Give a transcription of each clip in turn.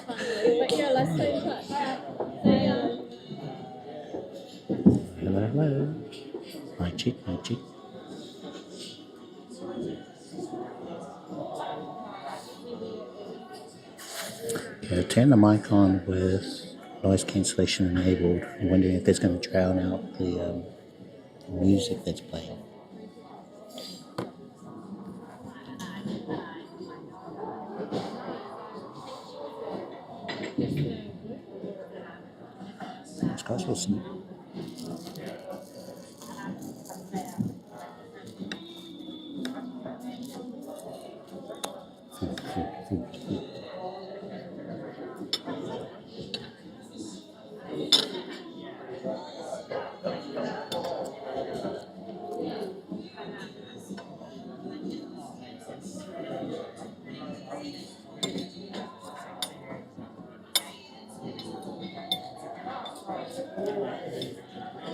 But yeah, let's stay in touch. Hello, hello. My cheek, my cheek. Okay, turn the mic on with noise cancellation enabled. I'm wondering if that's going to drown out the music that's playing. It's quite awesome.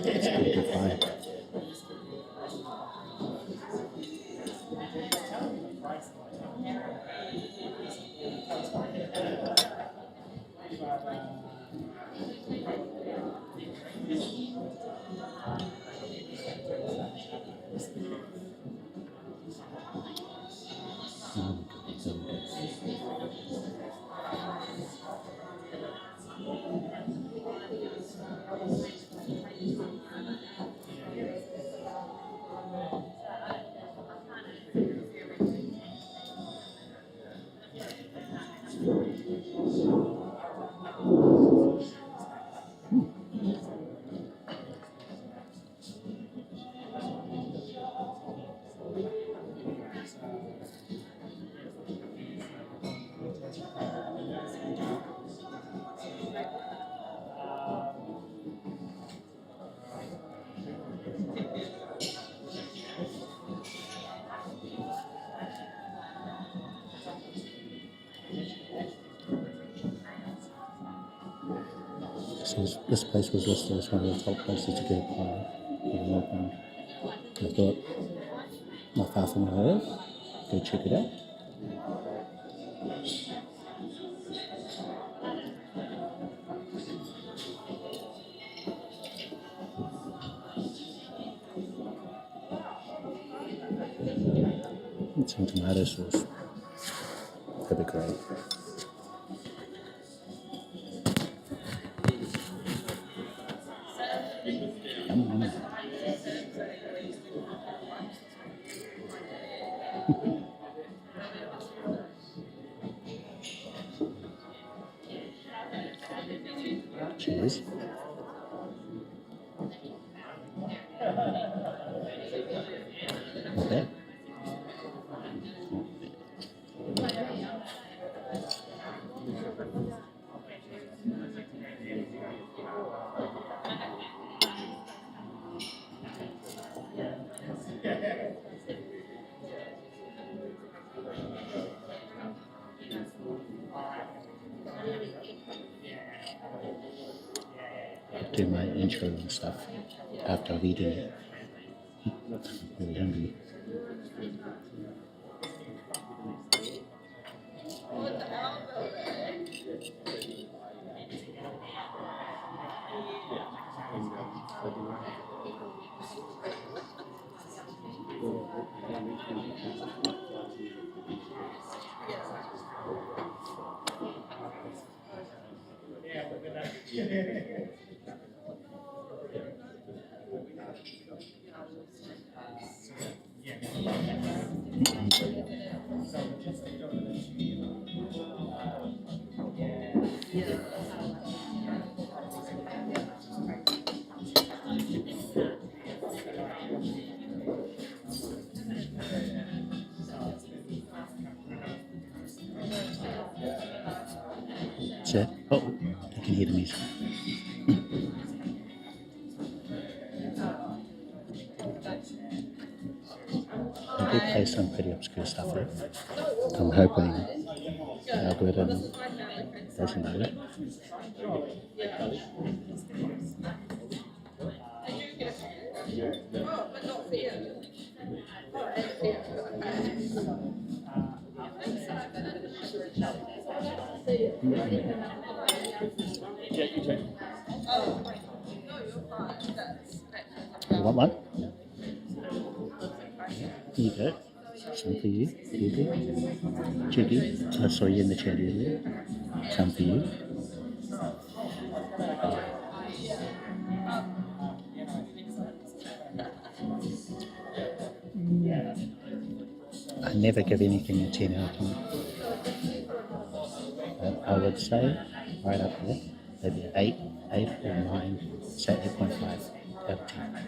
It's pretty good vibe. This place was listed as one of the top places to get a car in Auckland. I thought, not far from where I live, go check it out. And some tomato sauce. That'd be great. Cheers. Not bad. Do my intro and stuff after I've eaten it. I'm really hungry. Check. Oh, I can hear the music. I did play some pretty obscure stuff there. I'm hoping the algorithm doesn't know it. You want one? Here you go. Some for you. Jiggy. I saw you in the chat earlier. Some for you. I never give anything a 10 out of 10. I would say right up there, maybe 8 or 9, say 8.5 out of 10.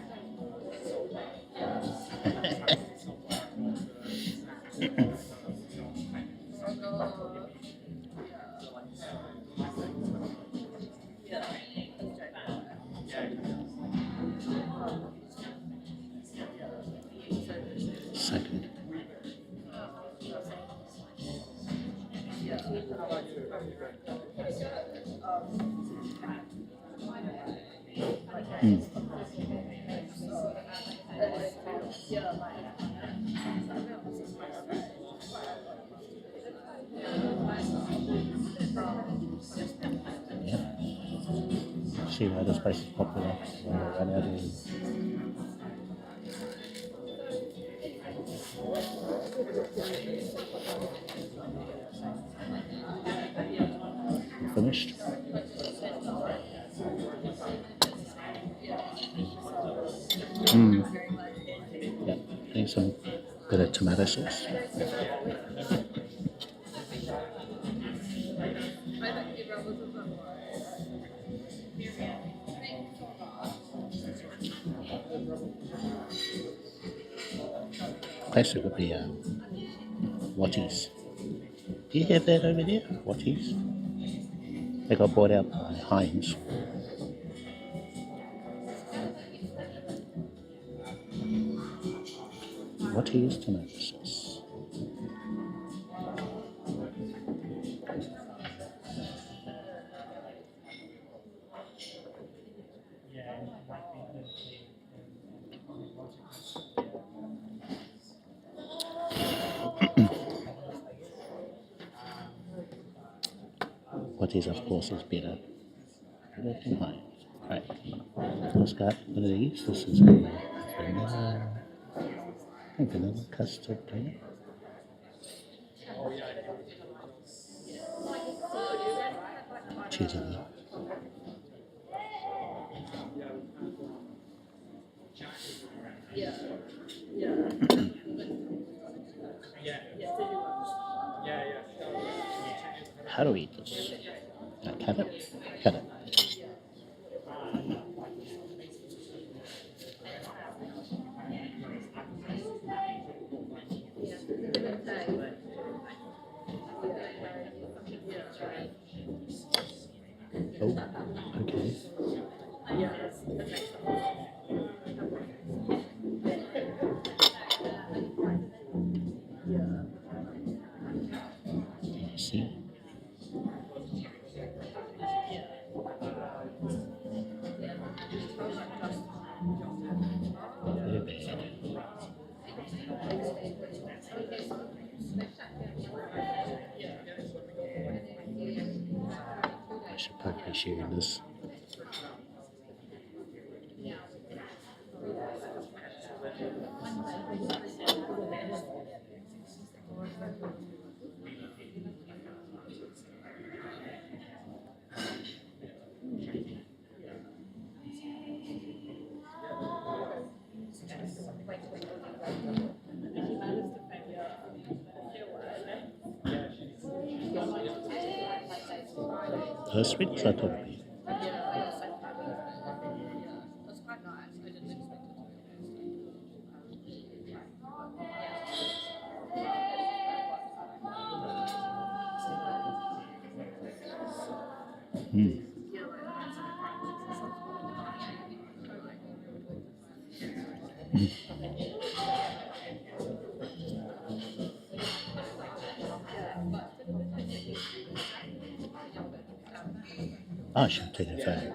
So good. See why this place is popular. Run out of finished. Yeah, need some bit of tomato sauce. Classic would be Watties. Do you have that over there? Watties? They got bought out by Heinz. Watties tomato sauce. Watties, of course, is better than Heinz. Right. Let's got one of these. This is a vanilla custard donut. Cheers on that. How do we eat this? Cut it? Cut it. Oh, okay. See? Very bad. I should probably share this. Sweet as I thought it'd be. I should take a photo.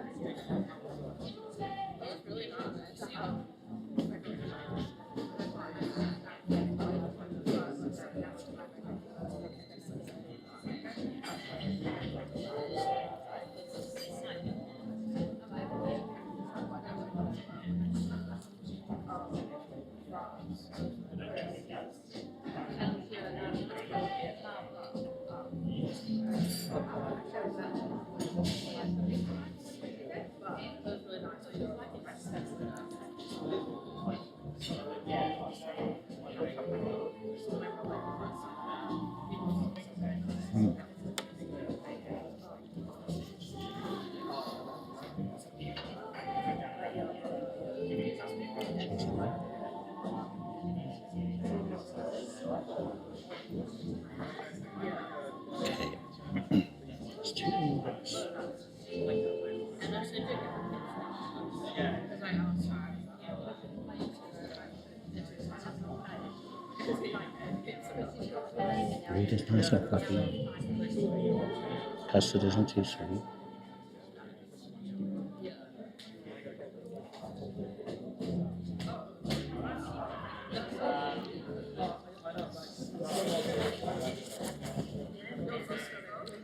Okay. Let's do this. Reed is nice and fluffy. Custard isn't too sweet.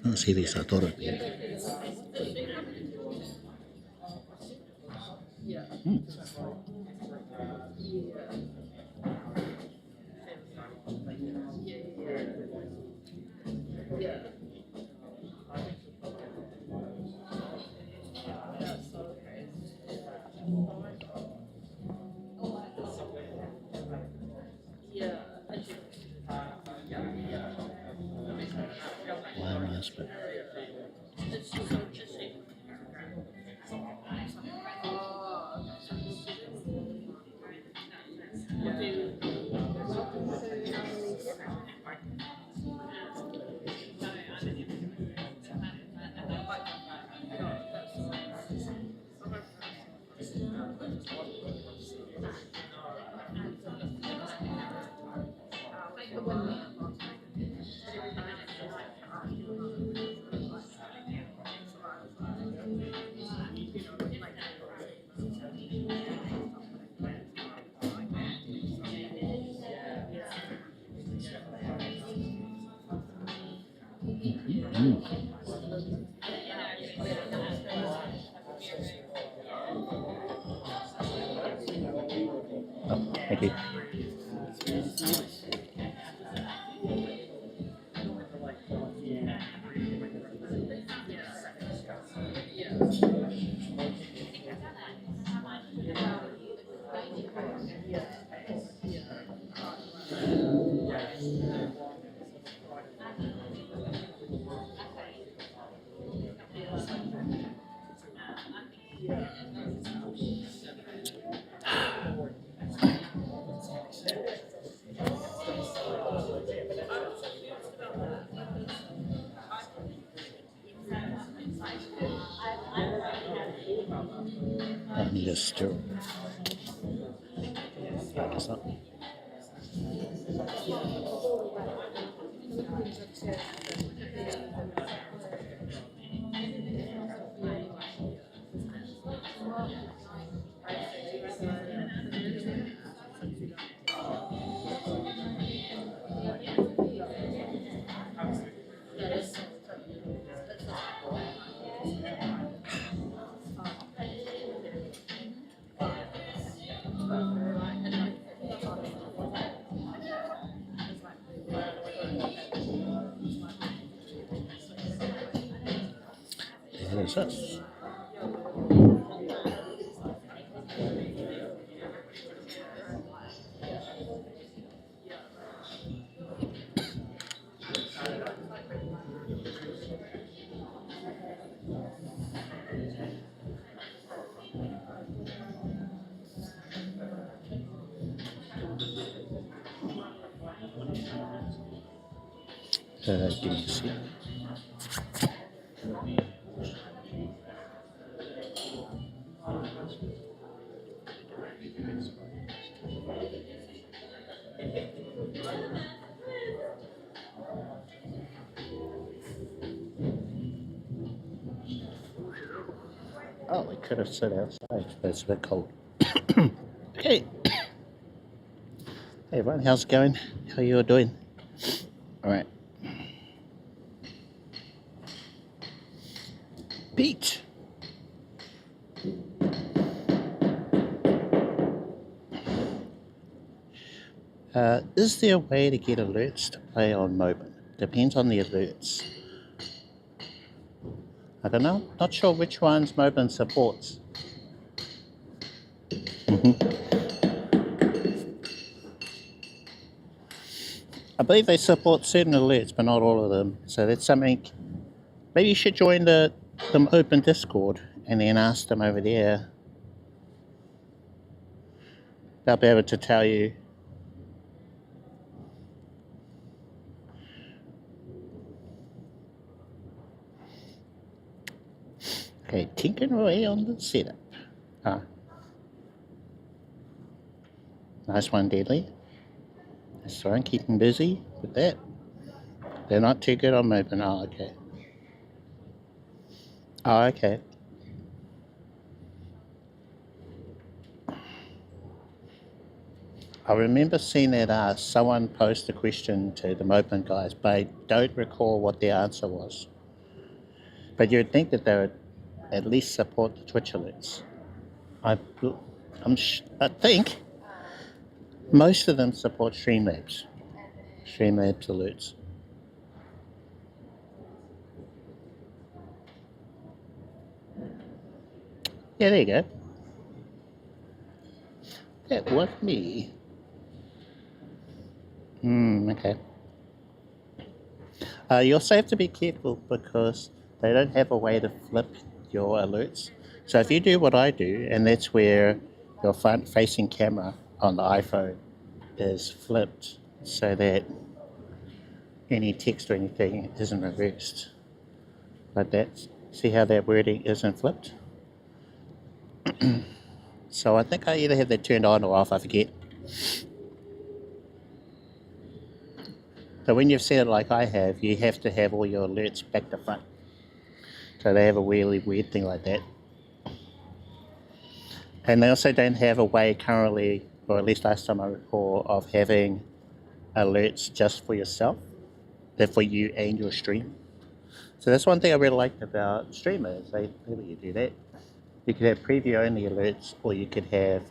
Not serious, I thought it'd be. Why nice, but oh, thank you. I need a stir. I guess not. What is this? Give me a seat. Oh, we could have sat outside, but it's a bit cold. Okay. Hey everyone, how's it going? How you all doing? Alright. Beat! Is there a way to get alerts to play on Moblin? Depends on the alerts. I don't know, not sure which ones Moblin supports. I believe they support certain alerts, but not all of them. So that's something. Maybe you should join the open Discord and then ask them over there. They'll be able to tell you. Okay, tinkering away on the setup. Ah, nice one, Deadly. Let's try and keep them busy with that. They're not too good on Moblin. Oh, okay. Oh, okay. I remember seeing that someone posed a question to the Moblin guys, but I don't recall what the answer was. But you'd think that they would at least support the Twitch alerts. I think most of them support Streamlabs alerts. Yeah, there you go. That was me. Okay. You also have to be careful because they don't have a way to flip your alerts. So if you do what I do, and that's where your front-facing camera on the iPhone is flipped so that any text or anything isn't reversed. Like that. See how that wording isn't flipped? So I think I either have that turned on or off, I forget. So when you've set it like I have, you have to have all your alerts back to front. So they have a really weird thing like that. And they also don't have a way currently, or at least last time I recall, of having alerts just for yourself. They're for you and your stream. So that's one thing I really liked about streamers. They let you do that. You could have preview only alerts, or you could have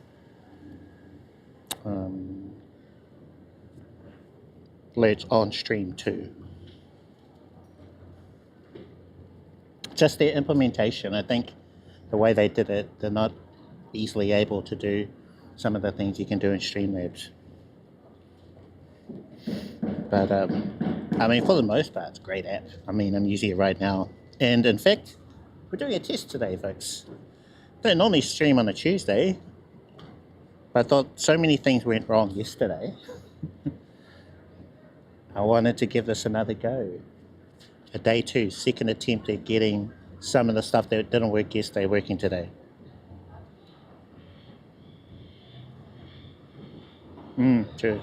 alerts on stream too. Just their implementation, I think the way they did it, they're not easily able to do some of the things you can do in Streamlabs. But I mean, for the most part, it's a great app. I mean, I'm using it right now. And in fact, we're doing a test today, folks. I don't normally stream on a Tuesday, but I thought so many things went wrong yesterday. I wanted to give this another go. A day 2, second attempt at getting some of the stuff that didn't work yesterday working today. True.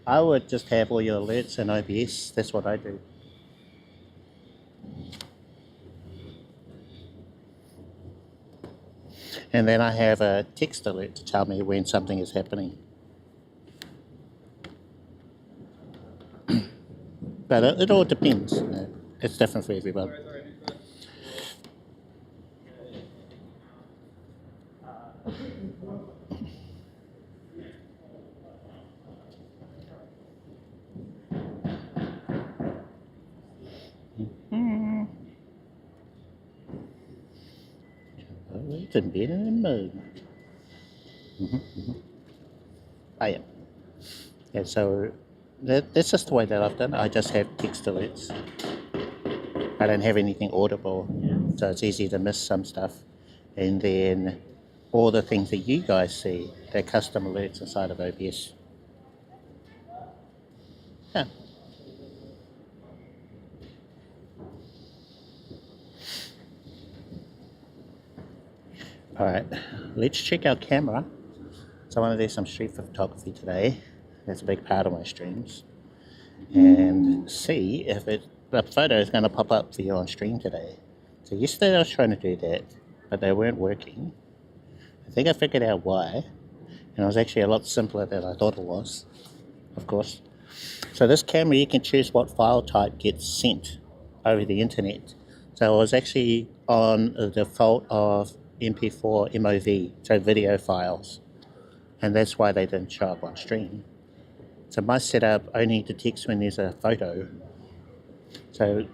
I would just have all your alerts in OBS. That's what I do. And then I have a text alert to tell me when something is happening. But it all depends. You know, it's different for everyone. It's a bit in the mood. Oh, yeah. Yeah, so that's just the way that I've done it. I just have text alerts. I don't have anything audible, so it's easy to miss some stuff. And then all the things that you guys see, they're custom alerts inside of OBS. Yeah. Alright, let's check our camera. So I want to do some street photography today. That's a big part of my streams. And see if the photo is going to pop up for you on stream today. So yesterday I was trying to do that, but they weren't working. I think I figured out why. And it was actually a lot simpler than I thought it was, of course. So this camera, you can choose what file type gets sent over the internet. So I was actually on the default of MP4 MOV, so video files. And that's why they didn't show up on stream. So my setup only detects when there's a photo. So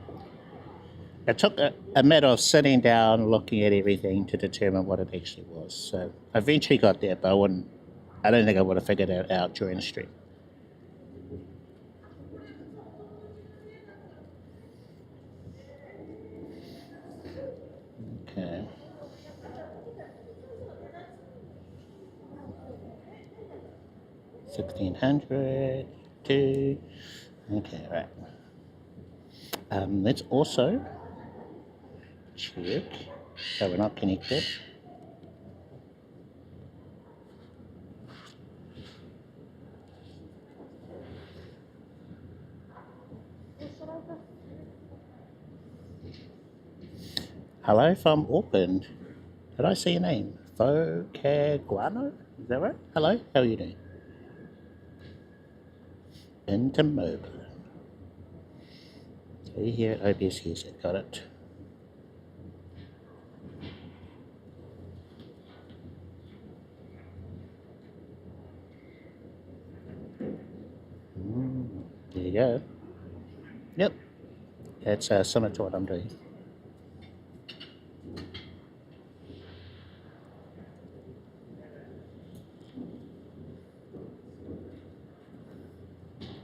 it took a matter of sitting down, looking at everything to determine what it actually was. So I eventually got there, but I don't think I would have figured it out during the stream. Okay. $1,600, 2. Okay, right. Let's also check that we're not connected. Hello from Auckland. Did I see your name? Focaguano? Is that right? Hello, how are you doing? Into Moblin. So you're here at OBS headset, got it. There you go. Yep, it's similar to what I'm doing.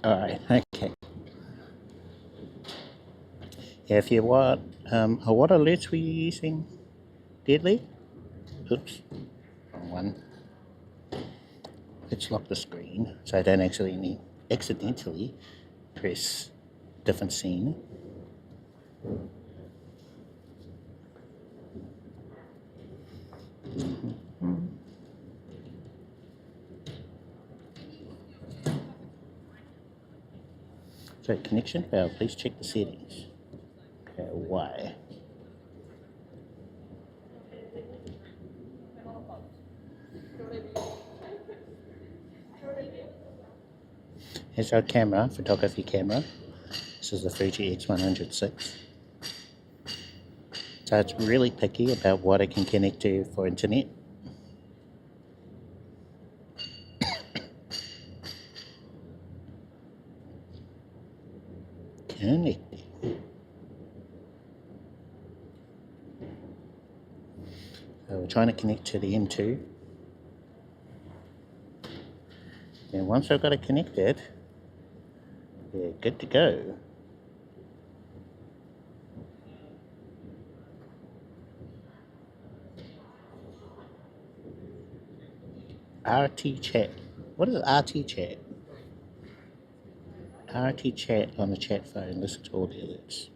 Alright, okay. Yeah, if you want, what alerts were you using? Deadly? Oops, wrong one. Let's lock the screen so I don't actually accidentally press different scene. So connection failed, please check the settings. Okay, why? Here's our camera, photography camera. This is the Fuji X106. So it's really picky about what it can connect to for internet. Connecting. So we're trying to connect to the M2. And once I've got it connected, we're good to go. RT chat. What is RT chat? RT chat on the chat phone. Listen to all the alerts.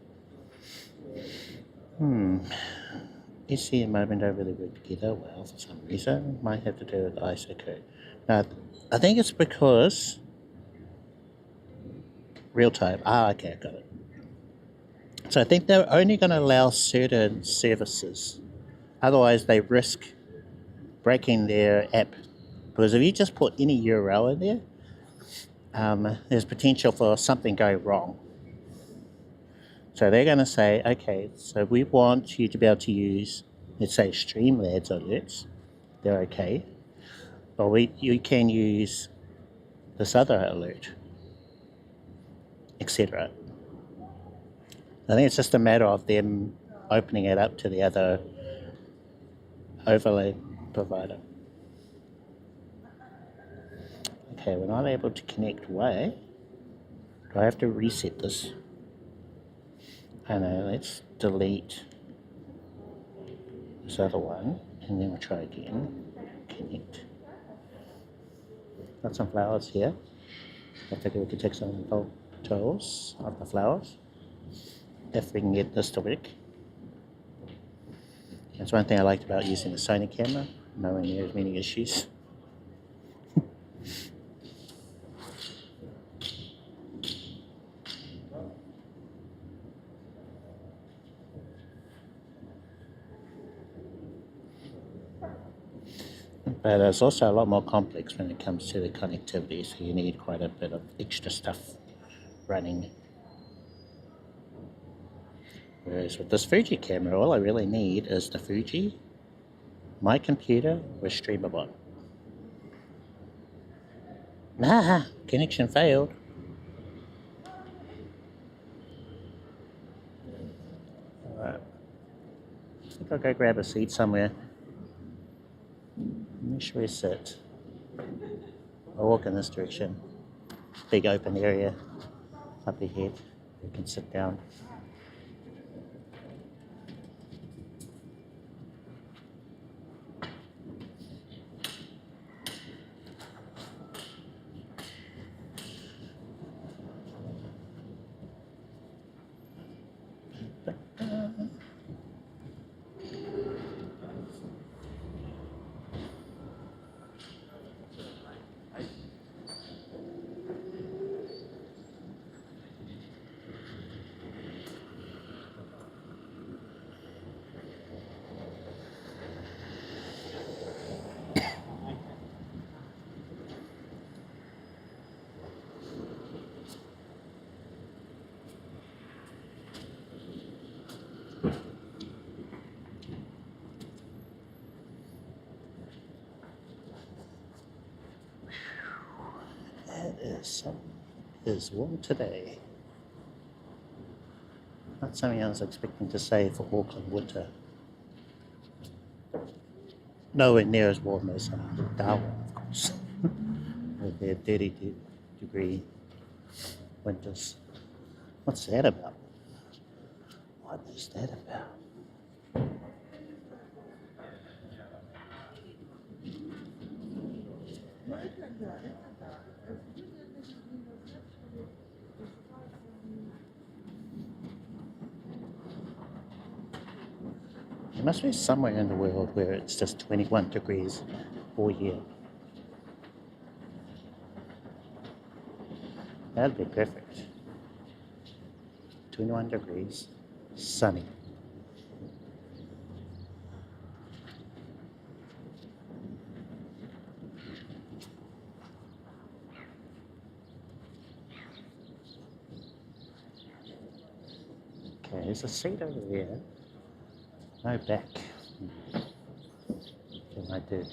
SC and Moblin don't really work together well for some reason. Might have to do with the ISO code. Now, I think it's because real time. Okay, I got it. So I think they're only going to allow certain services. Otherwise, they risk breaking their app. Because if you just put any URL in there, there's potential for something going wrong. So they're going to say, okay, so we want you to be able to use, let's say, Streamlabs alerts. They're okay. But you can use this other alert, etc. I think it's just a matter of them opening it up to the other overlay provider. Okay, we're not able to connect. Why? Do I have to reset this? I know, let's delete this other one and then we'll try again. Connect. Got some flowers here. I figure we could take some photos of the flowers if we can get this to work. That's one thing I liked about using the Sony camera, knowing there's many issues. But it's also a lot more complex when it comes to the connectivity, so you need quite a bit of extra stuff running. Whereas with this Fuji camera, all I really need is the Fuji, my computer with StreamerBot. Connection failed. Alright. I think I'll go grab a seat somewhere. Make sure we sit. I'll walk in this direction. Big open area up ahead. You can sit down. is warm today. Not something I was expecting to say for Auckland winter. Nowhere near as warm as Darwin, of course, with their 30-degree winters. What's that about? What is that about? There must be somewhere in the world where it's just 21 degrees all year. That'd be perfect. 21 degrees, sunny. Okay, there's a seat over there. No back. What can I do?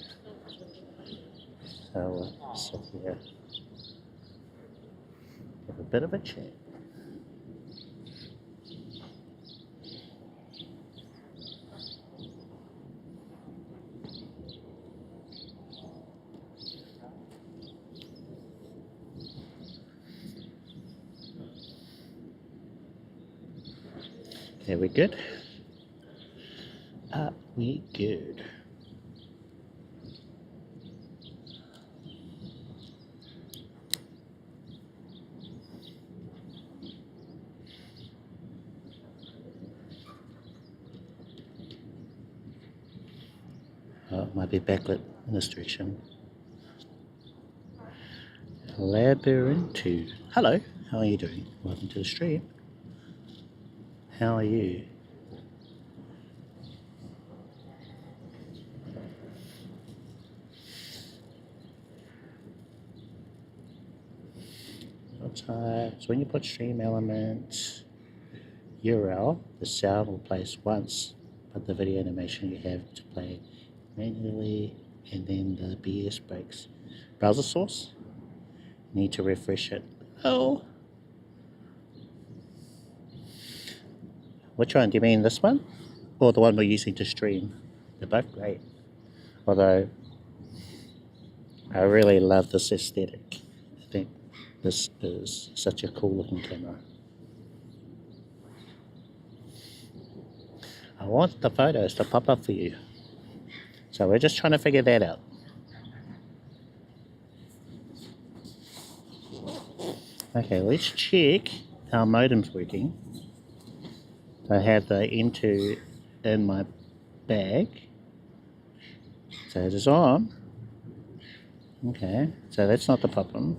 So we'll sit here. Have a bit of a chat. Okay, we good? Are we good? Oh, it might be backlit in this direction. Labyrinth. Hello, how are you doing? Welcome to the stream. How are you? So when you put stream element URL, the sound will place once, but the video animation you have to play manually, and then the BS breaks. Browser source, need to refresh it. Oh, which one? Do you mean this one or the one we're using to stream? They're both great, although I really love this aesthetic. I think this is such a cool looking camera. I want the photos to pop up for you, so we're just trying to figure that out. Okay, let's check our modem's working. I have the M2 in my bag, so it is on. Okay, so that's not the problem.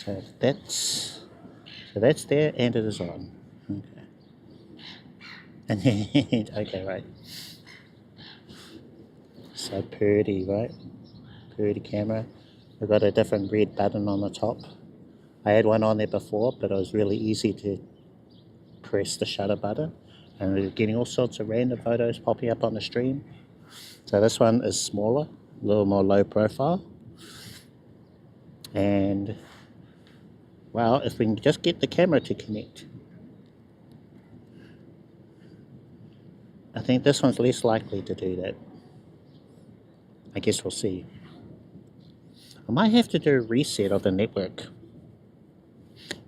So that's there, and it is on. Okay. And then, okay, right. So pretty, right? Pretty camera. We've got a different red button on the top. I had one on there before, but it was really easy to press the shutter button. And we're getting all sorts of random photos popping up on the stream. So this one is smaller, a little more low profile. And, well, if we can just get the camera to connect. I think this one's less likely to do that. I guess we'll see. I might have to do a reset of the network.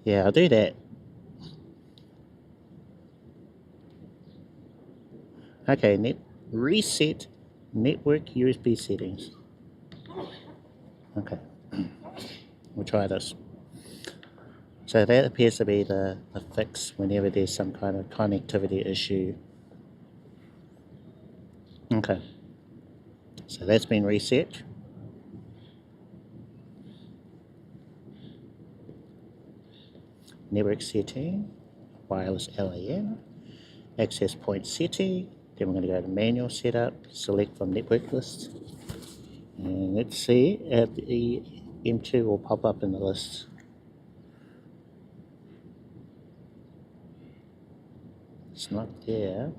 Yeah, I'll do that. Okay, reset network USB settings. Okay, we'll try this. So that appears to be the fix whenever there's some kind of connectivity issue. Okay, so that's been reset. Network setting, wireless LAN, access point setting. Then we're going to go to manual setup, select from network list. And let's see if the M2 will pop up in the list. It's not there.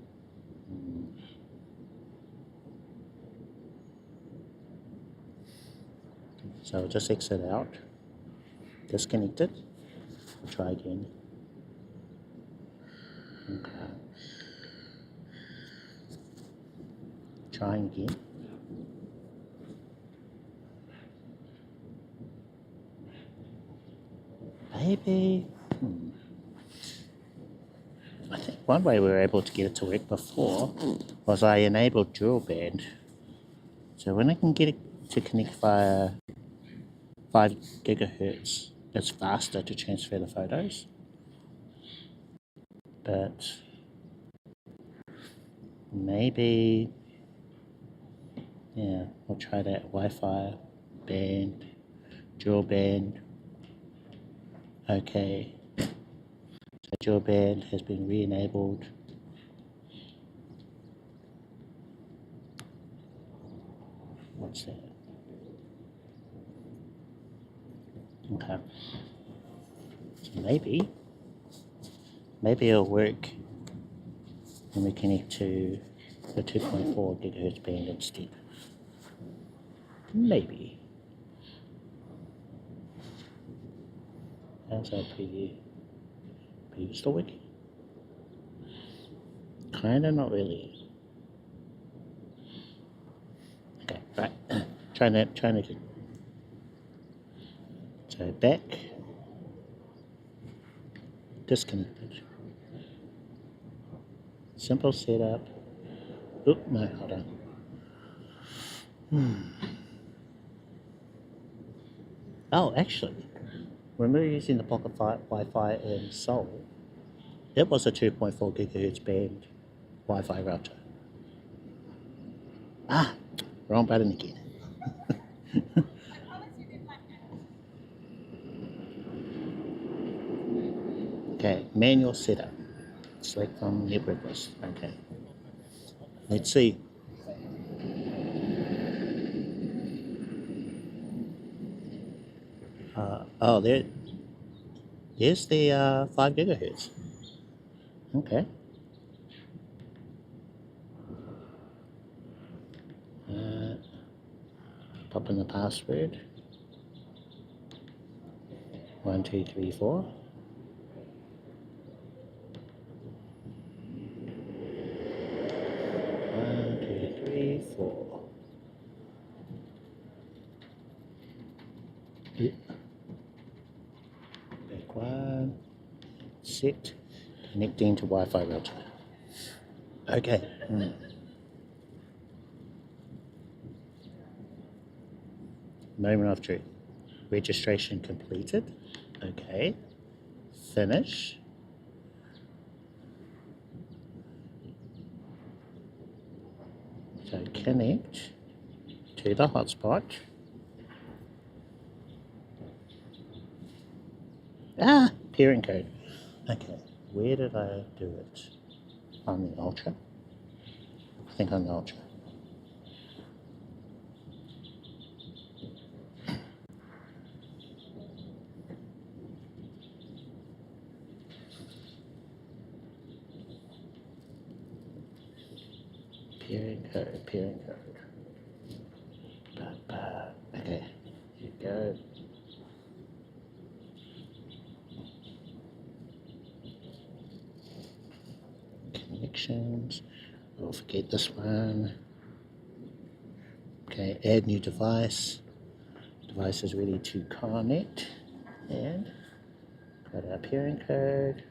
So I'll just exit out, disconnect it, try again. Okay. Trying again. Maybe. I think one way we were able to get it to work before was I enabled dual band. So when I can get it to connect via 5 gigahertz, it's faster to transfer the photos. But maybe, yeah, we'll try that Wi-Fi band, dual band. Okay, so dual band has been re-enabled. What's that? Okay, so maybe it'll work when we connect to the 2.4 gigahertz band instead. Maybe. How's our preview? Preview still working? Kinda, not really. Okay, right. trying again. So back, disconnected. Simple setup. Oop, no, hold on. Oh, actually, when we were using the Pocket Wi-Fi in Seoul, it was a 2.4 gigahertz band Wi-Fi router. Ah, wrong button again. Okay, manual setup. Select from network list. Okay. Let's see. Oh, there's the 5 gigahertz. Okay. Pop in the password. 1, 2, 3, 4. 1, 2, 3, 4. Yeah. Back one. Set. Connecting to Wi-Fi router. Okay. Moment of truth. Registration completed. Okay. Finish. So connect to the hotspot. Ah, peering code. Okay, where did I do it? On the Ultra? I think on the Ultra. Peering code. Okay, here you go. Connections. We'll forget this one. Okay, add new device. Device is ready to connect. And got our peering code.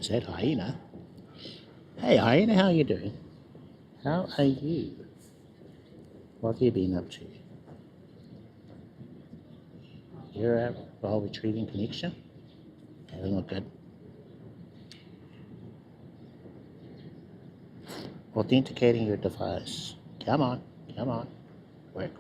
Is that Hyena? Hey Hyena, how are you doing? How are you? What have you been up to? You're out while retrieving connection? Doesn't look good. Authenticating your device. Come on. Work.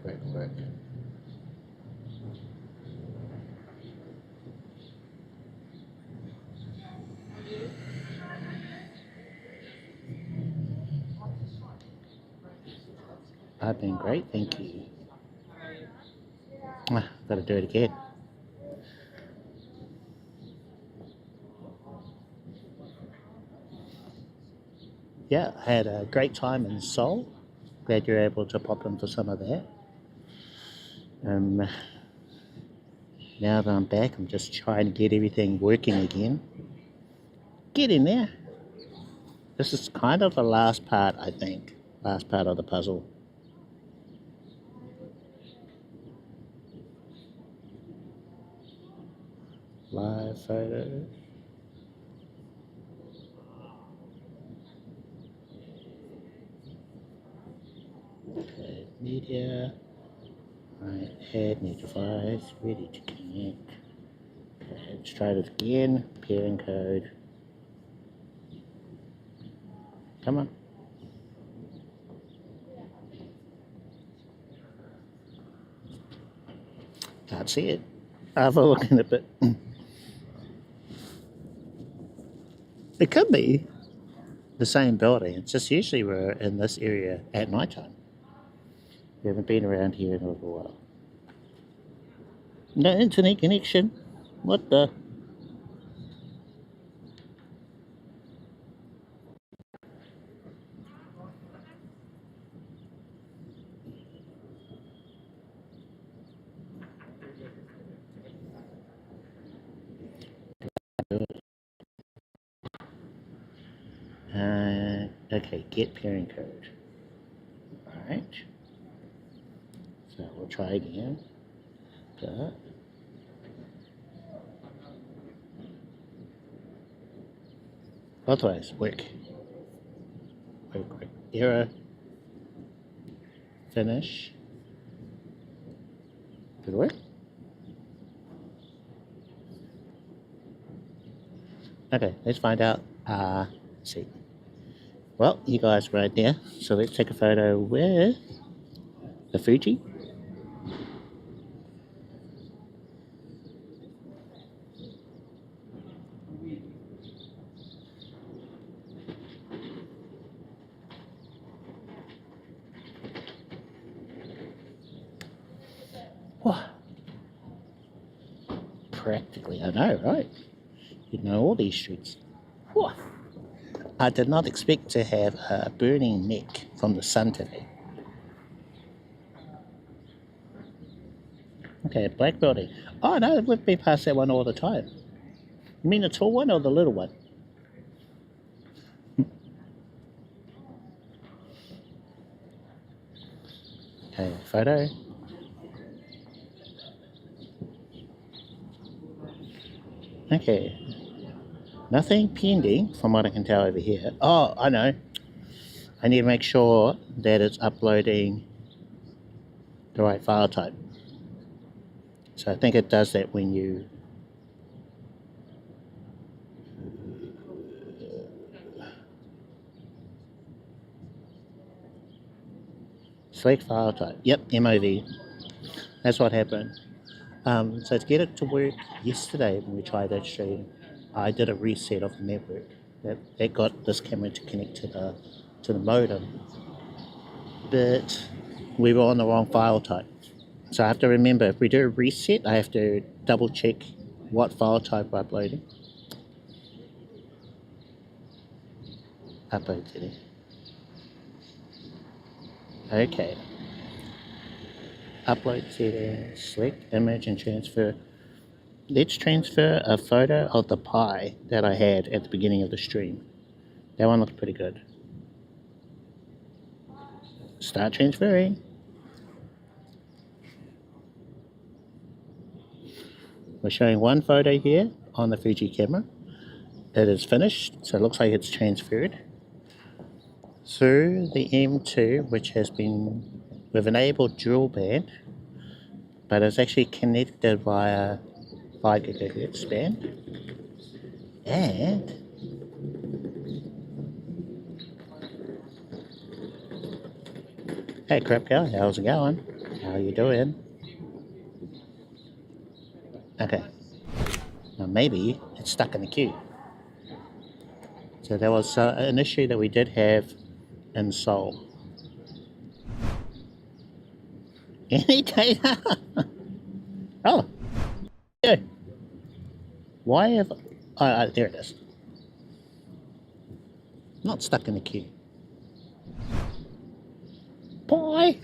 I've been great, thank you. Gotta do it again. Yeah, I had a great time in Seoul. Glad you're able to pop into some of that. Now that I'm back, I'm just trying to get everything working again. Get in there. This is kind of the last part, I think. Last part of the puzzle. Live photos. Okay, media. Right, add new device, ready to connect. Okay, let's try this again. Pair encode. Come on. Can't see it. I've looked at it, but it could be the same building. It's just usually we're in this area at night time. We haven't been around here in a little while. No internet connection. What the? Okay, get pairing code. Alright. So we'll try again. Otherwise, work. Work. Error. Finish. Did it work? Okay, let's find out. Let's see. Well, you guys right there. So let's take a photo with the Fuji. Whoa. Practically, I know, right? You know all these streets. Whoa. I did not expect to have a burning neck from the sun today. Okay, black building. Oh no, we've been past that one all the time. You mean the tall one or the little one? Okay, photo. Okay. Nothing pending from what I can tell over here. Oh, I know. I need to make sure that it's uploading the right file type. So I think it does that when you select file type. Yep, MOV. That's what happened. So to get it to work yesterday when we tried that stream, I did a reset of the network. That got this camera to connect to the modem. But we were on the wrong file type. So I have to remember, if we do a reset, I have to double check what file type we're uploading. Upload today. Okay. Upload settings, select image and transfer. Let's transfer a photo of the pie that I had at the beginning of the stream. That one looked pretty good. Start transferring. We're showing one photo here on the Fuji camera. It is finished, so it looks like it's transferred through the M2, which has been, we've enabled dual band, but it's actually connected via 5 GHz band. And hey Crap Cow, how's it going? How are you doing? Okay. Now maybe it's stuck in the queue. So there was an issue that we did have in Seoul. Any data? Oh, yeah. Why have... Oh, there it is. Not stuck in the queue. Bye.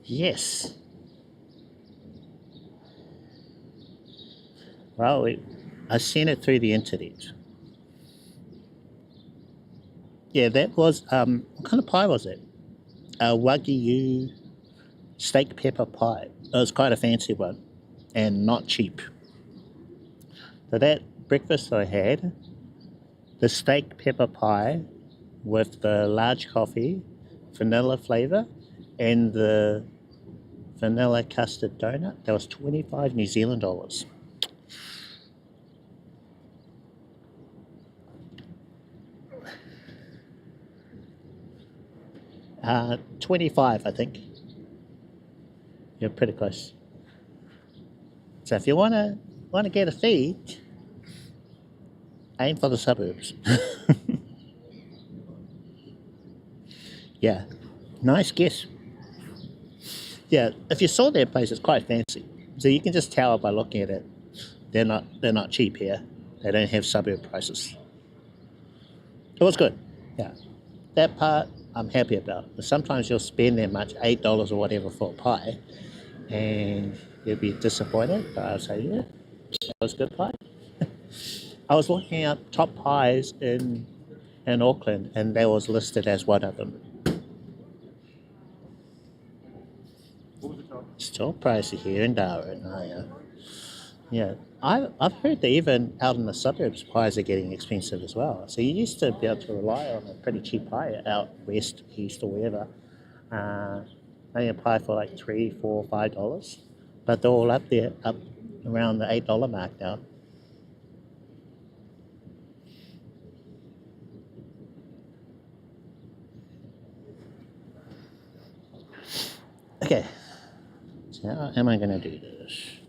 Yes. Well, I seen it through the internet. Yeah, that was, what kind of pie was it? A Wagyu steak pepper pie. It was quite a fancy one and not cheap. So that breakfast I had, the steak pepper pie with the large coffee, vanilla flavor, and the vanilla custard donut, that was 25 New Zealand dollars. 25, I think. You're pretty close. So if you wanna get a feed, aim for the suburbs. Yeah, nice guess. Yeah, if you saw their place, it's quite fancy. So you can just tell by looking at it, they're not cheap here. They don't have suburb prices. It was good. Yeah, that part I'm happy about. But sometimes you'll spend that much, $8 or whatever for a pie, and you'll be disappointed. But I'll say, yeah, that was good pie. I was looking up top pies in Auckland, and that was listed as one of them. Still pricey here in Darwin. Oh, yeah. Yeah, I've heard that even out in the suburbs, pies are getting expensive as well. So you used to be able to rely on a pretty cheap pie out west, east, or wherever. Maybe a pie for like $3, $4, $5, but they're all up there, up around the $8 mark now. Okay, so how am I going to do this?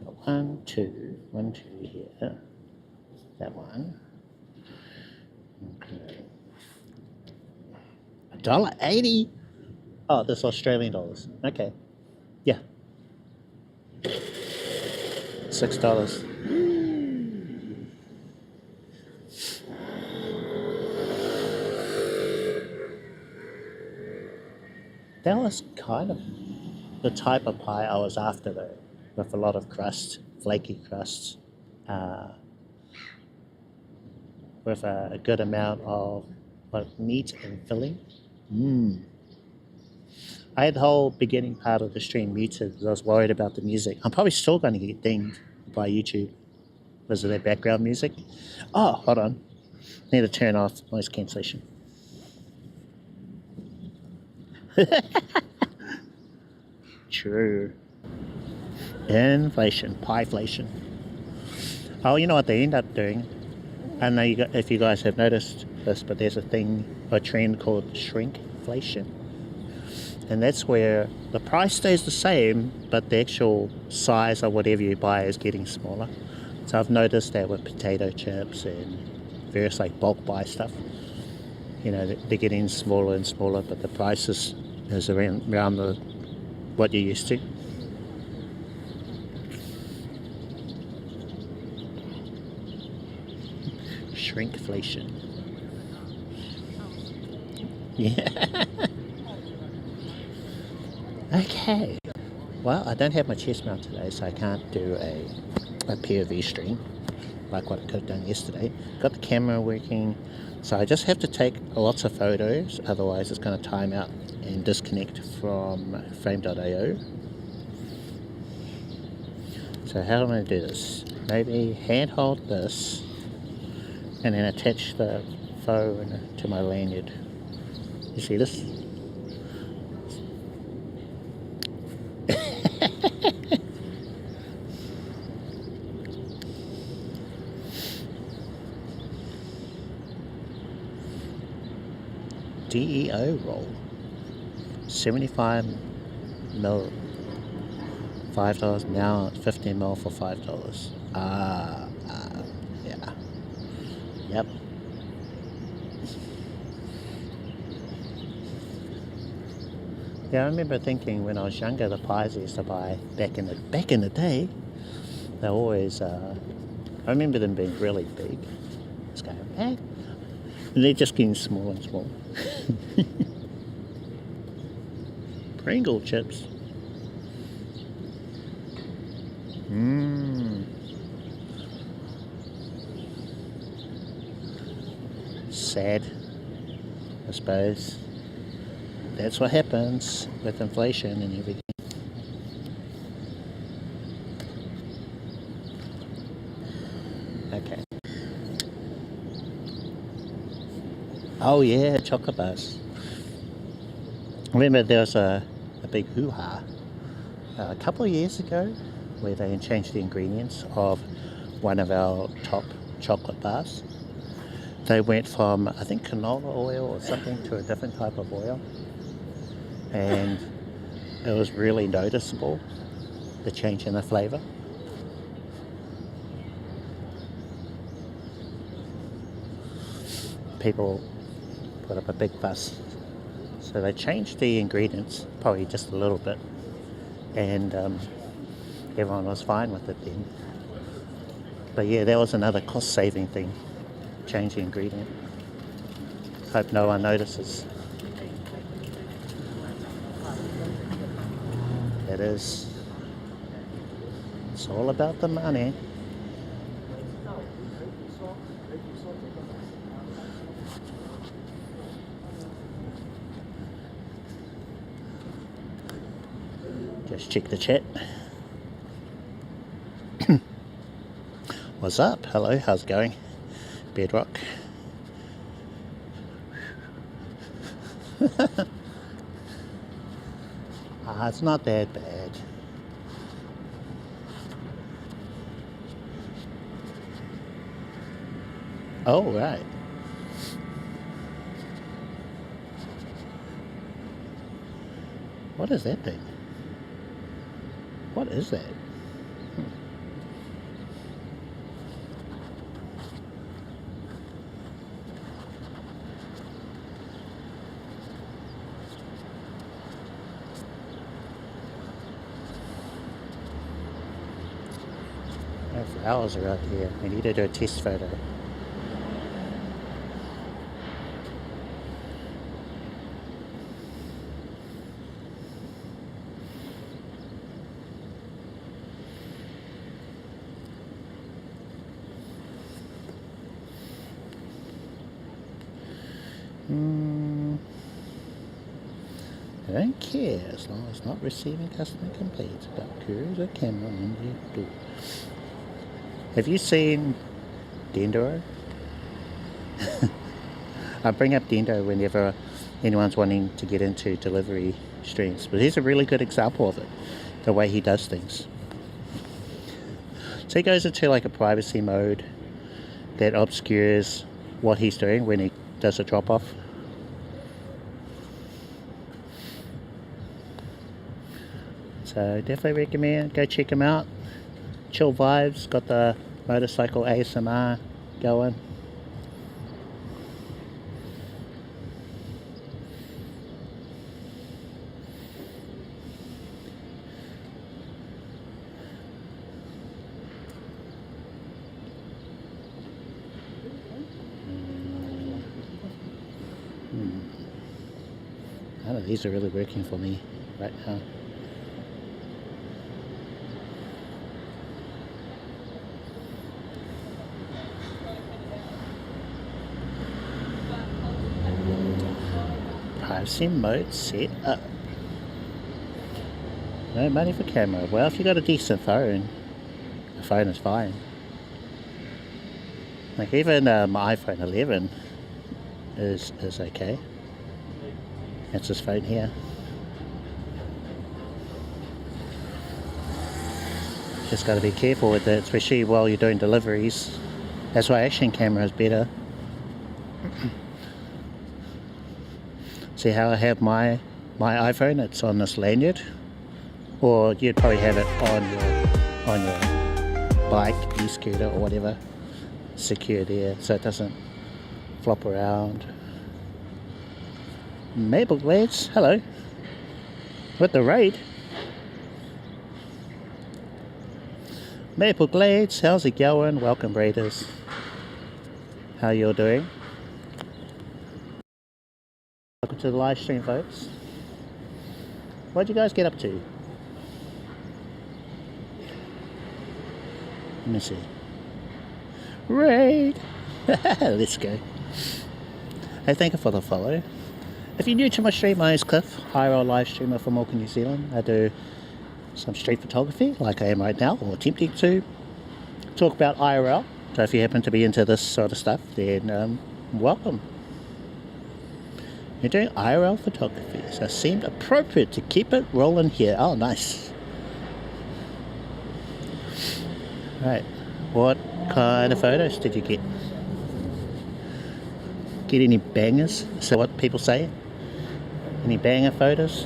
Got one, two here. That one. Okay. $1.80. Oh, that's Australian dollars. Okay. Yeah. $6. That was kind of the type of pie I was after, though, with a lot of crust, flaky crust, with a good amount of meat and filling. I had the whole beginning part of the stream muted because I was worried about the music. I'm probably still going to get dinged by YouTube because of their background music. Oh, hold on. Need to turn off noise cancellation. True. Inflation, pieflation. Oh, you know what they end up doing? I don't know if you guys have noticed this, but there's a trend called shrinkflation. And that's where the price stays the same, but the actual size of whatever you buy is getting smaller. So I've noticed that with potato chips and various like bulk buy stuff, you know, they're getting smaller and smaller, but the price is around what you're used to. Shrinkflation. Yeah. Okay. Well, I don't have my chest mount today, so I can't do a POV stream like what I could have done yesterday. Got the camera working, so I just have to take lots of photos, otherwise it's going to time out and disconnect from frame.io. So how am I going to do this? Maybe handhold this and then attach the phone to my lanyard. You see this? DEO roll. 75 mil, $5 now, 15 mil for $5. Yeah. Yep. Yeah, I remember thinking when I was younger, the pies I used to buy back in the day, they always. I remember them being really big. It's going, eh? And they're just getting smaller and smaller. Pringle chips. Mmm. Sad, I suppose. That's what happens with inflation and everything. Okay. Oh yeah, chocolate bars. I remember there was a big hoo-ha a couple of years ago where they changed the ingredients of one of our top chocolate bars. They went from, I think, canola oil or something to a different type of oil. And it was really noticeable, the change in the flavour. People put up a big fuss. So they changed the ingredients, probably just a little bit, and everyone was fine with it then. But yeah, that was another cost-saving thing, change the ingredient. Hope no one notices. It is. It's all about the money. Just check the chat. What's up? Hello, how's it going? Bedrock. It's not that bad. Oh, right. What is that thing? What is that? Flowers are out here. We need to do a test photo. I don't care as long as not receiving customer complaints about curious or camera on the door. Have you seen Dendo? I bring up Dendo whenever anyone's wanting to get into delivery streams, but here's a really good example of it, the way he does things. So he goes into like a privacy mode that obscures what he's doing when he does a drop-off. So definitely recommend, go check him out. Chill vibes, got the motorcycle ASMR going. None of these are really working for me right now. Privacy mode set up. No money for camera. Well, if you got a decent phone, the phone is fine. Like even my iPhone 11 is okay. That's this phone here. Just got to be careful with it, especially while you're doing deliveries. That's why action camera is better. See how I have my iPhone? It's on this lanyard, or you'd probably have it on your bike, e-scooter, or whatever, secure there, so it doesn't flop around. Maple Glads, hello. with the Rode. Maple Glades, how's it going? Welcome, Raiders. How you all doing? Welcome to the live stream, folks. What'd you guys get up to? Let me see. Raid! Let's go. Hey, thank you for the follow. If you're new to my stream, my name is Cliff, IRL live streamer from Auckland, New Zealand. I do some street photography, like I am right now, or attempting to talk about IRL. So if you happen to be into this sort of stuff, then welcome. You're doing IRL photography, so it seemed appropriate to keep it rolling here. Oh, nice. Right, what kind of photos did you get? Get any bangers? Is that what people say? Any banger photos?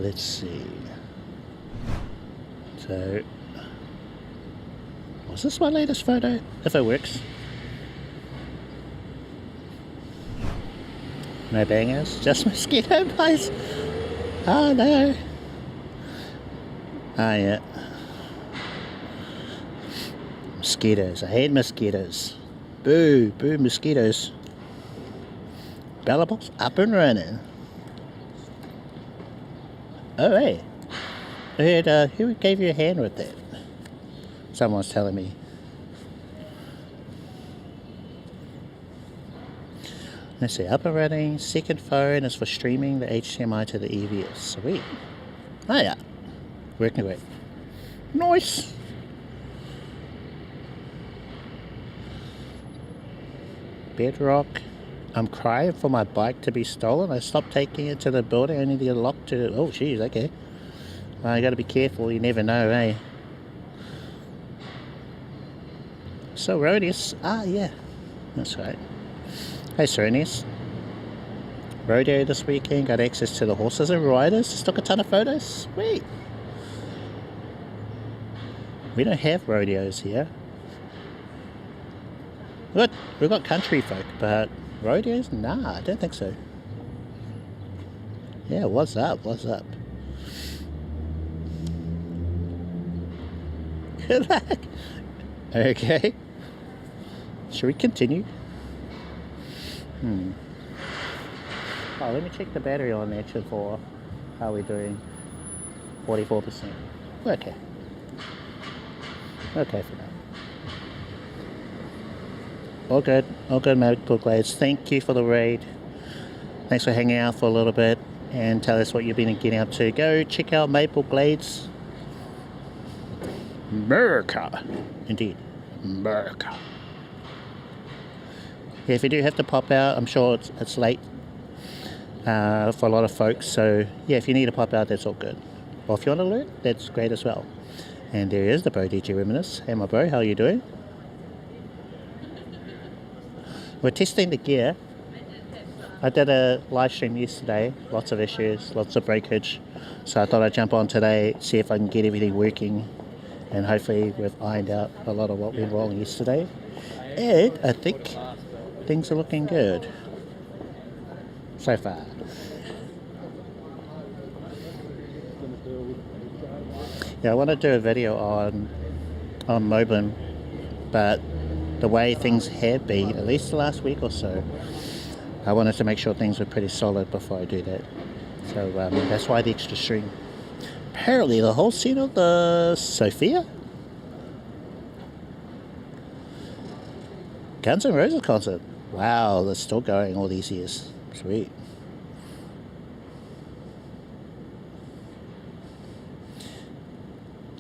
Let's see. So, was this my latest photo? If it works. No bangers, just mosquito bites. Oh no. Ah yeah. Mosquitoes. I hate mosquitoes. Boo, boo mosquitoes. Bella box up and running. Oh hey. I heard who gave you a hand with that? Someone's telling me. Let's see, up and running. Second phone is for streaming the HDMI to the EVS. Sweet. Oh yeah. Working great. Nice. Bedrock. I'm crying for my bike to be stolen. I stopped taking it to the building. I need to get locked to. Oh, jeez, okay. You gotta be careful. You never know, eh? So, Rodius. Ah, yeah. That's right. Hey, Serenius. Rodeo this weekend. Got access to the horses and riders. Just took a ton of photos. Sweet. We don't have rodeos here. We've got country folk, but rodeos? Nah, I don't think so. Yeah, what's up? What's up? Good luck. Okay. Should we continue? Oh, let me check the battery on Action for how we're doing. 44%. Okay. Okay for now. All good, Maple Glades. Thank you for the raid. Thanks for hanging out for a little bit and tell us what you've been getting up to. Go check out Maple Glades. America. Indeed. America. Yeah, if you do have to pop out, I'm sure it's late for a lot of folks. So, yeah, if you need to pop out, that's all good. Or if you want to learn, that's great as well. And there is the bro DJ Reminisce. Hey, my bro, how are you doing? We're testing the gear. I did a live stream yesterday. Lots of issues, lots of breakage. So I thought I'd jump on today, see if I can get everything working. And hopefully we've ironed out a lot of what went wrong yesterday. And I think things are looking good so far. Yeah, I want to do a video on Moblin, but the way things have been, at least the last week or so, I wanted to make sure things were pretty solid before I do that. So that's why the extra string. Apparently the whole scene of the Sophia Guns N' Roses concert. Wow, that's still going all these years. Sweet.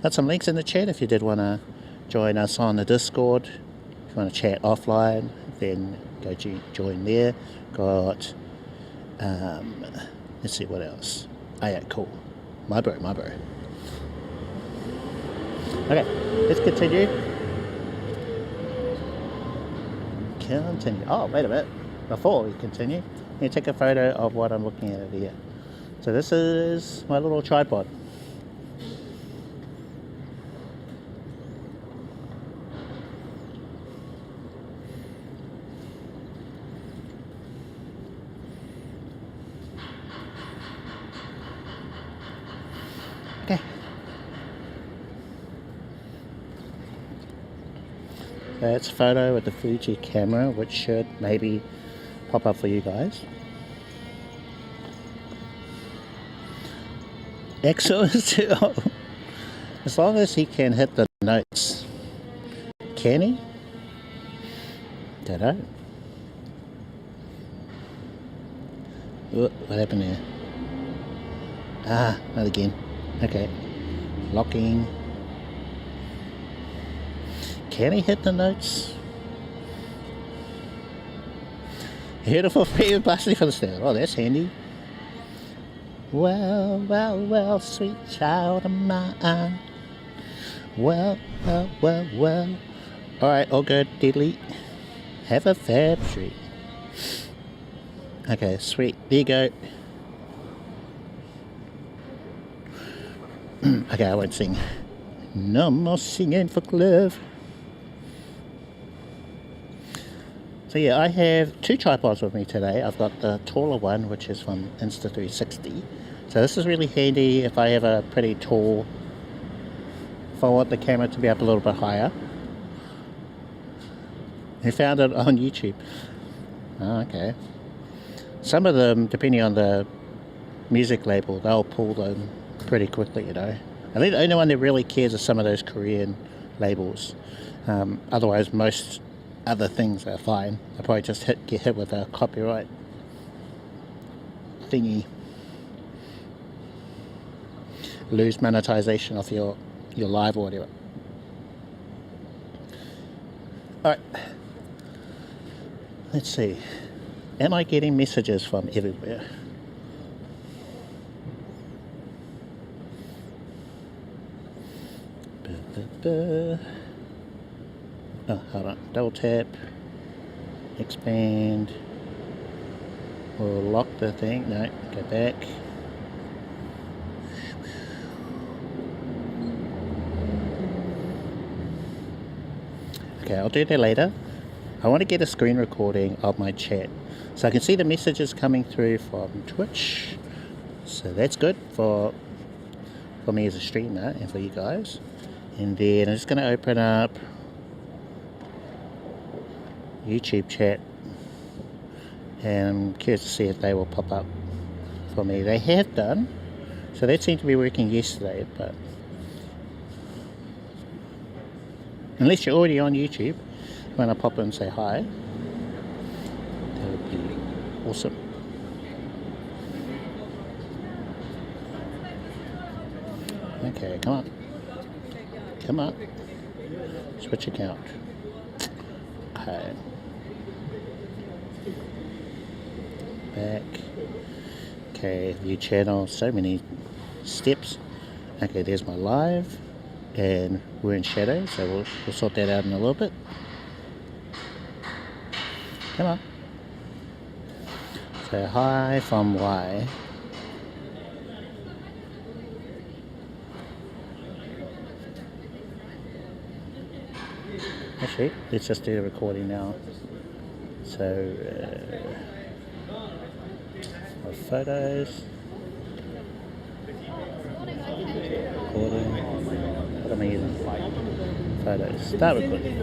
Got some links in the chat if you did want to join us on the Discord. If you want to chat offline, then go join there. Got, let's see what else. Oh yeah, cool. My bro. Okay, let's continue. Oh, wait a minute. Before we continue, let me take a photo of what I'm looking at over here. So this is my little tripod. Okay. That's a photo with the Fuji camera, which should maybe pop up for you guys. Excellent. As long as he can hit the notes. Can he? Don't know. What happened there? Ah, not again. Okay. Locking. Can he hit the notes? Beautiful free plastic for the stand. Oh, that's handy. Well, well, well, sweet child of mine. Well, well, well, well. Alright, all good. Delete. Have a fab treat. Okay, sweet. There you go. Okay, I won't sing. No more singing for Cliff. So yeah, I have two tripods with me today. I've got the taller one, which is from Insta360. So this is really handy if I have a pretty tall, if I want the camera to be up a little bit higher. I found it on YouTube. Oh, okay. Some of them, depending on the music label, they'll pull them pretty quickly, you know. I think the only one that really cares is some of those Korean labels. Otherwise, most other things are fine. They'll probably just get hit with a copyright thingy. Lose monetization off your live audio. Alright. Let's see. Am I getting messages from everywhere? Oh, hold on. Double tap. Expand. We'll lock the thing. No, go back. Okay, I'll do that later. I want to get a screen recording of my chat so I can see the messages coming through from Twitch. So that's good for me as a streamer and for you guys. And then I'm just going to open up YouTube chat, and I'm curious to see if they will pop up for me. They have done, so that seemed to be working yesterday, but unless you're already on YouTube, when I pop in and say hi, that would be awesome. Okay, come on. Come on. Switch account. Okay. Back. Okay, view channel. So many steps. Okay, there's my live. And we're in shadow, so we'll sort that out in a little bit. Come on. So hi from Y. Actually, let's just do the recording now. So, my photos. Recording. What am I using? Photos. Start recording.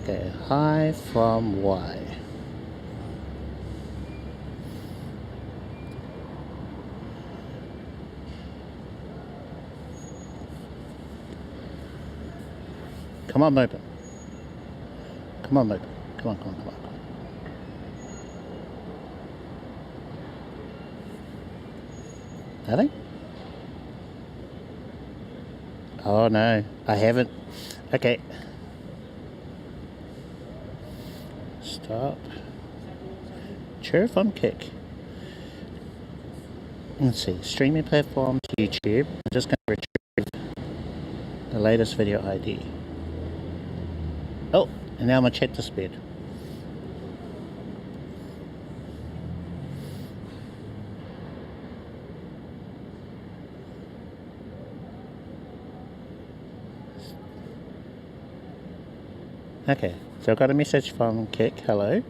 Okay, hi from Y. Come on, Moblin. Come on, Moblin. Come on, come on, come on. Nothing? Oh no, I haven't. Okay. Stop. Chair from Kick. Let's see. Streaming platforms, YouTube. I'm just going to retrieve the latest video ID. Oh, and now my chat disappeared. Okay, so I got a message from Kik, hello.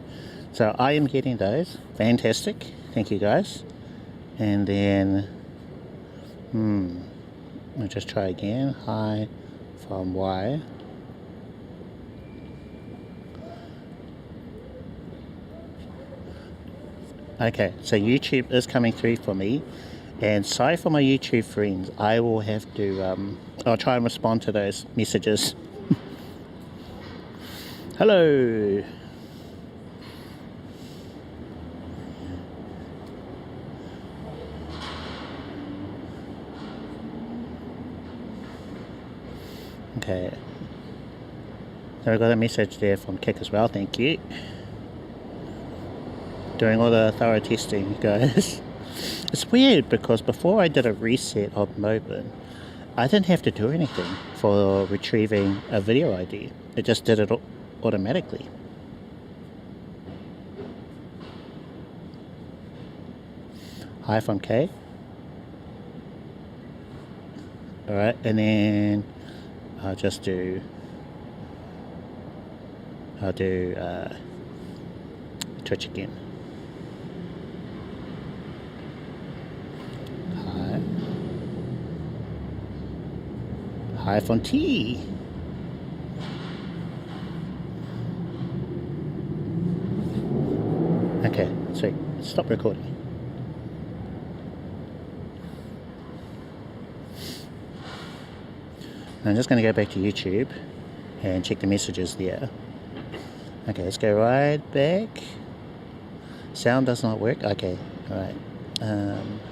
So I am getting those. Fantastic. Thank you guys. And then, I'll just try again. Hi from Y. Okay, so YouTube is coming through for me. And sorry for my YouTube friends. I will have to, I'll try and respond to those messages. Hello. Okay. So I got a message there from Kik as well, thank you. Doing all the thorough testing, guys. It's weird because before I did a reset of Moblin, I didn't have to do anything for retrieving a video ID. It just did it automatically. Hi from K. Alright, and then I'll do Twitch again. Hi from T. Okay, so stop recording. I'm just going to go back to YouTube and check the messages there. Okay, let's go right back. Sound does not work. Okay, alright.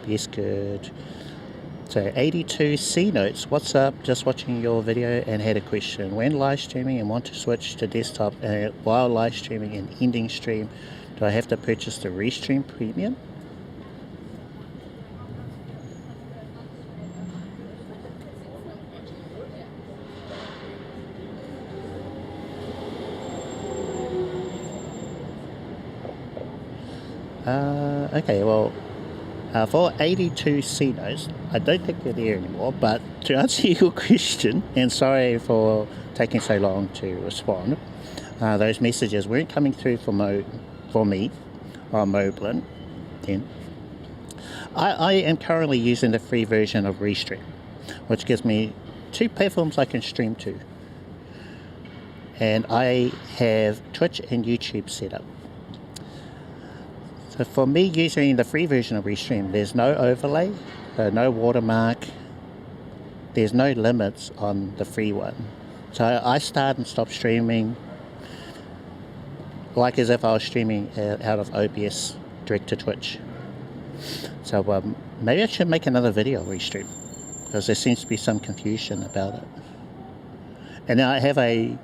Yes, good. So 82 C notes. What's up? Just watching your video and had a question. When live streaming and want to switch to desktop while live streaming and ending stream, do I have to purchase the Restream Premium? Okay, well, for 82 C notes, I don't think they're there anymore, but to answer your question, and sorry for taking so long to respond, those messages weren't coming through for me on Moblin. Then I am currently using the free version of Restream, which gives me 2 platforms I can stream to. And I have Twitch and YouTube set up. So for me using the free version of Restream, there's no overlay, no watermark, there's no limits on the free one. So I start and stop streaming like as if I was streaming out of OBS direct to Twitch. So maybe I should make another video of Restream, because there seems to be some confusion about it. And now I have a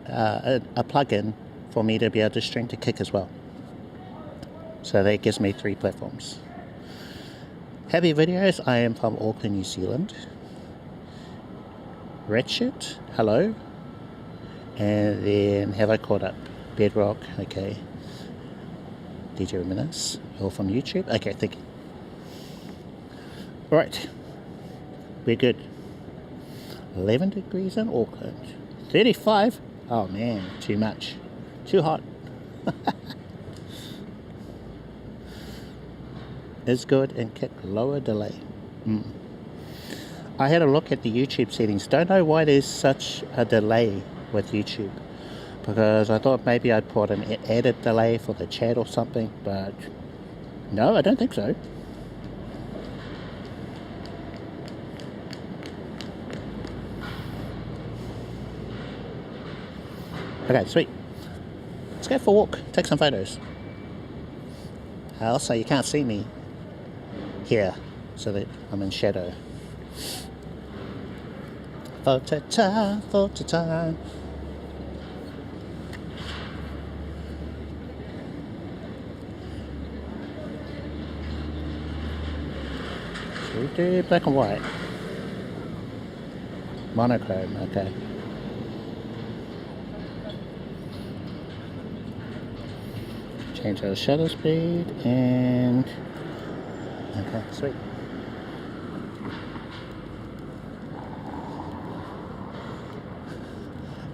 plugin for me to be able to stream to Kik as well. So that gives me 3 platforms. Happy videos. I am from Auckland, New Zealand. Ratchet, hello. And then have I caught up? Bedrock, okay. DJ Reminisce, all from YouTube. Okay, thank you. Right, we're good. 11 degrees in Auckland. 35? Oh man, too much. Too hot. Is good and Kik lower delay. I had a look at the YouTube settings. Don't know why there's such a delay with YouTube, because I thought maybe I'd put an added delay for the chat or something, but no, I don't think so. Okay, sweet. Let's go for a walk, take some photos. Also, you can't see me here, so that I'm in shadow. Photo time, photo time. Should we do black and white? Monochrome, okay. Change our shutter speed and okay, sweet.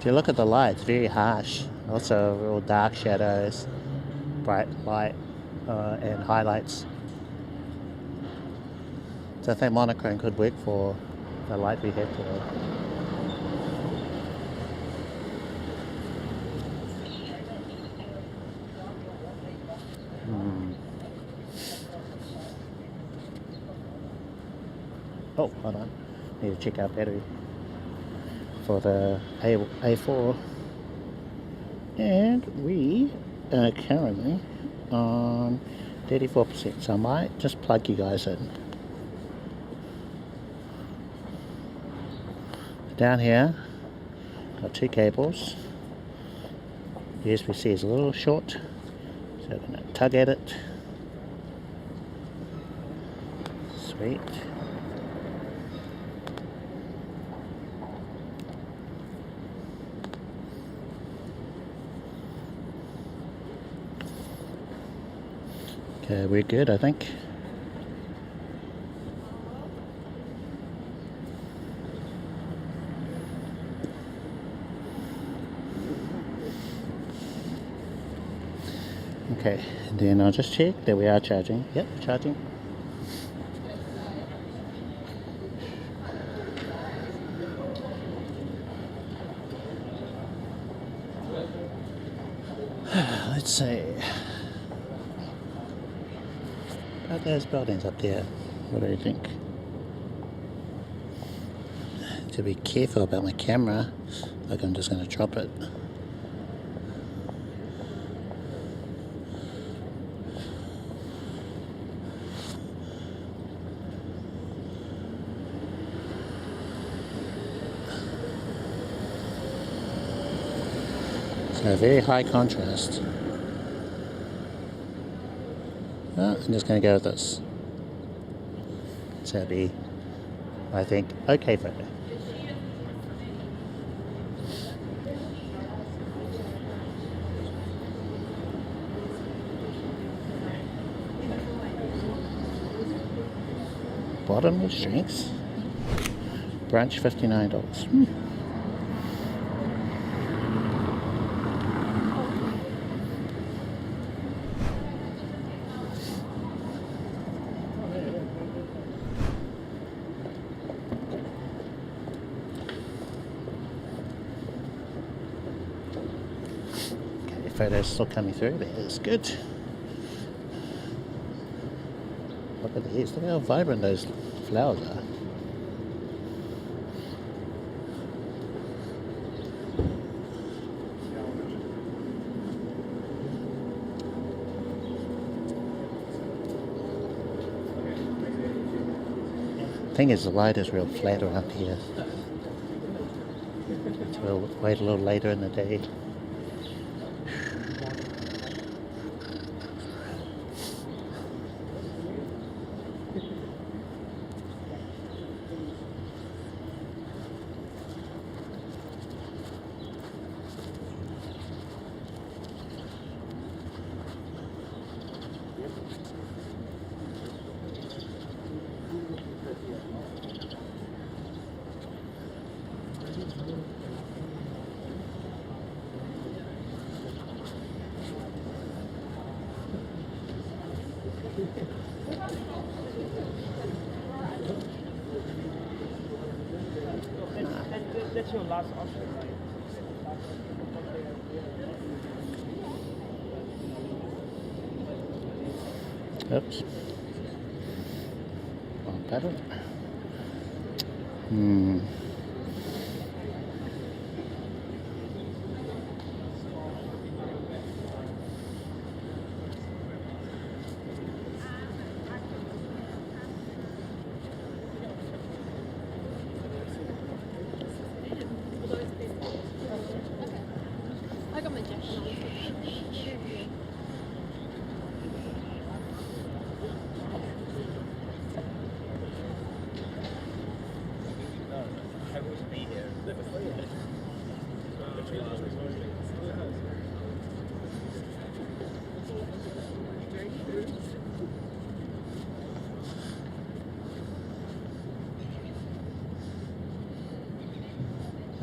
If you look at the light, it's very harsh. Also, real dark shadows, bright light, and highlights. So I think monochrome could work for the light we have today. Oh, hold on. Need to check out battery for the A4. And we are currently on 34%, so I might just plug you guys in. Down here, got two cables. The USB-C is a little short, so I'm going to tug at it. Sweet. Okay, we're good, I think. Okay, and then I'll just check that we are charging. Yep, charging. Let's see. About those buildings up there, what do you think? To be careful about my camera, like I'm just going to drop it. So very high contrast. Oh, I'm just going to go with this. So it'll be, I think, okay photo. Bottomless drinks. Brunch $59. Photos still coming through. That is good. Look at these. Look how vibrant those flowers are. Thing is, the light is real flat around here. So we'll wait a little later in the day. That's your last option, right? Oops. Wrong button. I got my jacket on. I will be here.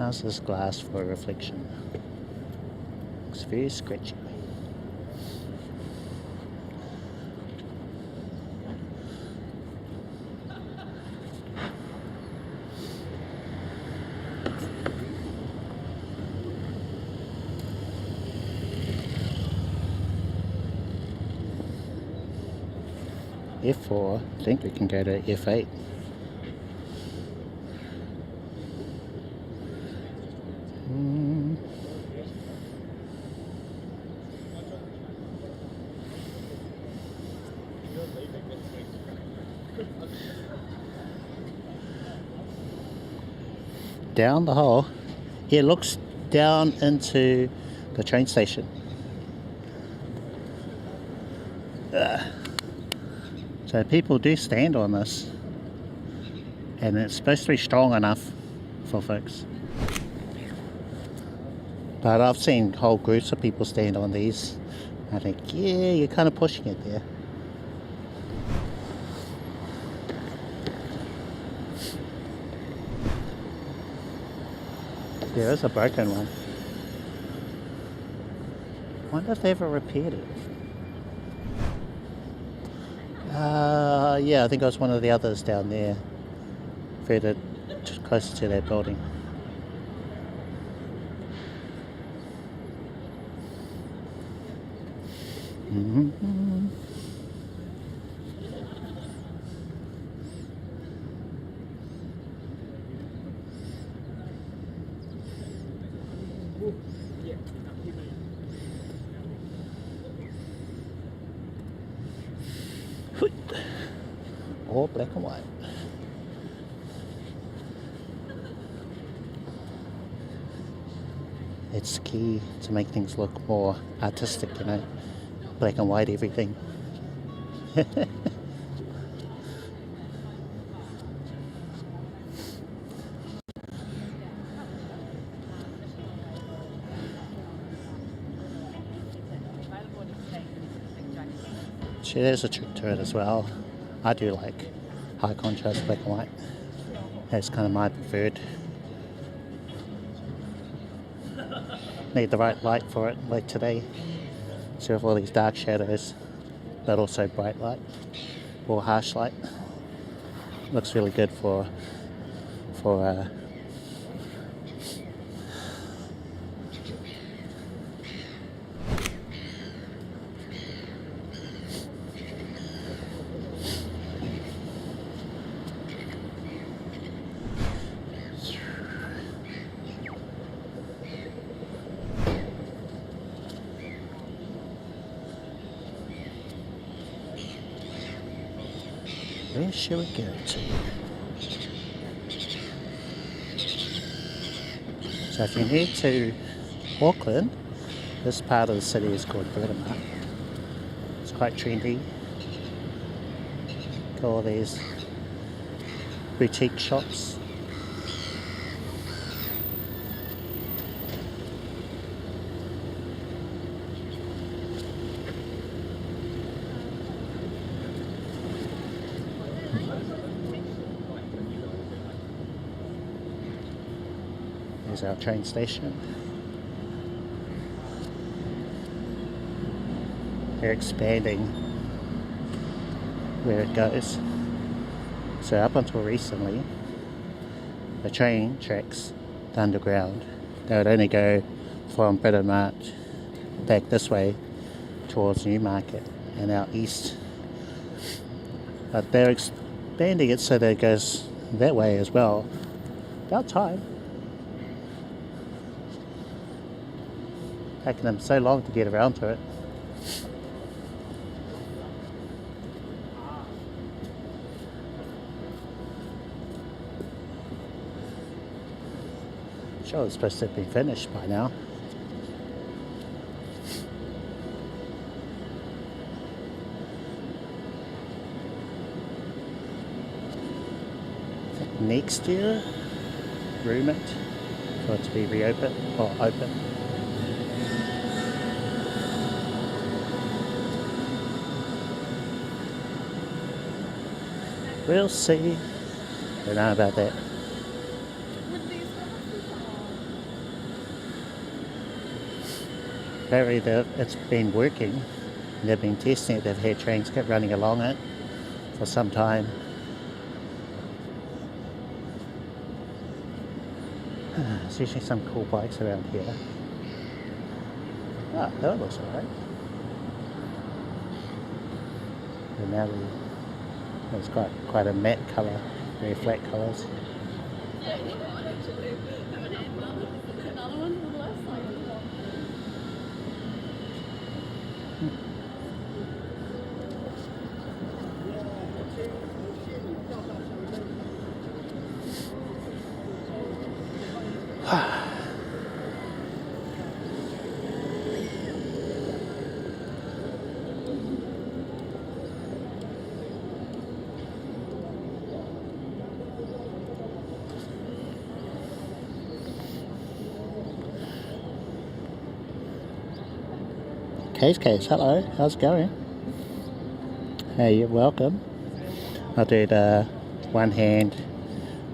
How's this glass for reflection? Looks very scratchy. F4, I think we can go to F8. Down the hole, it looks down into the train station. So people do stand on this, and it's supposed to be strong enough for folks. But I've seen whole groups of people stand on these. I think, yeah, you're kind of pushing it there. There is a broken one. I wonder if they ever repaired it. Yeah, I think it was one of the others down there, further closer to that building. All black and white. It's key to make things look more artistic, you know, black and white everything. Sure, there's a trick to it as well. I do like high contrast black and white. That's kind of my preferred. Need the right light for it, like today. So with all these dark shadows, but also bright light or harsh light. Looks really good for where should we go to? So if you head to Auckland, this part of the city is called Bitrate. It's quite trendy. Got all these boutique shops. There's our train station. They're expanding where it goes. So up until recently, the train tracks, the underground, they would only go from Bitrate back this way towards Newmarket and out east. But they're expanding it so that it goes that way as well. About time. Taking them so long to get around to it. Sure, it's supposed to be finished by now. I think next year, rumored for it to be reopened or open. We'll see. Don't know about that. apparently it's been working. They've been testing it. They've had trains kept running along it for some time. There's usually some cool bikes around here. Ah, that looks alright. And now it's quite a matte colour, very flat colours. Case, hello, how's it going? Hey, you're welcome. I'll do the one hand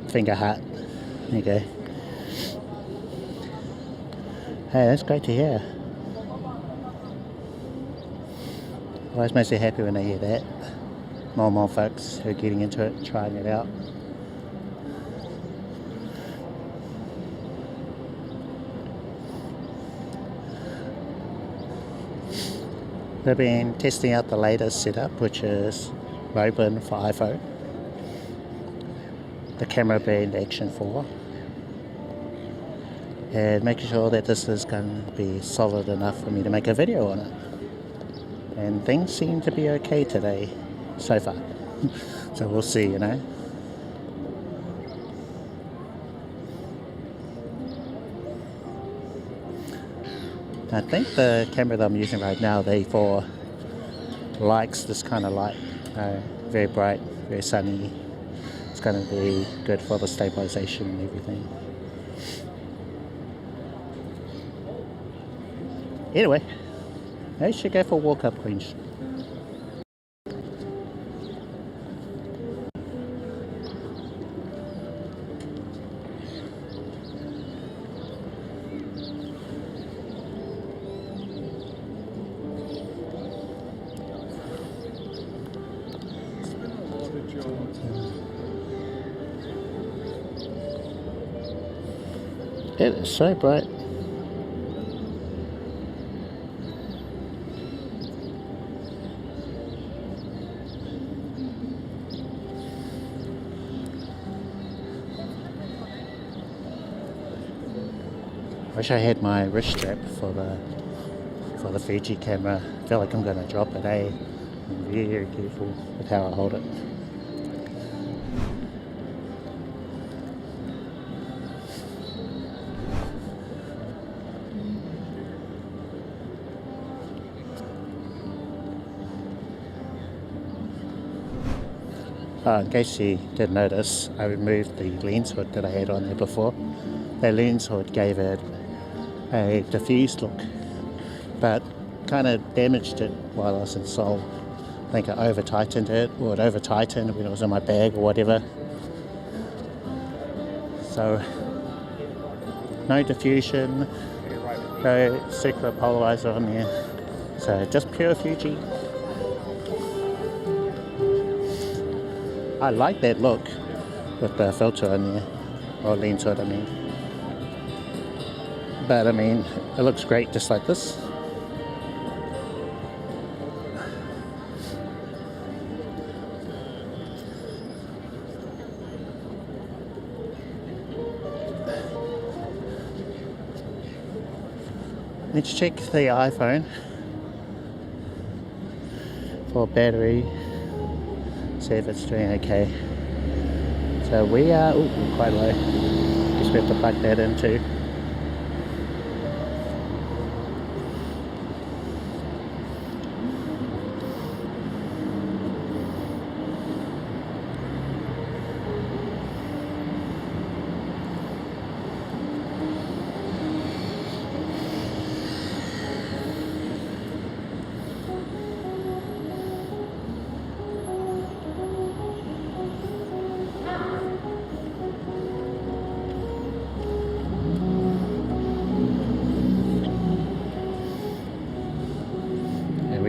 finger heart. There you go. Hey, that's great to hear. Always makes me happy when I hear that. More and more folks who are getting into it, trying it out. They've been testing out the latest setup, which is Moblin for iPhone, the camera being Action 4, and making sure that this is going to be solid enough for me to make a video on it. And things seem to be okay today, so far. So we'll see, you know. I think the camera that I'm using right now, they likes this kind of light, very bright, very sunny. It's going to be good for the stabilization and everything. Anyway, I should go for a walk up Queens. It is so bright. Wish I had my wrist strap for the Fuji camera. I feel like I'm going to drop it, eh? I'm very careful with how I hold it. In case you didn't notice, I removed the lens hood that I had on there before. The lens hood gave it a diffused look, but kind of damaged it while I was in Seoul. I think I over-tightened it, or it over-tightened when it was in my bag or whatever. So, no diffusion, no circular polarizer on there. So just pure Fuji. I like that look with the filter on there, or lens hood I mean. But I mean, it looks great just like this. Let's check the iPhone for battery, see if it's doing okay. So we are, we're quite low. Just have to plug that in too.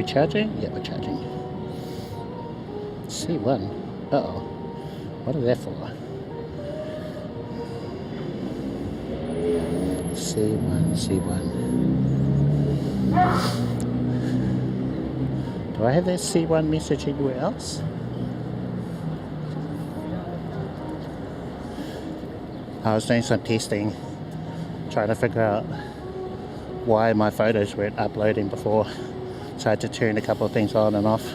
charging? Yeah, we're charging. C1. Uh-oh. What is that for? C1. Do I have that C1 message anywhere else? I was doing some testing, trying to figure out why my photos weren't uploading before. So I had to turn a couple of things on and off.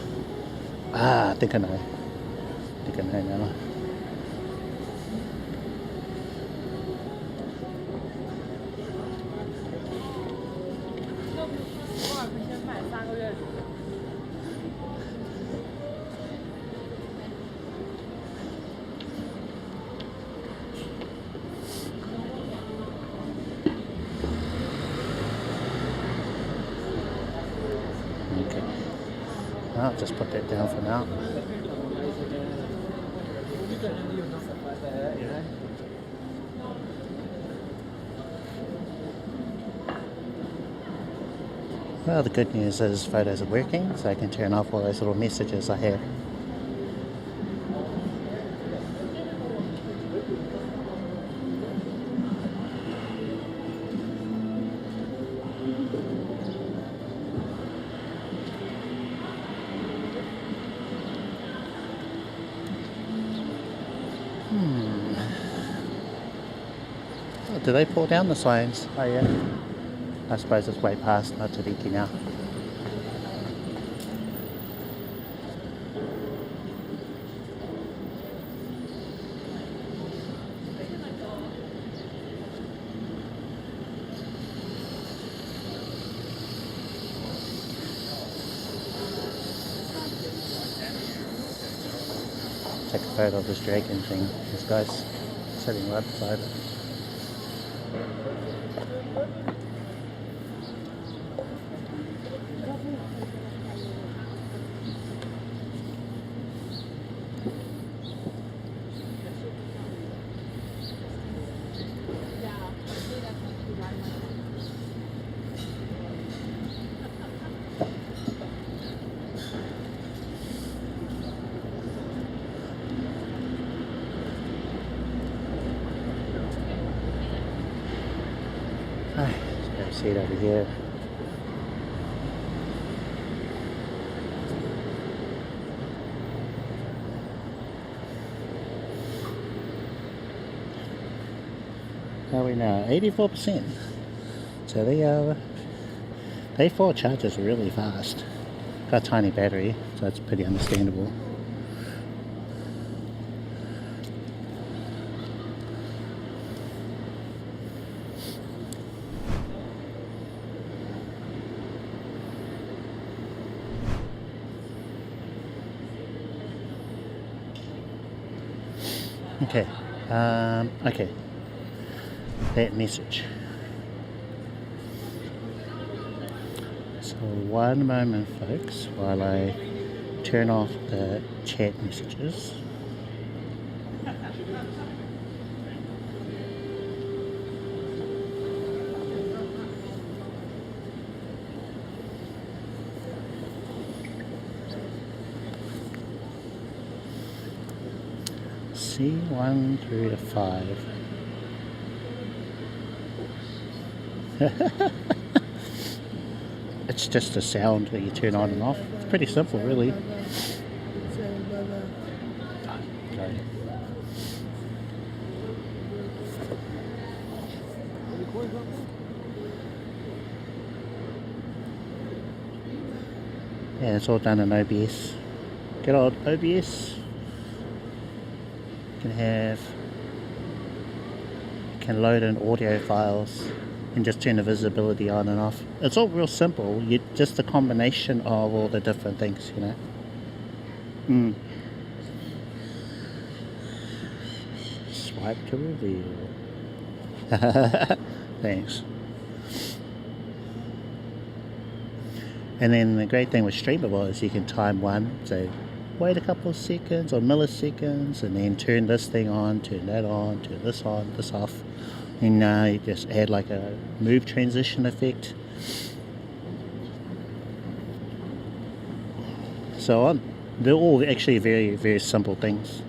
I think I know. Now. Okay. I'll just put that down for now. Well, the good news is photos are working, so I can turn off all those little messages I have. Oh, do they pull down the signs? Oh yeah. I suppose it's way past Tariki now. Take a photo of this dragon thing. This guy's sitting right beside it. See it over here. How are we now? 84%. So they fall charges really fast. Got a tiny battery, so it's pretty understandable. Okay, okay, that message. So one moment, folks, while I turn off the chat messages. C1 through to 5. It's just a sound that you turn on and off. It's pretty simple, really. Okay. Yeah, it's all done in OBS. Good old OBS. You can load in audio files and just turn the visibility on and off. It's all real simple. Just a combination of all the different things, you know. Swipe to reveal. Thanks. And then the great thing with Streamable is you can time one, so wait a couple of seconds or milliseconds, and then turn this thing on, turn that on, turn this on, this off. And now you just add like a move transition effect. so on. They're all actually very, very simple things.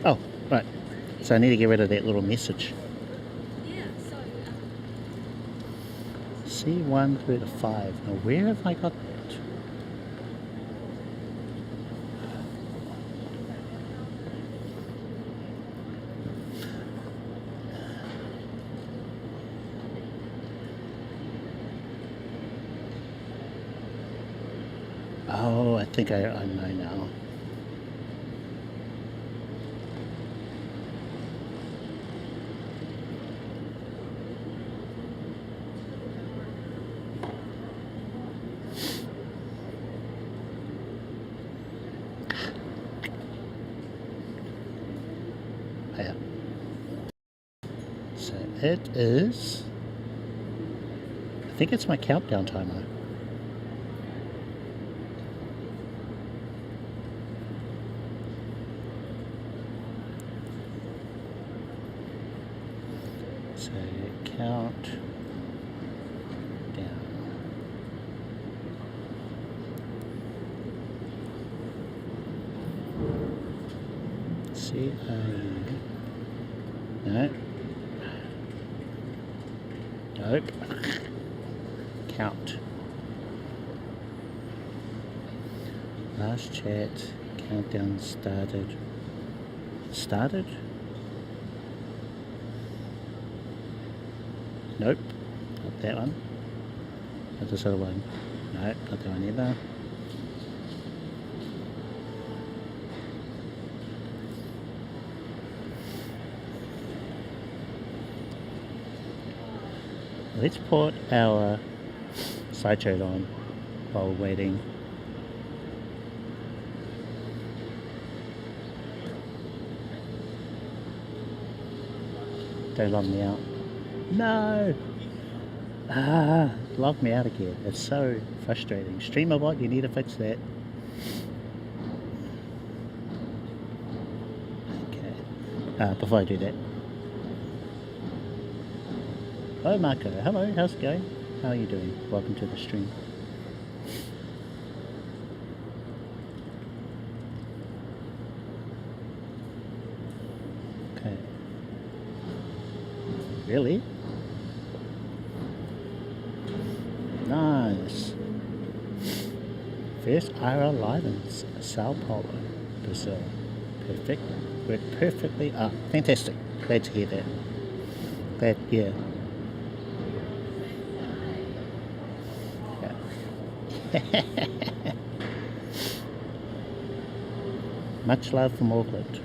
Oh, right. So I need to get rid of that little message. C1 through to 5. Now where have I got that? Oh, I think I know now. Yeah. So it is, I think it's my countdown timer. So count down. No. Nope. Count. Last chat. Countdown started. Started? Nope. Not that one. Not this other one. Nope. Not that one either. Let's put our side shade on while waiting. Don't log me out. No! Log me out again. It's so frustrating. StreamerBot, you need to fix that. Okay. Before I do that. Hello Marco, hello, how's it going? How are you doing? Welcome to the stream. Okay. Really? Nice. First IRL live in Sao Paulo, Brazil. Perfect. Worked perfectly. Fantastic. Glad to hear that. Glad, yeah. Much love from Auckland.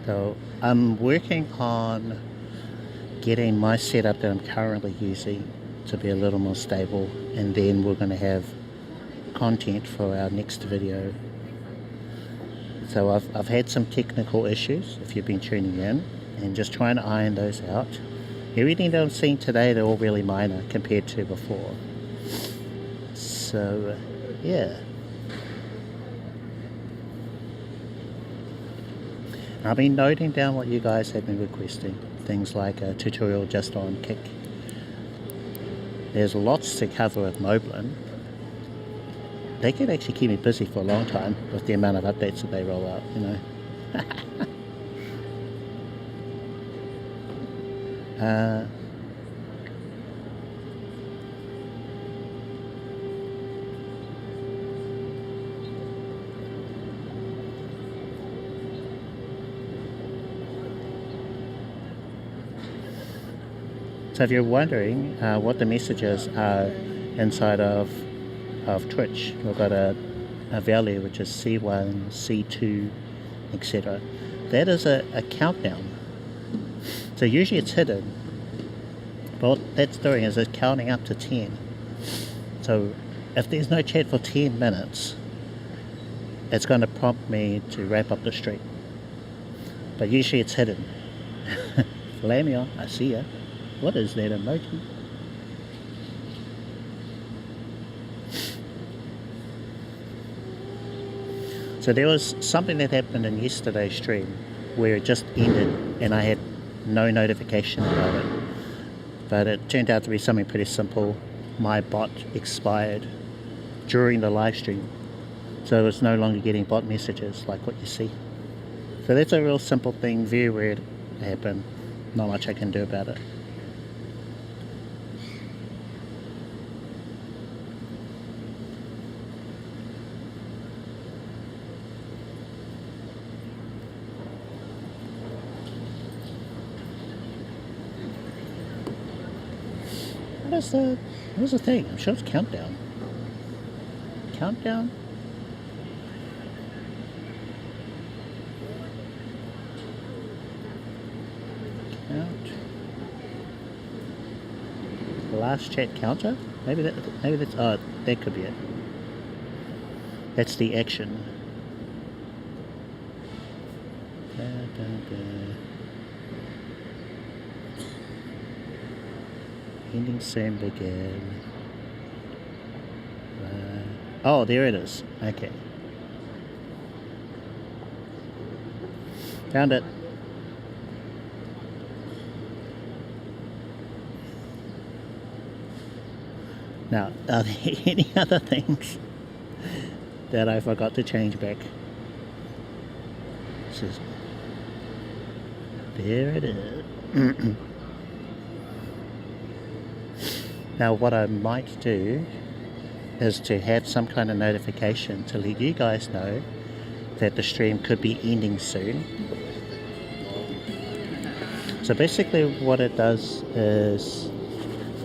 So I'm working on getting my setup that I'm currently using to be a little more stable, and then we're going to have content for our next video. So I've had some technical issues, if you've been tuning in, and just trying to iron those out. Everything that I'm seeing today, they're all really minor compared to before. So, yeah. I've been noting down what you guys have been requesting. Things like a tutorial just on Kick. There's lots to cover with Moblin. They can actually keep me busy for a long time with the amount of updates that they roll out, you know. So if you're wondering what the messages are inside of Twitch, we've got a value which is C1, C2, etc. That is a countdown. So usually it's hidden, but what that's doing is it's counting up to 10. So if there's no chat for 10 minutes, it's going to prompt me to wrap up the stream. But usually it's hidden. Lamia, I see ya. What is that emoji? So there was something that happened in yesterday's stream where it just ended and I had no notification about it. But it turned out to be something pretty simple. My bot expired during the live stream. So it's no longer getting bot messages like what you see. So that's a real simple thing, very rare to happen. Not much I can do about it. What's the thing? I'm sure it's countdown. Countdown? Count. Last chat counter? Maybe that's oh, that could be it. That's the action. Da, da, da. Ending soon begin. Oh, there it is. Okay. Found it. Now, are there any other things that I forgot to change back? There it is. Now what I might do is to have some kind of notification to let you guys know that the stream could be ending soon. So basically what it does is,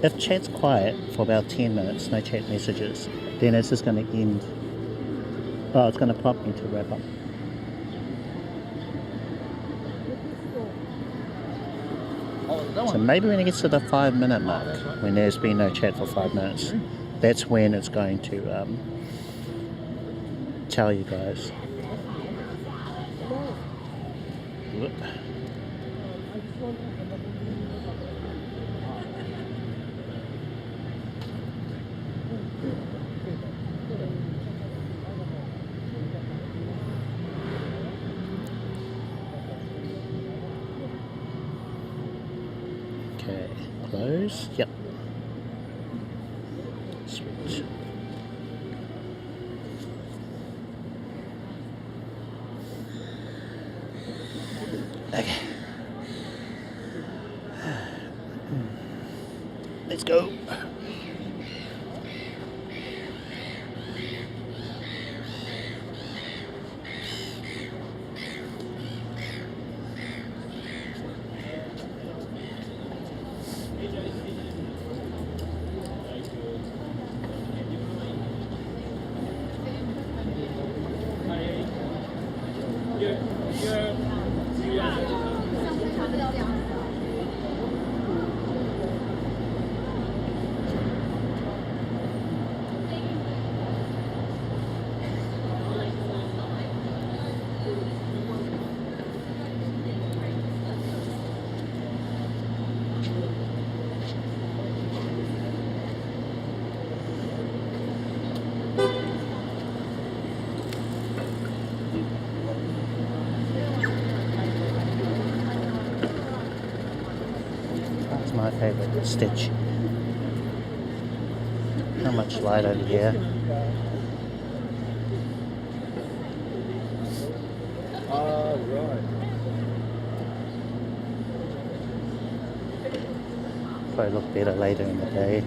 if chat's quiet for about 10 minutes, no chat messages, then it's just going to end. Oh, it's going to prompt me to wrap up. So maybe when it gets to the 5-minute mark, when there's been no chat for 5 minutes, that's when it's going to tell you guys. Whoop. Okay, close. Yep. Switch. Okay. Let's go. My favorite stitch. How much light over here? Right. Probably look better later in the day.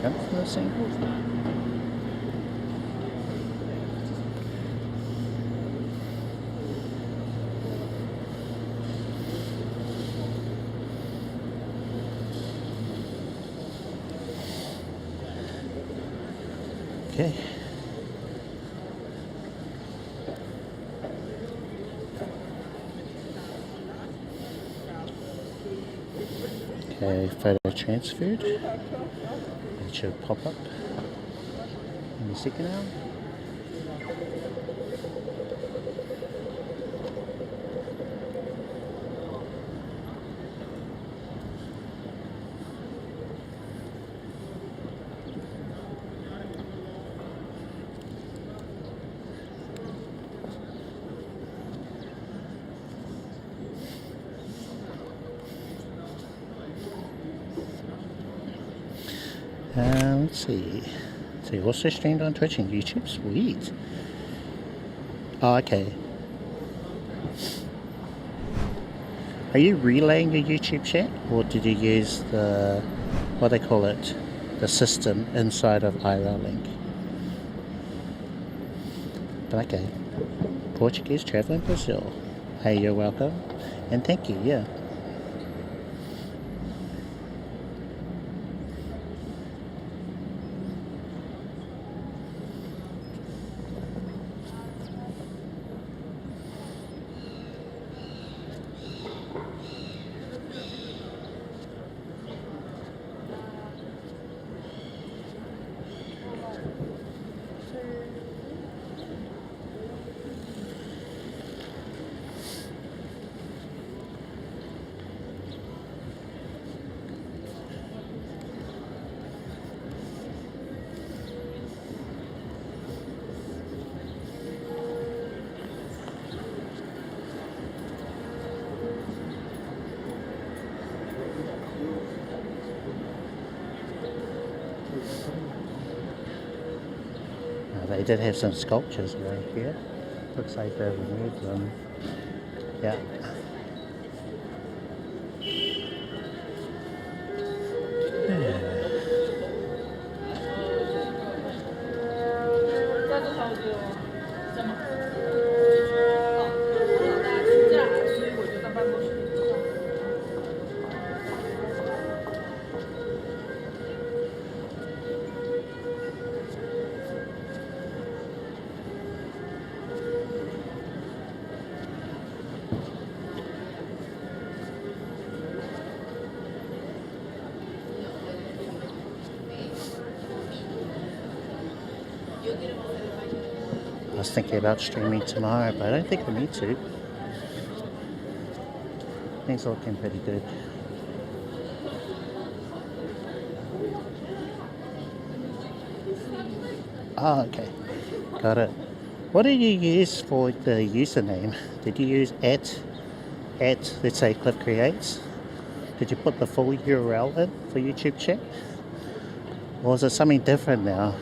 Done for the singles? Okay. Okay, photo transferred. It should pop up in a second now. Let's see. So you also streamed on Twitch and YouTube? Sweet. Oh, okay. Are you relaying your YouTube chat, or did you use the, what they call it, the system inside of IRL Link? But okay. Portuguese traveling Brazil. Hey, you're welcome. And thank you, yeah. They did have some sculptures around here. Looks like they've removed them. Yeah. I was thinking about streaming tomorrow, but I don't think I need to. Things are looking pretty good. Oh, okay. Got it. What did you use for the username? Did you use at let's say Cliff Creates? Did you put the full URL in for YouTube chat? Or is it something different now?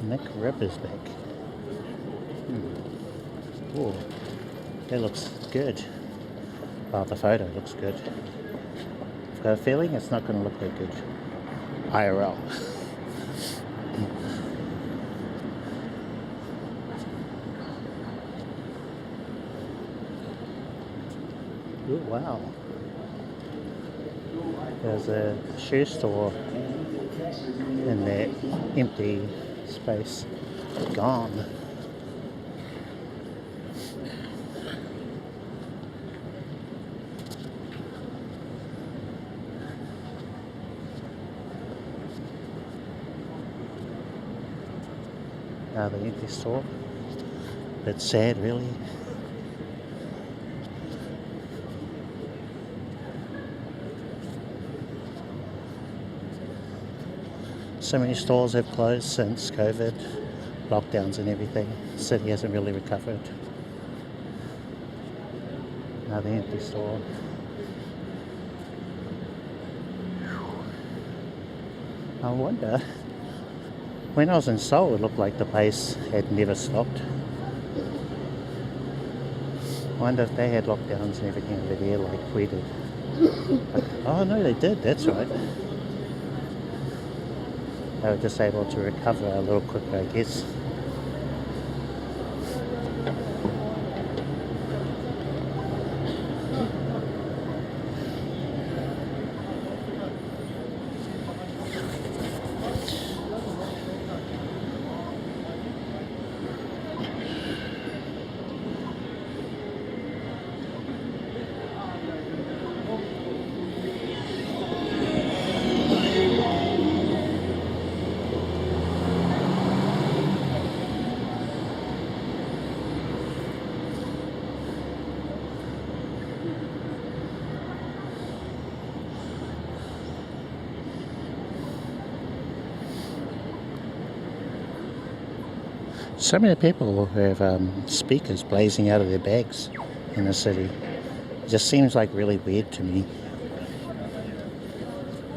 Neck rep is back. Oh, that looks good. Well, the photo looks good. I've got a feeling it's not going to look that good IRL. Oh, wow. There's a shoe store in that empty space. Gone. Now the empty store. Bit sad, really. So many stores have closed since COVID, lockdowns and everything. The city hasn't really recovered. Another empty store. I wonder, when I was in Seoul, it looked like the place had never stopped. wonder if they had lockdowns and everything over there like we did. But, oh no, they did, that's right. They were just able to recover a little quicker, I guess. So many people who have speakers blazing out of their bags in the city. It just seems like really weird to me.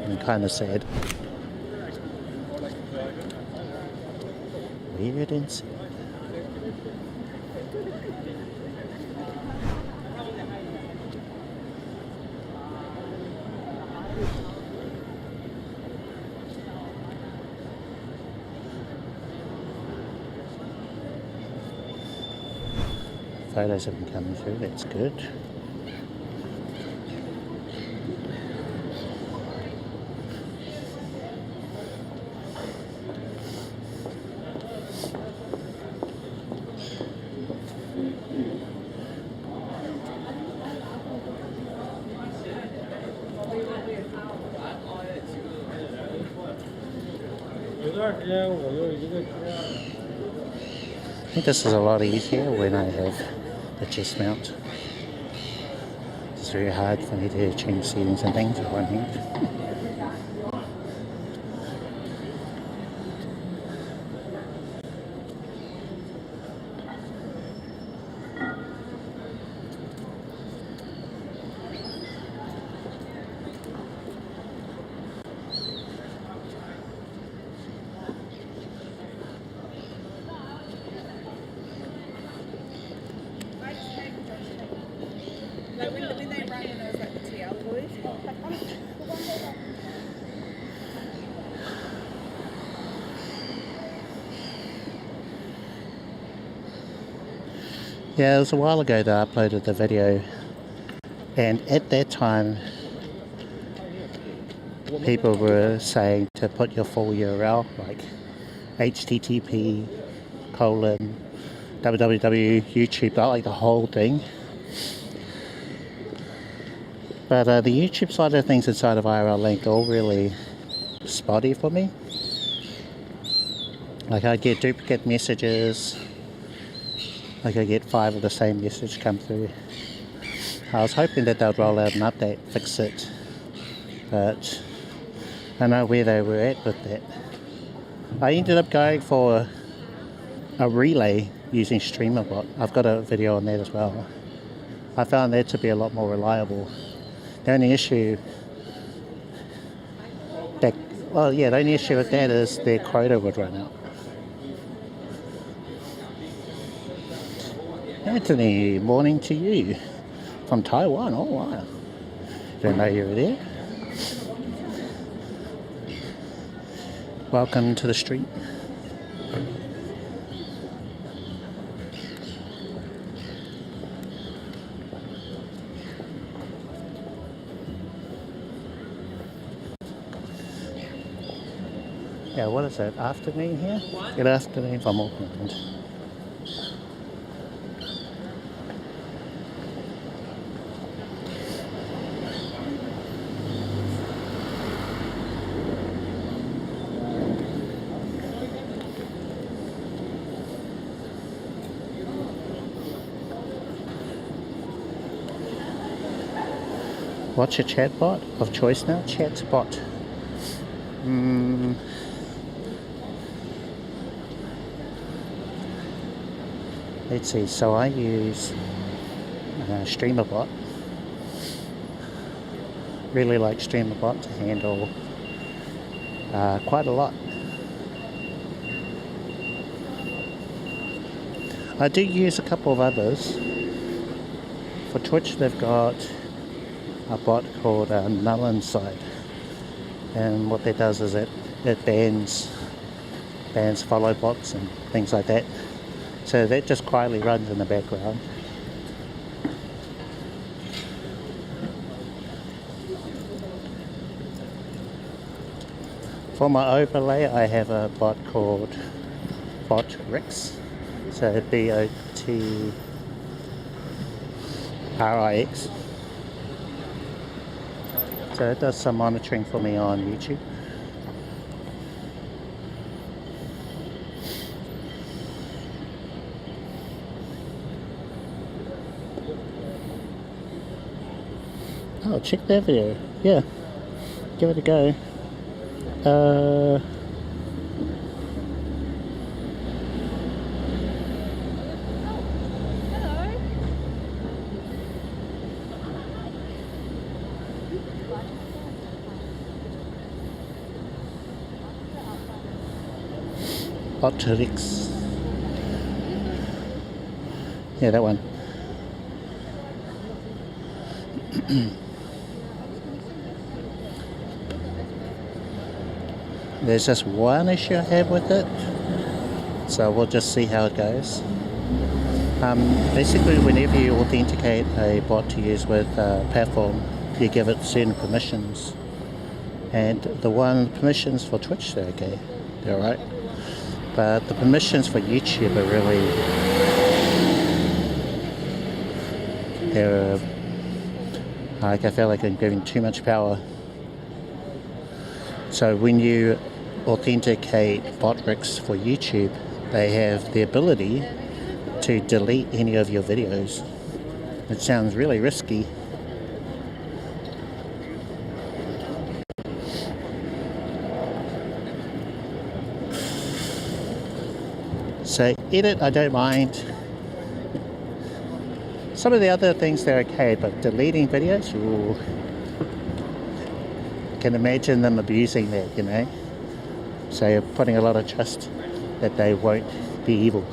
And kind of sad. Weird and sad. Photos have been coming through, that's good. I think this is a lot easier when I have the chest mount. It's very hard for me to change settings and things with one hand. Yeah, it was a while ago that I uploaded the video, and at that time people were saying to put your full URL, like http:// www YouTube, like the whole thing. But the YouTube side of things inside of IRL Link are all really spotty for me. Like I get duplicate messages. Like I get 5 of the same message come through. I was hoping that they'd roll out an update, fix it, but I don't know where they were at with that. I ended up going for a relay using StreamerBot. I've got a video on that as well. I found that to be a lot more reliable. The only issue that, well yeah, the only issue with that is their quota would run out. Anthony, morning to you from Taiwan. Oh wow, didn't know you were there. Welcome to the street. Yeah, what is it, afternoon here? Good afternoon from Auckland. What's your chatbot of choice now? Chatbot. Let's see, so I use StreamerBot. Really like StreamerBot to handle quite a lot. I do use a couple of others. for Twitch they've got a bot called Null Inside, and what that does is it bans follow bots and things like that. So that just quietly runs in the background. For my overlay, I have a bot called Bitrate, so BOTRIX. So it does some monitoring for me on YouTube. Oh, check that video. Yeah, give it a go. Hello. Bitrate. Yeah, that one. There's just one issue I have with it, so we'll just see how it goes. Basically, whenever you authenticate a bot to use with a platform, you give it certain permissions, and the permissions for Twitch, they're okay, they're alright, but the permissions for YouTube are really, they're like, I feel like I'm giving too much power. So when you authenticate Bitrate for YouTube, they have the ability to delete any of your videos. It sounds really risky. So edit, I don't mind. Some of the other things they're okay, but deleting videos, ooh. Can imagine them abusing that, you know. So you're putting a lot of trust that they won't be evil.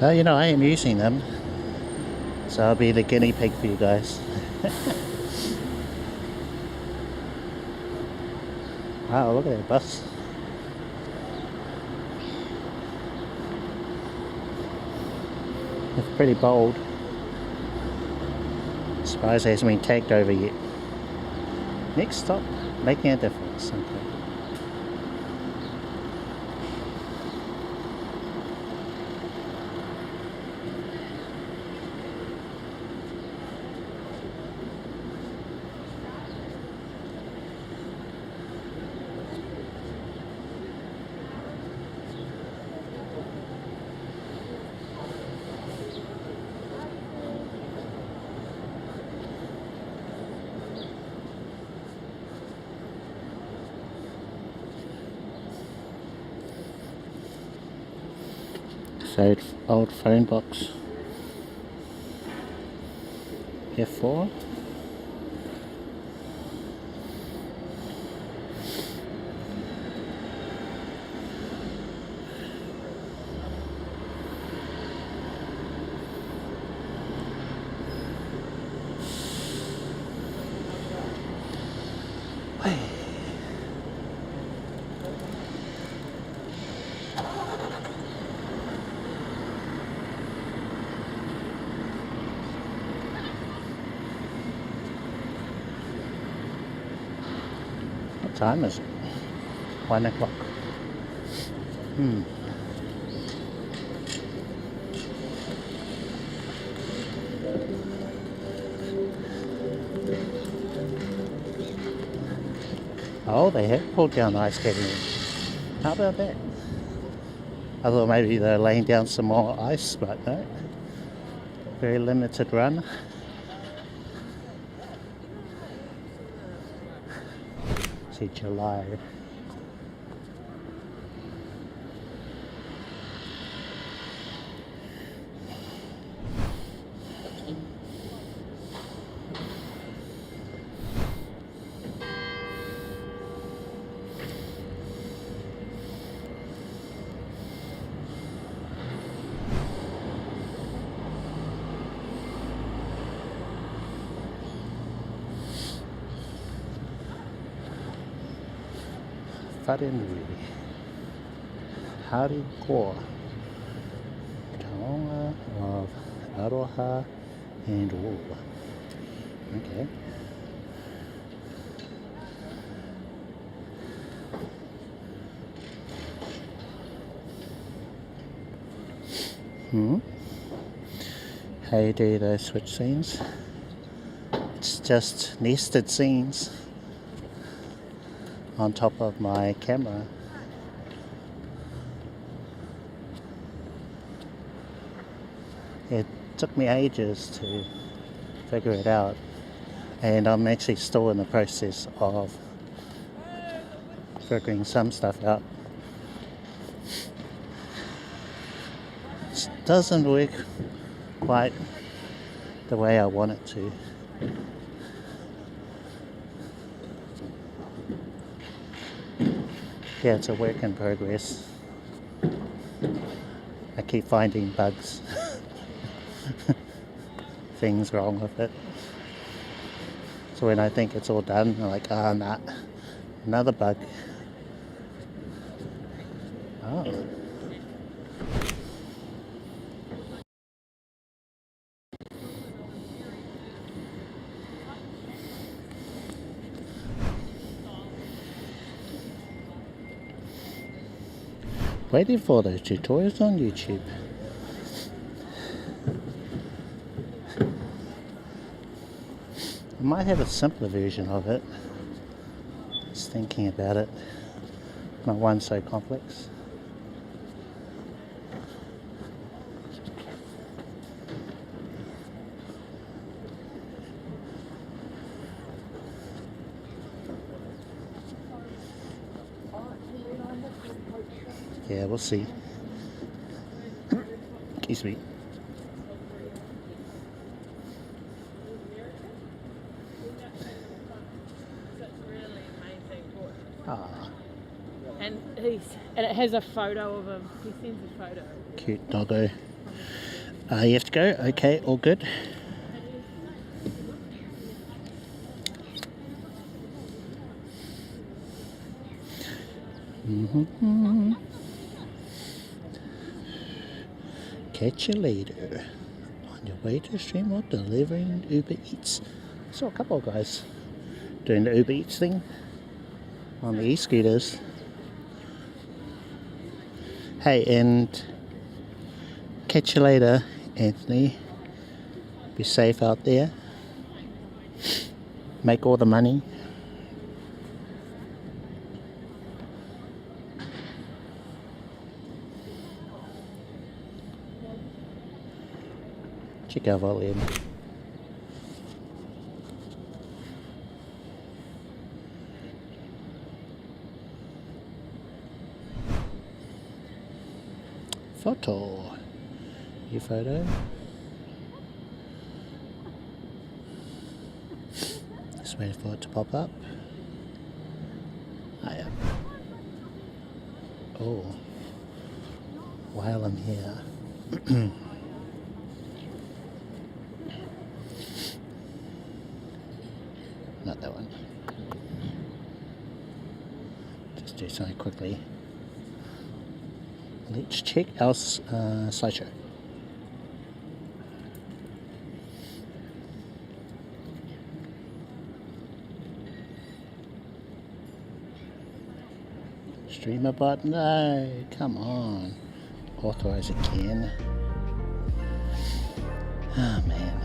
Well, you know, I am using them, so I'll be the guinea pig for you guys. Wow, look at that bus. It's pretty bold. Surprised it hasn't been tagged over yet. Next stop, making a difference. Okay. Old phone box. F4. What time is it? 1 o'clock. Oh, they have pulled down the ice skating rink. How about that? I thought maybe they're laying down some more ice, but no. Very limited run. See, July. Farinui, Hariko, Taonga of Aroha and Wool. Okay. How you do those switch scenes? It's just nested scenes on top of my camera. It took me ages to figure it out, and I'm actually still in the process of figuring some stuff out. It doesn't work quite the way I want it to. Yeah, it's a work in progress. I keep finding bugs, things wrong with it. So when I think it's all done, I'm like, ah, nah, another bug. Oh. Waiting for those tutorials on YouTube. I might have a simpler version of it. Just thinking about it. Not one so complex. Yeah, we'll see. Excuse me. Ah. And it has a photo of him. He sends a photo. Cute doggo. You have to go? Okay, all good. Catch you later. On your way to stream or delivering Uber Eats. I saw a couple of guys doing the Uber Eats thing on the e-scooters. Hey, and catch you later, Anthony. Be safe out there. Make all the money. Check our volume. Photo. Your photo. Just waiting for it to pop up. I am. Oh. While I'm here. Not that one. Just do something quickly. Let's check our slideshow. Streamer bot? No, come on. Authorize again. Oh man.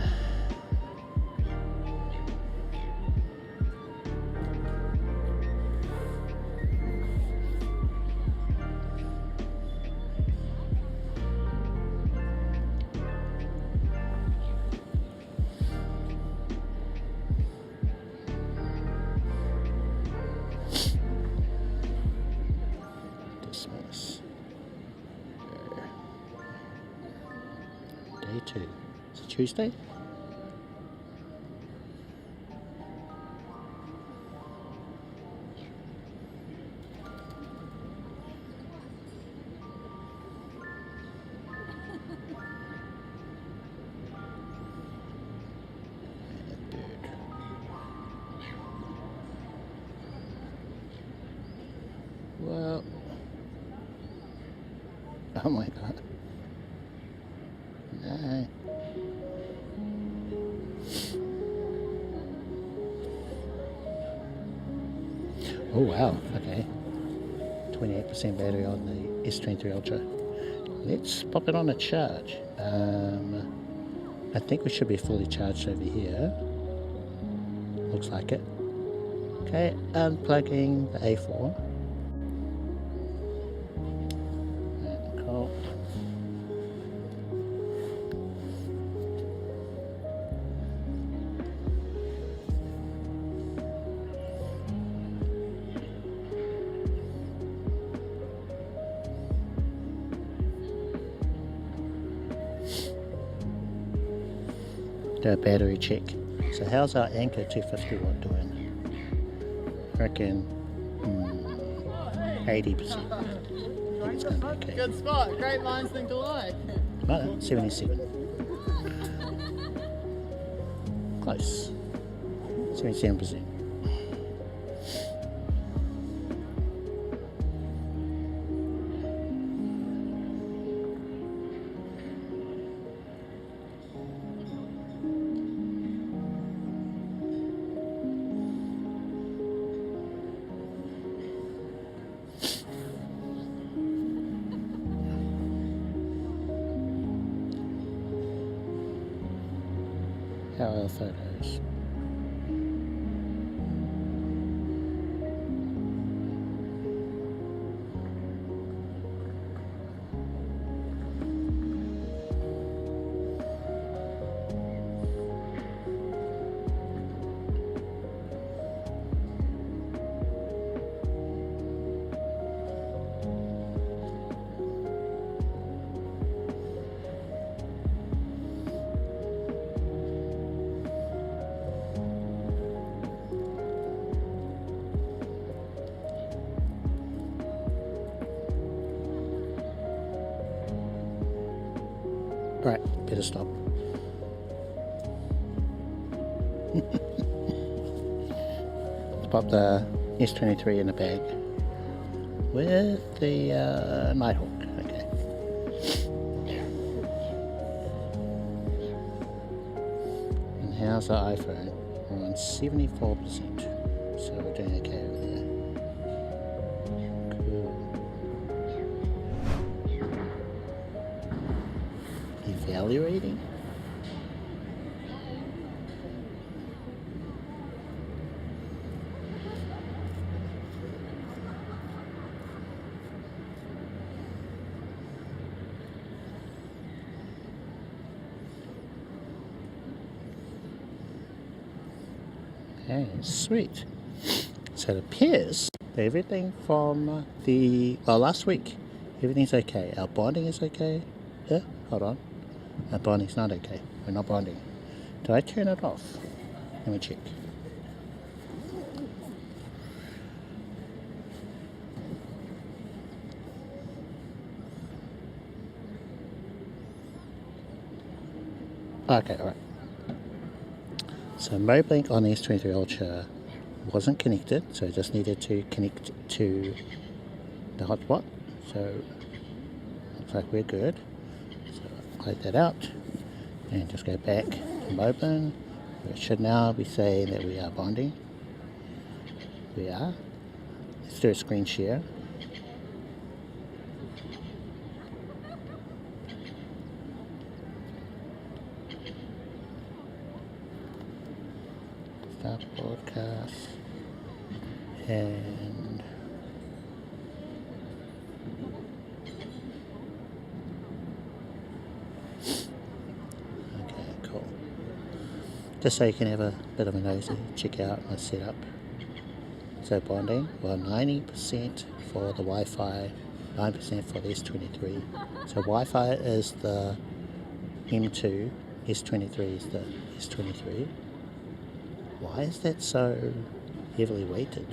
today too. Is it Tuesday? Well, oh my god. No. Oh wow, okay. 28% battery on the S23 Ultra. Let's pop it on a charge. I think we should be fully charged over here. Looks like it. Okay, unplugging the A4. Cool. Do a battery check. So how's our Anker 250W doing? I reckon 80%. I think it's going to be okay. Good spot. Great minds think alike. No, 77. Close. 77%. How are the photos? Right, better stop. Let's pop the S23 in the bag with the Nighthawk. Okay. And how's the iPhone? We're on 74%, so we're doing okay over there. Evaluating? Okay, sweet. So it appears that everything from the, well, last week, everything's okay. Our bonding is okay. Yeah, hold on. Our bonding's not okay. We're not bonding. Did I turn it off? Let me check. Okay, alright. So Moblin on the S23 Ultra wasn't connected, so it just needed to connect to the hotspot. So looks like we're good. So close that out and just go back to Moblin. It should now be saying that we are bonding. We are. Let's do a screen share. Start broadcast and okay, cool. Just so you can have a bit of a nosy, check out my setup. So bonding, well, 90% for the Wi-Fi, 9% for the S23. So Wi-Fi is the M2, S23 is the S23. Why is that so heavily weighted?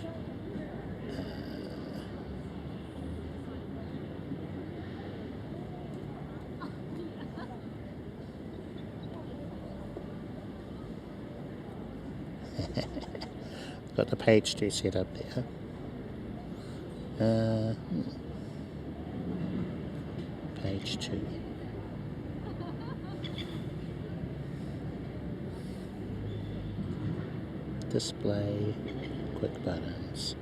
Got the page 2 set up there. Page 2. Display, quick buttons.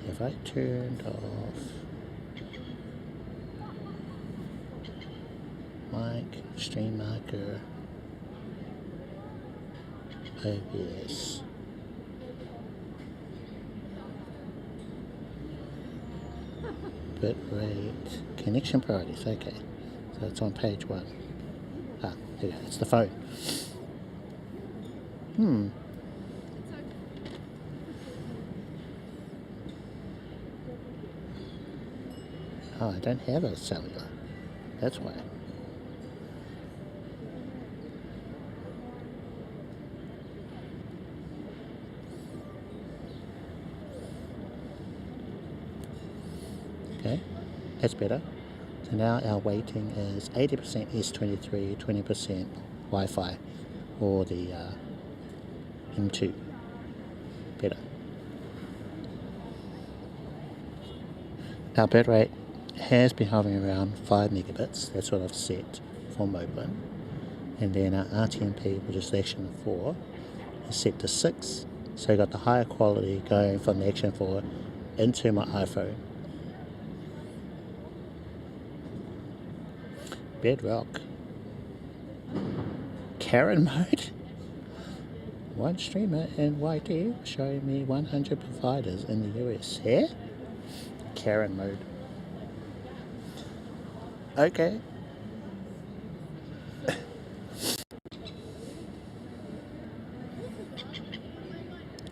Have I turned off mic, stream marker, OBS? Bitrate, connection priorities, okay. So it's on page 1. Ah, there we go, it's the phone. Oh, I don't have a cellular. That's why. Okay, that's better. So now our weighting is 80% S23, 20% Wi-Fi, or the M2. Better. Our bitrate has been hovering around 5 megabits. That's what I've set for Moblin. And then our RTMP, which is the Action 4, is set to 6. So I got the higher quality going from the Action 4 into my iPhone. Bedrock. Karen mode. One streamer in YT showing me 100 providers in the US. Yeah? Karen mode. Okay.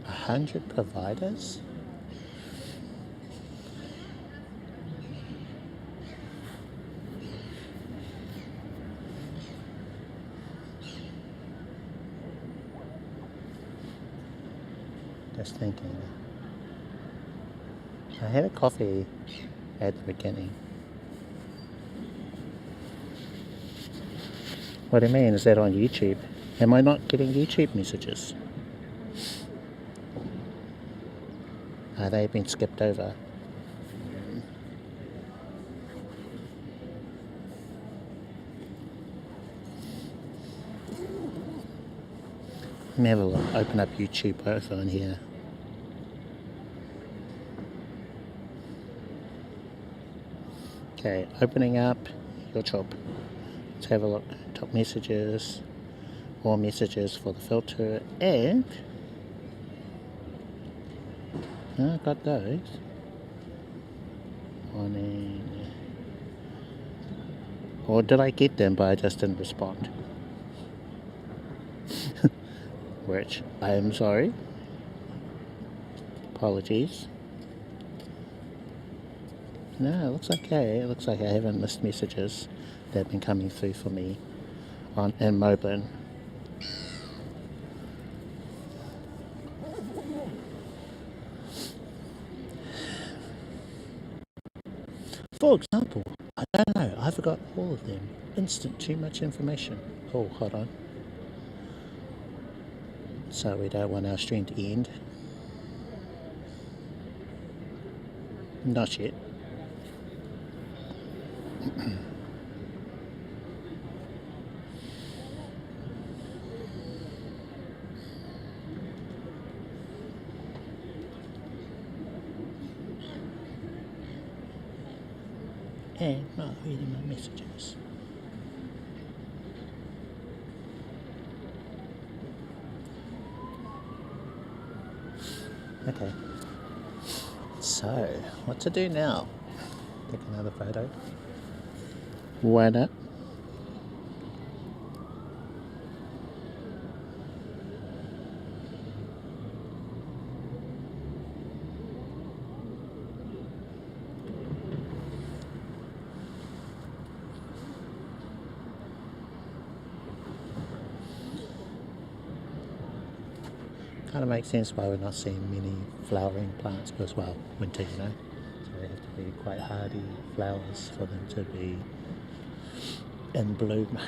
100 providers? Just thinking. I had a coffee at the beginning. What do you mean? Is that on YouTube? Am I not getting YouTube messages? Are they been skipped over? Let me have a look. Open up YouTube both on here. Okay, opening up your job. Let's have a look. Top messages, more messages for the filter, and I got those. Morning. Or did I get them but I just didn't respond? Which I am sorry. Apologies. No, it looks okay. It looks like I haven't missed messages that have been coming through for me in Moblin. For example, I don't know, I forgot all of them. Instant too much information. Oh, hold on. So we don't want our stream to end. Not yet. And not reading my messages. Okay. So, what to do now? Take another photo. Why not? Kind of makes sense why we're not seeing many flowering plants because, well, winter, you know. So they have to be quite hardy flowers for them to be in bloom.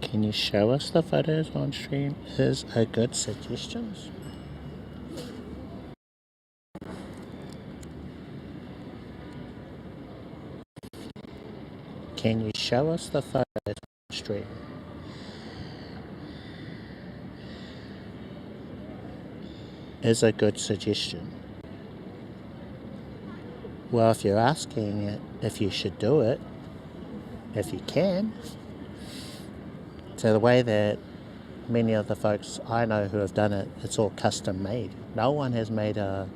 Can you show us the photos on stream? Is a good suggestion. Can you show us the photos on stream? Is a good suggestion. Well, if you're asking if you should do it, if you can. So the way that many of the folks I know who have done it, it's all custom made. No one has made a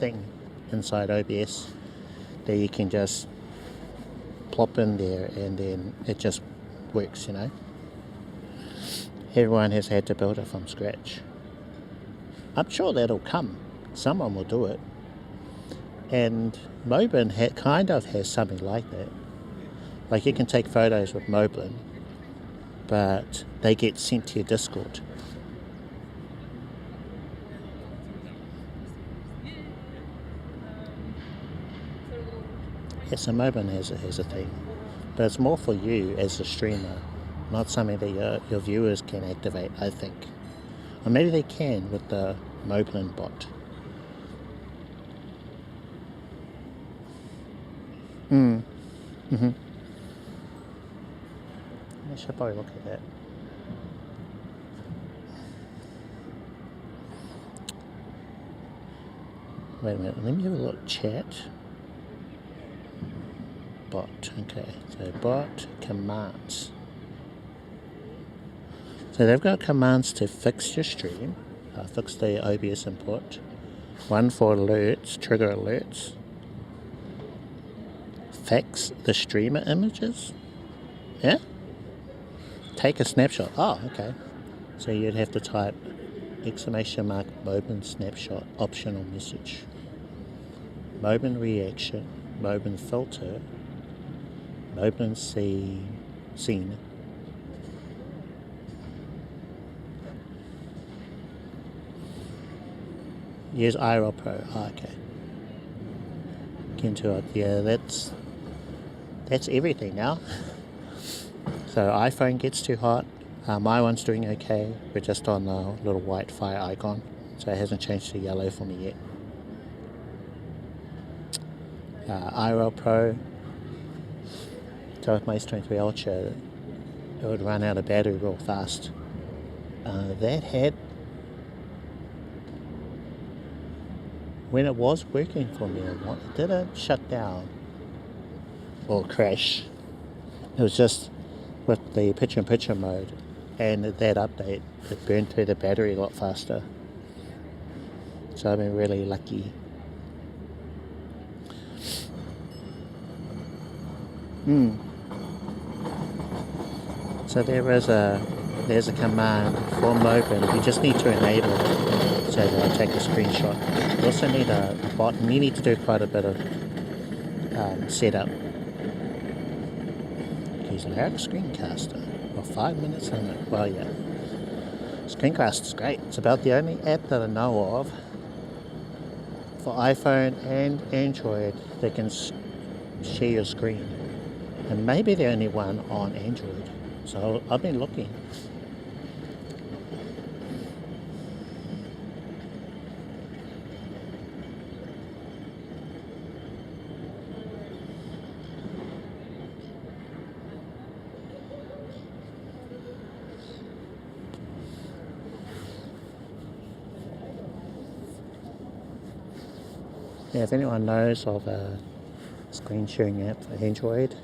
thing inside OBS that you can just plop in there and then it just works, you know. Everyone has had to build it from scratch. I'm sure that'll come. Someone will do it. And Moblin kind of has something like that. Like you can take photos with Moblin, but they get sent to your Discord. Yeah, so Moblin has a thing. But it's more for you as a streamer, not something that your viewers can activate, I think. Or maybe they can with the Moblin bot. I should probably look at that. Wait a minute, let me have a look. Chat. Bot, okay. So bot commands. So they've got commands to fix your stream, fix the OBS input. One for alerts, trigger alerts. Fix the streamer images. Yeah? Take a snapshot. Oh, okay. So you'd have to type exclamation mark Moblin snapshot optional message. Moblin reaction, Moblin filter, Moblin scene. Use IRL Pro. Oh, okay. Get into it. Yeah, that's everything now. So iPhone gets too hot. My one's doing okay. We're just on the little white fire icon, so it hasn't changed to yellow for me yet. IRL Pro. So with my S23 Ultra, it would run out of battery real fast. That had, when it was working for me, it didn't shut down or crash. It was just with the picture-in-picture mode and that update, it burned through the battery a lot faster. So I've been really lucky. So there's a command for Moblin. You just need to enable it so that I'll take a screenshot. You also need a bot, and you need to do quite a bit of setup. Use loud screencaster for 5 minutes limit. Well, yeah. Screencaster's great. It's about the only app that I know of for iPhone and Android that can share your screen. And maybe the only one on Android. So I've been looking. Yeah, if anyone knows of a screen sharing app for Android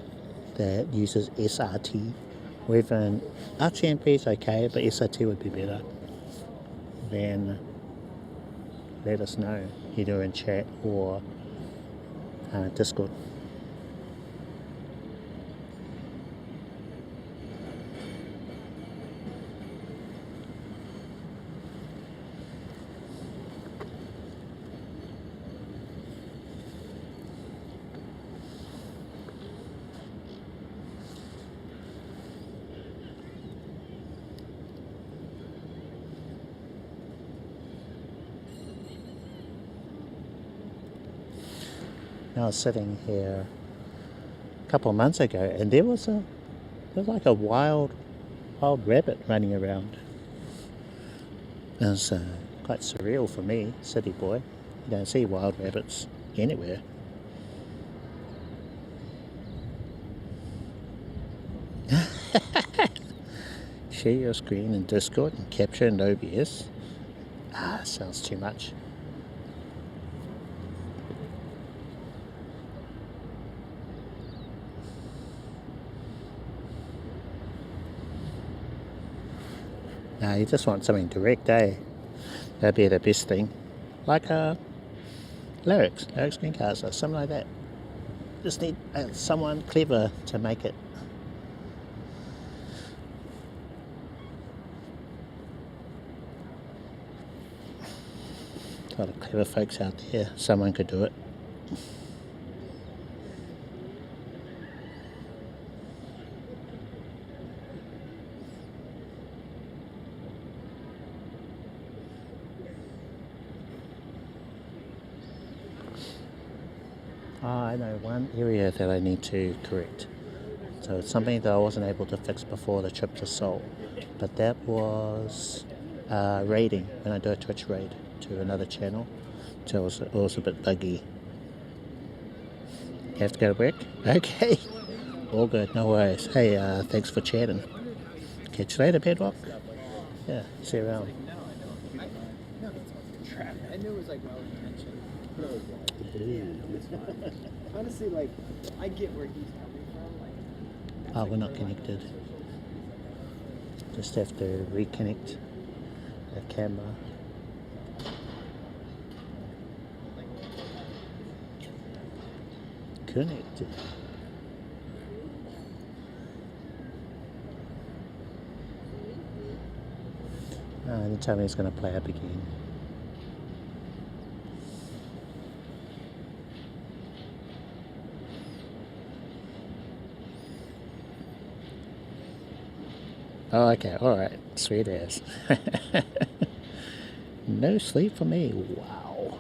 that uses SRT, or even RTMP is okay, but SRT would be better, then let us know, either in chat or Discord. I was sitting here a couple of months ago, and there was like a wild rabbit running around. It was quite surreal for me, city boy. You don't see wild rabbits anywhere. Share your screen in Discord and capture in OBS. Sounds too much. You just want something direct, eh? That'd be the best thing. Like lyrics screencaster, something like that. Just need someone clever to make it. A lot of clever folks out there. Someone could do it. I know one area that I need to correct. So it's something that I wasn't able to fix before the trip to Seoul. But that was raiding, when I do a Twitch raid to another channel. So it was a bit buggy. You have to go to work? Okay. All good, no worries. Hey, thanks for chatting. Catch you later, Bedrock. Yeah, see you around. I knew it was like well intentioned. Honestly, like, I get where he's coming from. Like, we're not connected. Just have to reconnect the camera. Connected. And tell me it's going to play up again. Oh, okay, alright, sweet ass. No sleep for me, wow.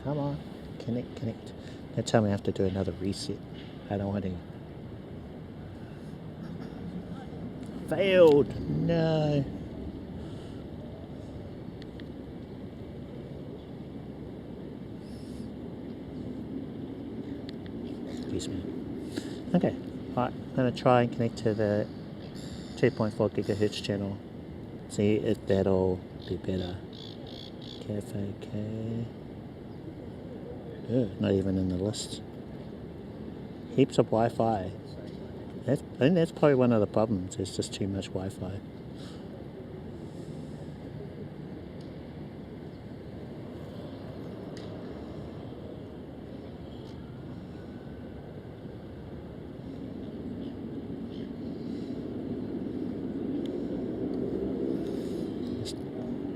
Come on, connect. Now tell me I have to do another reset. I don't want to. Failed, no. Excuse me. Okay, right, I'm going to try and connect to the 2.4 gigahertz channel. See if that'll be better. Cafe K. Not even in the list. Heaps of Wi-Fi. I think that's probably one of the problems. There's just too much Wi-Fi.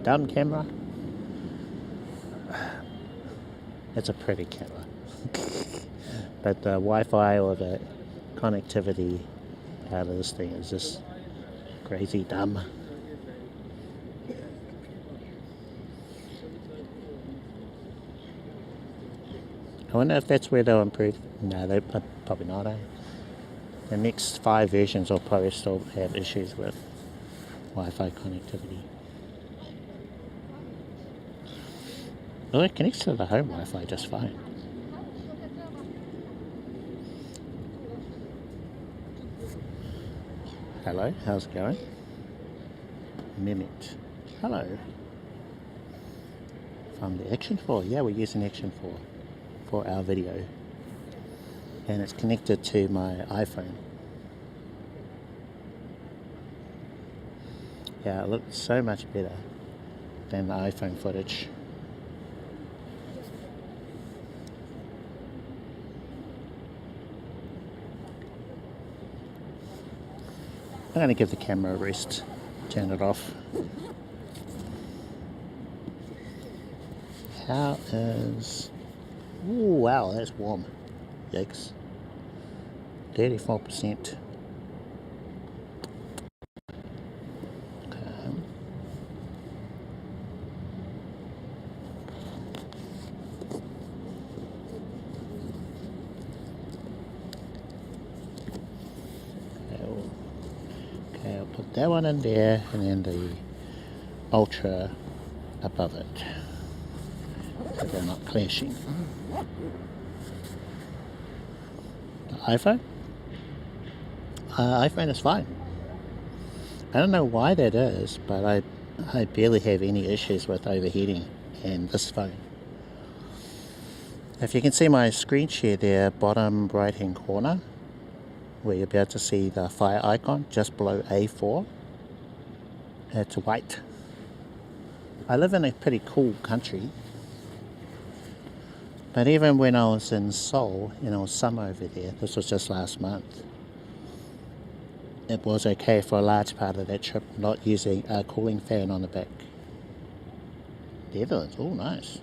Dumb camera. It's a pretty camera. But the Wi-Fi or the connectivity out of this thing is just crazy dumb. I wonder if that's where they'll improve. No, they probably not. The next 5 versions will probably still have issues with Wi-Fi connectivity. Well, it connects to the home Wi-Fi just fine. Hello, how's it going? Mimic. Hello. From the Action 4. Yeah, we're using Action 4 for our video. And it's connected to my iPhone. Yeah, it looks so much better than the iPhone footage. I'm going to give the camera a rest, turn it off. How is... Ooh, wow, that's warm. Yikes. 34%. Okay. put that one in there, and then the Ultra above it, so they're not clashing. The iPhone? iPhone is fine. I don't know why that is, but I barely have any issues with overheating in this phone. If you can see my screen share there, bottom right hand corner, where you'll be able to see the fire icon just below A4, it's white. I live in a pretty cool country, but even when I was in Seoul, it was summer over there, this was just last month, it was okay for a large part of that trip not using a cooling fan on the back. The Netherlands, oh nice.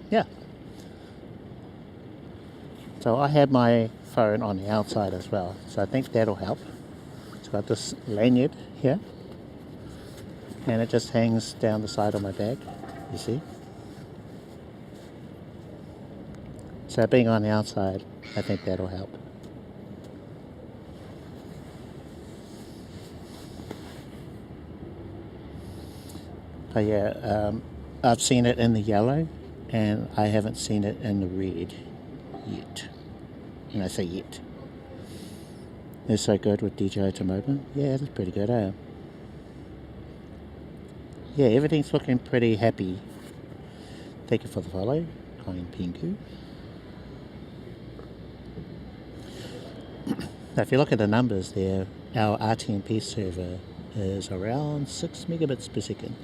Yeah. So I have my phone on the outside as well, so I think that'll help. It's got this lanyard here, and it just hangs down the side of my bag, you see. So being on the outside, I think that'll help. But yeah, I've seen it in the yellow, and I haven't seen it in the red yet. And I say yet. It's so good with DJi to Moblin. Yeah, it's pretty good, eh? Yeah, everything's looking pretty happy. Thank you for the follow, Kind Pingu. Now, if you look at the numbers there, our RTMP server is around 6 megabits per second.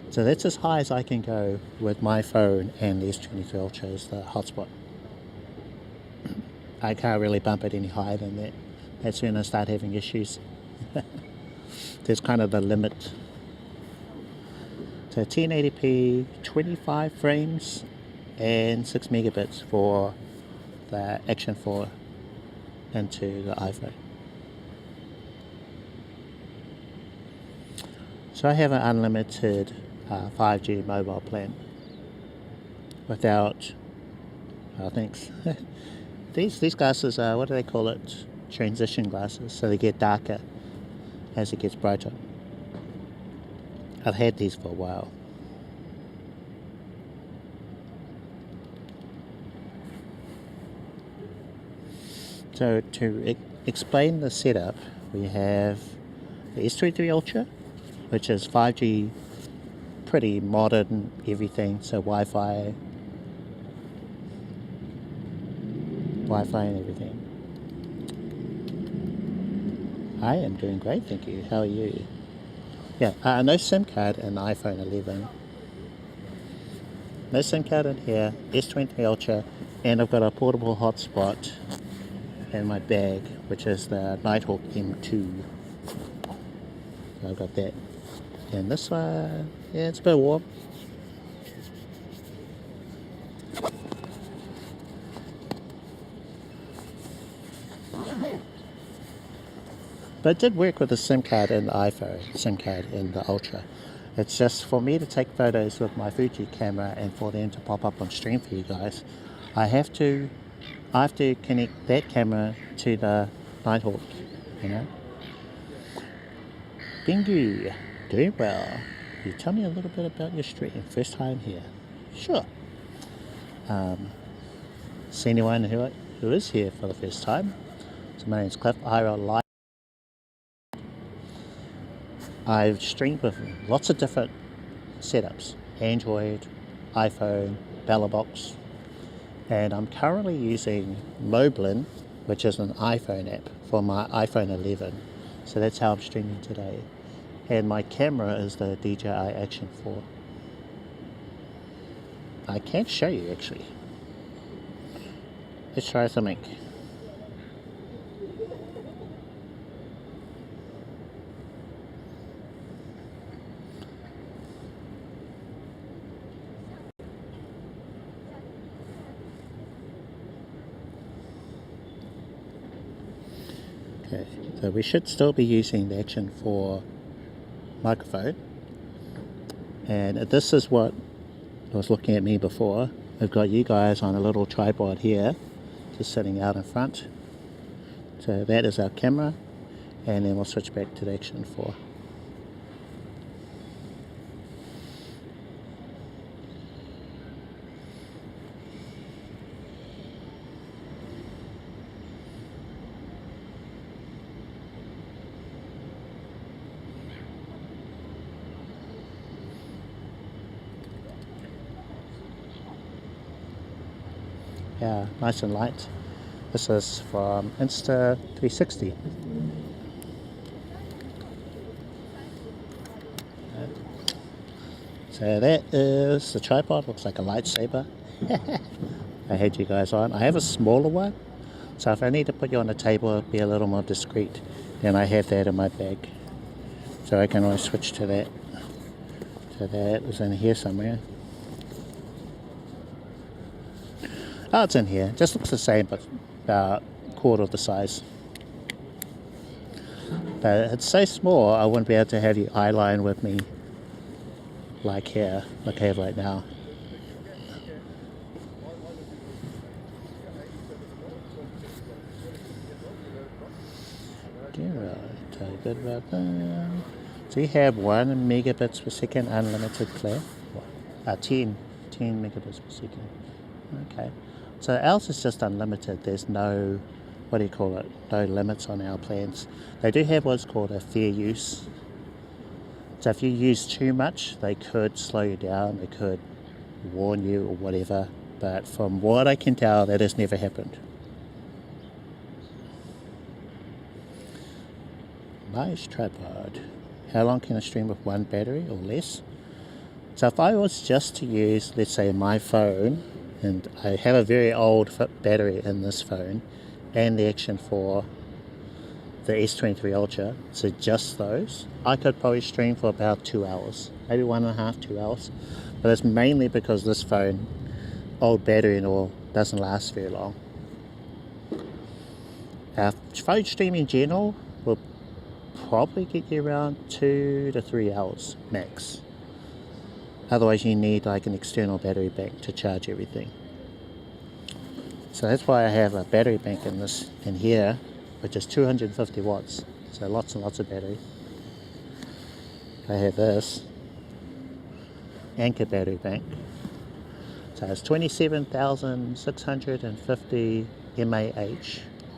So that's as high as I can go with my phone and the S23 Ultra as the hotspot. I can't really bump it any higher than that. That's when I start having issues. There's kind of the limit. So 1080p, 25 frames, and 6 megabits for the Action 4 into the iPhone. So I have an unlimited 5G mobile plan without, thanks. These glasses are, what do they call it? Transition glasses, so they get darker as it gets brighter. I've had these for a while. So to explain the setup, we have the S23 Ultra, which is 5G, pretty modern everything, so Wi-Fi and everything. I am doing great, thank you. How are you? Yeah, no SIM card in the iPhone 11. No SIM card in here, S23 Ultra, and I've got a portable hotspot in my bag, which is the Nighthawk M2. So I've got that. And this one, yeah, it's a bit warm. But it did work with the SIM card in the iPhone, SIM card in the Ultra. It's just for me to take photos with my Fuji camera and for them to pop up on stream for you guys, I have to connect that camera to the Nighthawk, you know. Bingu, doing well. Can you tell me a little bit about your stream? First time here? Sure. See anyone who is here for the first time? So my name is Cliff, IRL Live. I've streamed with lots of different setups, Android, iPhone, Bellabox, and I'm currently using Moblin, which is an iPhone app, for my iPhone 11. So that's how I'm streaming today. And my camera is the DJi Action 4. I can't show you actually. Let's try something. Okay, so we should still be using the Action 4 microphone, and this is what was looking at me before. I've got you guys on a little tripod here, just sitting out in front, So that is our camera, and then we'll switch back to the Action 4. Yeah, nice and light. This is from Insta 360. So that is the tripod, looks like a lightsaber. I had you guys on. I have a smaller one, so if I need to put you on the table, it'll be a little more discreet. Then I have that in my bag, so I can always switch to that. So that is in here somewhere. Oh, it's in here. Just looks the same, but about a quarter of the size. But it's so small, I wouldn't be able to have you eyeline with me like here, like I have right now. Tell you a bit about that. So you have 1 megabits per second unlimited play. 10 megabits per second. Okay. So ours is just unlimited. There's no, what do you call it, no limits on our plans. They do have what's called a fair use. So if you use too much, they could slow you down, they could warn you or whatever. But from what I can tell, that has never happened. Nice tripod. How long can I stream with 1 battery or less? So if I was just to use, let's say, my phone, and I have a very old battery in this phone, and the Action 4, the S23 Ultra, so just those, I could probably stream for about 2 hours, maybe 1.5, 2 hours. But it's mainly because this phone, old battery and all, doesn't last very long. Phone streaming in general will probably get you around 2 to 3 hours max. Otherwise you need like an external battery bank to charge everything. So that's why I have a battery bank in here, which is 250 watts. So lots and lots of battery. I have this Anker battery bank. So it's 27,650 mAh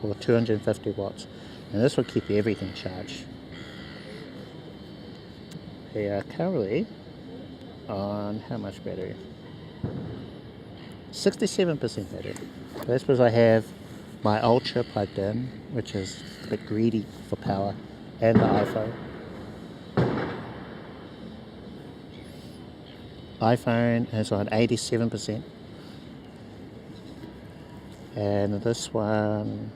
or 250 watts. And this will keep everything charged. We are currently on how much battery? 67% battery. So that's because I have my Ultra plugged in, which is a bit greedy for power, and the iPhone. iPhone is on 87%. And this one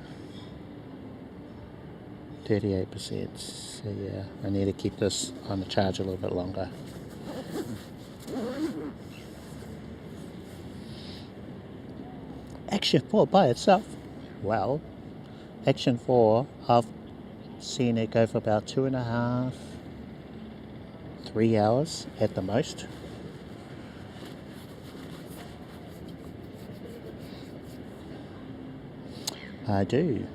38%. So yeah, I need to keep this on the charge a little bit longer. Action 4 by itself, well, Action 4, I've seen it go for about 2.5, 3 hours at the most. I do.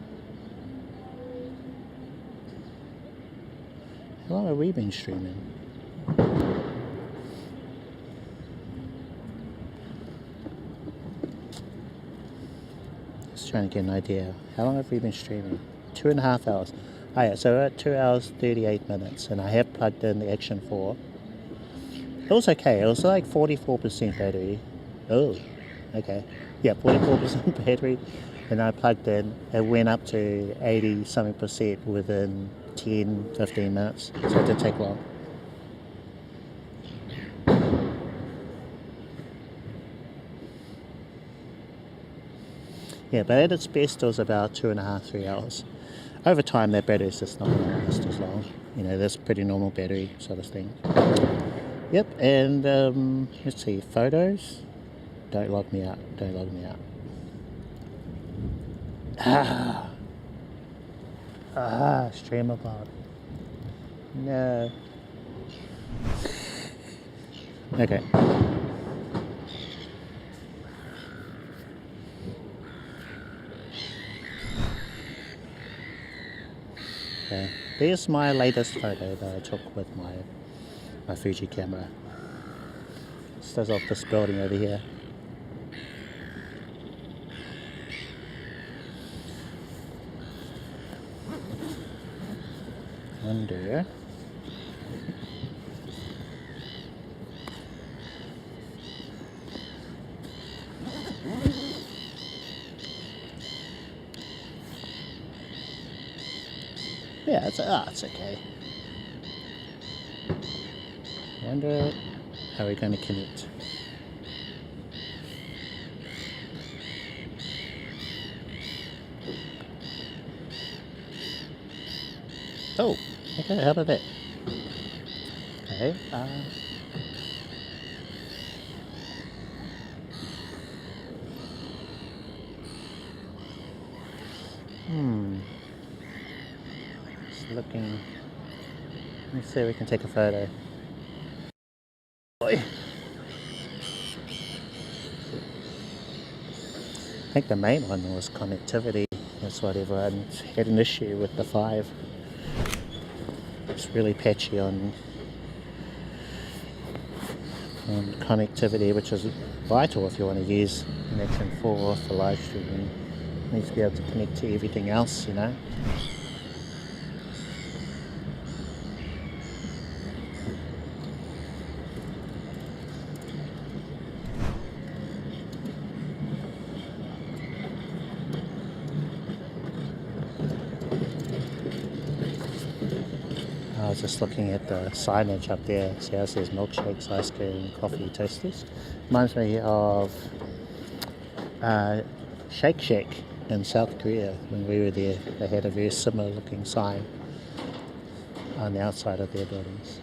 How long have we been streaming? Just trying to get an idea. How long have we been streaming? 2.5 hours. Oh yeah, so we're at 2 hours 38 minutes, and I have plugged in the Action 4. It was okay. It was like 44% battery. Oh, okay. Yeah, 44% battery. And I plugged in, it went up to 80 something percent within 10, 15 minutes. So it didn't take long. Yeah, but at its best it was about 2.5, 3 hours. Over time that battery is just not going to last as long. You know, that's pretty normal battery sort of thing. Yep, and let's see, photos. Don't log me out, don't log me out. Streamer bot. No. Okay. Okay, there's my latest photo that I took with my Fuji camera. This does off this building over here. Wonder. Yeah, it's okay. Wonder how we're going to connect. Oh, okay, how about that? Okay, just looking. Let's see if we can take a photo. Boy. I think the main one was connectivity. That's what everyone had an issue with the 5. It's really patchy on connectivity, which is vital if you want to use Connection 4 for live streaming. It needs to be able to connect to everything else, you know. I was just looking at the signage up there. See how it says milkshakes, ice cream, coffee, toasties. Reminds me of Shake Shack in South Korea. When we were there, they had a very similar looking sign on the outside of their buildings.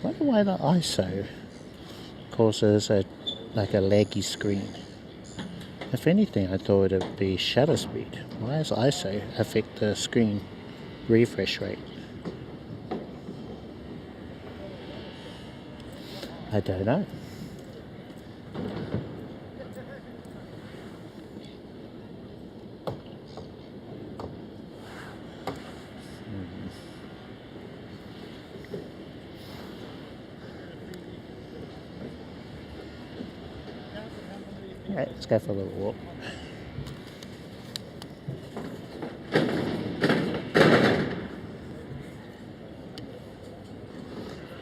I wonder why the ISO causes like a laggy screen. If anything, I thought it would be shutter speed. Why does ISO affect the screen refresh rate? I don't know. Alright, let's go for a little walk.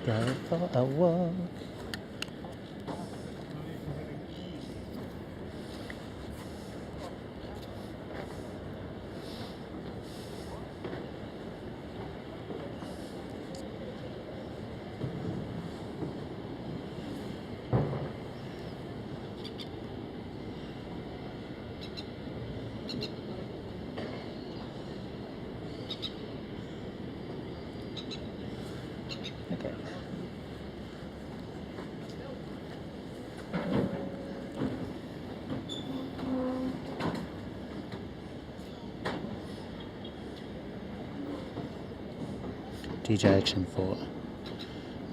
Go for a walk. Okay. DJi Action for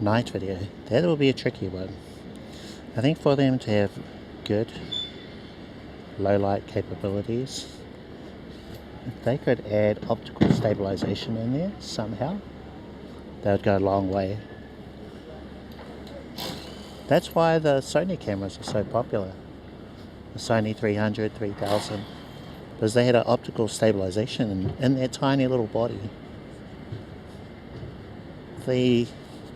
night video. That will be a tricky one. I think for them to have good low light capabilities, if they could add optical stabilization in there somehow, that would go a long way. That's why the Sony cameras are so popular. The Sony 300, 3000, because they had an optical stabilization in their tiny little body. The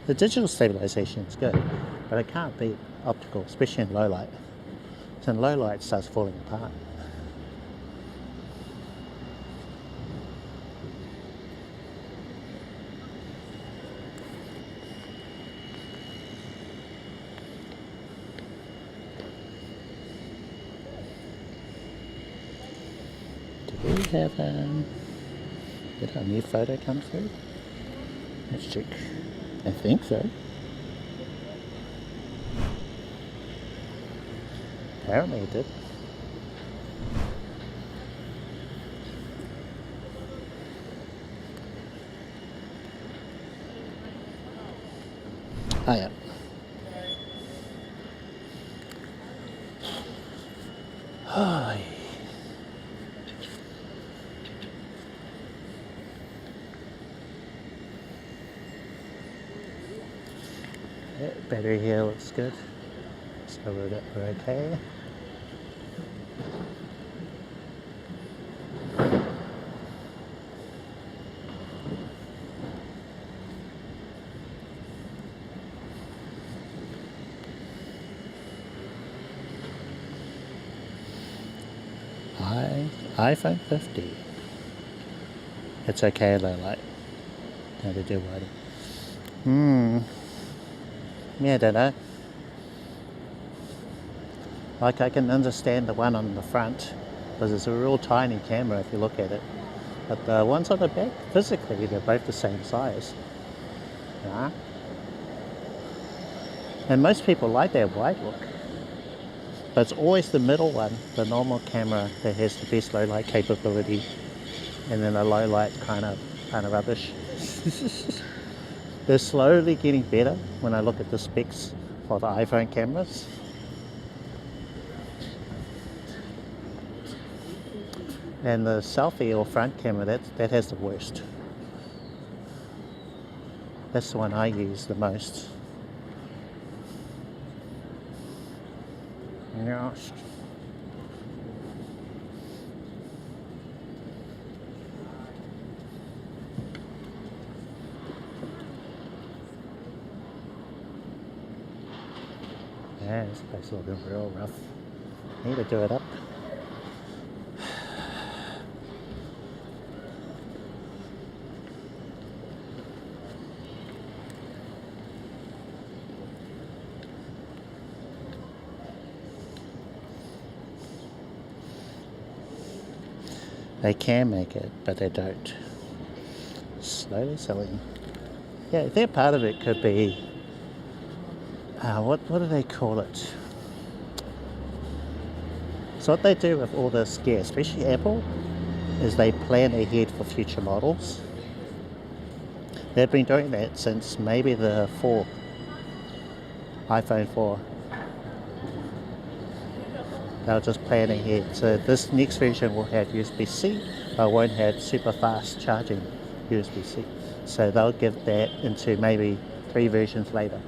digital stabilization is good, but it can't beat optical, especially in low light. So in low light, it starts falling apart. Do we have did a new photo come through? Let's check. I think so. Apparently it did. Oh yeah. Oh, yeah, battery here looks good, so we're okay. iPhone 50. It's okay low light. How to do lighting. Yeah, I don't know. Like, I can understand the one on the front because it's a real tiny camera if you look at it. But the ones on the back, physically, they're both the same size. Yeah. And most people like their wide look. But it's always the middle one, the normal camera, that has the best low light capability. And then the low light kind of rubbish. They're slowly getting better when I look at the specs for the iPhone cameras. And the selfie or front camera, that has the worst. That's the one I use the most. Yes. Yeah, this place is looking real rough. I need to do it up. They can make it, but they don't. Slowly selling. Yeah, their part of it could be, what do they call it? So what they do with all this gear, especially Apple, is they plan ahead for future models. They've been doing that since maybe the iPhone 4. They'll just plan ahead. So this next version will have USB-C, but won't have super fast charging USB-C. So they'll give that into maybe 3 versions later.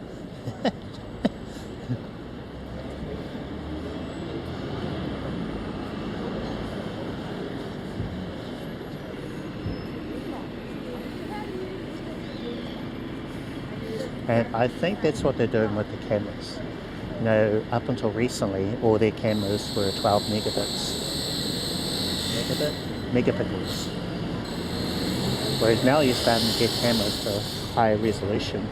And I think that's what they're doing with the cameras. You know, up until recently, all their cameras were 12 megapixels. Whereas now you're starting to get cameras for higher resolution.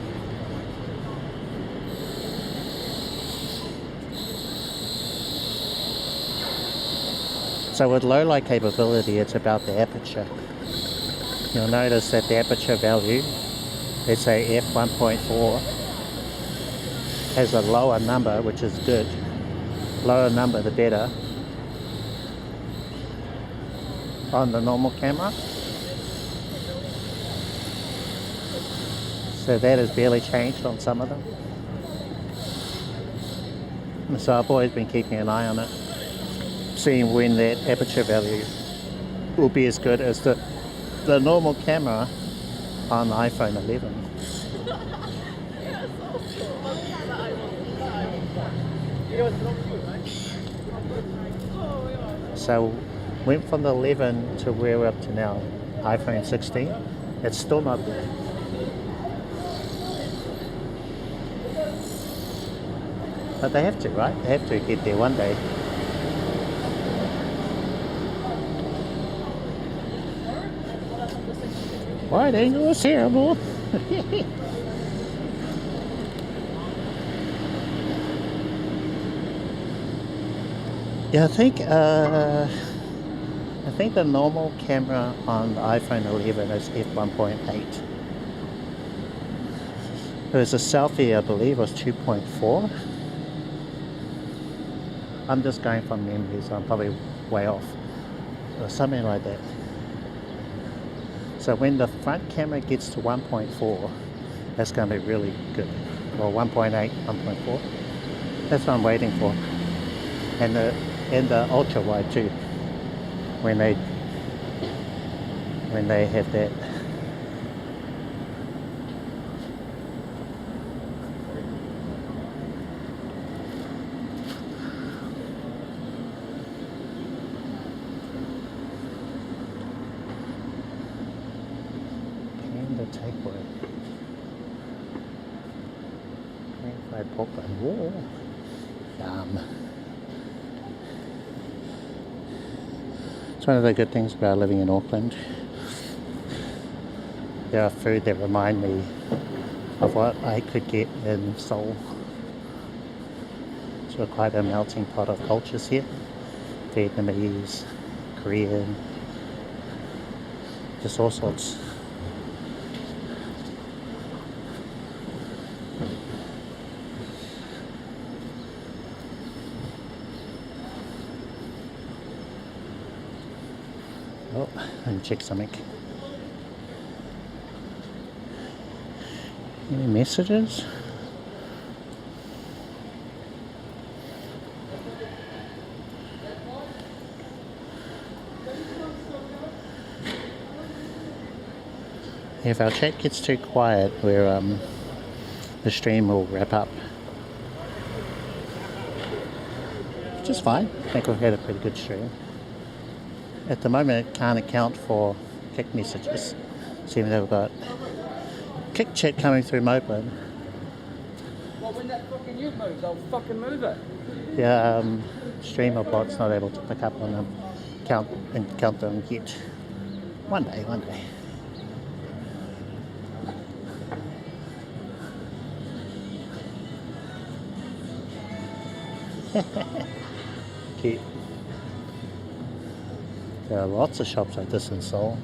So with low light capability, it's about the aperture. You'll notice that the aperture value, let's say f1.4, has a lower number, which is good. Lower number, the better. On the normal camera. So that has barely changed on some of them. And so I've always been keeping an eye on it, seeing when that aperture value will be as good as the normal camera on the iPhone 11. So went from the 11 to where we're up to now, iPhone 16. It's still not there. But they have to, right? They have to get there one day. Wide angle is terrible. Yeah, I think the normal camera on the iPhone 11 is f1.8. There was a selfie, I believe, was 2.4. I'm just going from memory, so I'm probably way off, or something like that. So when the front camera gets to 1.4, that's going to be really good. or 1.8, 1.4. That's what I'm waiting for. And the ultra wide too. When they have that. And the takeaway. Fried pork bun. Whoa. Yum. It's one of the good things about living in Auckland. There are food that remind me of what I could get in Seoul. So quite a melting pot of cultures here. Vietnamese, Korean, just all sorts. Oh, let me check something. Any messages? If our chat gets too quiet, the stream will wrap up. Which is fine. I think we've had a pretty good stream. At the moment, it can't account for kick messages. Seeing that we've got kick chat coming through Moblin. Well, when that fucking unit moves, I'll fucking move it. Yeah, streamer bot's not able to pick up on them, count them yet. One day. Cute. There are lots of shops like this in Seoul.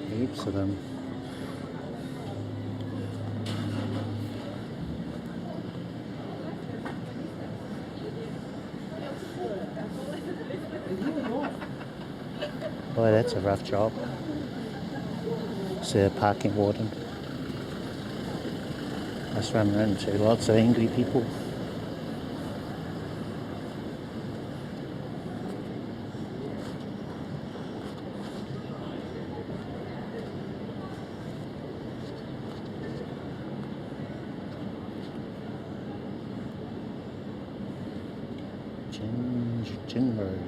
Heaps of them. Boy, that's a rough job. It's a parking warden. Just running into lots of angry people. Road.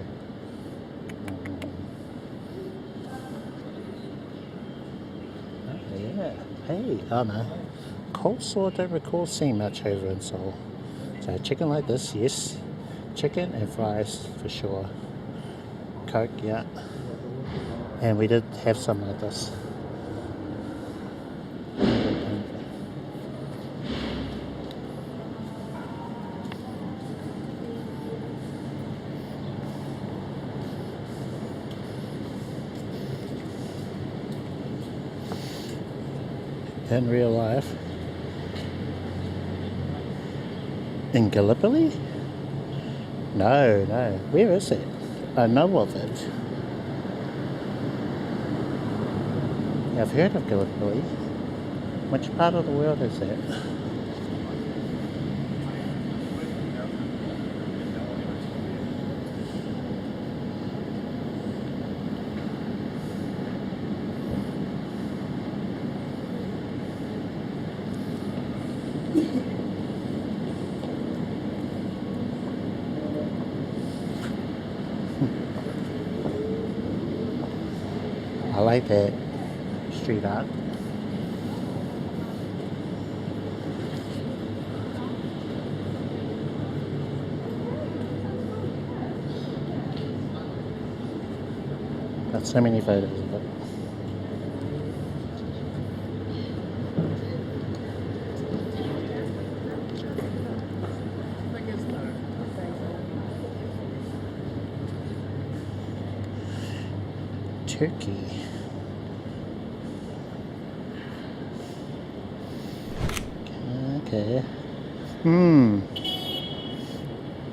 Oh, yeah. Hey, oh no. Coleslaw, I don't recall seeing much over in Seoul. So chicken like this, yes. Chicken and fries for sure. Coke, yeah. And we did have some like this. In real life. In Gallipoli? No. Where is it? I know of it. Yeah, I've heard of Gallipoli. Which part of the world is that? I like that street art. Got so many photos of it. Turkey. Okay.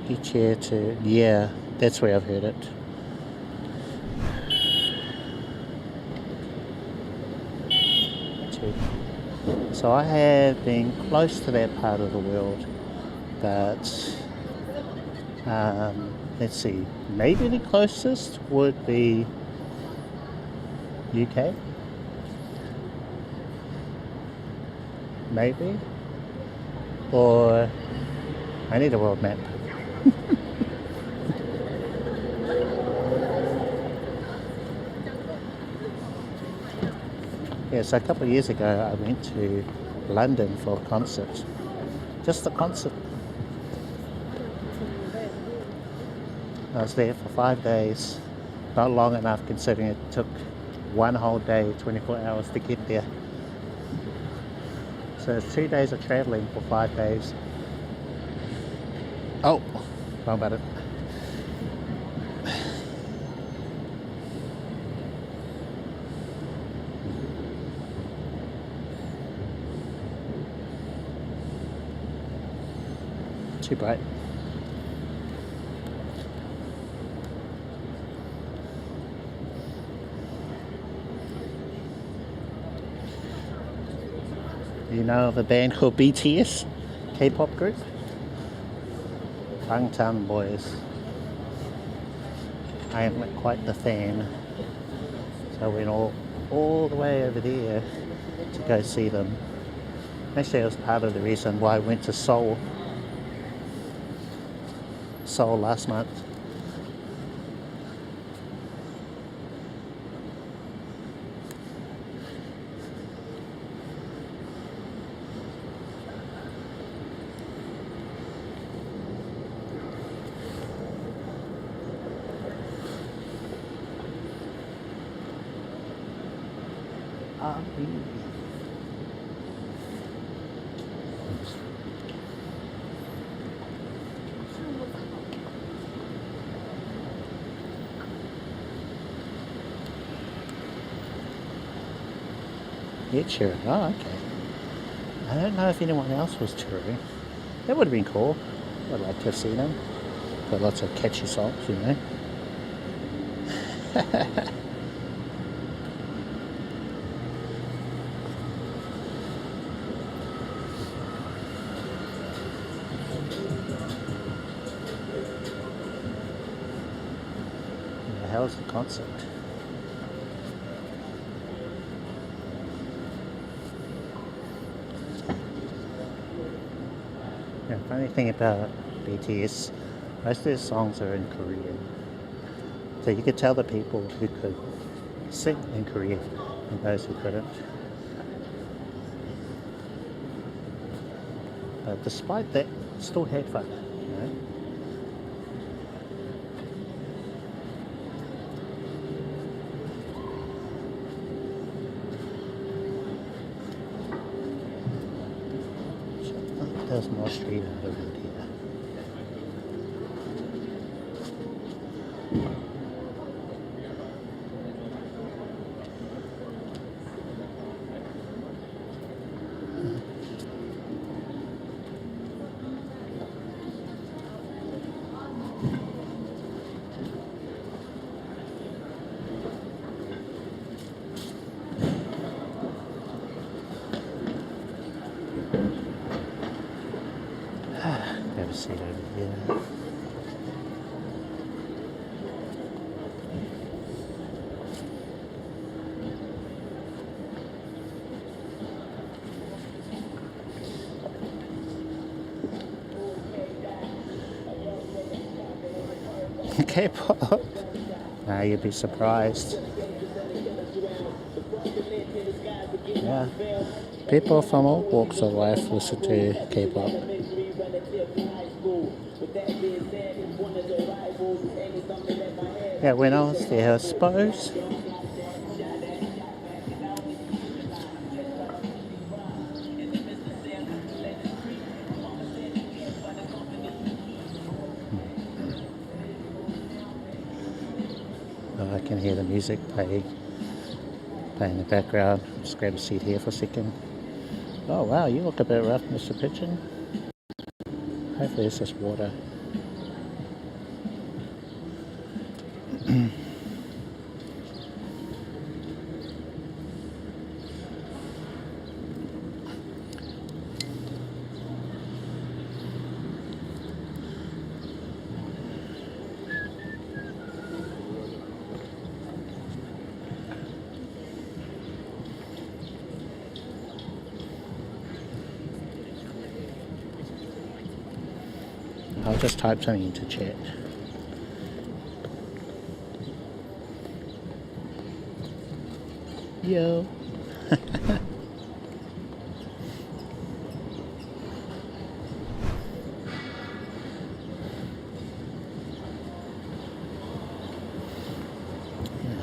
DJi to, yeah, that's where I've heard it. Turkey. So I have been close to that part of the world, but let's see, maybe the closest would be UK, maybe, or I need a world map. Yeah, so a couple of years ago I went to London for a concert, just a concert. I was there for 5 days, not long enough considering it took one whole day, 24 hours to get there. So it's 2 days of traveling for 5 days. Oh, wrong button. Too bright. You know of a band called BTS, K-pop group? Bangtan Boys. I am quite the fan, so I went all the way over there to go see them. Actually, it was part of the reason why I went to Seoul last month. Ed Sheeran, oh okay. I don't know if anyone else was touring. That would have been cool. I'd like to have seen them. Got lots of catchy songs, you know. Where the hell's the concert? The funny thing about BTS, most of their songs are in Korean. So you could tell the people who could sing in Korean and those who couldn't. But despite that, still had fun, you know? There's more street art around here. Have a seat over here. K-pop? Nah, you'd be surprised. Yeah, people from all walks of life listen to K-pop. Yeah, when I was there, I suppose. Oh, I can hear the music play in the background. Just grab a seat here for a second. Oh wow, you look a bit rough, Mr. Pigeon. Hopefully it's just water. I'll just type something into chat. Yo. I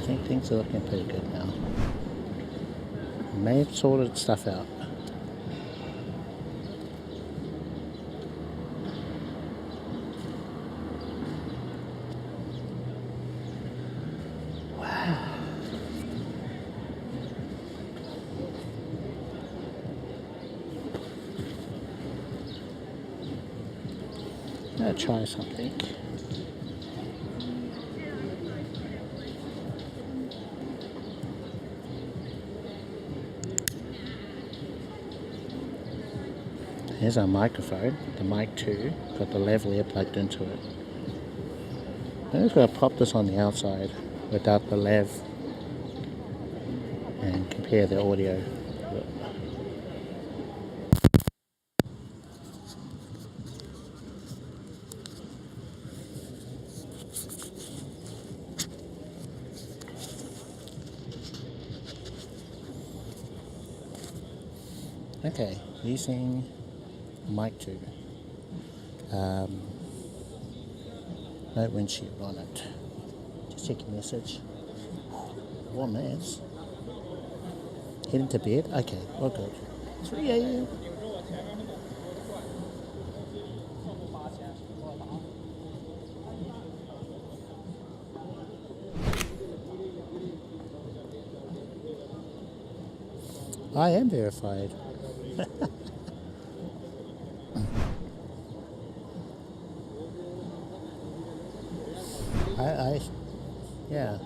think things are looking pretty good now. May have sorted stuff out. Wow. I'm gonna try something. Here's our microphone, the Mic 2, got the lavalier plugged into it. I'm just going to pop this on the outside without the lav and compare the audio. Okay, using Mic 2. No windshield on it. Just check your message. Warm as. Heading to bed? Okay, we're good. 3 a.m. I am verified. Yeah.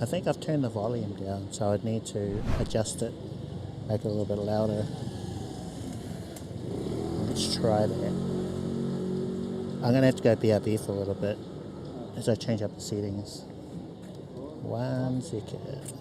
I think I've turned the volume down, so I'd need to adjust it, make it a little bit louder. Let's try that. I'm going to have to go BRB for a little bit as I change up the settings. 1 second.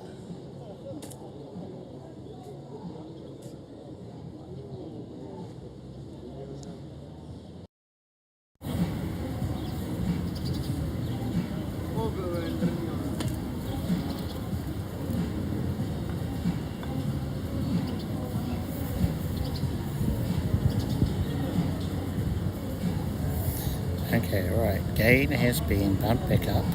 Okay, right. Gain has been bumped back up.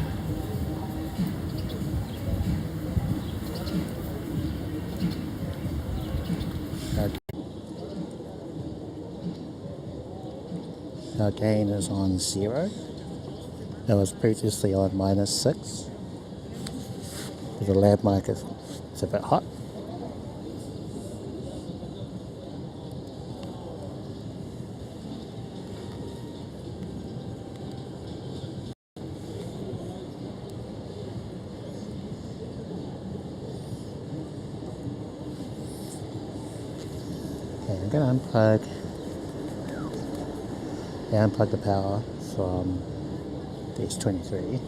Our gain is on 0. That was previously on -6. The lab mic is a bit hot. Okay, I'm going to unplug the power from the S23.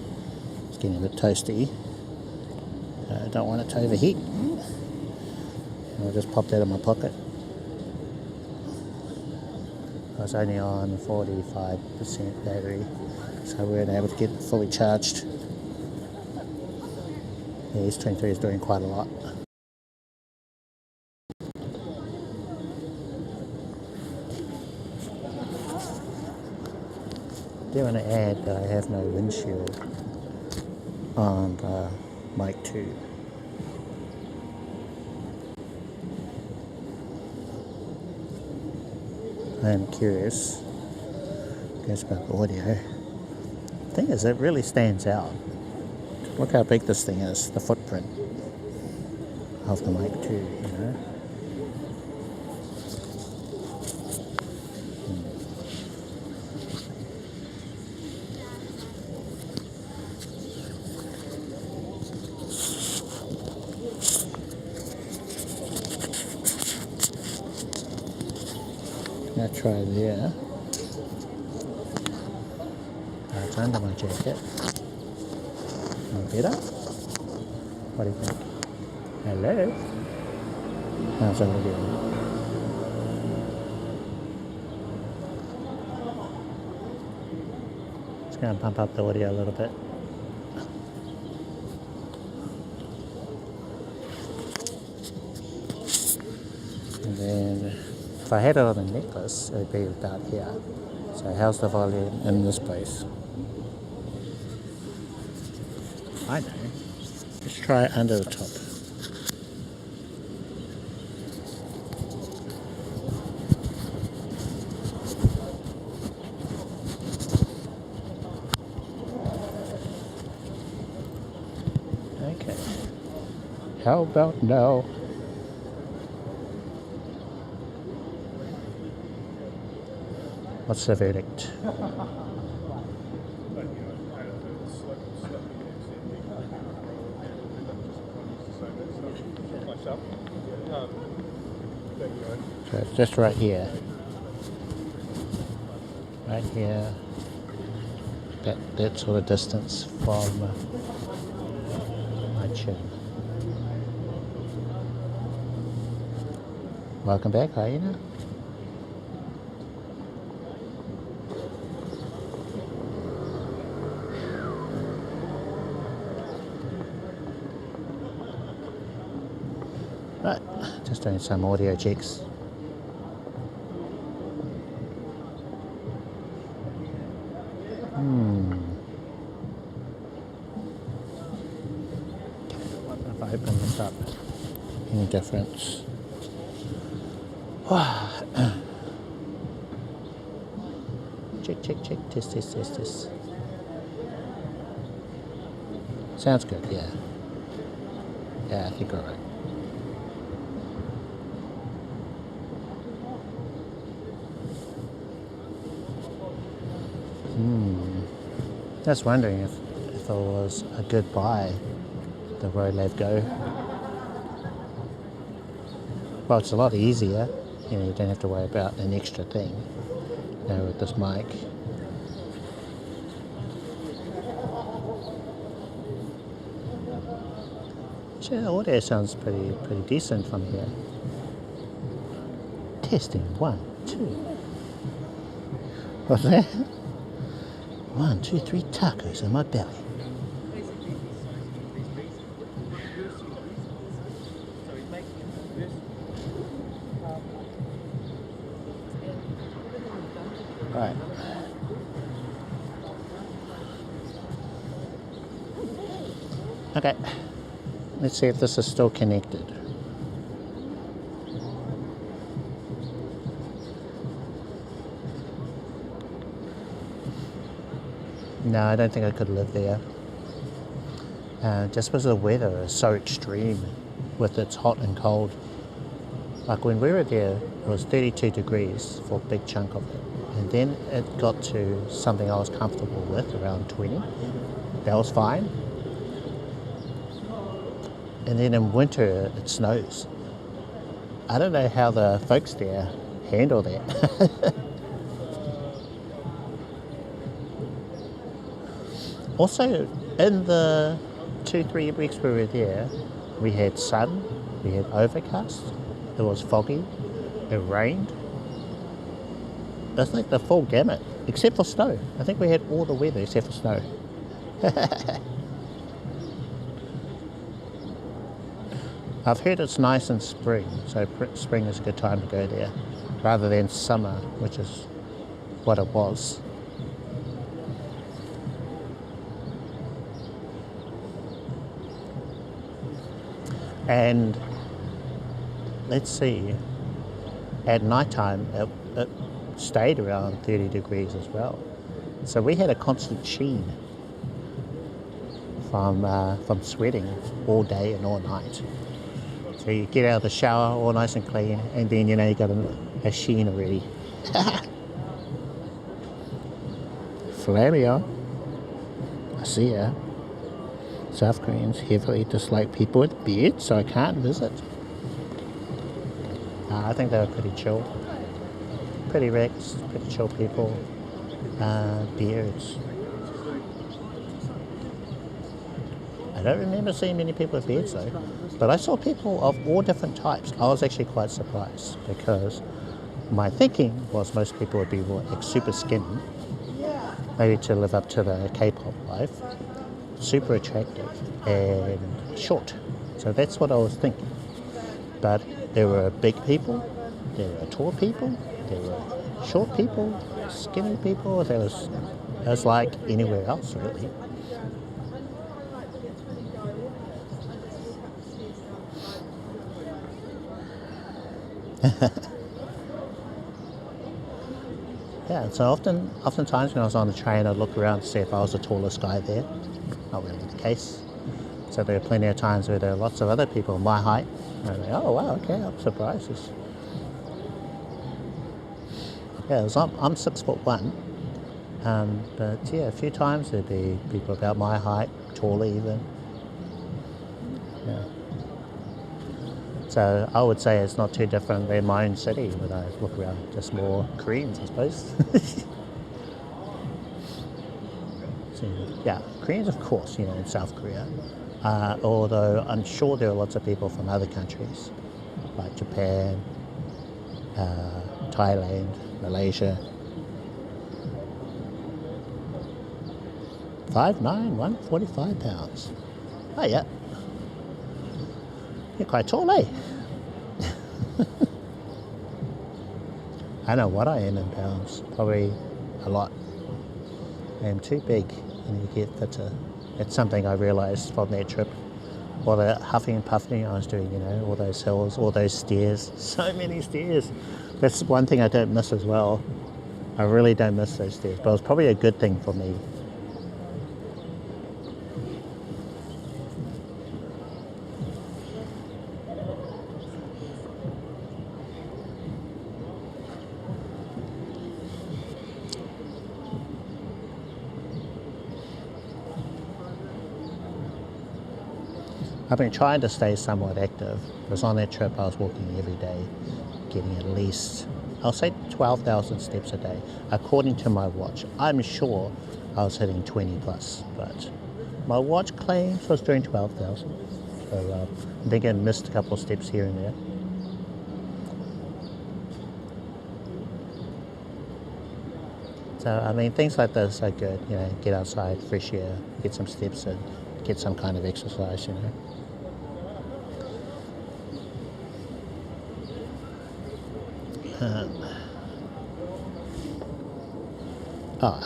It's getting a bit toasty. I don't want it to overheat. I'll just pop that in my pocket. I was only on 45% battery, so we weren't able to get it fully charged. The S23 is doing quite a lot. I do want to add that I have no windshield on the Mic 2. I am curious about the audio. The thing is, it really stands out. Look how big this thing is, the footprint of the Mic 2, you know. Now try there. It's under my jacket. Better? What do you think? Hello? How's that audio? It's going to pump up the audio a little bit. And then if I had it on a necklace, it would be about here. So how's the volume in this place? I know. Let's try it under the top. Okay. How about now? What's the verdict? So it's just right here. Right here. That sort of distance from my chin. Welcome back, hyena. Right, just doing some audio checks. If I open this up, any difference? Check, check, check, test, test, test, test. Sounds good, yeah. Yeah, I think all right. Just wondering if it was a good buy, the Rode Lavalier Go. Well, it's a lot easier. You know, you don't have to worry about an extra thing. You know, with this mic. So the audio sounds pretty decent from here. Testing 1, 2. What's that? 1, 2, 3 tacos in my belly. Right. Okay. Let's see if this is still connected. No, I don't think I could live there. Just because the weather is so extreme with its hot and cold. Like when we were there, it was 32 degrees for a big chunk of it. And then it got to something I was comfortable with, around 20. That was fine. And then in winter, it snows. I don't know how the folks there handle that. Also, in the 2-3 weeks we were there, we had sun, we had overcast, it was foggy, it rained. It's like the full gamut, except for snow. I think we had all the weather except for snow. I've heard it's nice in spring, so spring is a good time to go there, rather than summer, which is what it was. And let's see, at night time it stayed around 30 degrees as well. So we had a constant sheen from sweating all day and all night. So you get out of the shower all nice and clean, and then you know you got a sheen already. Flavia, I see ya. South Koreans heavily dislike people with beards, so I can't visit. I think they were pretty chill. Pretty relaxed, pretty chill people. Beards. I don't remember seeing many people with beards though. But I saw people of all different types. I was actually quite surprised because my thinking was most people would be like super skinny. maybe to live up to the K-pop life. Super attractive and short. So that's what I was thinking. But there were big people, there were tall people, there were short people, skinny people. It was like anywhere else, really. Yeah, so oftentimes when I was on the train, I'd look around to see if I was the tallest guy there. Not really the case. So there are plenty of times where there are lots of other people my height, and I'm like, oh wow, okay, I'm surprised. Yeah, I'm 6'1", but yeah, a few times there'd be people about my height, taller even. Yeah. So I would say it's not too different than my own city when I look around, just more Koreans, I suppose. So, yeah, Koreans, of course, in South Korea. Although I'm sure there are lots of people from other countries, like Japan, Thailand, Malaysia. 5'9", 145 pounds. Oh yeah. You're quite tall, eh? I don't know what I am in pounds. Probably a lot. I am too big and you get fitter. It's something I realised from that trip. All the huffing and puffing I was doing, all those hills, all those stairs. So many stairs. That's one thing I don't miss as well. I really don't miss those stairs, but it was probably a good thing for me. I've been trying to stay somewhat active, because on that trip I was walking every day, getting at least, I'll say 12,000 steps a day, according to my watch. I'm sure I was hitting 20 plus, but my watch claims I was doing 12,000. So I think I missed a couple of steps here and there. So, I mean, things like this are good, get outside, fresh air, get some steps in, get some kind of exercise,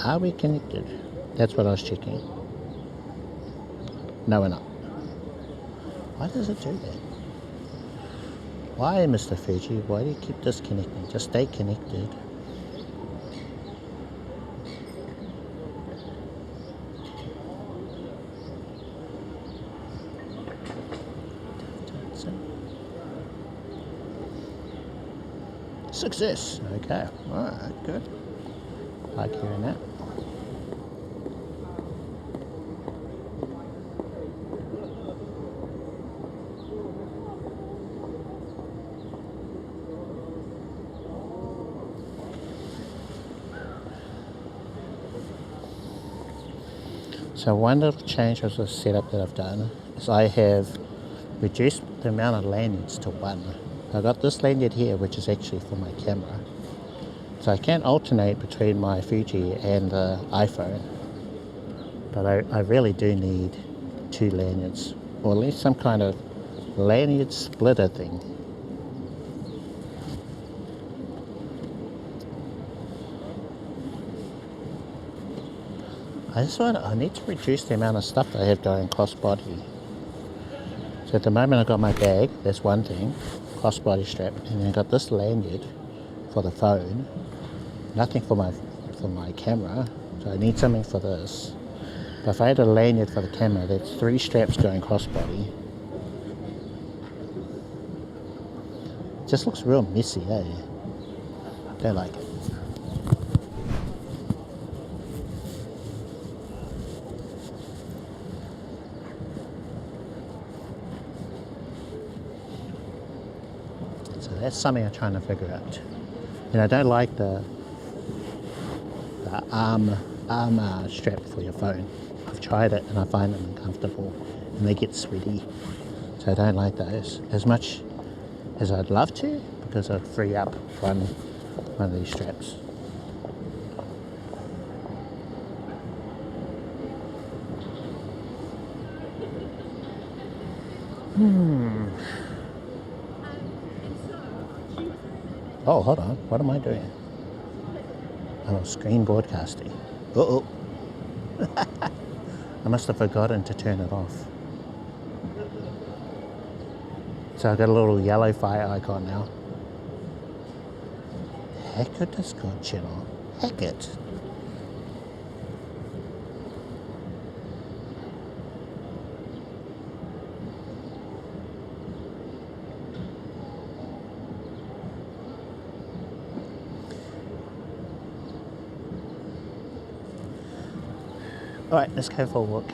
Are we connected? That's what I was checking. No, we're not. Why does it do that? Why, Mr. Fuji? Why do you keep disconnecting? Just stay connected. Success. Okay. Alright, good. Like hearing that. So one little change with the setup that I've done is I have reduced the amount of lanyards to one. I got this lanyard here, which is actually for my camera. So I can alternate between my Fuji and the iPhone. But I really do need two lanyards, or at least some kind of lanyard splitter thing. I need to reduce the amount of stuff that I have going cross-body. So at the moment I've got my bag, that's one thing, cross-body strap, and then I've got this lanyard for the phone, nothing for my camera, so I need something for this. But if I had a lanyard for the camera, that's 3 straps going cross-body. It just looks real messy, eh? Don't like it. That's something I'm trying to figure out. And I don't like the arm strap for your phone. I've tried it and I find them uncomfortable and they get sweaty. So I don't like those as much as I'd love to, because I'd free up one of these straps. Oh, hold on. What am I doing? I'm screen broadcasting. Uh-oh. I must have forgotten to turn it off. So I've got a little yellow fire icon now. Hackett Discord channel. Hackett. Alright, let's go for a walk.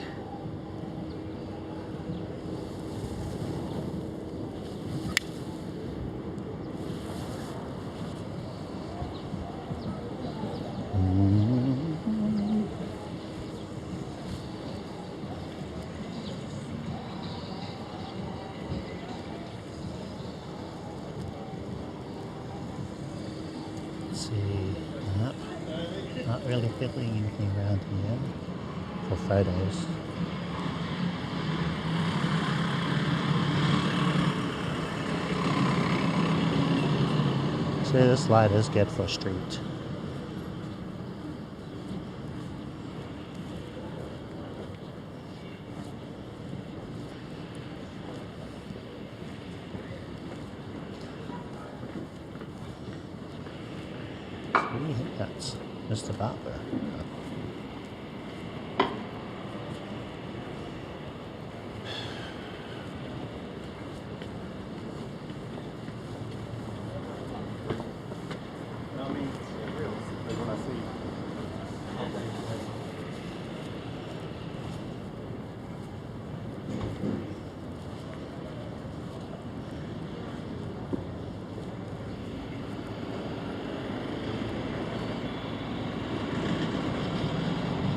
Let's see. Nope. Not really feeling anything around here. For photos. So this light is good for street. I think that's Mr. Barber.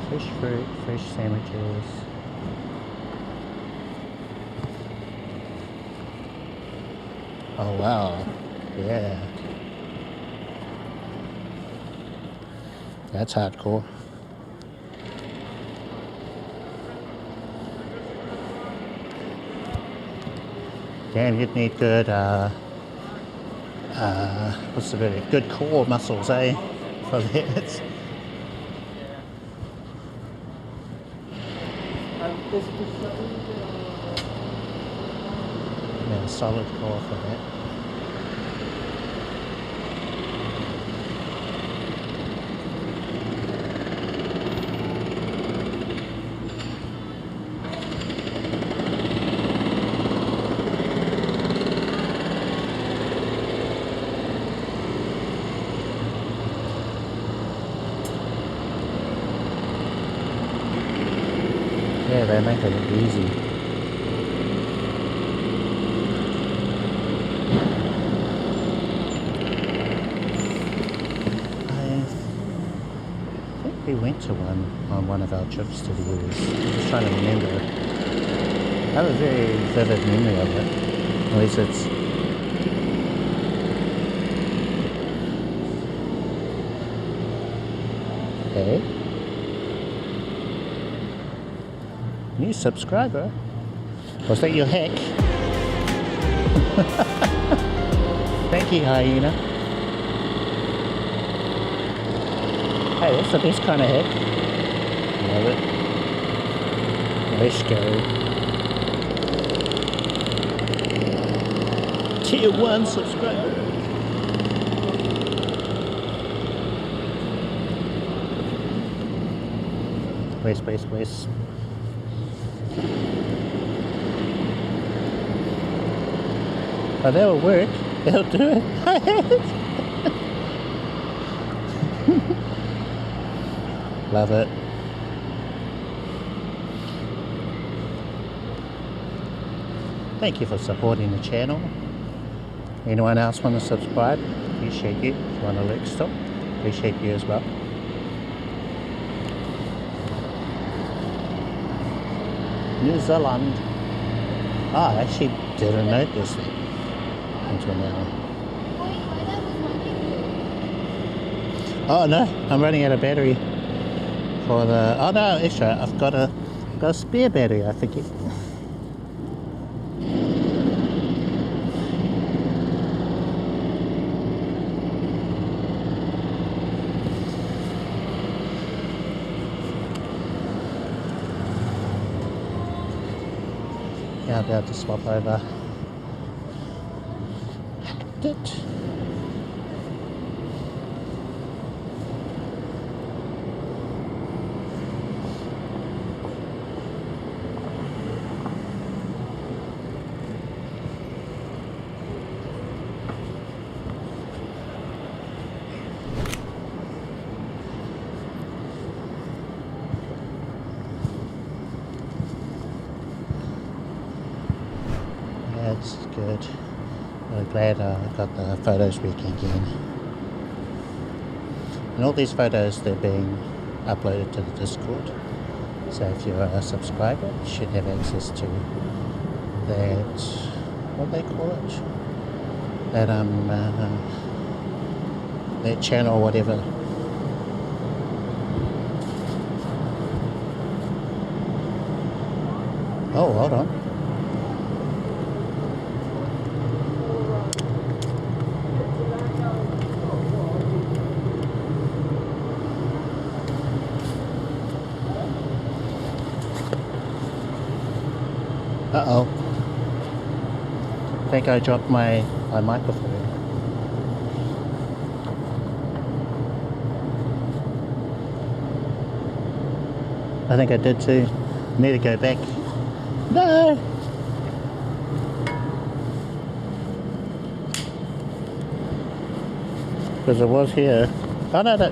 Fresh fruit, fresh sandwiches. Oh wow, yeah. That's hardcore. Damn, you'd need good, what's the word? Good core muscles, eh? For that. Yeah, solid core for that. Yeah, they make it look easy. I think we went to one on one of our trips to the US. I'm just trying to remember. I have a very vivid memory of it. At least it's... Hey? New subscriber? Was that your hack? Thank you, Hyena. Hey, that's the best kind of hack. Love it. Let's go. Tier 1 subscriber. West. Oh, that'll work. That'll do it. Love it. Thank you for supporting the channel. Anyone else want to subscribe? Appreciate you. If you want to like stop, appreciate you as well. New Zealand. Ah, I actually didn't notice it until now. Oh no, I'm running out of battery for the... Oh no, extra. I've got a spare battery, I think. Yeah, I'll be able to swap over. It. That's good. Really glad I got the photos back again. And all these photos, they're being uploaded to the Discord. So if you're a subscriber, you should have access to that, what do they call it? That channel or whatever. Oh, hold on. Uh-oh. I think I dropped my microphone. I think I did too. Need to go back. No! Because it was here. Oh no, no.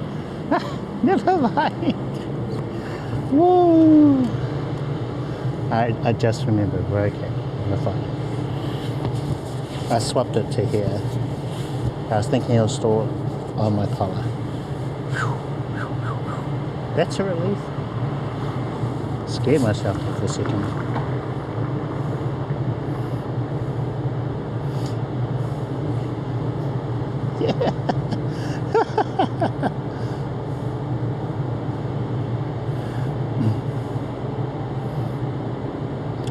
Never mind. Woo! I just remembered. We're okay. We're fine. I swapped it to here. I was thinking it'll store on my collar. That's a relief. Scared myself for a second. Yeah.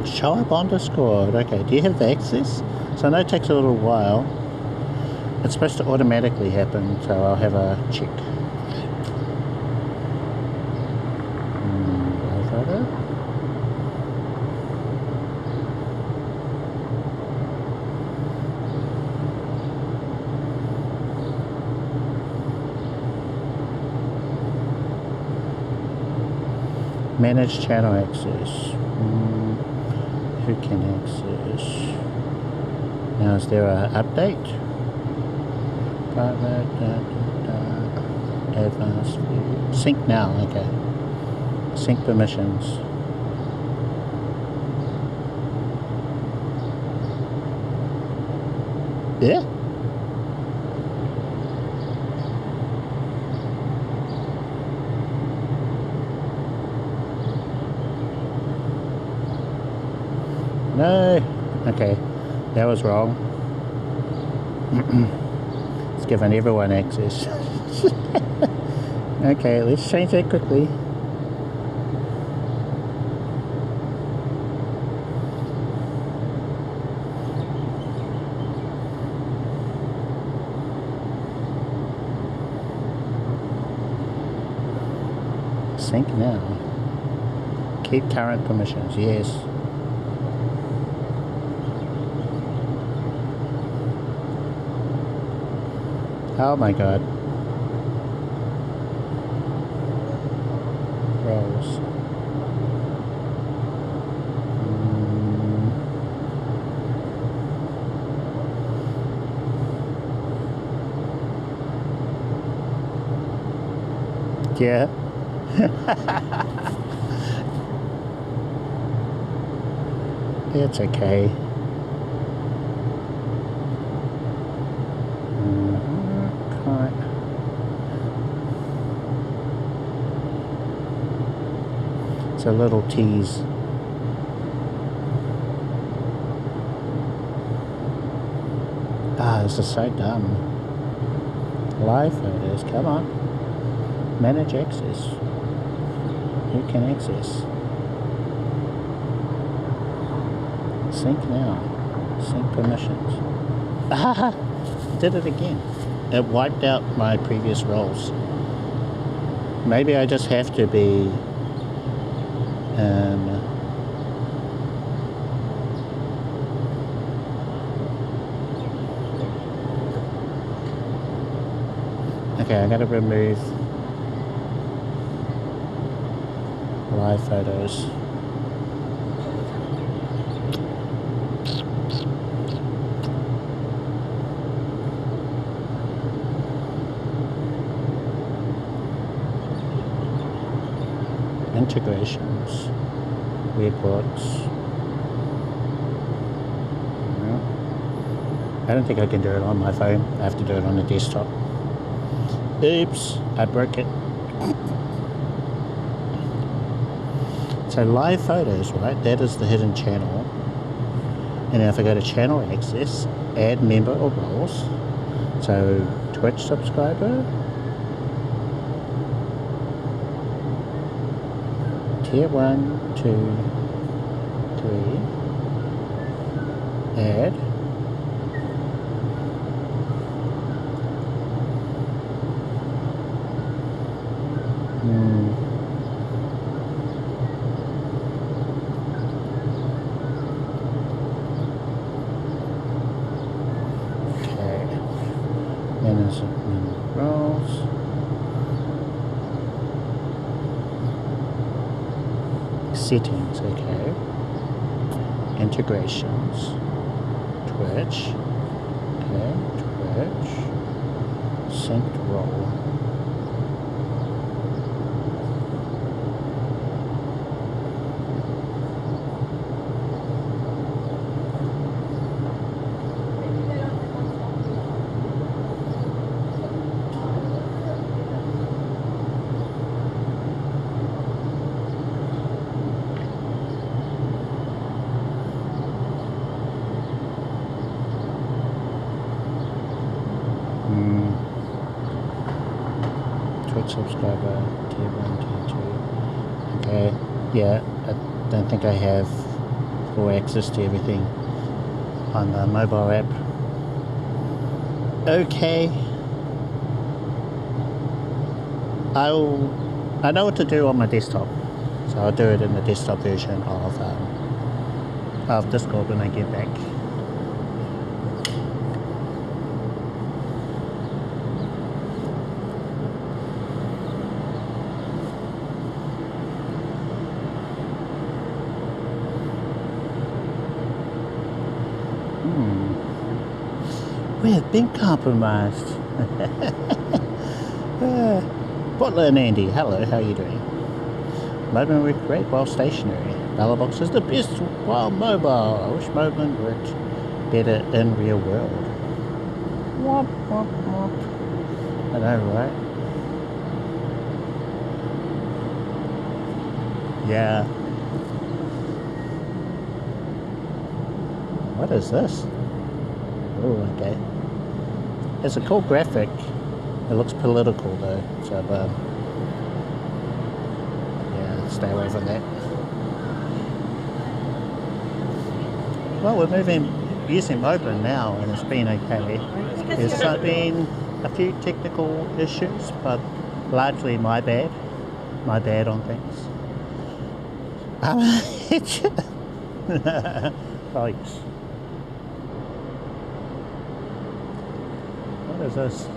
Show up on Discord. Okay, do you have the access? So I know it takes a little while. It's supposed to automatically happen, so I'll have a check. Photo. Manage channel access. Who can access? Now, is there an update? Private, advanced view. Sync now, okay. Sync permissions. Yeah? No. Okay, that was wrong. It's given everyone access. Okay, let's change that quickly. Sync now. Keep current permissions, yes. Oh my god. Rolls. Yeah. It's okay. It's a little tease. Ah, this is so dumb. Live photos, come on. Manage access. Who can access? Sync now. Sync permissions. Ah! Did it again. It wiped out my previous roles. Maybe I just have to be Okay, I'm going to remove live photos. Integrations, reports. I don't think I can do it on my phone. I have to do it on the desktop. Oops, I broke it. So live photos, right? That is the hidden channel. And if I go to channel access, add member or roles. So Twitch subscriber, tier 1, 2, 3, add. Roles. Settings, okay. Integrations. Twitch. Okay, Twitch. Synced role. Subscriber, tier 1, tier 2. Okay, yeah, I don't think I have full access to everything on the mobile app. Okay, I know what to do on my desktop, so I'll do it in the desktop version of Discord when I get back. We have been compromised. Butler and Andy, hello, how are you doing? Moblin worked great while stationary. Ballerbox is the best while mobile. I wish Moblin worked better in real world. Womp, womp, womp. I know, right? Yeah. What is this? Oh, okay. It's a cool graphic. It looks political though, so yeah, stay away from that. Well, we're using Moblin now, and it's been okay. There's been a few technical issues, but largely my bad on things. Thanks. What is this?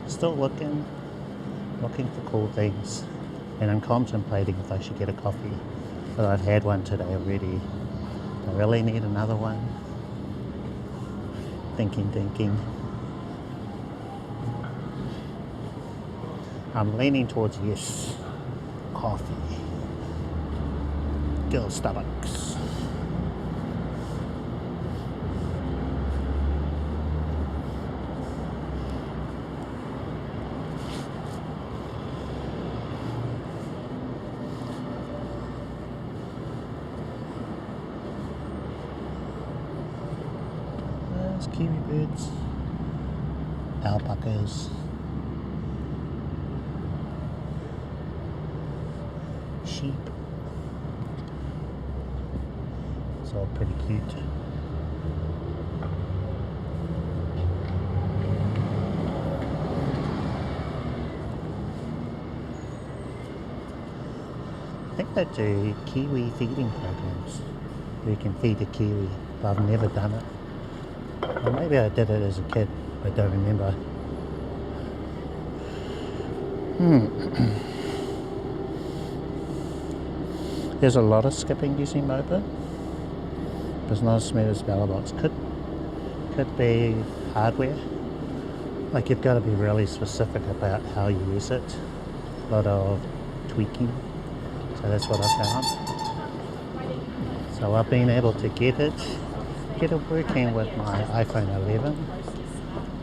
Still looking for cool things, and I'm contemplating if I should get a coffee, but I've had one today already. I really need another one. Thinking. I'm leaning towards yes. Coffee. Girl Starbucks. Kiwi birds, alpacas, sheep. It's all pretty cute. I think they do kiwi feeding programs. You can feed a kiwi, but I've never done it. Or maybe I did it as a kid, I don't remember. There's a lot of skipping using Moblin, but it's not as smooth as Balabox. Could be hardware. Like, you've got to be really specific about how you use it. A lot of tweaking. So that's what I found. So I've been able to get it working with my iPhone 11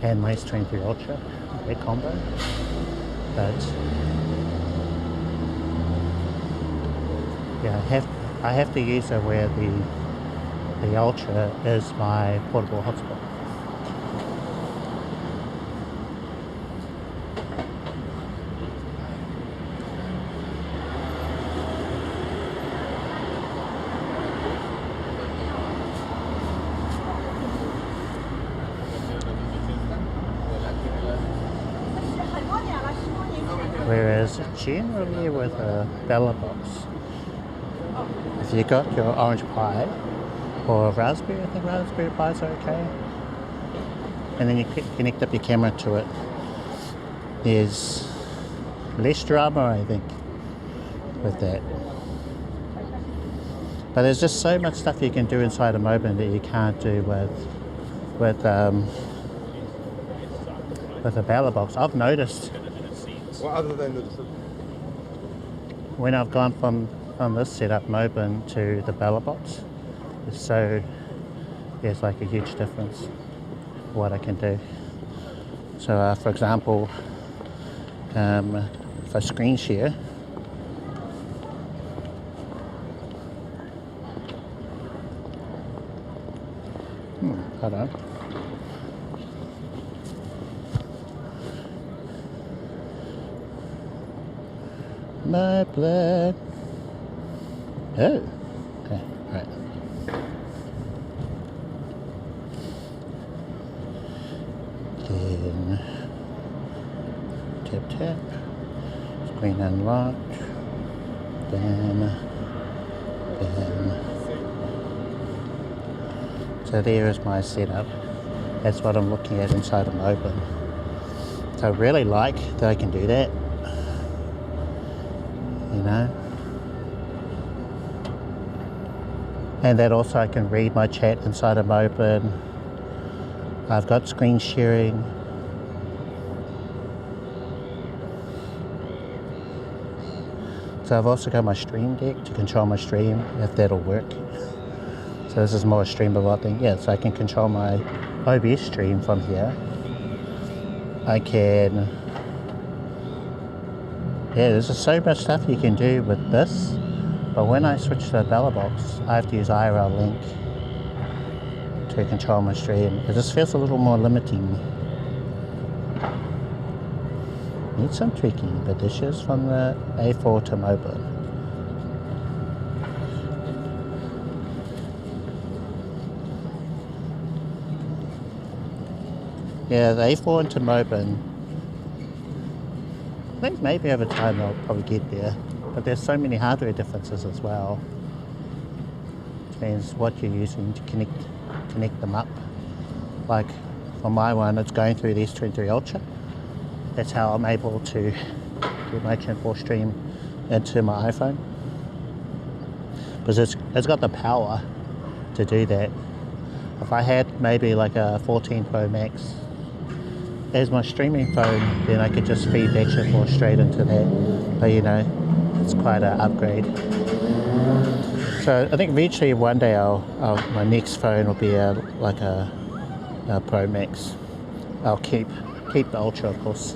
and my S23 Ultra, that combo. But yeah, I have to use it where the Ultra is my portable hotspot. Whereas generally with a Balabox, if you got your Orange Pi or a Raspberry, I think Raspberry Pis are okay, and then you connect up your camera to it, there's less drama, I think, with that. But there's just so much stuff you can do inside a Moblin that you can't do with a Balabox. I've noticed. What other than the... When I've gone from this setup Moblin to the Balabox, there's like a huge difference what I can do. So for example, if I screen share, hold on. Moblin. Oh, okay, right. Then tap, screen unlocked, bam. So there is my setup. That's what I'm looking at inside of Moblin. So I really like that I can do that. You know, and that also I can read my chat inside of Moblin. I've got screen sharing. So I've also got my stream deck to control my stream, if that'll work. So this is more a streamable thing. Yeah, so I can control my OBS stream from here. I can... Yeah, there's just so much stuff you can do with this, but when I switch to the Balabox, I have to use IRL Link to control my stream. It just feels a little more limiting. Need some tweaking, but this is from the A4 to Moblin. Yeah, the A4 into Moblin, I think maybe over time I'll probably get there, but there's so many hardware differences as well, which means what you're using to connect them up. Like for my one, it's going through the S23 Ultra. That's how I'm able to get my Gen 4 stream into my iPhone, because it's got the power to do that. If I had maybe like a 14 Pro Max as my streaming phone, then I could just feed that Gen 4 straight into that. But you know, it's quite an upgrade. So I think eventually one day my next phone will be like a Pro Max. I'll keep the Ultra, of course.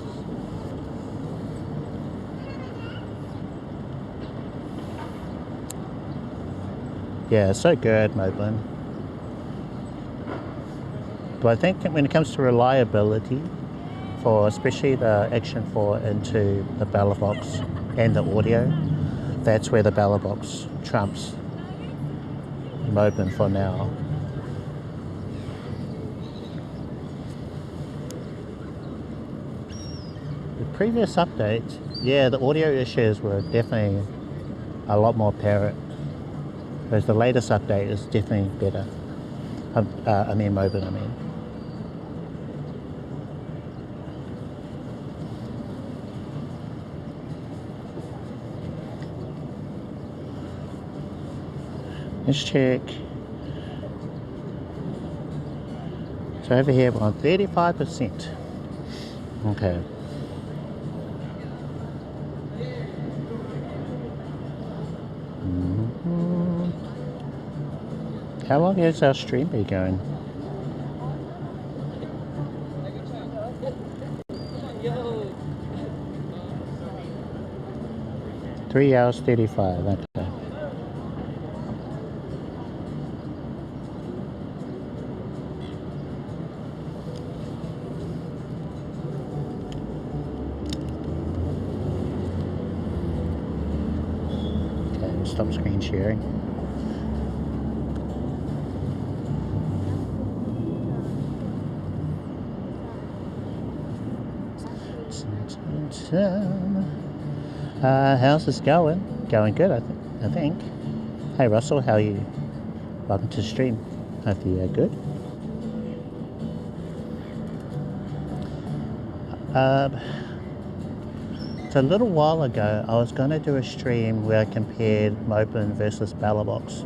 Yeah, it's so good, Moblin. But I think when it comes to reliability, for especially the Action 4 into the Balabox and the audio, that's where the Balabox trumps Moblin for now. The previous update, yeah, the audio issues were definitely a lot more parrot. Whereas the latest update is definitely better. I mean Moblin, I mean. Let's check. So over here we're on 35%. Okay. How long has our stream been going? Yo. 3 hours 35, okay. Okay, stop screen sharing. How's this going? Going good, I think. Hey Russell, how are you? Welcome to the stream. Hope you're good. So a little while ago, I was going to do a stream where I compared Moblin versus Balabox.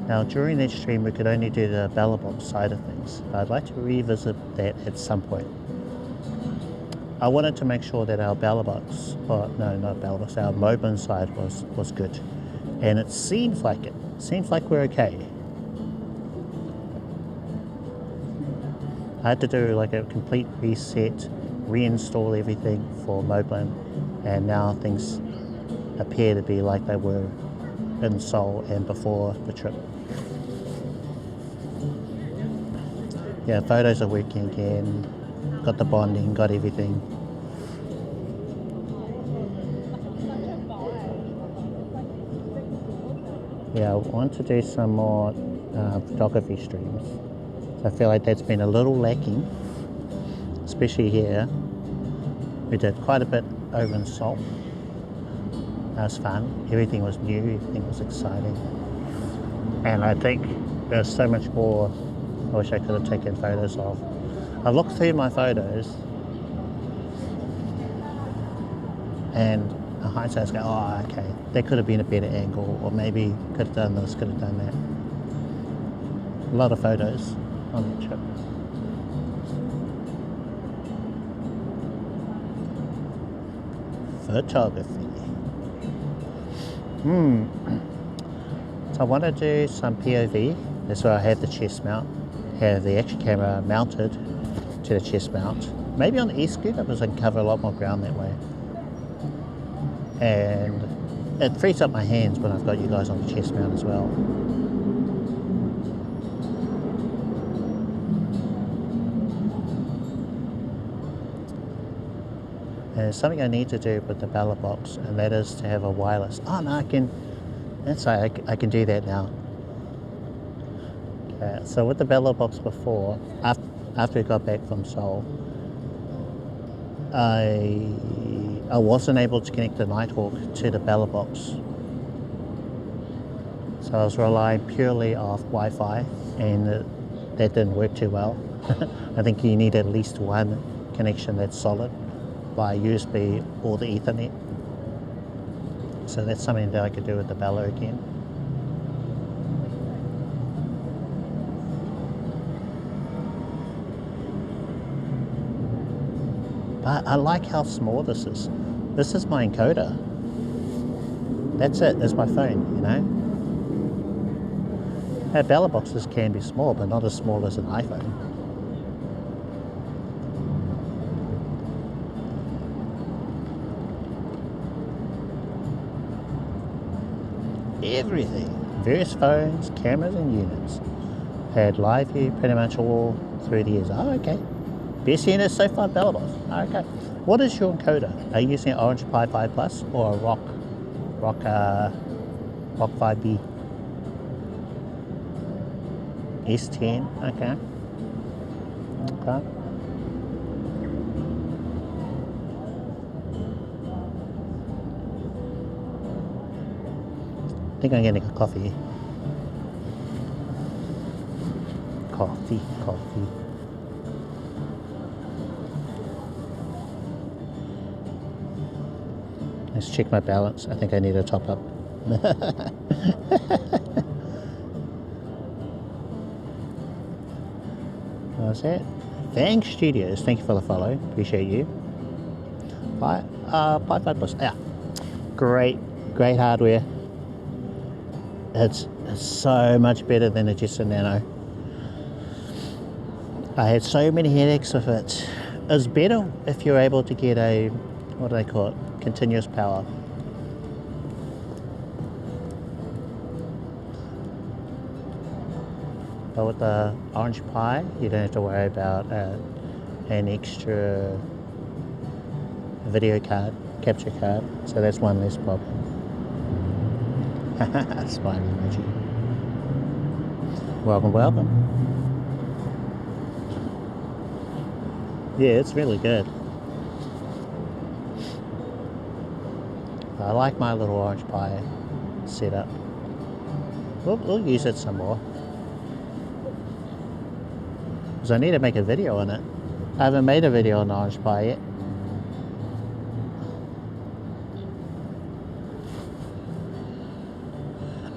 Now during that stream, we could only do the Balabox side of things. But I'd like to revisit that at some point. I wanted to make sure that our Balabox, or no, not Balabox, our Moblin side was good. And it seems like it. Seems like we're okay. I had to do like a complete reset, reinstall everything for Moblin, and now things appear to be like they were in Seoul and before the trip. Yeah, photos are working again. Got the bonding, got everything. Yeah, I want to do some more photography streams. So I feel like that's been a little lacking, especially here. We did quite a bit over in Seoul. That was fun. Everything was new, everything was exciting. And I think there's so much more I wish I could have taken photos of. I looked through my photos and in hindsight I go, oh okay, that could have been a better angle, or maybe could have done this, could have done that. A lot of photos on the trip. Photography. So I want to do some POV. That's where I have the chest mount, have the action camera mounted to the chest mount. Maybe on the e-scooter because I can cover a lot more ground that way. And it frees up my hands when I've got you guys on the chest mount as well. And there's something I need to do with the Balabox, and that is to have a wireless. Oh no, I can do that now. Okay, so with the Balabox before, after we got back from Seoul, I wasn't able to connect the Nighthawk to the Balabox. So I was relying purely off Wi-Fi, and that didn't work too well. I think you need at least one connection that's solid by USB or the Ethernet. So that's something that I could do with the Bella again. But I like how small this is. This is my encoder. That's it, that's my phone, you know? Our Bella boxes can be small, but not as small as an iPhone. Everything. Various phones, cameras and units. Had live view pretty much all through the years. Oh, okay. Best unit so far, Balabox. Okay. What is your encoder? Are you using an Orange Pi 5 Plus or a Rock 5B? S10, okay. Okay. I think I'm getting a coffee. Coffee. Let's check my balance. I think I need to top up. What's that? Fang Studios, thank you for the follow. Appreciate you. Pi 5 Plus. Yeah. Great hardware. It's so much better than a Jessa Nano. I had so many headaches with it. It's better if you're able to get a, what do they call it? Continuous power. But with the Orange Pi, you don't have to worry about an extra video card, capture card. So that's one less problem. Smiley emoji. Welcome. Yeah, it's really good. I like my little Orange Pi setup. We'll use it some more. Because I need to make a video on it. I haven't made a video on the Orange Pi yet.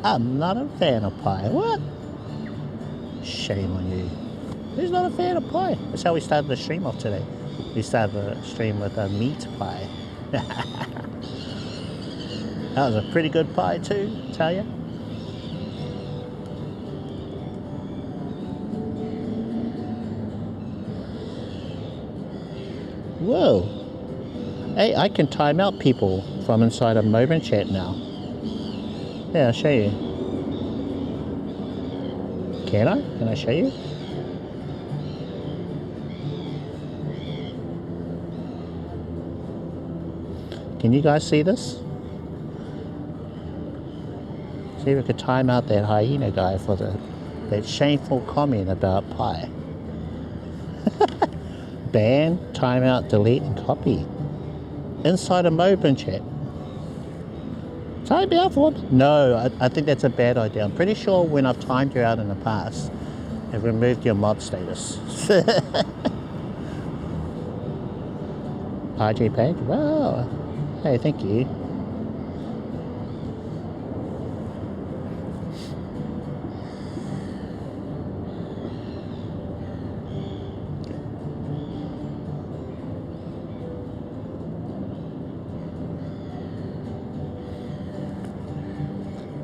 I'm not a fan of Pi. What? Shame on you. Who's not a fan of Pi? That's how we started the stream off today. We started the stream with a meat pie. That was a pretty good pie too, I tell ya. Whoa. Hey, I can time out people from inside of Moblin chat now. Yeah, I'll show you. Can I? Can I show you? Can you guys see this? See if we could time out that hyena guy for that shameful comment about Pi. Ban, timeout, delete, and copy. Inside a Moblin chat. Time out for what? No, I think that's a bad idea. I'm pretty sure when I've timed you out in the past, I've removed your mod status. RJ page? Wow. Hey, thank you.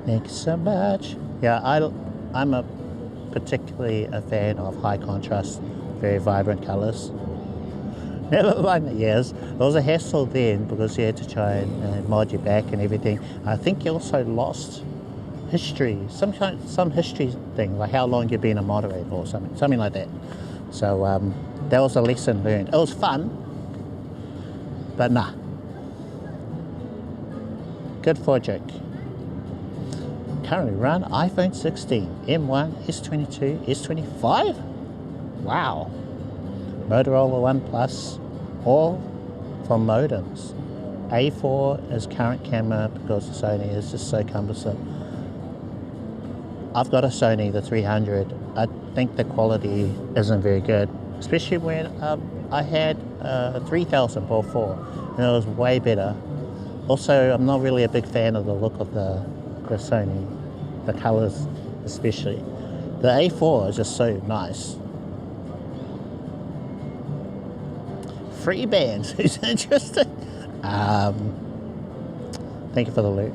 Thanks so much. Yeah, I'm particularly a fan of high contrast, very vibrant colors. Never mind the years. It was a hassle then because you had to try and mod your back and everything. I think you also lost history, some history thing, like how long you've been a moderator or something like that. So that was a lesson learned. It was fun, but nah. Good for a joke. Currently run iPhone 16, M1, S22, S25. Wow. Motorola One Plus, all from modems. A4 is current camera because the Sony is just so cumbersome. I've got a Sony, the 300. I think the quality isn't very good, especially when I had 3000 before, and it was way better. Also, I'm not really a big fan of the look of the Sony, the colors especially. The A4 is just so nice. Free bands, who's interested? Thank you for the lurk.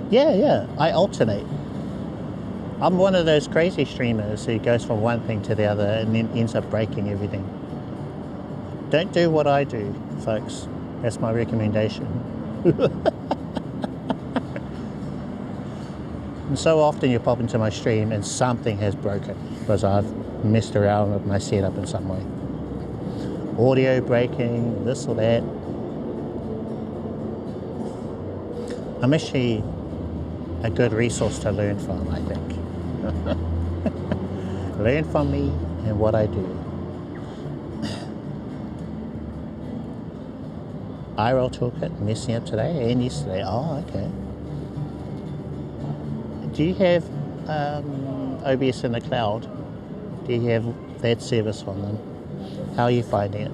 Yeah, I alternate. I'm one of those crazy streamers who goes from one thing to the other and then ends up breaking everything. Don't do what I do, folks. That's my recommendation. And so often you pop into my stream and something has broken because I've messed around with my setup in some way. Audio breaking, this or that. I'm actually a good resource to learn from, I think. Learn from me and what I do. IRL toolkit messing up today and yesterday. Oh, okay. Do you have OBS in the cloud? Do you have that service on them? How are you finding it?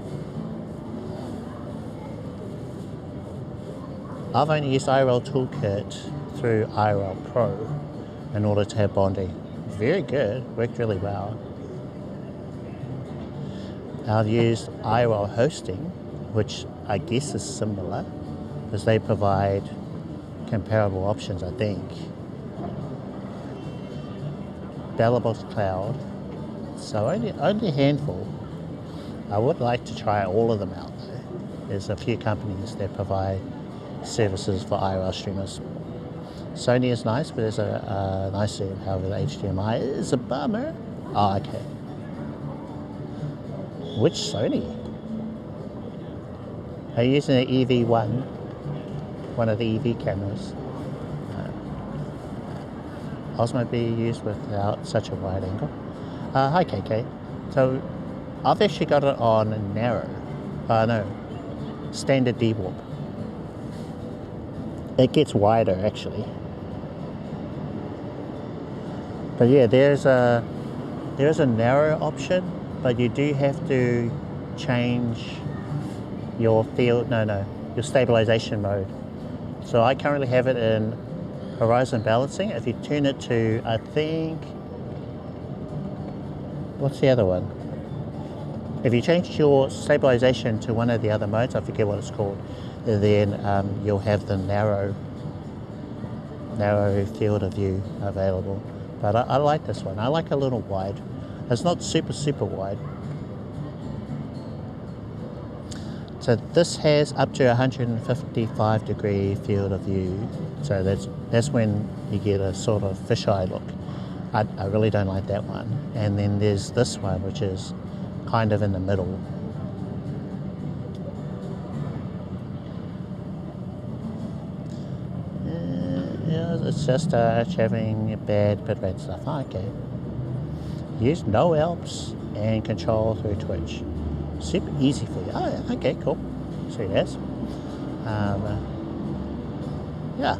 I've only used IRL Toolkit through IRL Pro in order to have bonding. Very good, worked really well. I've used IRL Hosting, which I guess is similar, because they provide comparable options, I think. Bellabos Cloud, so only a handful. I would like to try all of them out though. There's a few companies that provide services for IRL streamers. Sony is nice, but there's a nicer, however, the HDMI is a bummer. Oh, okay. Which Sony? Are you using an EV1? One of the EV cameras? Osmo be used without such a wide angle. Hi KK. So I've actually got it on narrow. No, standard Dewarp. It gets wider actually. But yeah, there's a narrow option, but you do have to change your field. No, your stabilization mode. So I currently have it in HorizonBalancing. If you turn it to, I think, what's the other one? If you change your stabilization to one of the other modes, I forget what it's called, then you'll have the narrow field of view available. But I like this one. I like a little wide. It's not super wide. So this has up to 155 degree field of view. So that's when you get a sort of fisheye look. I really don't like that one. And then there's this one, which is kind of in the middle. Yeah, it's just having bad bitrate stuff. Oh, okay. Use no Alps and control through Twitch. Super easy for you. Oh, yeah, okay, cool. See this. Yeah.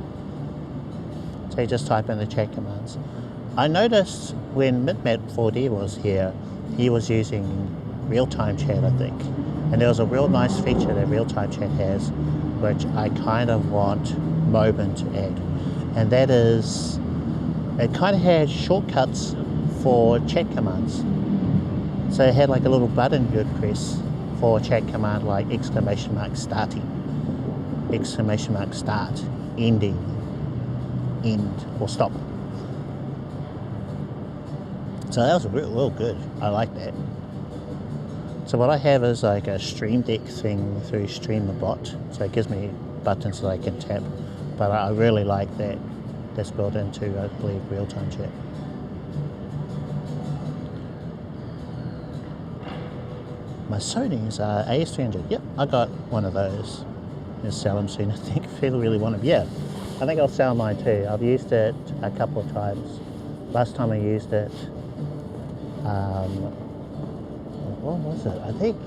So you just type in the chat commands. I noticed when MidMat4D was here, he was using real-time chat, I think. And there was a real nice feature that real-time chat has, which I kind of want Moblin to add. And that is, it kind of had shortcuts for chat commands. So it had like a little button you'd press for a chat command like !starting, !start, ending, end, or stop. So that was real good. I like that. So what I have is like a Stream Deck thing through StreamerBot. So it gives me buttons that I can tap. But I really like that. That's built into, I believe, real-time chat. My Sony's AS300. Yep, I got one of those. I'll sell them soon, I think. If people really want them. Yeah, I think I'll sell mine too. I've used it a couple of times. Last time I used it, what was it? I think,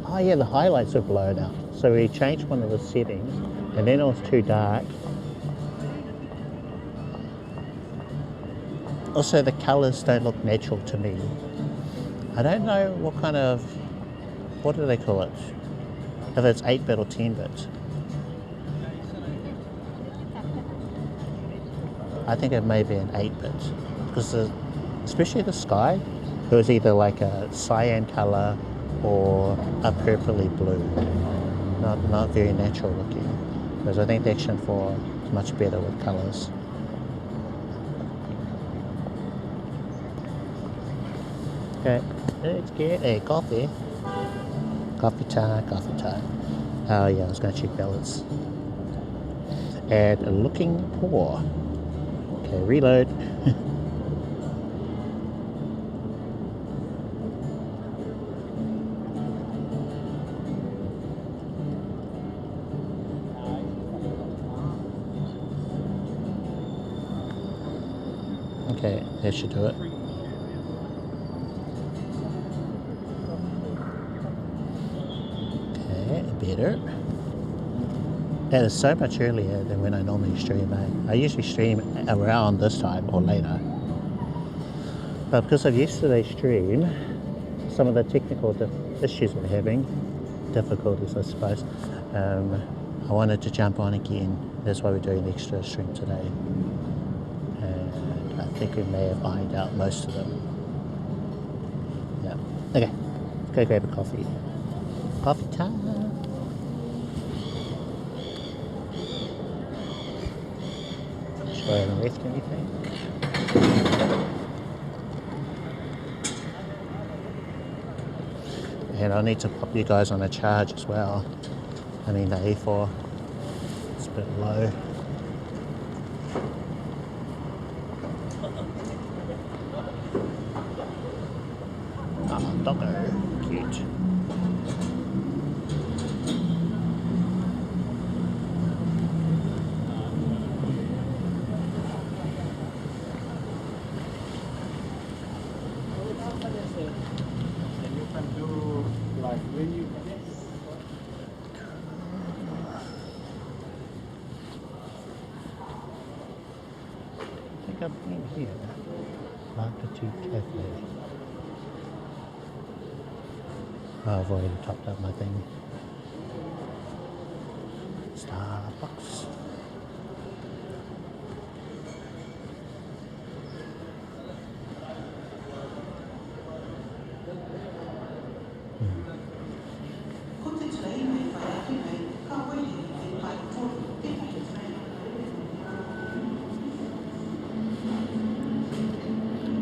oh yeah, the highlights were blown out. So we changed one of the settings, and then it was too dark. Also, the colors don't look natural to me. I don't know what kind of, what do they call it? If it's 8-bit or 10-bit. I think it may be an 8-bit. Because especially the sky, it was either like a cyan color or a purpley blue. Not very natural looking. Whereas I think the Action 4 is much better with colors. Okay, let's get a coffee. Coffee time. Oh yeah, I was going to check balance. And looking poor. Okay, reload. Okay, that should do it. Okay, better. It is so much earlier than when I normally stream. I usually stream around this time or later. But because of yesterday's stream, some of the technical issues we're having, difficulties I suppose, I wanted to jump on again. That's why we're doing the extra stream today. And I think we may have ironed out most of them. Yeah. Okay, let's go grab a coffee. Coffee time. Should I have left anything? And I need to pop you guys on a charge as well. I mean the A4, it's a bit low. Oh, doggo, cute. I think I've been here. Anker 250W. Oh, I've already topped up my thing. Starbucks.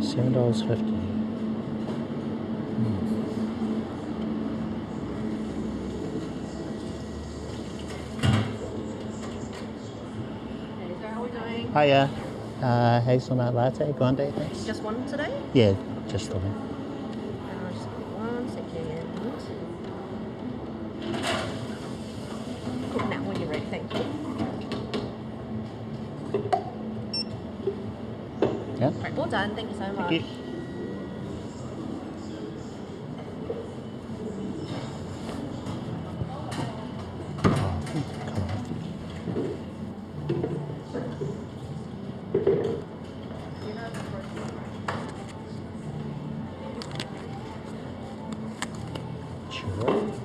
$7.50. Hiya. Hazelnut latte, grande, thanks. Just one today? Yeah, just the one. I'll just put 1 second. Cool, now when you're ready, thank you. Yeah. Right, all done, thank you so much. Thank you.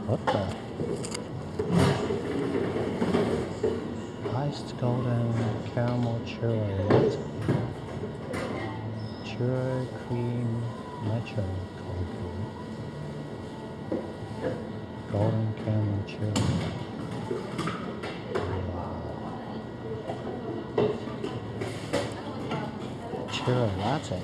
What the? Iced golden caramel churro latte. Churro cream matcha cold brew. Golden caramel churro. Wow. Churro latte.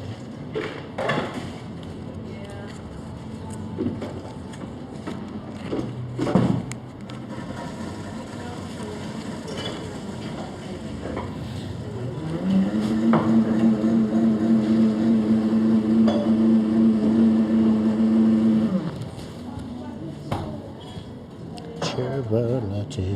Latte.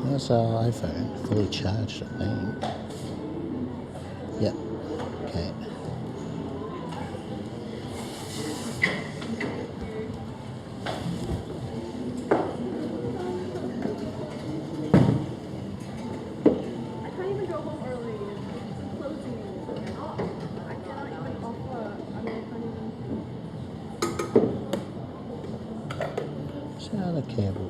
That's our iPhone, fully charged, I think. Yep. Okay. The cable.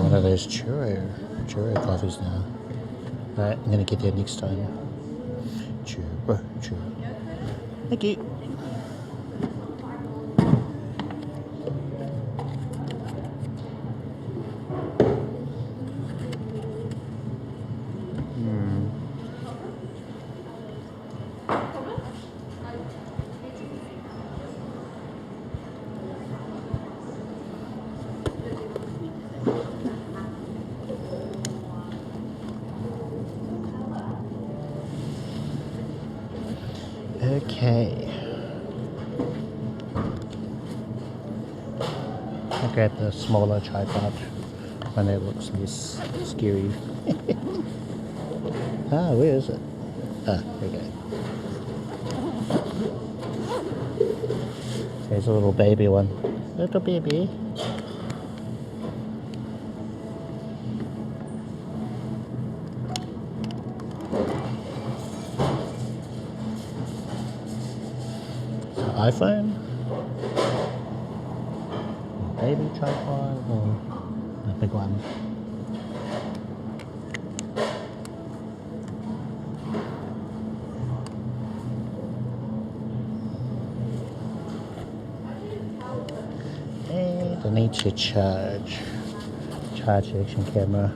one of those churro coffees now. Right, I'm gonna get there next time. Churro. Thank you. Okay. I grabbed the smaller tripod, one that looks less scary. Where is it? There we go. There's a little baby one. Little baby. iPhone, baby tripod, or the big one. And I need to charge the action camera.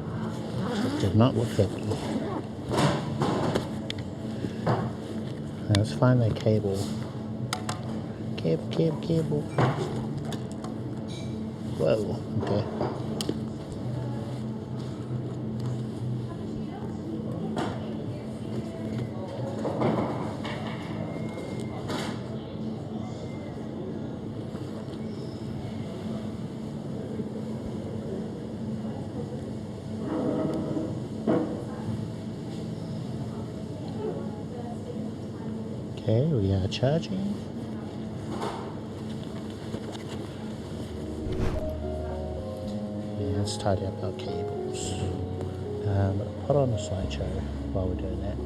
It did not look happy. Let's find the cable. Cable. Whoa, okay. Okay, we are charging. Let's tidy up our cables. Put on a slideshow while we're doing that.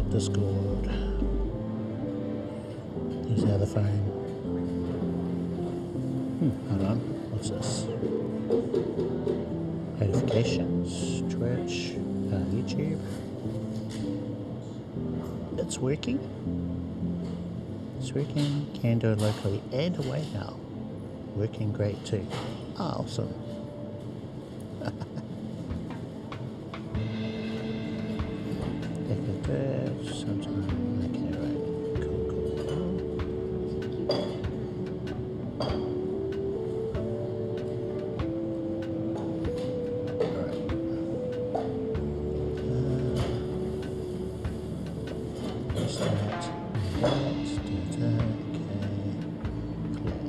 Discord. Here's the other phone. Hold on. What's this? Notifications, Twitch, YouTube. It's working. It's working. Can do it locally and away now. working great too. Oh, awesome. Sometime. Okay, right. Cool, cool. Alright. Let's do that. Let's do that. Okay. Clear.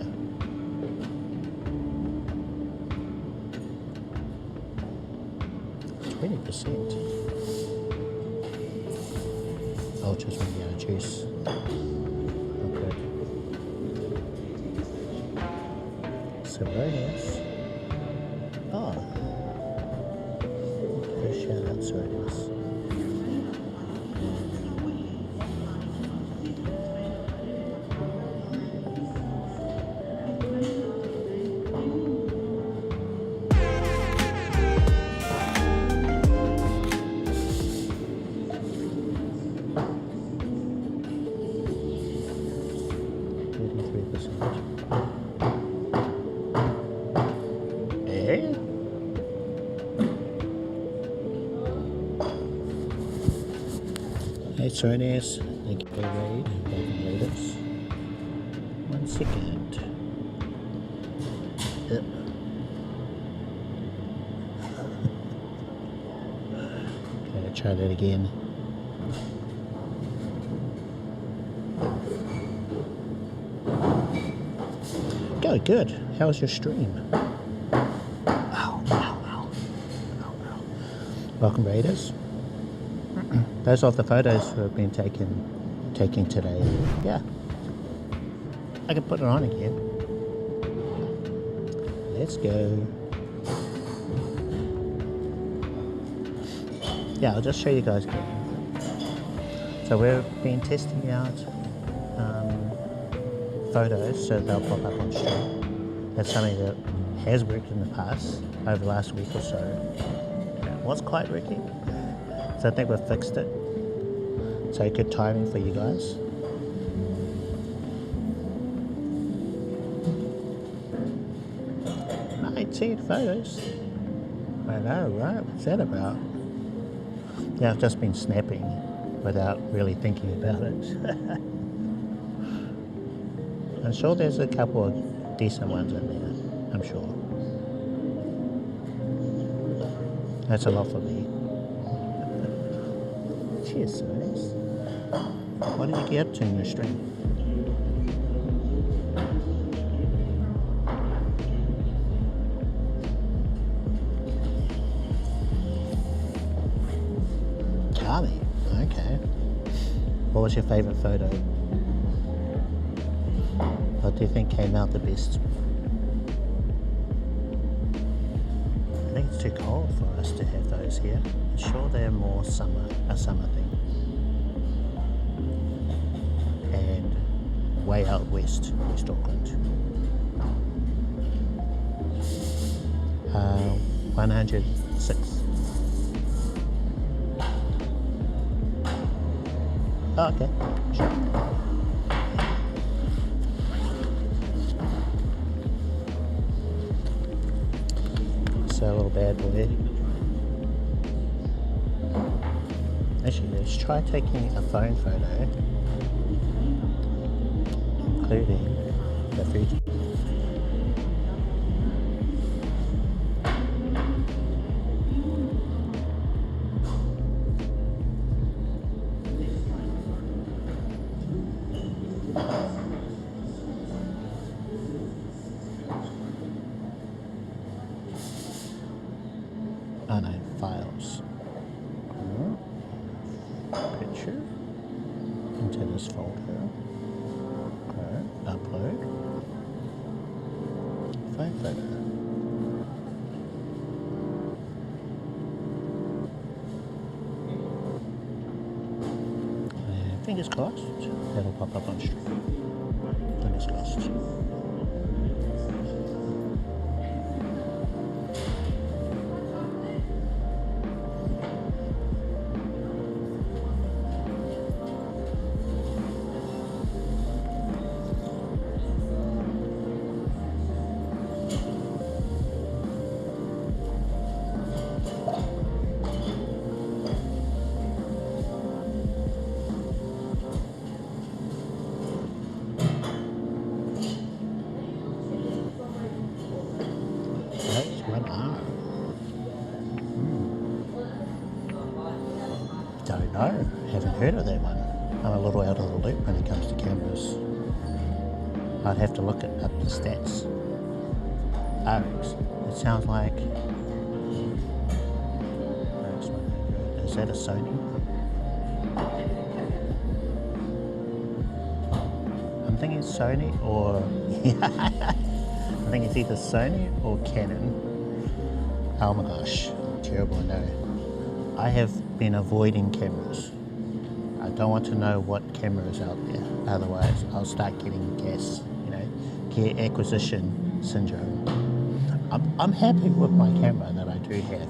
20%. Ultra's running out of juice. Oh, good. Sironius. Oh. Give a shout out, Sironius. Hey Sironius, thank you for the raid. Welcome raiders. 1 second. Yep. Okay, try that again. Good, good. How was your stream? Ow, ow, ow. Ow, ow. Welcome raiders. Those are the photos that have been taken today. Yeah. I can put it on again. Let's go. Yeah, I'll just show you guys again. So we've been testing out photos so they'll pop up on stream. That's something that has worked in the past, over the last week or so. It was quite working. So I think we've fixed it. So good timing for you guys. "19 photos. I know, right? What's that about?" Yeah, I've just been snapping without really thinking about it. I'm sure there's a couple of decent ones in there. I'm sure. That's a lot for me. Cheers, Sironius. What did you get up to in your stream? Carly, okay. What was your favourite photo? What do you think came out the best? I think it's too cold for us to have those here. I'm sure they're more a summer thing. And way out west Auckland. 106. Oh, okay, sure. So a little bad boy. Actually, let's try taking a phone photo, including the Fuji. Oh no, files. Picture into this folder. Okay, upload. Phone photo. And fingers crossed, that'll pop up on stream. Fingers crossed. No, haven't heard of that one. I'm a little out of the loop when it comes to cameras. I'd have to look up the stats. Oh, it sounds like... Is that a Sony? I'm thinking Sony or... I think it's either Sony or Canon. Oh my gosh, terrible, no. I have been avoiding cameras. I don't want to know what camera is out there, otherwise I'll start getting gear acquisition syndrome. I'm happy with my camera that I do have,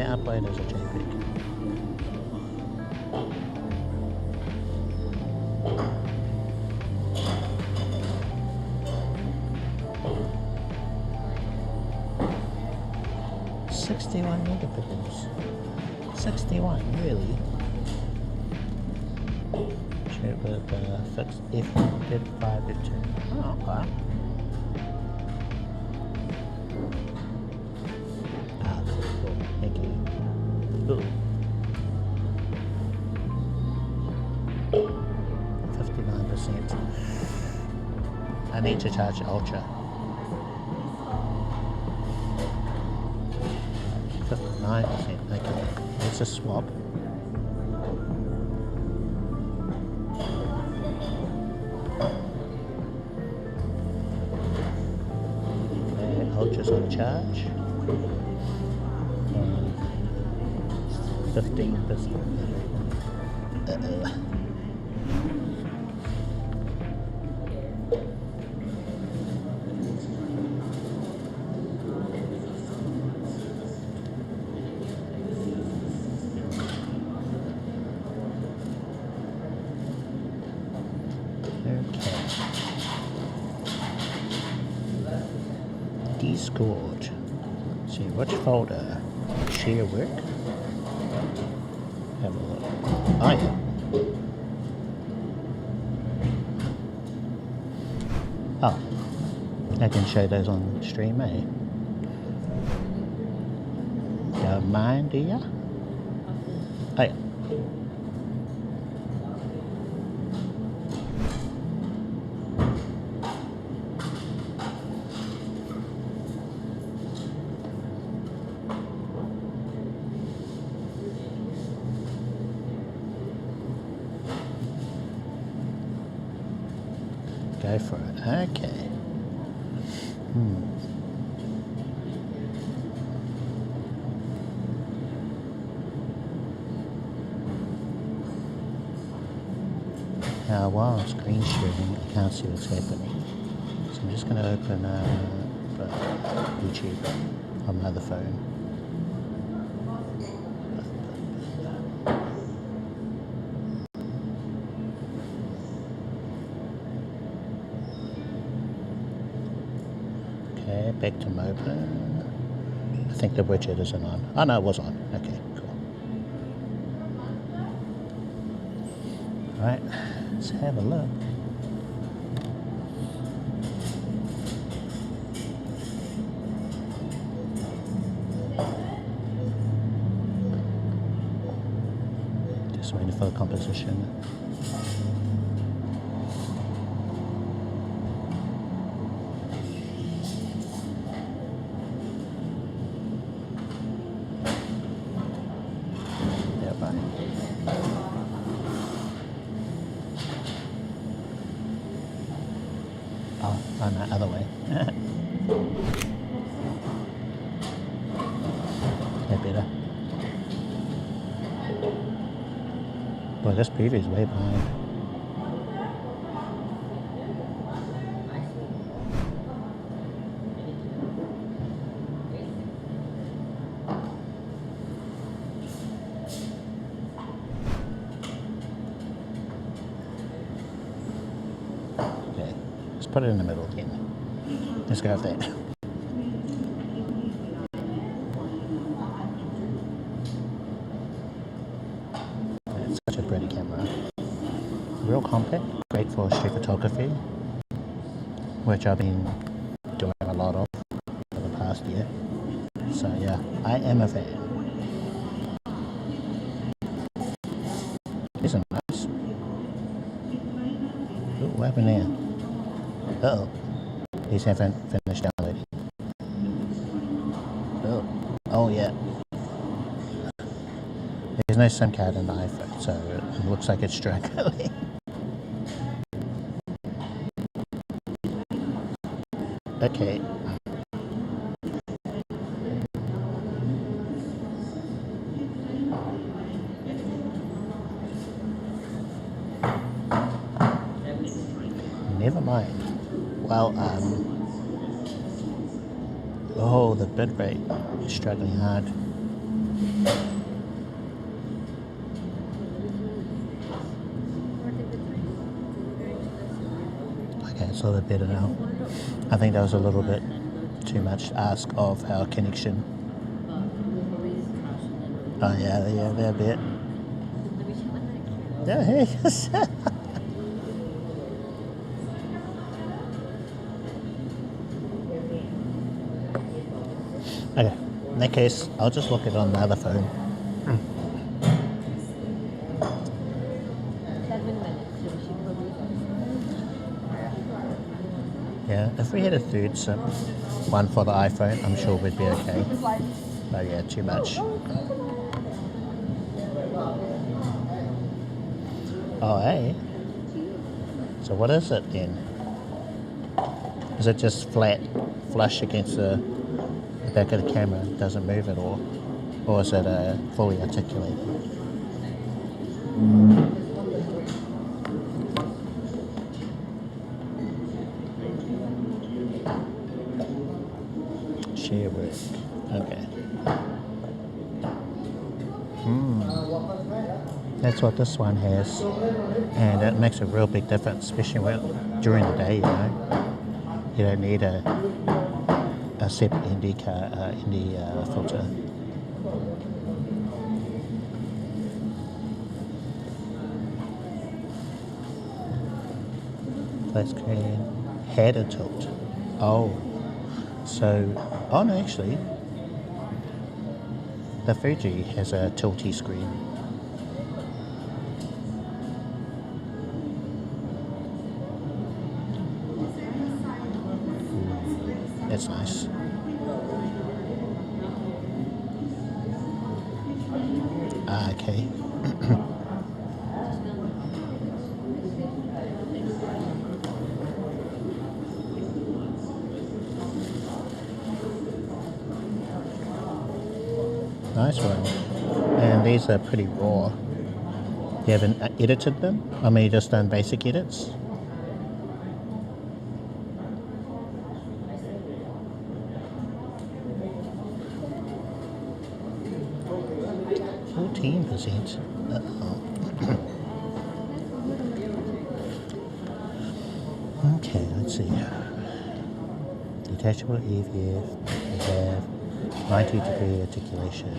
Upload as a JPEG. $61 megapixels. 61, really? Shoot with fixed f5 f2. Oh, okay. Ooh. 59%. I need to charge Ultra. 59%. Okay, let's just swap. Okay, Ultra's on charge. 15%. Discord. Let's see which folder. Share work. Have a look. Oh yeah. Oh, I can show those on stream, eh? Don't mind, do ya? Oh yeah. Go for it. Okay. Now, while I'm screen sharing, I can't see what's happening. So I'm just going to open YouTube on my other phone. Back to Moblin. I think the widget isn't on. Oh no, it was on. Okay, cool. Alright, let's have a look. Just waiting for the composition. Oh no, other way. That better. Boy, this preview is way behind. put it in the middle again. Let's go with that. It's such a pretty camera. Real compact, great for street photography, which I've been doing a lot of for the past year. So yeah, I am a fan. Isn't nice? Ooh, what happened there? Uh-oh. These haven't finished downloading. Oh yeah. There's no SIM card in the iPhone, so it looks like it's struggling. Okay. Never mind. Well, oh, the bitrate is struggling hard. Okay, it's a little bit better now. I think that was a little bit too much to ask of our connection. Oh yeah, they're a bit. Yeah, yes. Okay, in that case, I'll just look at it on the other phone. 7 minutes, so we should probably go. Yeah, if we had a third SIM, one for the iPhone, I'm sure we'd be okay. But yeah, too much. Oh, hey. So what is it then? Is it just flat, flush against the back of the camera, doesn't move at all? Or is it fully articulated? Share work. Okay. That's what this one has, and it makes a real big difference, especially during the day. You know, you don't need a separate ND filter. Flat screen, header tilt. Oh, so no, actually, the Fuji has a tilty screen. That's nice. Okay. Nice one. And these are pretty raw. You haven't edited them? I mean, you just done basic edits? Okay, let's see. Detachable EVF, we have 90-degree articulation,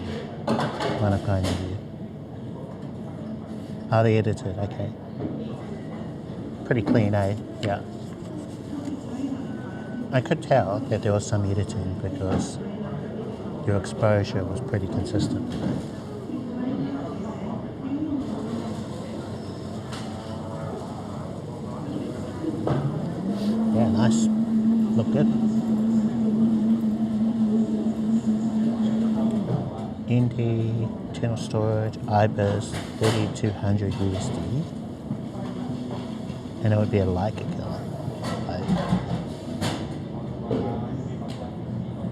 one of kind of view. Oh, they edited, okay. Pretty clean, eh? Yeah. I could tell that there was some editing because your exposure was pretty consistent. Yeah, nice. Look good. ND, internal storage, IBIS, 3200 USD. And it would be a Leica killer.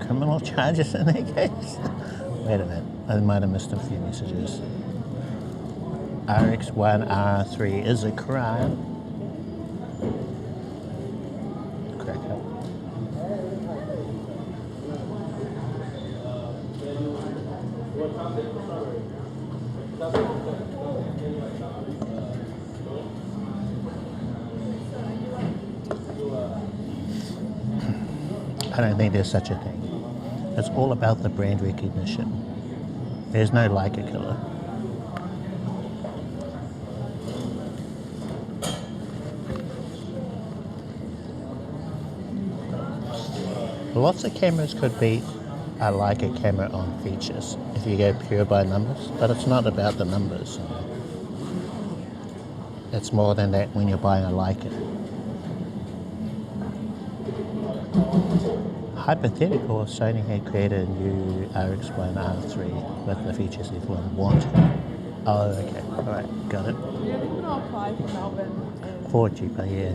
Criminal charges in that case? Wait a minute, I might have missed a few messages. RX1, R3 is a crime. I don't think there's such a thing. It's all about the brand recognition. There's no Leica killer. Lots of cameras could beat a Leica camera on features if you go pure by numbers, but it's not about the numbers. It's more than that when you're buying a Leica. Hypothetical, if Sony had created a new RX1 R3 with the features everyone wanted. Oh, okay, alright, got it. Yeah, they're going to apply for Melbourne. For cheaper, yeah.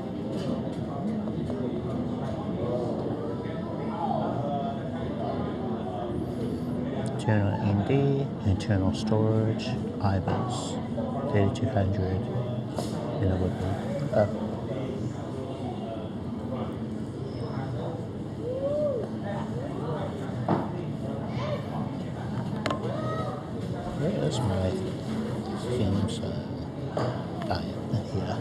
Internal ND, internal storage, IBIS, 3200, and a Moblin. Where's my film zone? Here.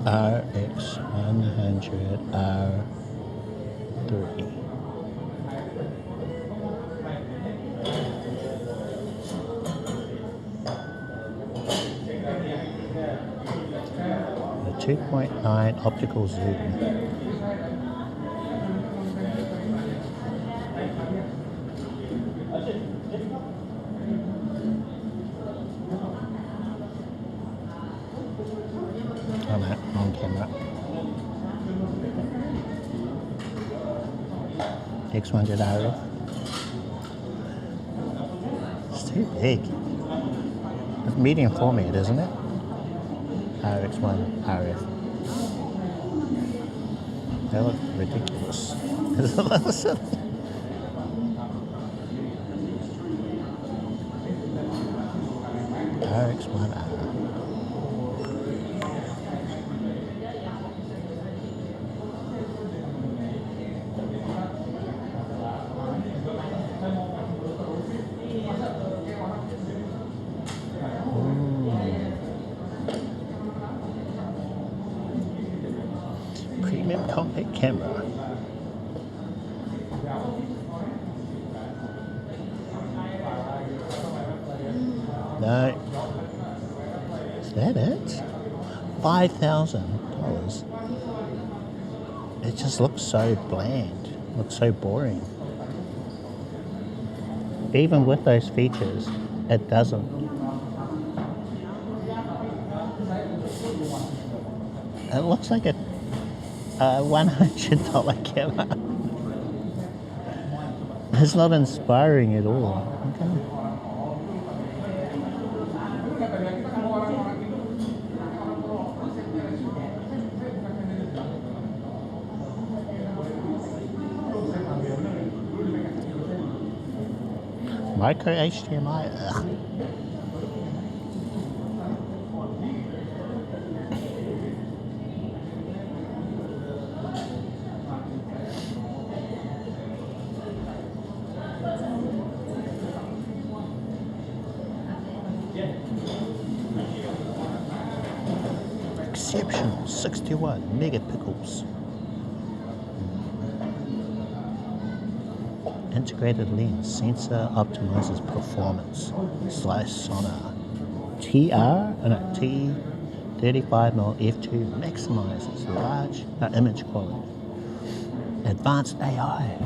RX100 R3. A 2.9 optical zoom. Oh no, wrong camera. X100 RF. It's too big. It's medium format, isn't it? RX1 RF. They look ridiculous. RX1 RF. Premium compact camera. No. Is that it? $5,000. It just looks so bland. Looks so boring. Even with those features, it doesn't. It looks like a $100 camera. It's not inspiring at all. Okay. Micro HDMI. Ugh. Exceptional 61 megapixels. Integrated lens sensor optimizes performance. Slice sonar. T35mm f2 maximizes large image quality. Advanced AI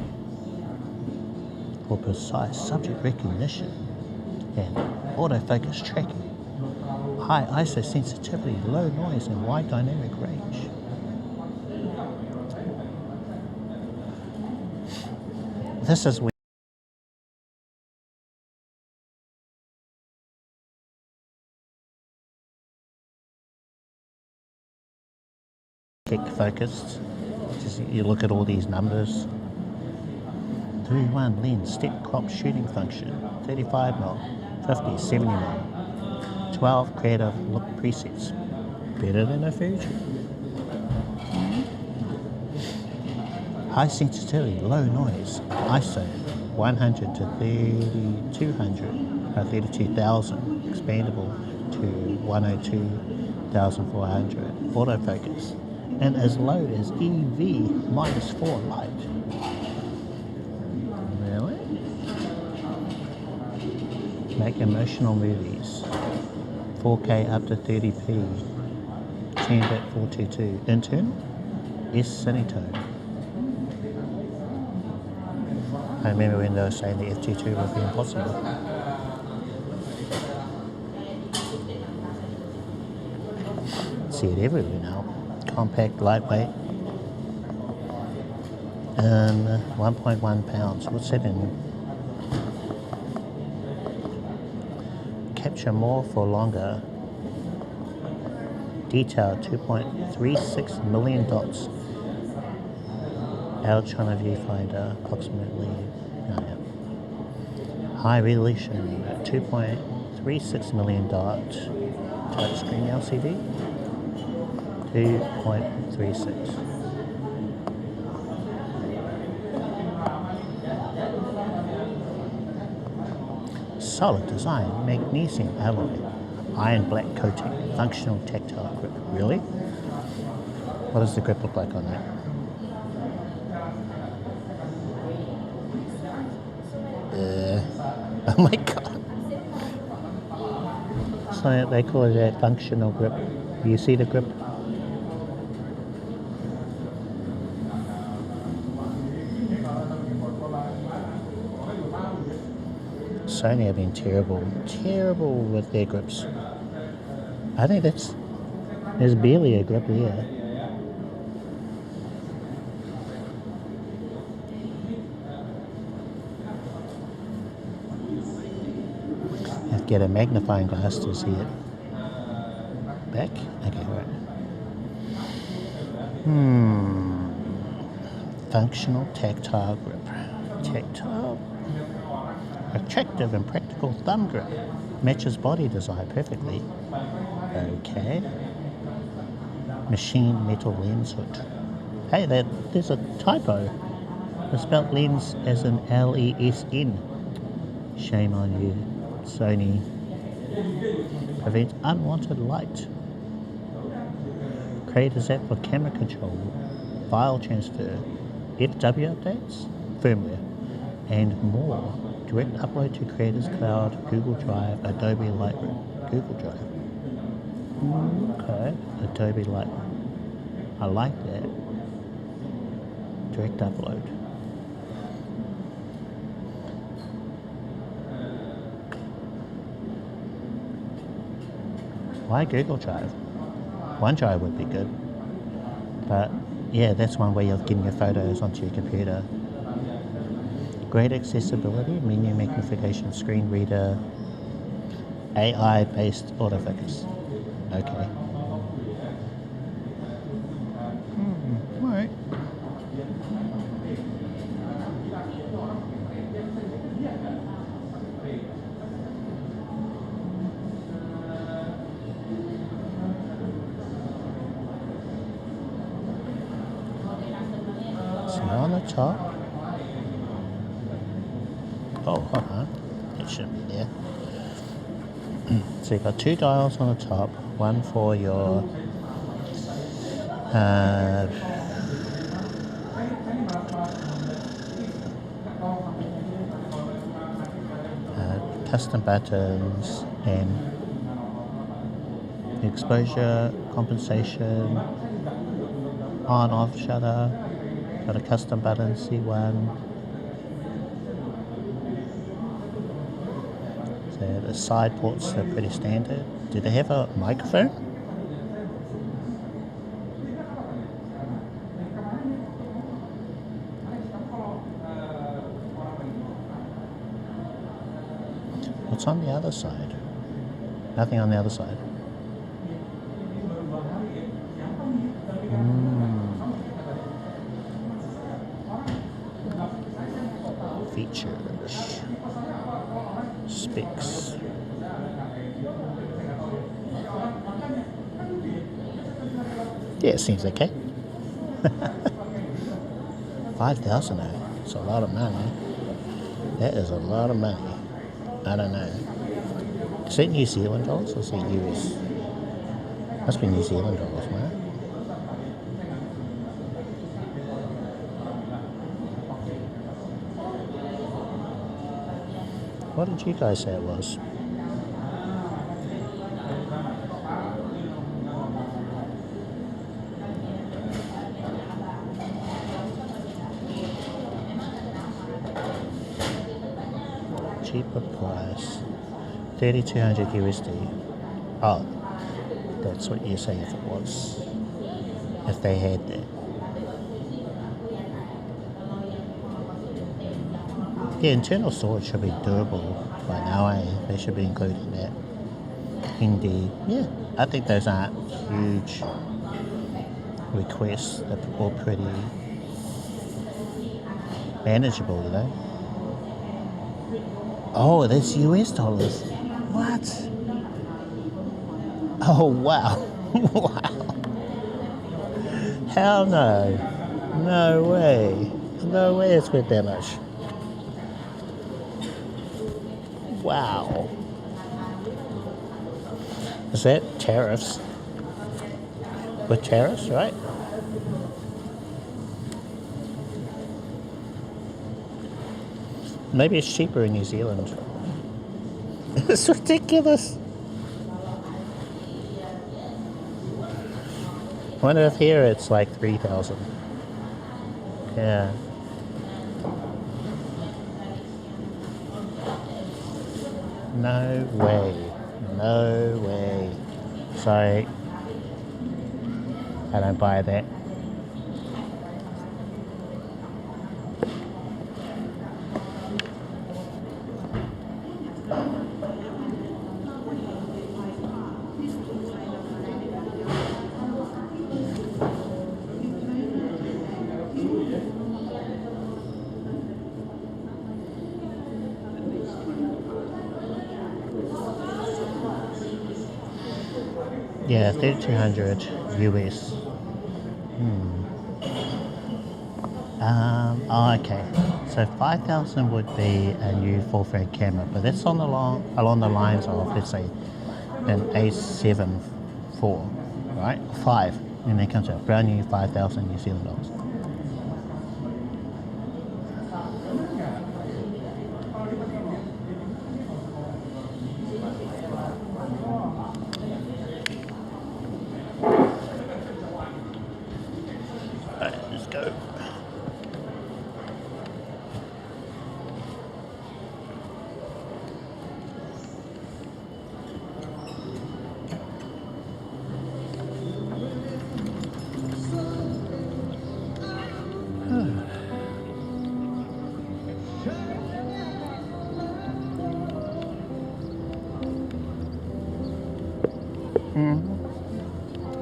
for precise subject recognition and autofocus tracking. High ISO sensitivity, low noise, and wide dynamic range. This is when kick focused. Just you look at all these numbers. 3-1 lens, step crop shooting function, 35mm, 50, 70mm, 12 creative look presets. Better than a Fuji. High sensitivity, low noise, ISO 100 to 3200, 32,000. expandable to 102,400 autofocus, and as low as EV-4 light. Really? Make emotional movies. 4K up to 30p. 10-bit 422. Internal? S-Cinetone. I remember when they were saying the F22 would be impossible. See it everywhere now. Compact, lightweight, and 1.1 pounds. What's that in? Capture more for longer. Detail 2.36 million dots. Electronic viewfinder, approximately. High resolution, 2.36 million dot. Touchscreen LCD. 2.36. Solid design, magnesium alloy, iron black coating, functional tactile grip. Really? What does the grip look like on that? Oh my god. So they call it a functional grip. Do you see the grip? Sony have been terrible with their grips. I think there's barely a grip there. Have to get a magnifying glass to see it. Back? Okay, right. Functional tactile grip. Tactile. Attractive and practical thumb grip. Matches body design perfectly. Okay. Machine metal lens hood. Hey, there's a typo. They spelled lens as an L-E-S-N. Shame on you, Sony. Prevent unwanted light. Creators app for camera control, file transfer, FW updates, firmware, and more. Direct upload to Creators Cloud, Google Drive, Adobe Lightroom. Google Drive. Okay, Adobe Lightroom. I like that. Direct upload. Why Google Drive? OneDrive would be good. But yeah, that's one way of getting your photos onto your computer. Great accessibility, menu magnification, screen reader, AI-based autofocus. Okay. Alright. So on the top. Oh, hold on. It shouldn't be there. So you've got two dials on the top, one for your custom buttons and exposure, compensation, on-off shutter, got a custom button, C1. So the side ports are pretty standard. Do they have a microphone? What's on the other side? Nothing on the other side. Features. Specs. Yeah, it seems okay. 5,000 though. It's a lot of money. That is a lot of money. I don't know. Is that New Zealand dollars or is it US? Must be New Zealand dollars, man. What did you guys say it was? Cheaper price. 3,200 USD. Oh, that's what you say if it was. If they had that. Yeah, internal storage should be doable by now, eh? They should be including that. Indeed. Yeah, I think those aren't huge requests. They're all pretty manageable, you know. Oh, that's US dollars. What? Oh, wow. Wow. Hell no. No way. No way it's worth that much. Wow. Is that tariffs? With tariffs, right? Maybe it's cheaper in New Zealand. It's ridiculous. I wonder if here it's like 3,000. Yeah. No way. No way. Sorry. I don't buy that. Yeah, 3,200 US. Oh, okay. So 5,000 would be a new full-frame camera, but that's on the along the lines of, let's say, an A7 IV, right? 5, and then comes out brand new 5,000 New Zealand dollars. Let's go.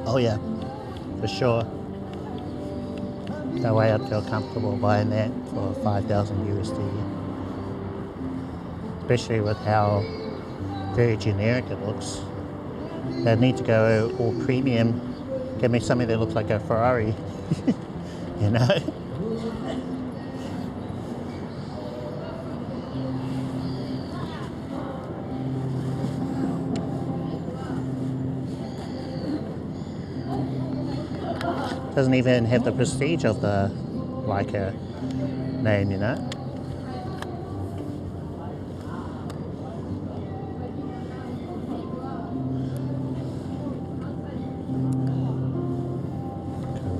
Oh yeah, for sure. That way I'd feel comfortable buying that for 5,000 USD. Especially with how very generic it looks. They'd need to go all premium. Give me something that looks like a Ferrari. You know? Doesn't even have the prestige of the Leica name, you know?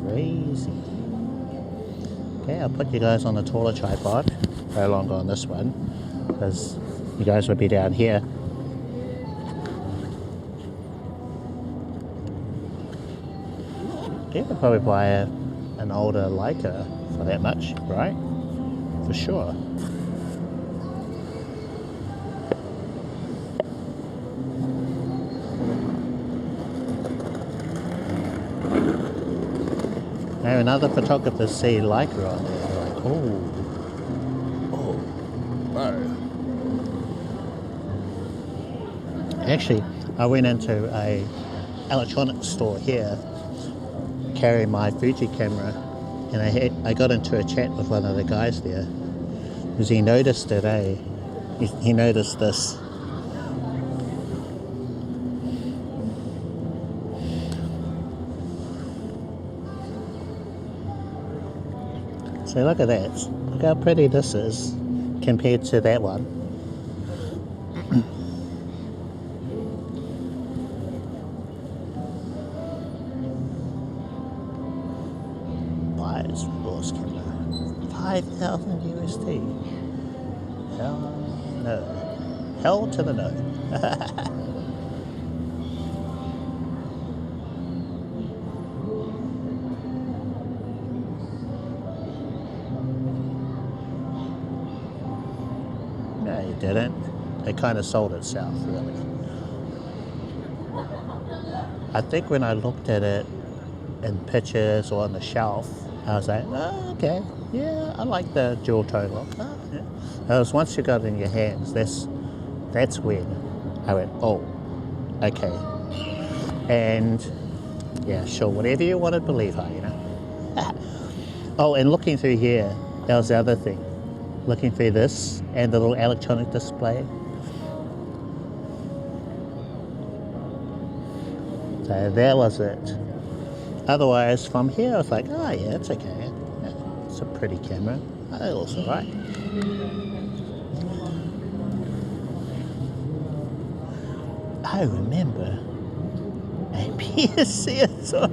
Crazy. Okay, I'll put you guys on the taller tripod, no longer on this one, because you guys would be down here. You could probably buy an older Leica for that much, right? For sure. Now another photographer see Leica on there, they're like, oh, whoa. Actually, I went into a electronics store here, carry my Fuji camera, and I got into a chat with one of the guys there because he noticed it, he noticed this. So look at that. Look how pretty this is compared to that one. Buyer's remorse camera. 5,000 USD. Hell no. Hell to the no. No, it didn't. It kind of sold itself, really. I think when I looked at it in pictures or on the shelf, I was like, oh, okay, yeah, I like the dual tone look. Oh, yeah. It was once you got it in your hands, that's when I went, oh, okay. And yeah, sure, whatever you want to believe her, you know. Oh, and looking through here, that was the other thing. Looking through this and the little electronic display. So that was it. Otherwise, from here, I was like, oh yeah, it's okay. Yeah, it's a pretty camera. Oh, it looks alright. I remember APS-C as well.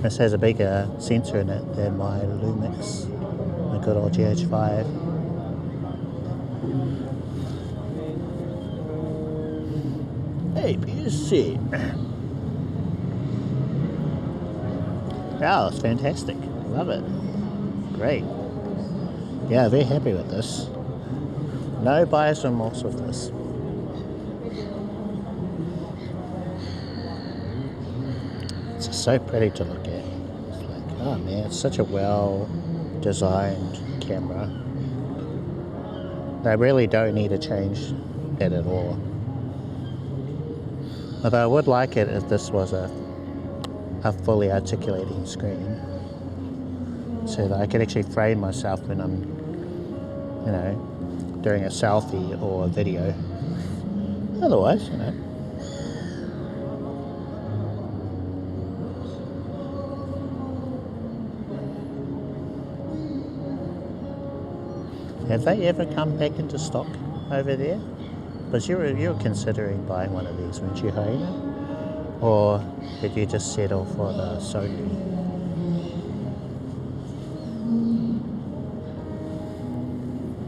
This has a bigger sensor in it than my Lumix, my good old GH5. APS-C. Wow, it's fantastic. Love it. Great. Yeah, very happy with this. No buyer's remorse with this. It's so pretty to look at. It's like, oh man, it's such a well-designed camera. I really don't need to change it at all. Although I would like it if this was a fully articulating screen, so that I could actually frame myself when I'm, you know, doing a selfie or a video. Otherwise, you know. Have they ever come back into stock over there? Because you were considering buying one of these, weren't you, Harina? Or did you just settle for the Sony?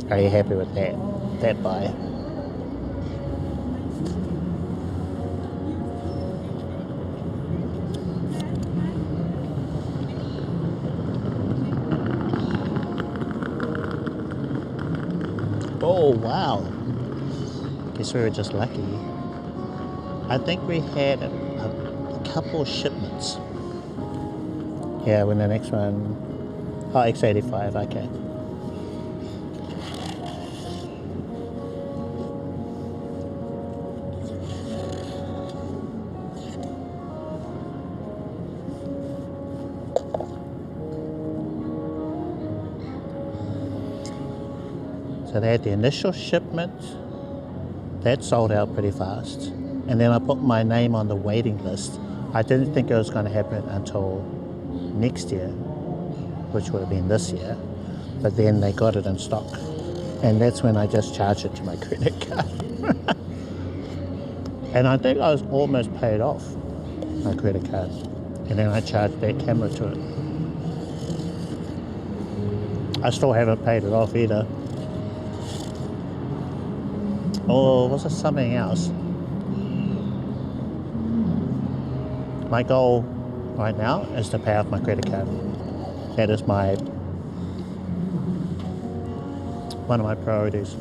Are you happy with that buy? Oh wow! Guess we were just lucky. I think we had a couple shipments. Yeah, when the next one, oh, X85, okay. So they had the initial shipment, that sold out pretty fast. And then I put my name on the waiting list. I didn't think it was going to happen until next year, which would have been this year. But then they got it in stock. And that's when I just charged it to my credit card. And I think I was almost paid off my credit card. And then I charged that camera to it. I still haven't paid it off either. Or was it something else? My goal right now is to pay off my credit card. That is one of my priorities.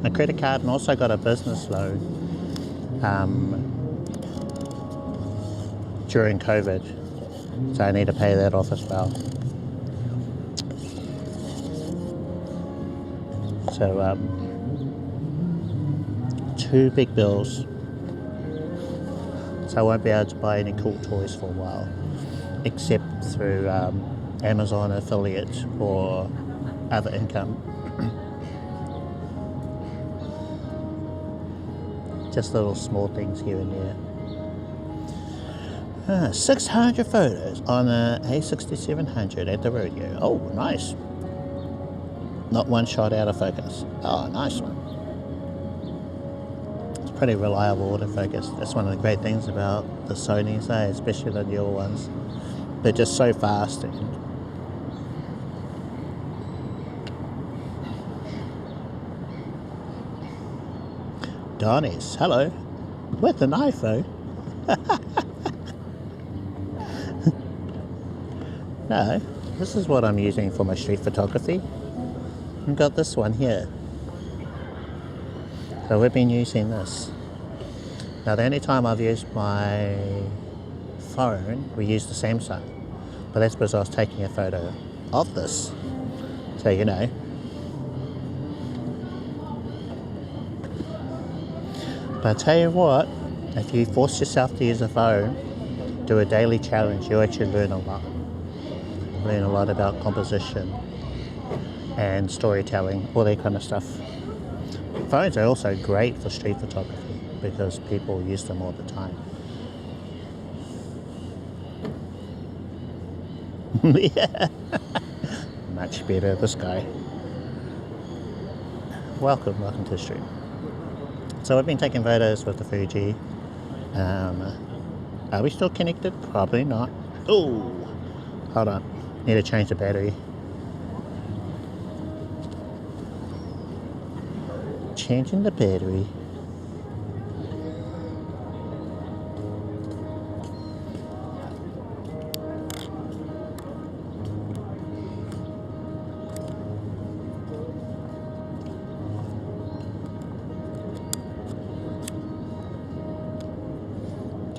My credit card, and also got a business loan during COVID. So I need to pay that off as well. So 2 big bills. So I won't be able to buy any cool toys for a while, except through Amazon affiliate or other income. Just little small things here and there. 600 photos on a A6700 at the rodeo. Oh, nice. Not one shot out of focus. Oh, nice one. It's pretty reliable autofocus. That's one of the great things about the Sonys, especially the newer ones. They're just so fast. And Donnie's, hello, with an iPhone. No, this is what I'm using for my street photography. I've got this one here. So we've been using this. Now the only time I've used my phone, we used the Samsung. But that's because I was taking a photo of this. So you know. But I tell you what, if you force yourself to use a phone, do a daily challenge, you actually learn a lot. Learn a lot about composition and storytelling, all that kind of stuff. Phones are also great for street photography because people use them all the time. Yeah, much better, this guy. Welcome to the stream. So I've been taking photos with the Fuji. Are we still connected? Probably not. Oh, hold on. Need to change the battery. Changing the battery.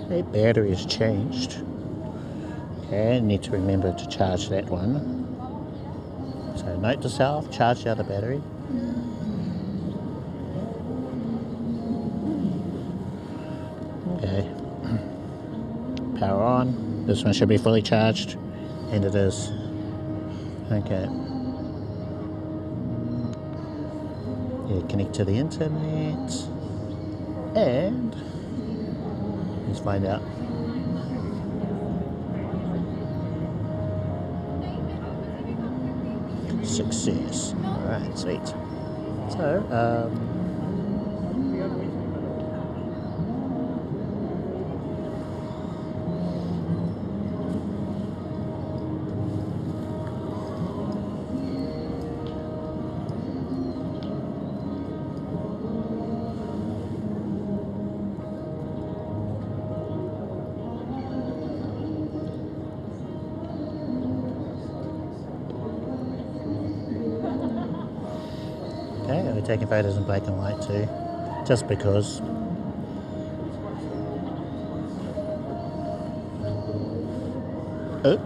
Okay, battery is changed. Okay, need to remember to charge that one. So note to self, charge the other battery. Okay. Power on. This one should be fully charged. And it is. Okay. Yeah, connect to the internet. And let's find out. Success. Alright, sweet. So, we're taking photos in black and white too, just because. Oh.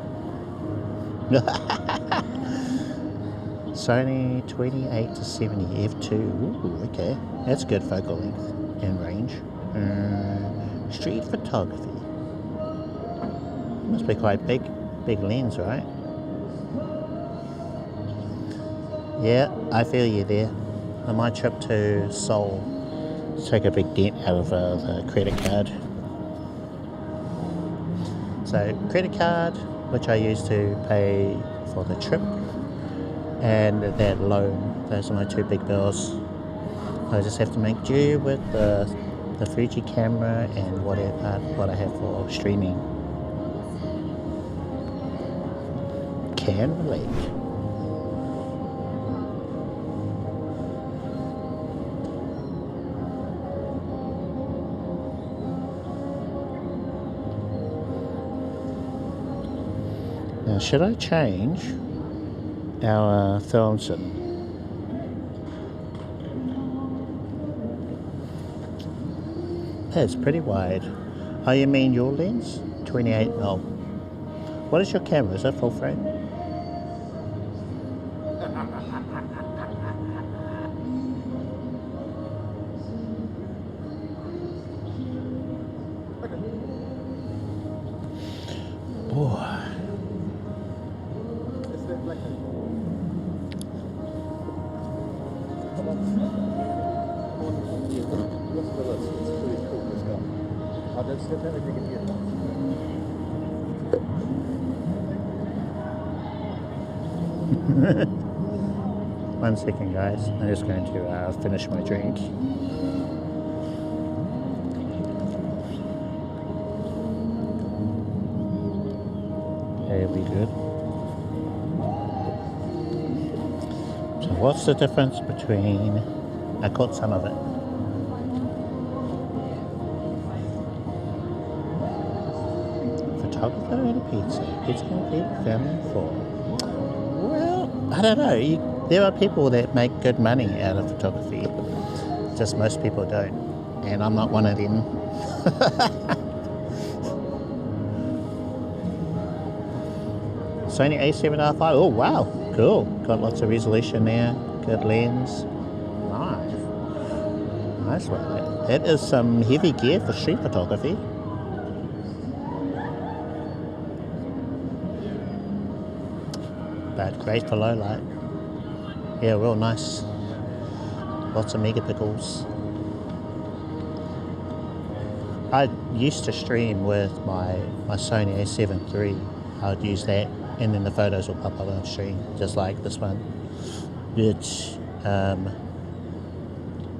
Sony 28-70 f2. Ooh, okay, that's good focal length and range. Street photography. Must be quite big lens, right? Yeah, I feel you there. On my trip to Seoul, took a big dent out of the credit card. So credit card, which I used to pay for the trip, and that loan. Those are my two big bills. I just have to make do with the Fuji camera and what I have for streaming. Can relate. Now, should I change our film setting? That's pretty wide. Oh, you mean your lens? 28mm. What is your camera? Is that full frame? Boy. Let's have everything in here. 1 second, guys. I'm just going to finish my drink. That'll be good. So what's the difference between... I caught some of it. Photographer and a pizza. Pizza and people, family of 4. Well, I don't know. There are people that make good money out of photography. Just most people don't. And I'm not one of them. Sony a7R5. Oh wow, cool. Got lots of resolution there. Good lens. Nice. Nice one. That is some heavy gear for street photography. But great for low light. Yeah, real nice. Lots of megapixels. I used to stream with my Sony a7 III. I would use that, and then the photos will pop up on stream, just like this one, which I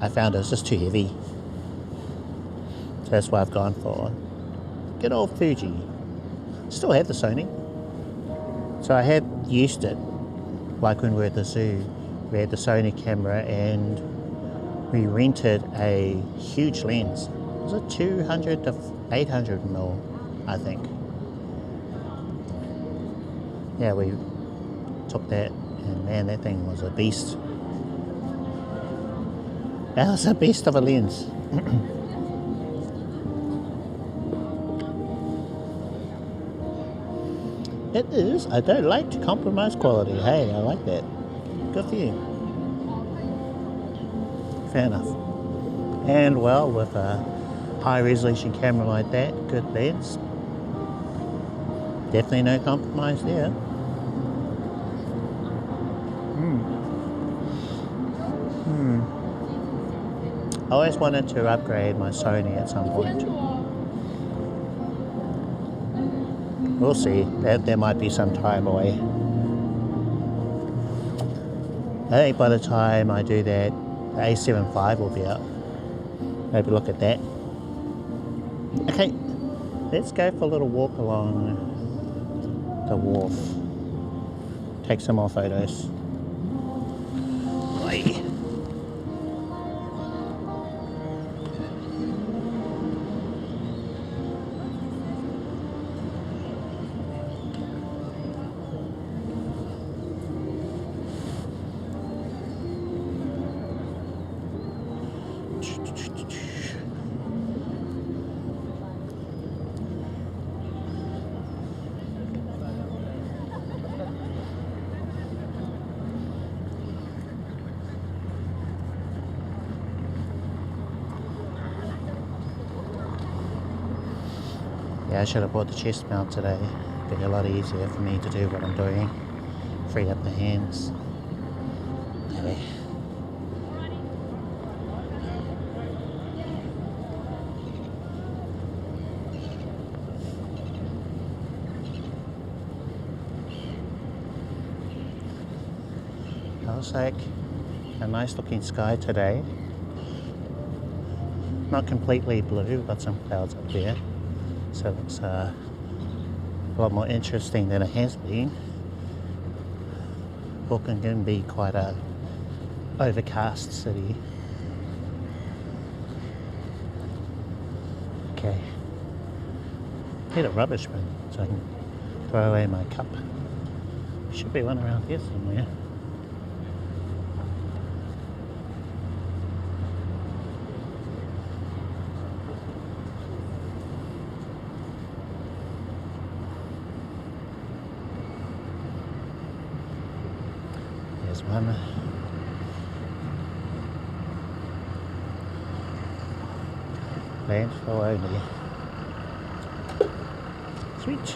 found it was just too heavy. So that's why I've gone for good old Fuji. Still have the Sony. So I had used it, like when we were at the zoo. We had the Sony camera and we rented a huge lens. Was it 200 to 800mm, I think. Yeah, we took that, and man, that thing was a beast. That was a beast of a lens. It is. I don't like to compromise quality. Hey, I like that. Good for you. Fair enough. And well, with a high resolution camera like that, good lens. Definitely no compromise there. I always wanted to upgrade my Sony at some point. We'll see. There might be some time away. I think by the time I do that, the a7 IV will be out. Maybe look at that. Okay, let's go for a little walk along the wharf. Take some more photos. Bye. Yeah, I should have bought the chest mount today. It'd be a lot easier for me to do what I'm doing. Free up the hands. Okay. Looks like a nice looking sky today. Not completely blue, we've got some clouds up there. So it's a lot more interesting than it has been. Auckland can be quite a overcast city. Okay. Need a rubbish bin so I can throw away my cup. Should be one around here somewhere. One. Landfill only. Sweet.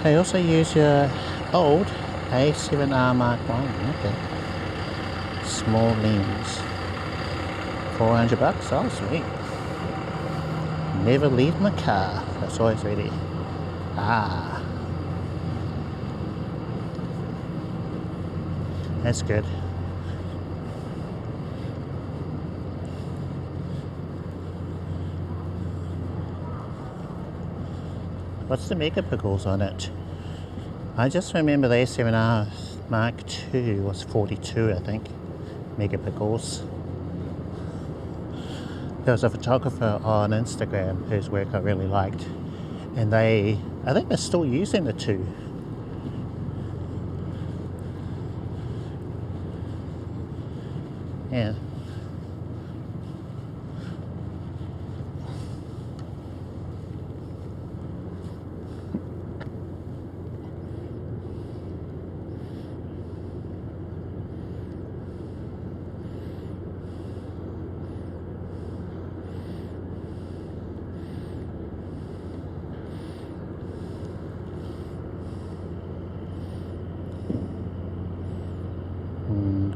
They also use your old A7R Mark I. Okay. Small lens. $400. Oh, sweet. Never leave my car. That's always ready. Ah. That's good. What's the megapixels on it? I just remember the A7R Mark II was 42, I think, megapixels. There was a photographer on Instagram whose work I really liked, and I think they're still using the 2. Yeah.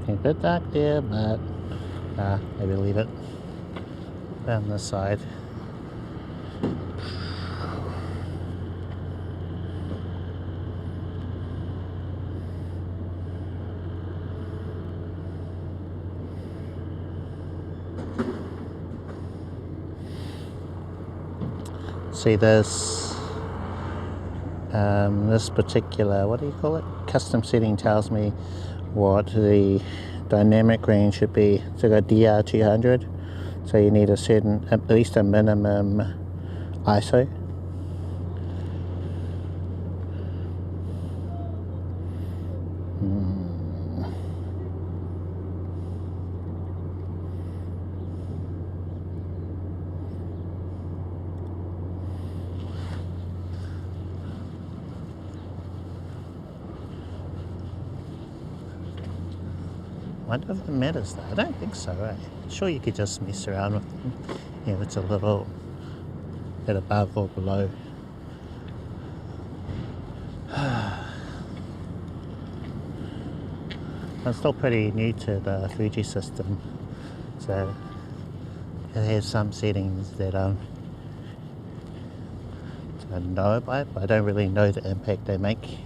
A bit dark there, but maybe leave it down this side. See this particular, what do you call it? Custom setting tells me what the dynamic range should be. So got DR200, so you need a certain, at least a minimum ISO. I wonder if it matters though. I don't think so, right? Sure, you could just mess around with them. Yeah, if it's a little bit above or below. I'm still pretty new to the Fuji system, so it has some settings that I know about, but I don't really know the impact they make.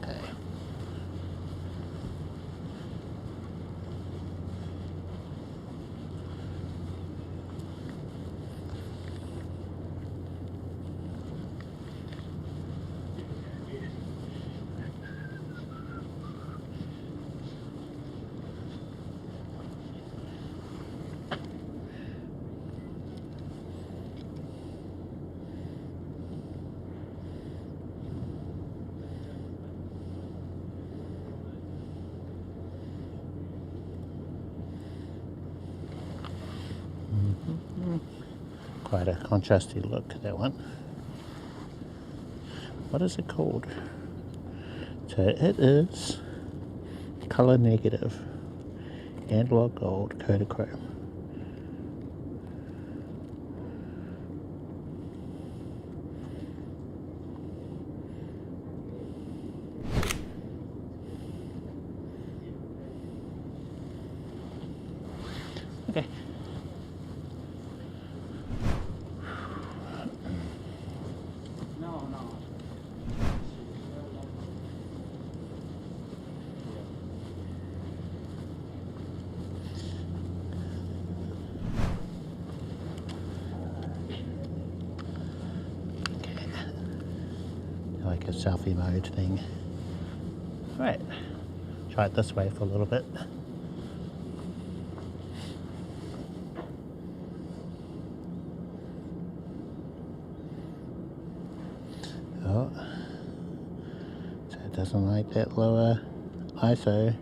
Okay. Quite a contrasty look, that one. What is it called? So it is color negative, analog gold, Kodachrome. Okay. like a selfie mode thing. Right, try it this way for a little bit. Oh, so it doesn't like that lower ISO.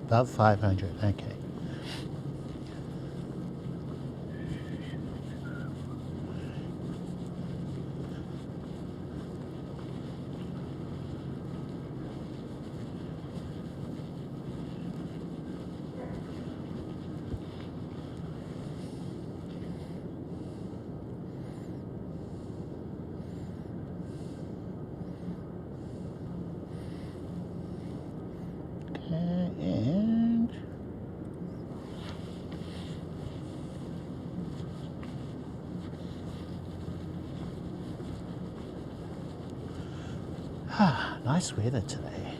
Above 500, okay. And nice weather today.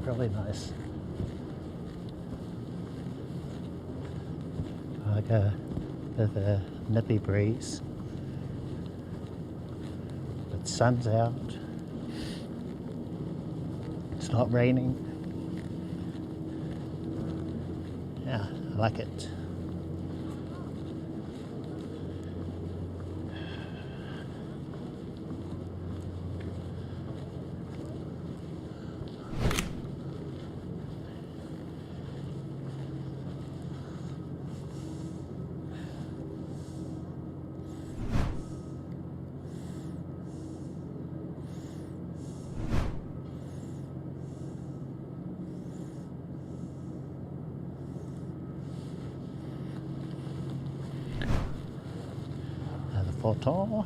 Really nice. Like a bit of a nippy breeze. The sun's out. It's not raining. Yeah, I like it. Photo.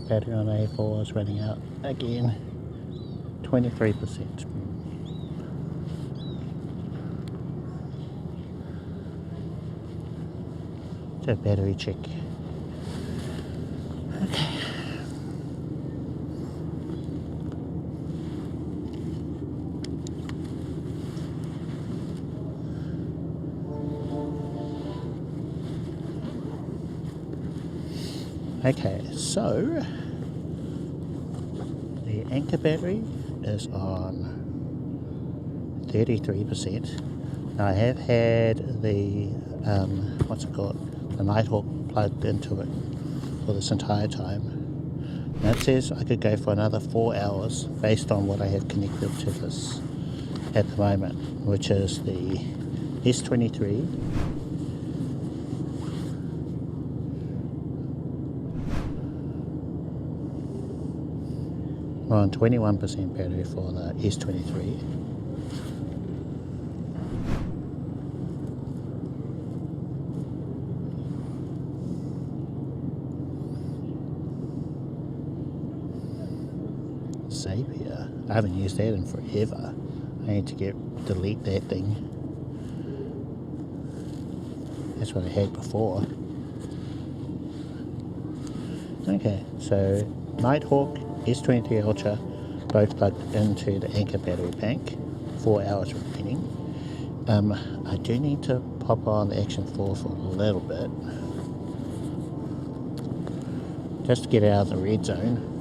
Battery on A4 is running out again. 23%. So battery check. Okay. Okay, so the Anker battery is on 33%. Now I have had the what's it called, the Nighthawk plugged into it for this entire time. Now it says I could go for another 4 hours based on what I have connected to this at the moment, which is the S23 We're on 21% battery for the S23. Zapier. I haven't used that in forever. I need to delete that thing. That's what I had before. Okay, so Nighthawk, S23 Ultra, both plugged into the Anker battery bank. 4 hours remaining. I do need to pop on the Action 4 for a little bit, just to get out of the red zone.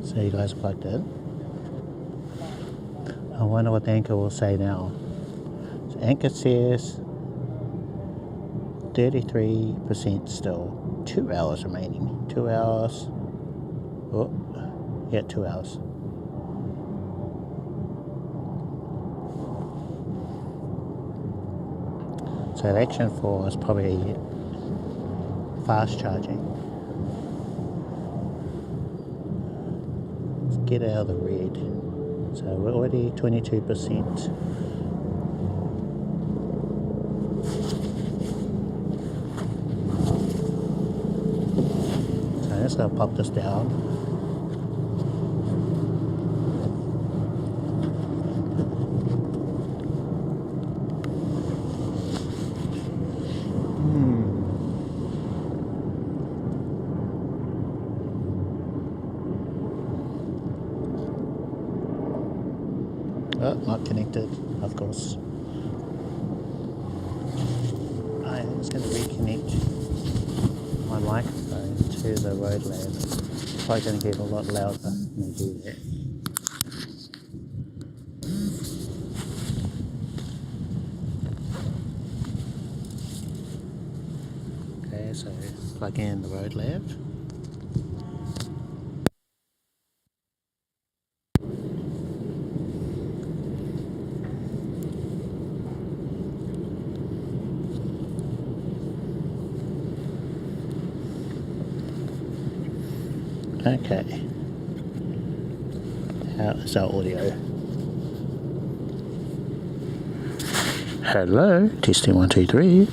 So you guys are plugged in. I wonder what the Anker will say now. So Anker says 33% still. 2 hours remaining. 2 hours. Oh, yeah, 2 hours. So the Action 4 is probably fast charging. Let's get out of the red. So we're already 22%. So I'm just going to pop this down. Oh, not connected, of course. I'm just going to reconnect my microphone to the Rode Lab. It's probably going to get a lot louder when I do that. Okay, so plug in the Rode Lab. Okay, how is our audio? Hello, testing 1, 2, 3.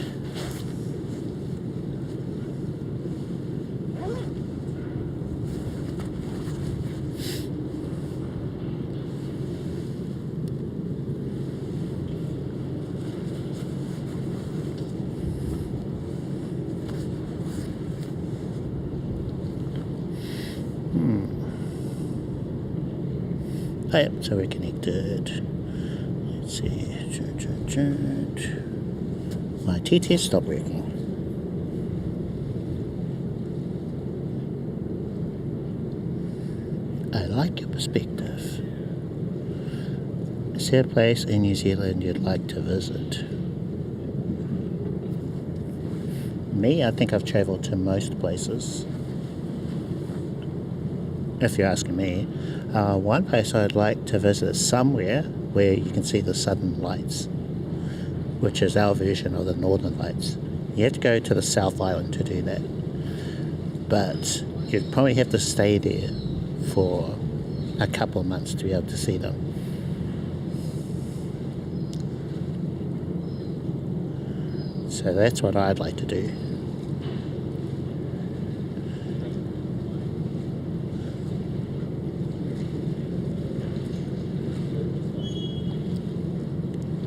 Oh, yep, so we're connected. Let's see. My TT stopped working. I like your perspective. Is there a place in New Zealand you'd like to visit? Me, I think I've travelled to most places. If you're asking me, one place I'd like to visit is somewhere where you can see the southern lights, which is our version of the northern lights. You have to go to the South Island to do that, but you'd probably have to stay there for a couple of months to be able to see them. So that's what I'd like to do.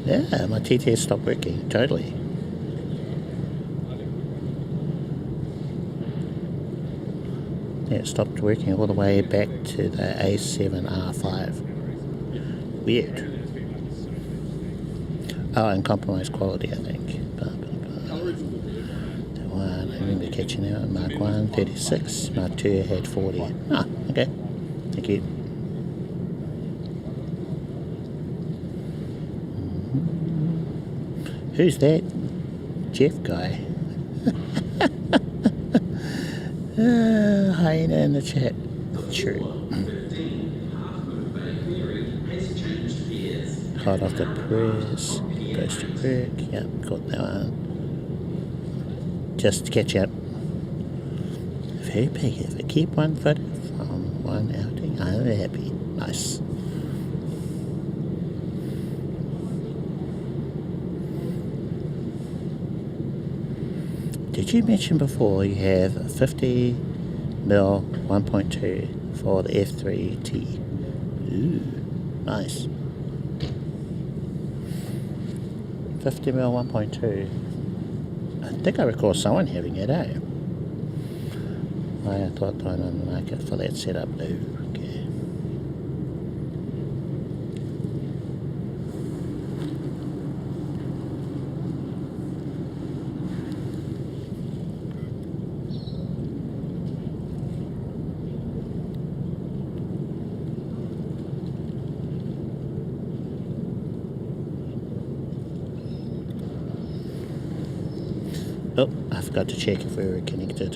Yeah, my TTS stopped working, totally. Yeah, it stopped working all the way back to the A7R5. Weird. Oh, and compromised quality, I think. The one, I remember catching out, Mark 1, 36, Mark 2 had 40. Ah, okay. Thank you. Who's that? Jeff guy. Hyena in the chat. Sure. Hot off the press. Goes to brick. Yep, got that one. Just to catch up. Very big. If I keep one foot from one outing, I'm happy. Nice. Did you mention before you have 50mm 1.2 for the F3T? Ooh, nice. 50mm 1.2. I think I recall someone having it, eh? I thought I on the market for that setup. No, okay. Oh, I forgot to check if we were connected.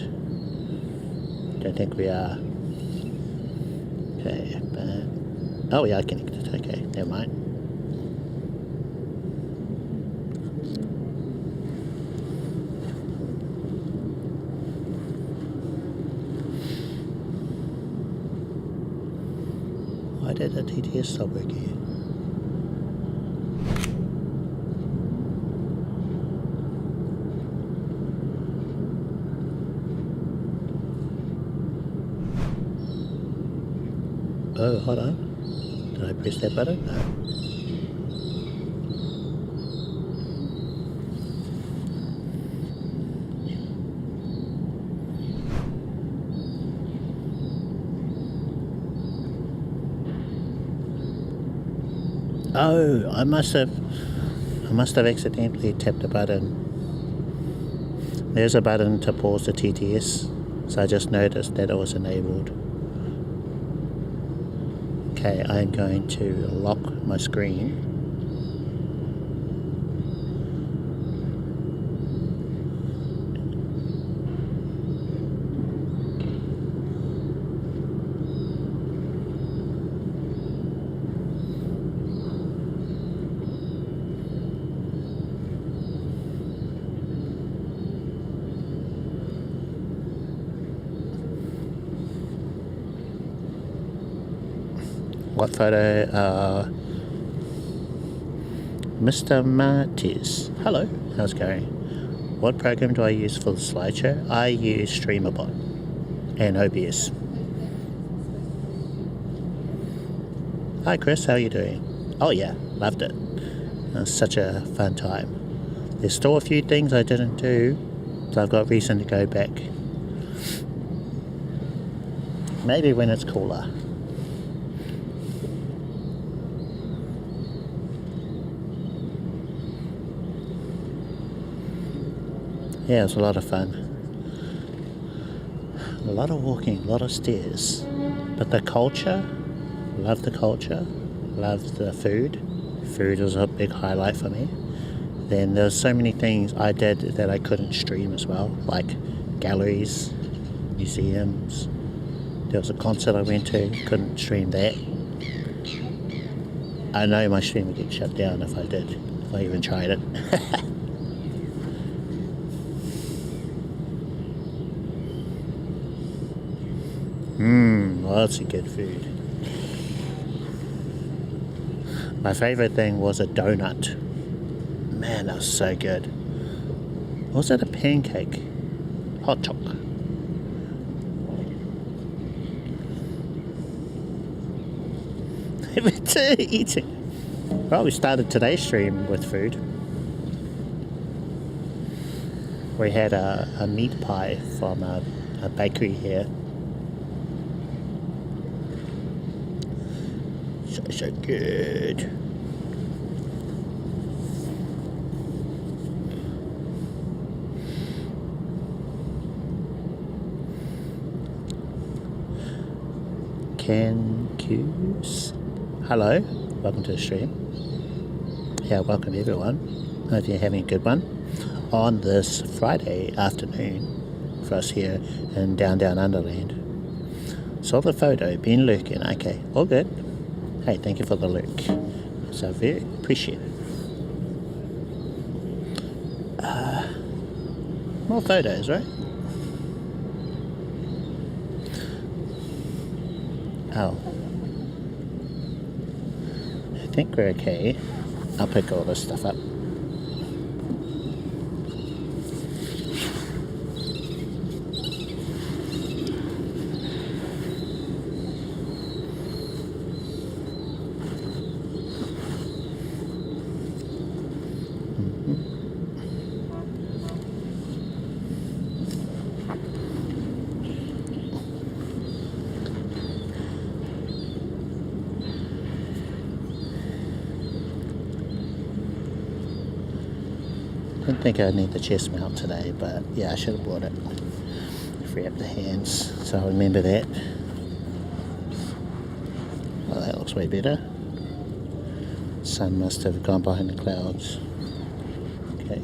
Don't think we are. Okay, but oh yeah, I connected. Okay, never mind. Why did the TTS stop working? Oh, hold on. Did I press that button? No. Oh, I must have accidentally tapped a button. There's a button to pause the TTS, so I just noticed that it was enabled. Okay, I'm going to lock my screen. What photo? Mr. Martis. Hello, how's it going? What program do I use for the slideshow? I use StreamerBot and OBS. Hi Chris, how are you doing? Oh yeah, loved it. It was such a fun time. There's still a few things I didn't do, so I've got reason to go back. Maybe when it's cooler. Yeah, it was a lot of fun. A lot of walking, a lot of stairs. But the culture, love the culture, love the food. Food was a big highlight for me. Then there's so many things I did that I couldn't stream as well, like galleries, museums. There was a concert I went to, couldn't stream that. I know my stream would get shut down if I did, if I even tried it. Lots of good food. My favourite thing was a donut. Man, that was so good. Or was that a pancake? Hot chocolate. Eating. Well, we started today's stream with food. We had a meat pie from a bakery here. So good. Can Q's. Hello, welcome to the stream. Yeah, welcome everyone. Hope you're having a good one on this Friday afternoon for us here in Down Underland. Saw the photo, been lurking. Okay, all good. Hey, thank you for the lurk. So very appreciated. More photos, right? Oh. I think we're okay. I'll pick all this stuff up. I didn't think I'd need the chest mount today, but yeah, I should have bought it. Free up the hands, so I'll remember that. Well, that looks way better. Sun must have gone behind the clouds. Okay.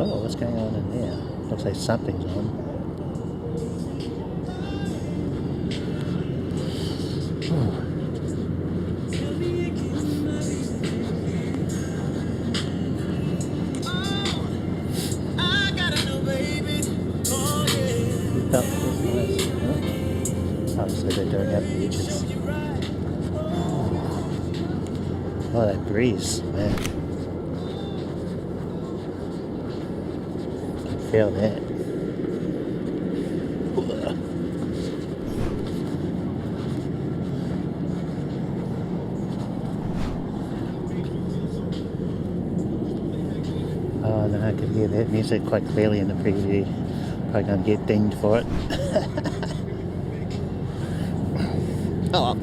Oh, what's going on in there? Looks like something's on. Obviously they're doing it for edges. Oh, that breeze, man. I can feel that. Oh, then I could hear that music quite clearly in the preview. Probably gonna get dinged for it. Oh.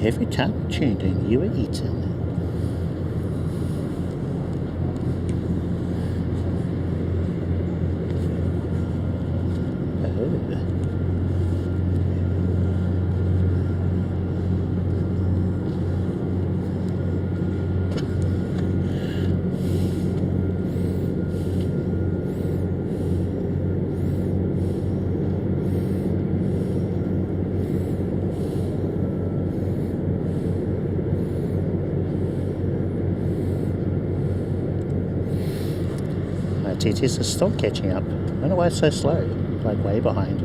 Every time you tuned in, you were eating. GTS is still catching up. I don't know why it's so slow, like way behind.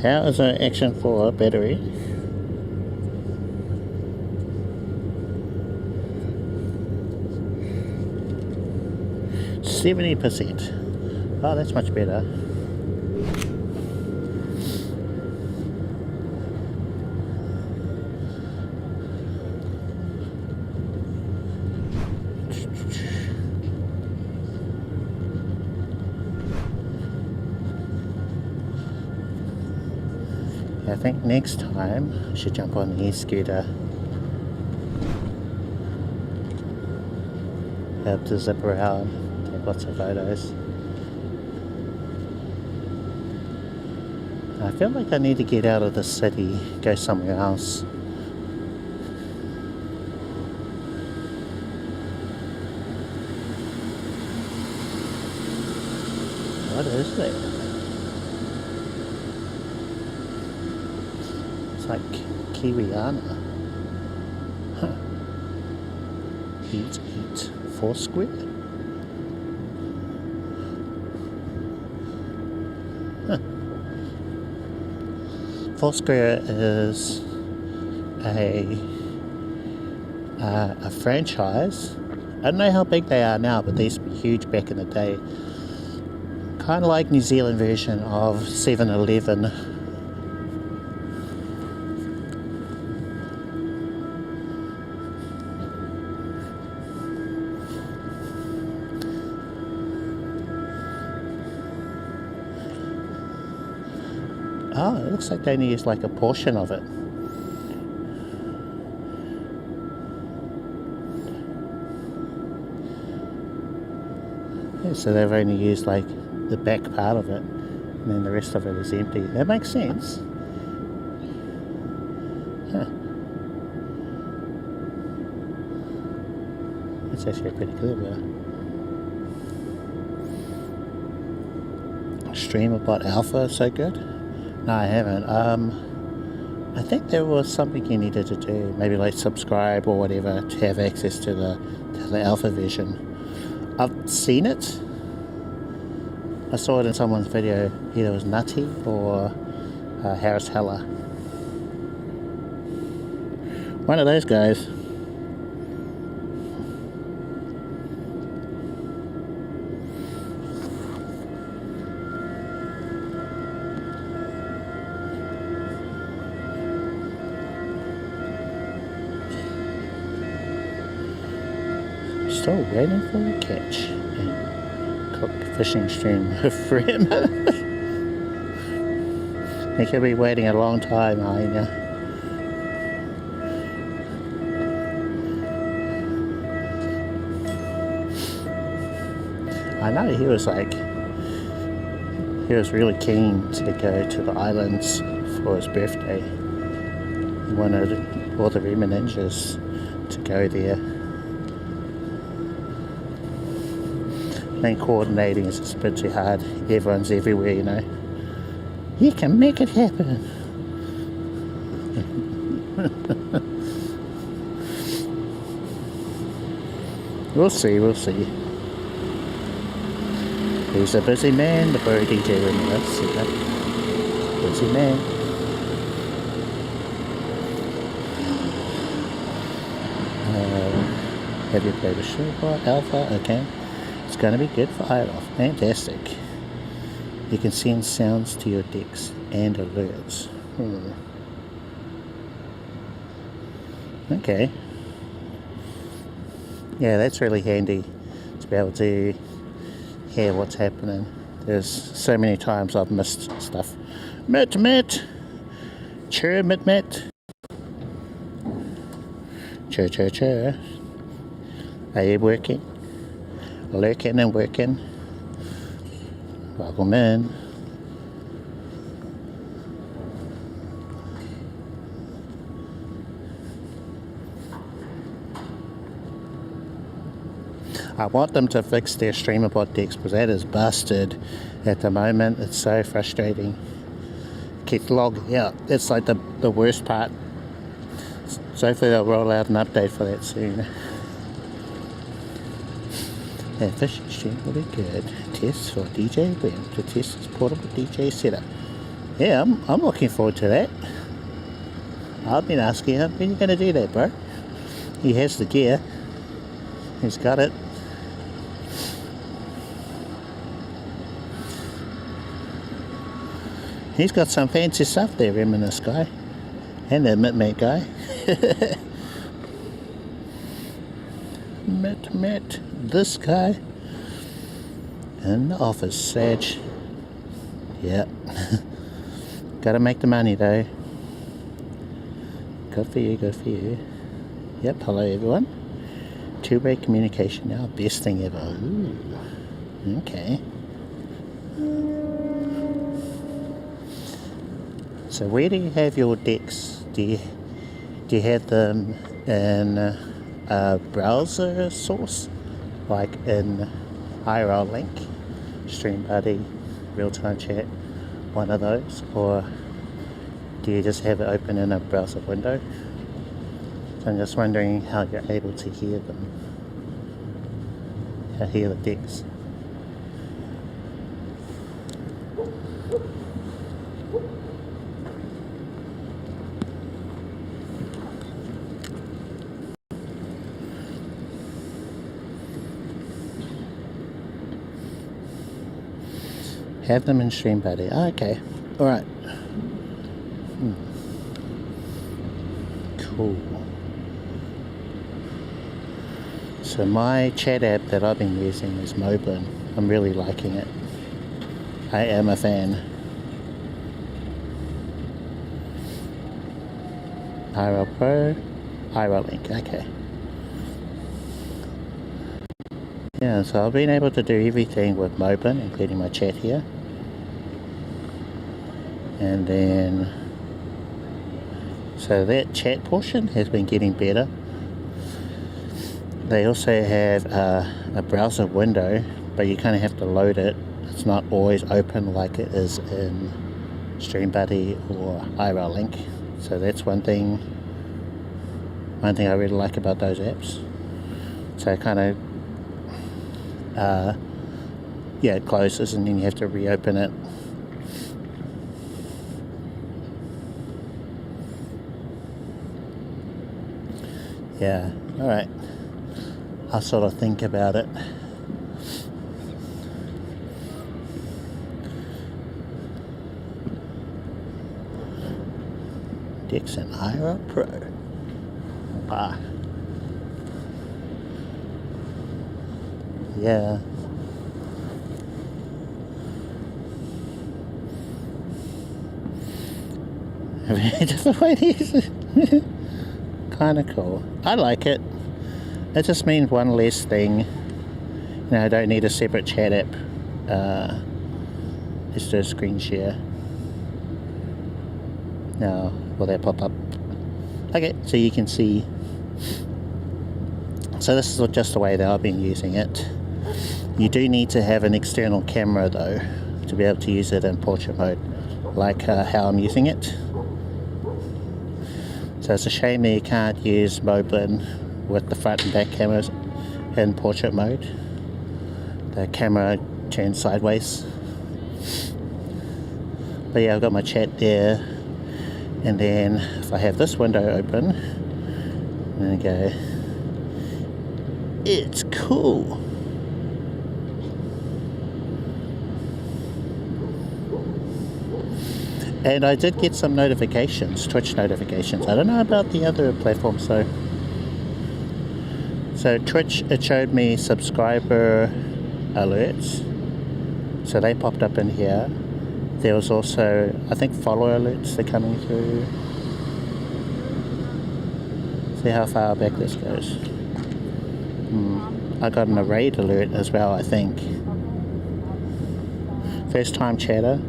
How is an Action 4 battery? %. Oh, that's much better. I think next time I should jump on the e-scooter. Have to zip around, take lots of photos. I feel like I need to get out of the city, go somewhere else. What is that? It's like Kiwiana. Huh. Eat Foursquare? Huh. Foursquare is a franchise. I don't know how big they are now, but they used to be huge back in the day. Kind of like New Zealand version of 7-Eleven. Oh, it looks like they only use like a portion of it. Yeah, so they've only used like the back part of it, and then the rest of it is empty. That makes sense. Huh. That's actually pretty clever. Streamerbot Alpha, so good. No, I haven't. I think there was something you needed to do, maybe like subscribe or whatever, to have access to the alpha version. I've seen it. I saw it in someone's video. Either it was Nutty or Harris Heller. One of those guys. still waiting for a catch and cook fishing stream with Rem. You could be waiting a long time, Aina. I know he was really keen to go to the islands for his birthday. He wanted all the Rema ninjas to go there. I think coordinating is just a bit too hard. Everyone's everywhere, you know. You can make it happen. We'll see, we'll see. He's a busy man, the bird DJ Rema. See that? Busy man. Have you played a Sharpness Alpha? Okay. It's going to be good for IRL. Fantastic. You can send sounds to your decks and alerts. Okay. Yeah, that's really handy to be able to hear what's happening. There's so many times I've missed stuff. Mit. Chur, mit. Chur. Are you working? Lurking and working. Welcome in. I want them to fix their StreamerBot decks because that is busted at the moment. It's so frustrating. Keep logging out. That's like the worst part. So hopefully they'll roll out an update for that soon. Yeah, fishing stream will be good. Test for DJ Rem to test his portable DJ setup. Yeah, I'm looking forward to that. I've been asking him, when are you going to do that, bro? He has the gear. He's got it. He's got some fancy stuff there, Rem, and this guy. And the Mit guy. Mit, this guy. In the office, Sage. Yep. Gotta make the money though. Good for you. Yep, hello everyone. Two-way communication now, best thing ever. Ooh. Okay. So where do you have your decks? Do you have them in a browser source, like in IRL Link, Stream Buddy, Real-Time Chat, one of those, or do you just have it open in a browser window? So I'm just wondering how you're able to hear them, hear the decks. Have them in Stream Buddy. Okay. Alright. Cool. So my chat app that I've been using is Moblin. I'm really liking it. I am a fan. IRL Pro, IRL Link. Okay. Yeah, so I've been able to do everything with Moblin, including my chat here. And then, so that chat portion has been getting better. They also have a browser window, but you kind of have to load it. It's not always open like it is in Stream Buddy or IRL Link. So that's one thing I really like about those apps. So it kind of it closes and then you have to reopen it. Yeah, alright. I'll sort of think about it. Dixon IRL Pro. yeah. A very different way to use it. Kind of cool. I like it. It just means one less thing. You know, I don't need a separate chat app. Just do a screen share. Now, will that pop up? Okay, so you can see. So this is just the way that I've been using it. You do need to have an external camera though to be able to use it in portrait mode, like how I'm using it. So it's a shame that you can't use Moblin with the front and back cameras in portrait mode. The camera turns sideways. But yeah, I've got my chat there, and then if I have this window open, and I go, it's cool. And I did get some notifications, Twitch notifications. I don't know about the other platforms though. So Twitch, it showed me subscriber alerts. So they popped up in here. There was also, I think, follower alerts that are coming through. See how far back this goes. I got an raid alert as well, I think. First time chatter.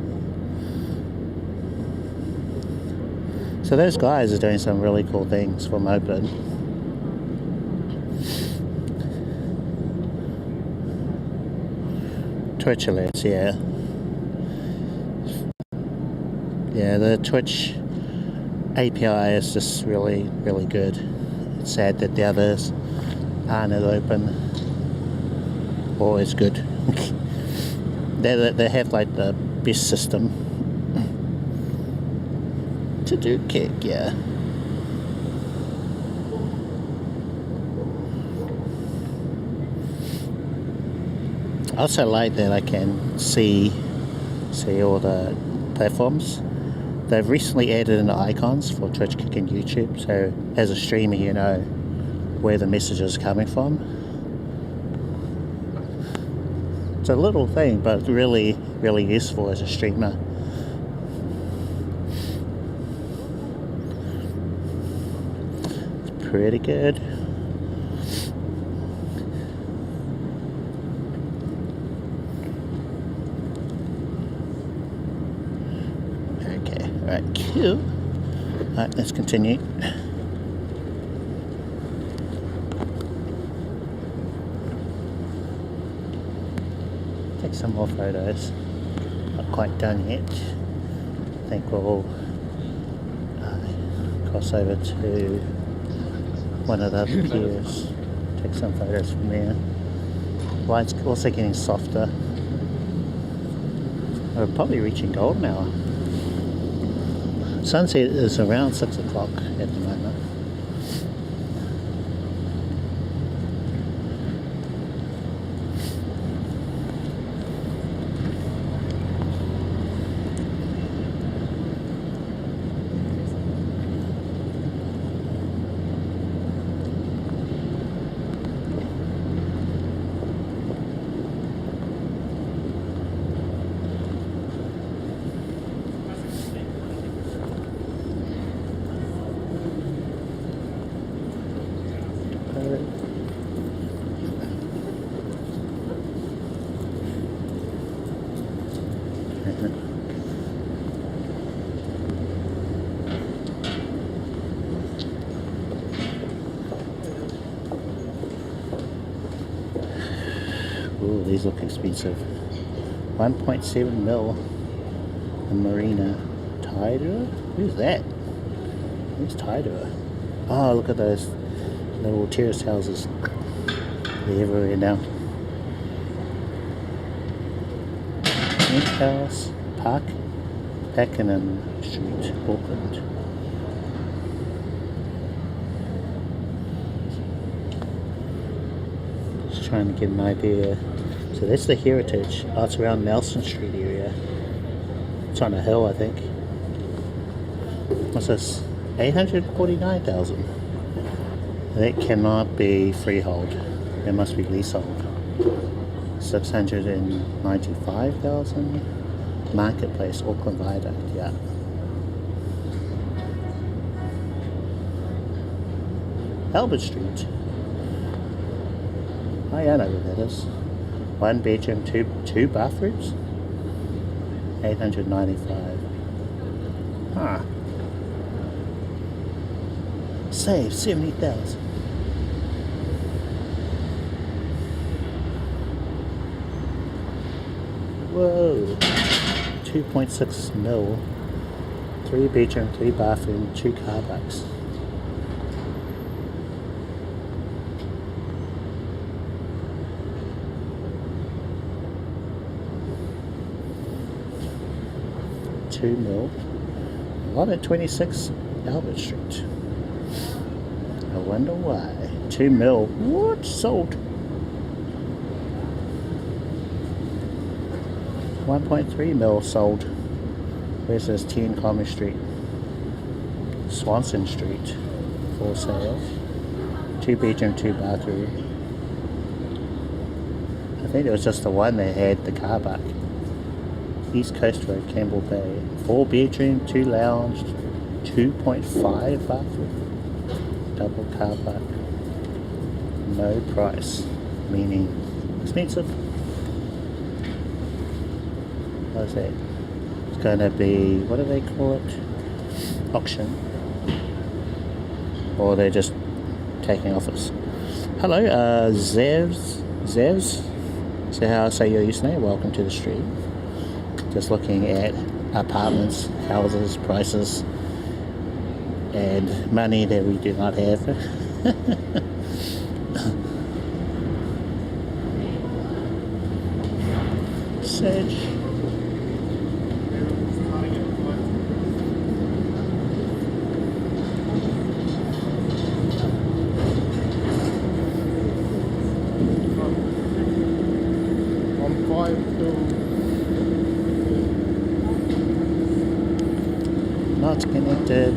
So those guys are doing some really cool things for Moblin. Twitch alerts, yeah. Yeah, the Twitch API is just really, really good. It's sad that the others aren't as open or as good. They have like the best system to do kick, yeah. I also like that I can see all the platforms. They've recently added in the icons for Twitch, Kick and YouTube, so as a streamer you know where the message is coming from. It's a little thing, but really, really useful as a streamer. It's pretty good. Okay, alright, cool. Alright, let's continue. Take some more photos. Not quite done yet. I think we'll cross over to one of the other tiers. Take some photos from there. Light's also getting softer. We're probably reaching golden hour. Sunset is around 6 o'clock at the moment. Ooh, these look expensive. 1.7 mil. The Marina. Tider? Who's that? Who's Tider? Oh, look at those little terrace houses. They're everywhere now. Mint House, Park, Pakenham Street, Auckland. Just trying to get an idea. So that's the Heritage. Oh, it's around Nelson Street area. It's on a hill, I think. What's this? 849,000. That cannot be freehold. It must be leasehold. 695,000. Marketplace, Auckland Viaduct, yeah. Albert Street. Oh yeah, I know where that is. 1 bedroom, two bathrooms. 895. Huh. Save 70,000. Whoa. 2.6 mil. 3 bedroom, 3 bathroom, 2 car parks. $2 mil. Lot at 26 Albert Street. I wonder why. 2 mil. What? Sold. 1.3 mil sold. Where's this? 10 Commerce Street. Swanson Street. For sale. 2 bedroom, 2 bathroom. I think it was just the one that had the car park. East Coast Road, Campbell Bay. 4 bedroom, 2 lounge, 2.5 bathroom. Double car park. No price. Meaning expensive. What is that? It's going to be, what do they call it? Auction. Or they're just taking offers. Hello, Zevs. Is that how I say your username? Welcome to the stream. Just looking at apartments, houses, prices, and money that we do not have. Search. Not connected.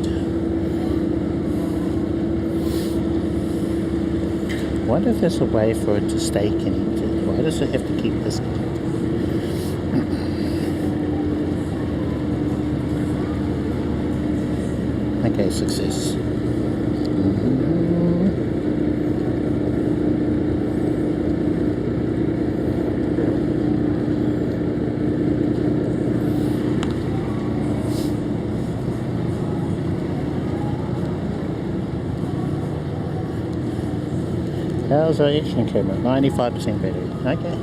Wonder if there's a way for it to stay connected. Why does it have to keep this connected? Okay, success. How's our action camera? 95% battery. Okay.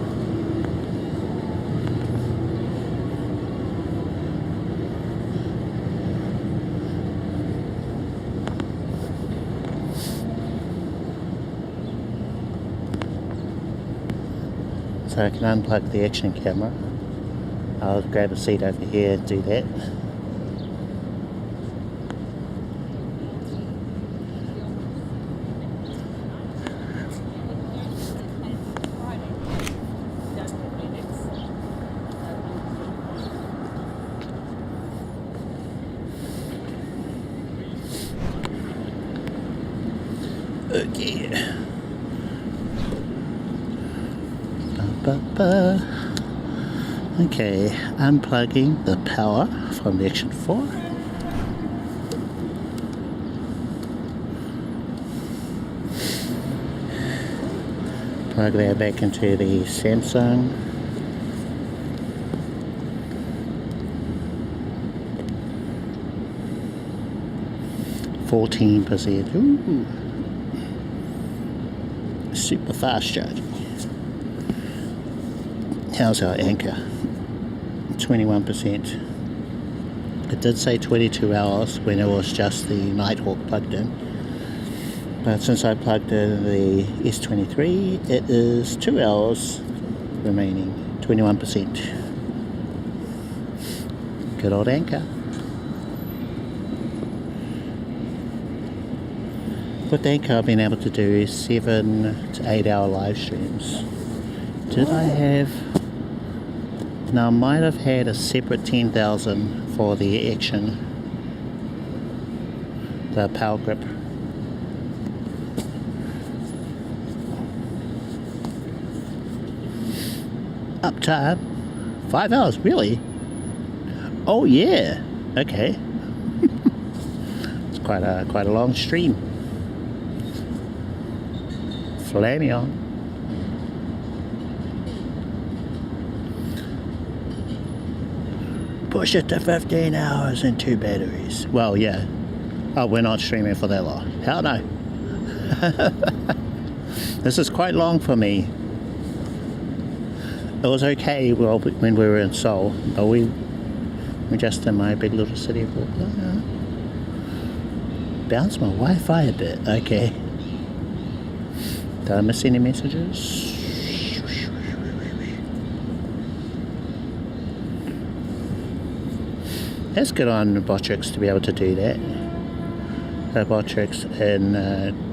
So I can unplug the action camera. I'll grab a seat over here and do that. Okay. Okay, unplugging the power from the Action 4. Plug that back into the Samsung. %. Ooh. Super fast charging. How's our Anker? 21%. It did say 22 hours when it was just the Nighthawk plugged in. But since I plugged in the S23, it is 2 hours remaining, 21%. Good old Anker. With Anker, I've been able to do 7 to 8 hour live streams. Did I have... Now I might have had a separate 10,000 for the Action, the power grip. Uptime 5 hours, really? Oh yeah. Okay. It's quite a long stream. Flaming on. Push it to 15 hours and 2 batteries. Well, yeah. Oh, we're not streaming for that long. Hell no. This is quite long for me. It was okay when we were in Seoul, but we're just in my big little city of Auckland. Bounce my Wi-Fi a bit. Okay. Did I miss any messages? That's good on Bitrate to be able to do that. Bitrate in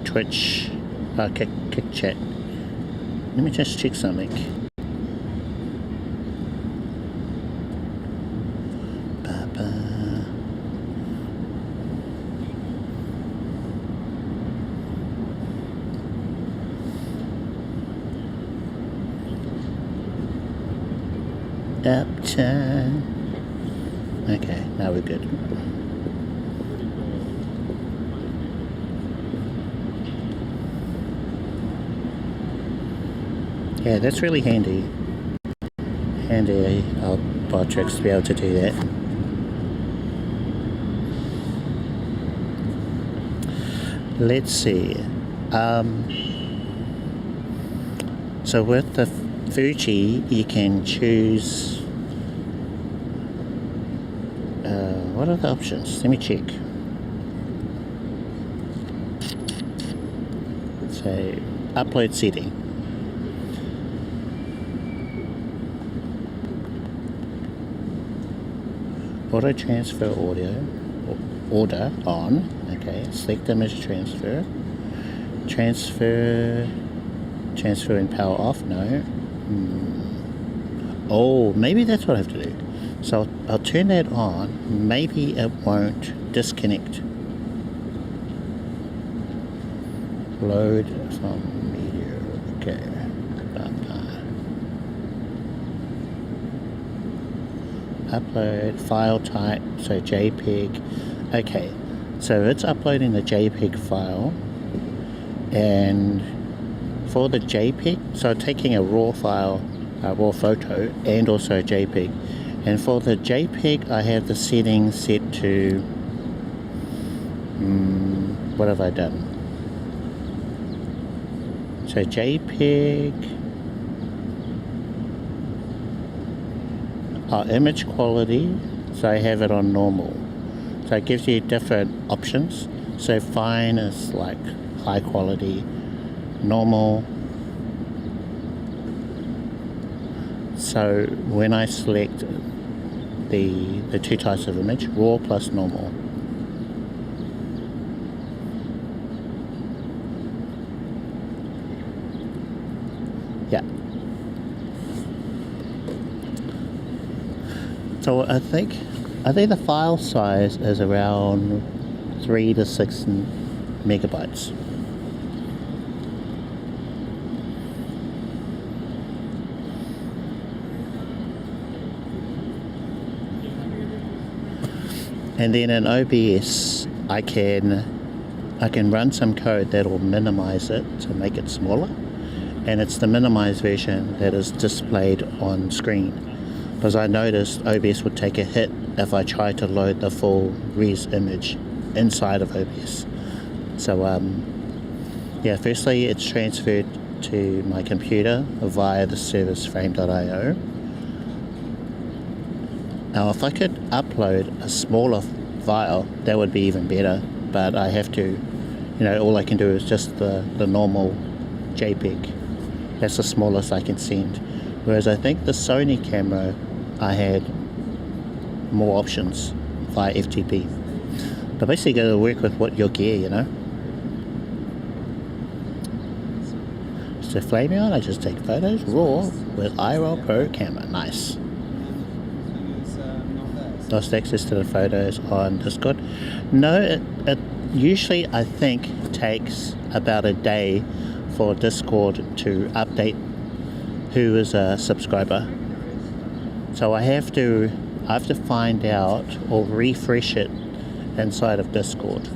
Twitch, Kick Chat. Let me just check something. Uptime. Okay, now we're good. Yeah, that's really handy. Handy Bitrate to be able to do that. Let's see. So with the Fuji, you can choose. What are the options? Let me check. So, upload setting. Auto transfer audio. Order on. Okay. Select image transfer. Transfer and power off. No. Oh, maybe that's what I have to do. So I'll turn that on. Maybe it won't disconnect. Load from media. Okay. Upload file type. So JPEG. Okay. So it's uploading the JPEG file. And for the JPEG, so taking a raw file, a raw photo, and also a JPEG. And for the JPEG, I have the settings set to, what have I done? So JPEG, image quality, so I have it on normal. So it gives you different options. So fine is like high quality, normal. So when I select the two types of image, raw plus normal. Yeah. So I think the file size is around 3 to 6 megabytes. And then in OBS, I can run some code that will minimize it to make it smaller, and it's the minimized version that is displayed on screen. Because I noticed OBS would take a hit if I tried to load the full res image inside of OBS. So yeah, firstly it's transferred to my computer via the service frame.io. Now if I could upload a smaller file, that would be even better, but I have to, all I can do is just the normal JPEG. That's the smallest I can send. Whereas I think the Sony camera, I had more options via FTP. But basically got to work with what your gear, So flaming on, I just take photos raw with IRL Pro camera. Nice. Lost access to the photos on Discord. No, it usually, I think, takes about a day for Discord to update who is a subscriber So I have to find out or refresh it inside of Discord.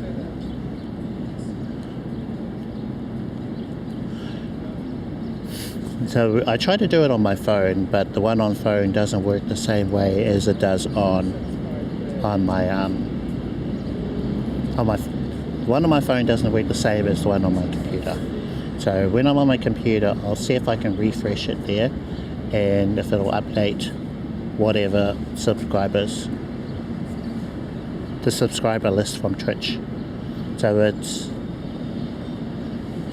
So I try to do it on my phone, but the one on phone doesn't work the same way as it does on my one on my phone doesn't work the same as the one on my computer. So when I'm on my computer, I'll see if I can refresh it there, and if it'll update whatever subscribers, the subscriber list from Twitch. So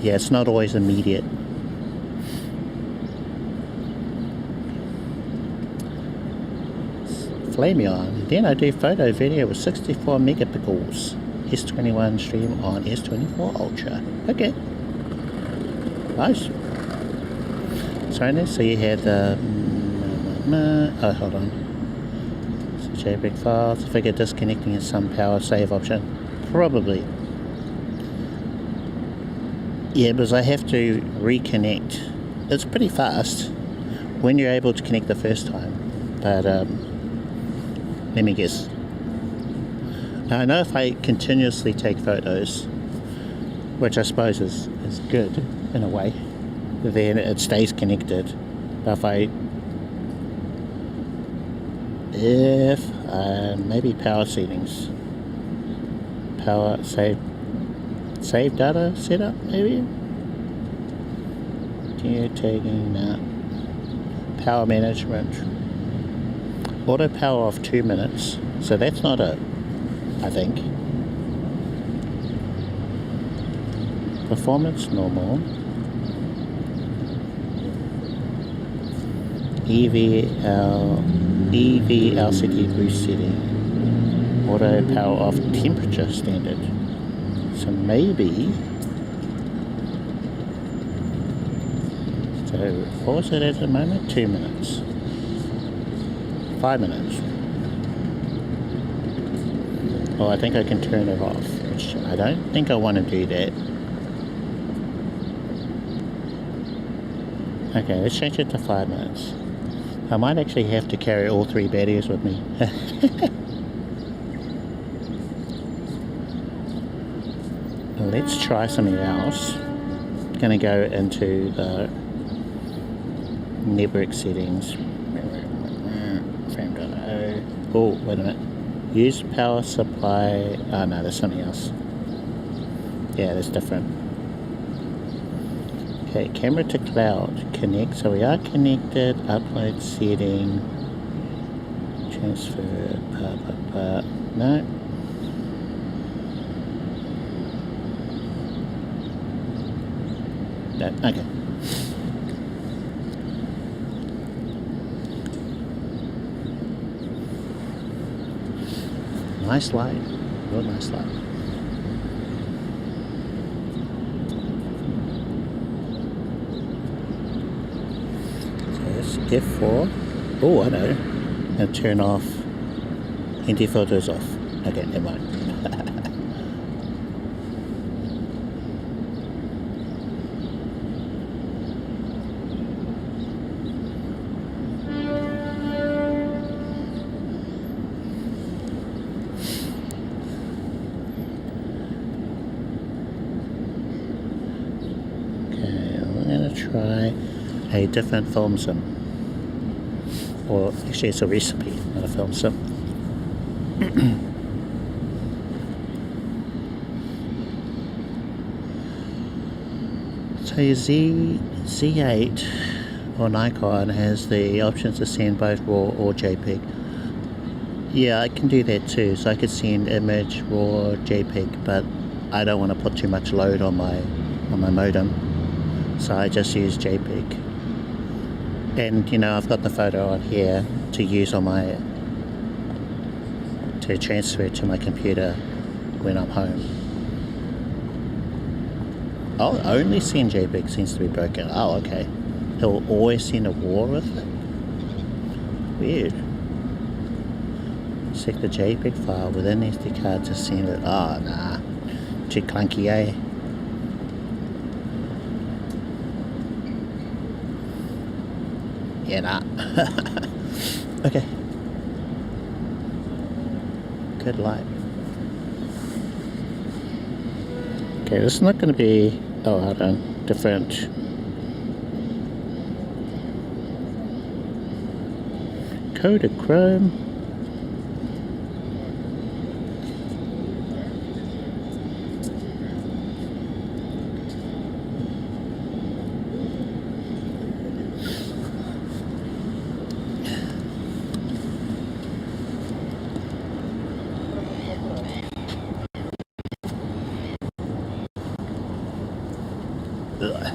it's not always immediate. Flame on. Then I do photo video with 64 megapixels. S21 stream on S23 Ultra. Okay. Nice. So you had the hold on. So JPEG files. I figure disconnecting is some power save option. Probably. Yeah, because I have to reconnect. It's pretty fast when you're able to connect the first time. But let me guess. Now I know if I continuously take photos, which I suppose is good in a way, then it stays connected. But if maybe power settings, power save data setup maybe. Taking power management. Auto power off 2 minutes, so that's not it, I think. Performance normal. EV LCD boost setting. Auto power off temperature standard. So maybe. So what was it at the moment? 2 minutes. 5 minutes. Oh, I think I can turn it off, which I don't think I want to do that. Okay, let's change it to 5 minutes. I might actually have to carry all 3 batteries with me. Let's try something else. I'm going to go into the network settings. Oh, wait a minute. Use power supply. Oh no, there's something else. Yeah, that's different. Okay, camera to cloud. Connect. So we are connected. Upload setting. Transfer. No. No. Okay. Nice light, real nice light. So that's F4. Oh, I know. And turn off ND filters off. Okay, never mind. Try a different film sim, or actually it's a recipe, not a film sim. So your Z8 or Nikon has the option to send both RAW or JPEG. Yeah, I can do that too, so I could send image, RAW, JPEG, but I don't want to put too much load on my modem. So I just use JPEG, and you know I've got the photo on here to use on to transfer it to my computer when I'm home. Oh, only send JPEG seems to be broken. Oh, okay. He'll always send a RAW with it. Weird. Select the JPEG file within the SD card to send it. Oh, nah. Too clunky, eh? Yeah, nah. Okay. Good light. Okay, this is not going to be, oh, hold on, different. Coded chrome. Ugh.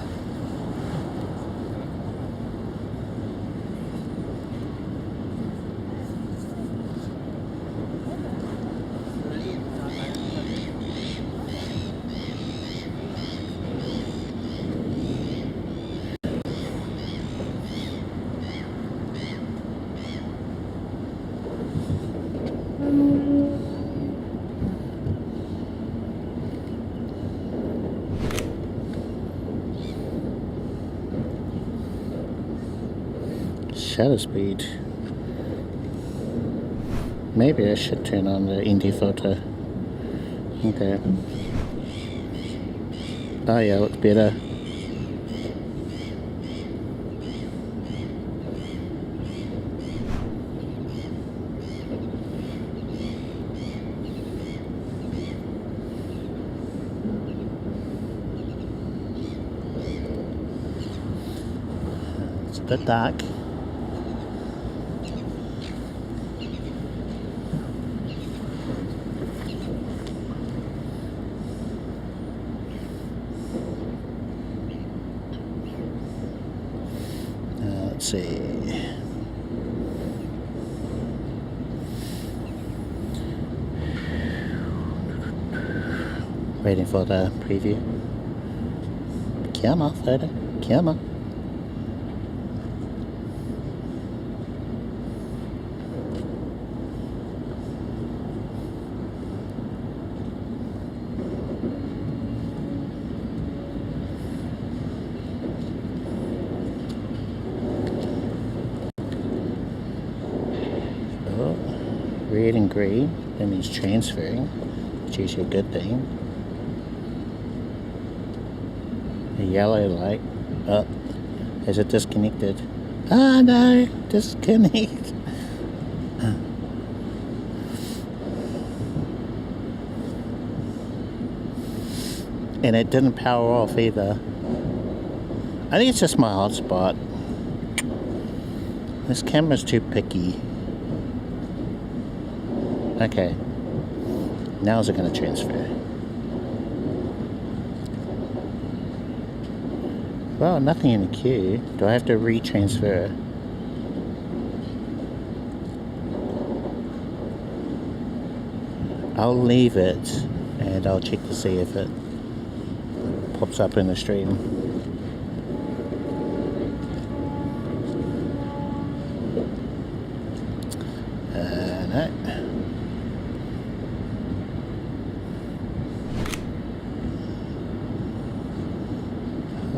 Shutter speed. Maybe I should turn on the indie photo. Okay. Oh yeah, looks better. It's a bit dark. Let's see. Waiting for the preview. Come on, photo. Come on. Red and green, that means transferring, which is usually a good thing. The yellow light, oh, is it disconnected? Ah no, disconnect. And it didn't power off either. I think it's just my hotspot. This camera's too picky. Okay, now is it going to transfer? Well, nothing in the queue. Do I have to retransfer? I'll leave it and I'll check to see if it pops up in the stream. No.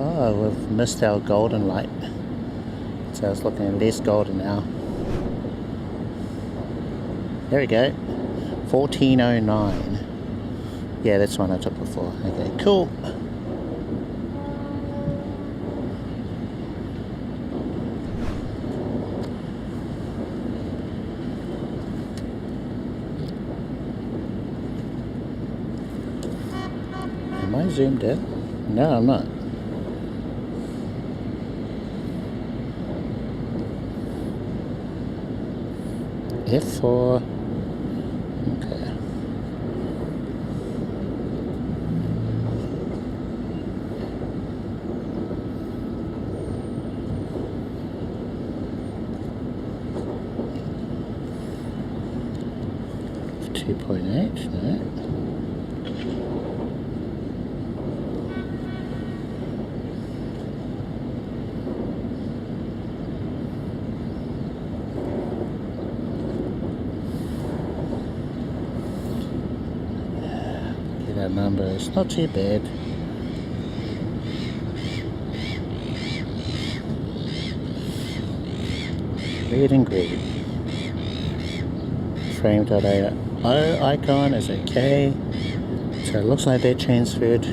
Oh, we've missed our golden light. So it's looking less golden now. There we go. 1409. Yeah, that's one I took before. Okay, cool. Am I zoomed in? No, I'm not. F4. Okay. .8, no. That number is not too bad. Red and green. frame.io icon is okay. So it looks like they're transferred.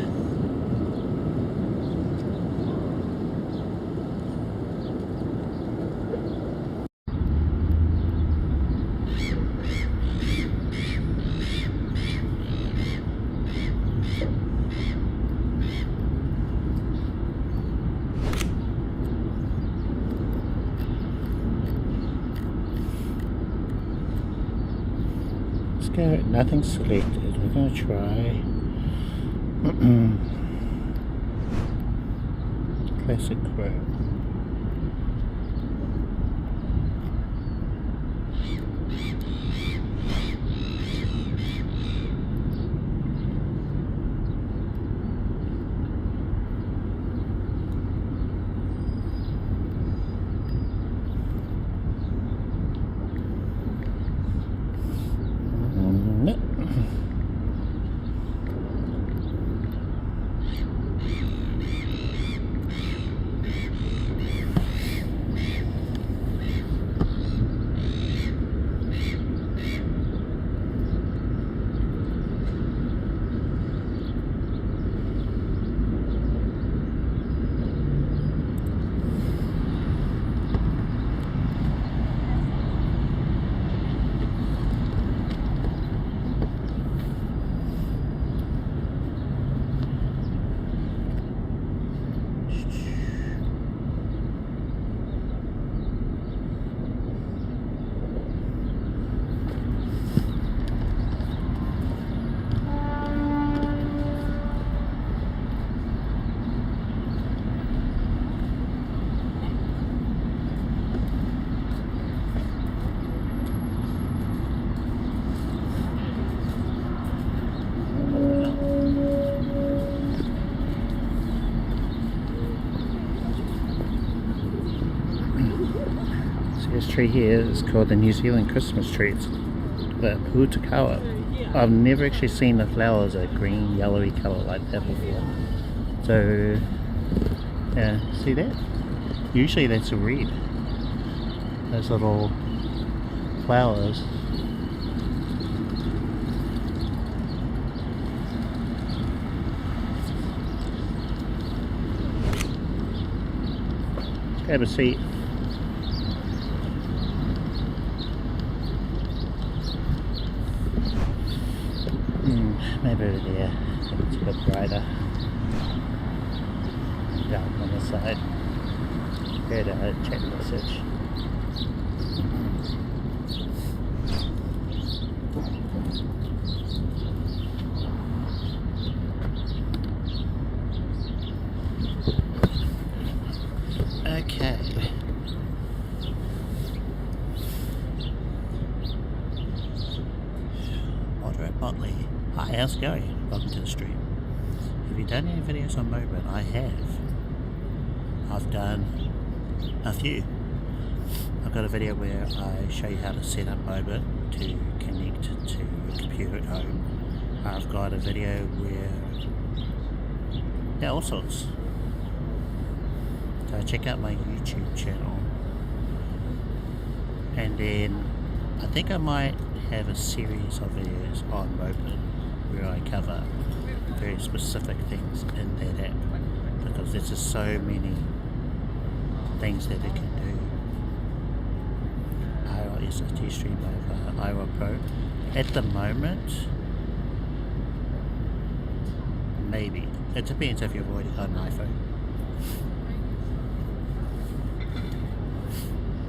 Nothing selected. We're going to try classic chrome. This tree here is called the New Zealand Christmas tree. It's the Pūtakawa. I've never actually seen the flowers a green, yellowy colour like that before. So, yeah, see that? Usually that's a red. Those little flowers. Have a seat. Maybe over there, I think it's a bit brighter. Dark on the side. Heard a chat message. Okay. Moderate Motley. Hi, how's it going? Welcome to the stream. Have you done any videos on Moblin? I have. I've done a few. I've got a video where I show you how to set up Moblin to connect to a computer at home. I've got a video where, yeah, all sorts. So check out my YouTube channel. And then I think I might have a series of videos on Moblin where I cover very specific things in that app, because there's just so many things that it can do. IRL SSD stream over IRL Pro. At the moment, maybe. It depends if you've already got an iPhone.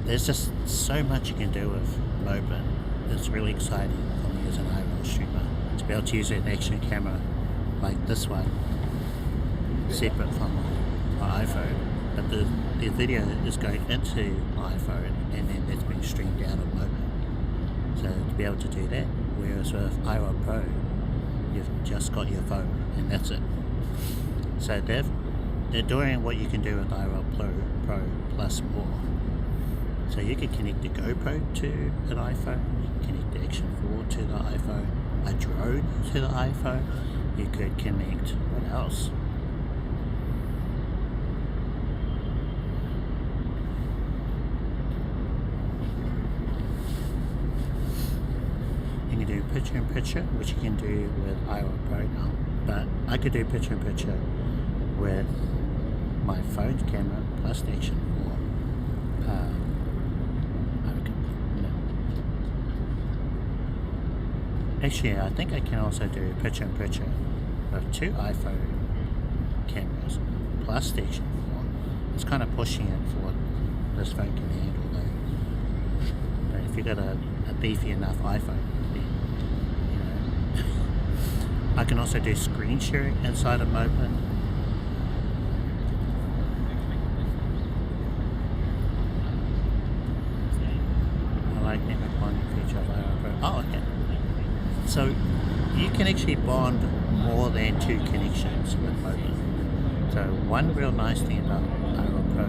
There's just so much you can do with Moblin. It's really exciting for me as an IRL streamer to be able to use an action camera like this one, separate from my iPhone. But the video is going into my iPhone and then that's being streamed out of Moblin. So to be able to do that, whereas with IRL Pro, you've just got your phone and that's it. So they're doing what you can do with IRL Pro plus more. So you could connect a GoPro to an iPhone, you can connect the Action 4 to the iPhone, a drone to the iPhone, you could connect, what else? can do picture-in-picture, which you can do with IRL Pro now, but I could do picture-in-picture with my phone's camera plus the action for actually I think I can also do picture-in-picture with 2 iPhone cameras plus the action 4. It's kind of pushing it for what this phone can handle though. But if you've got a beefy enough iPhone, then, you know. I can also do screen sharing inside of Moblin. I like the bonding feature of IRL Pro. Oh, okay. So you can actually bond more than 2 connections with Moblin. So one real nice thing about IRL Pro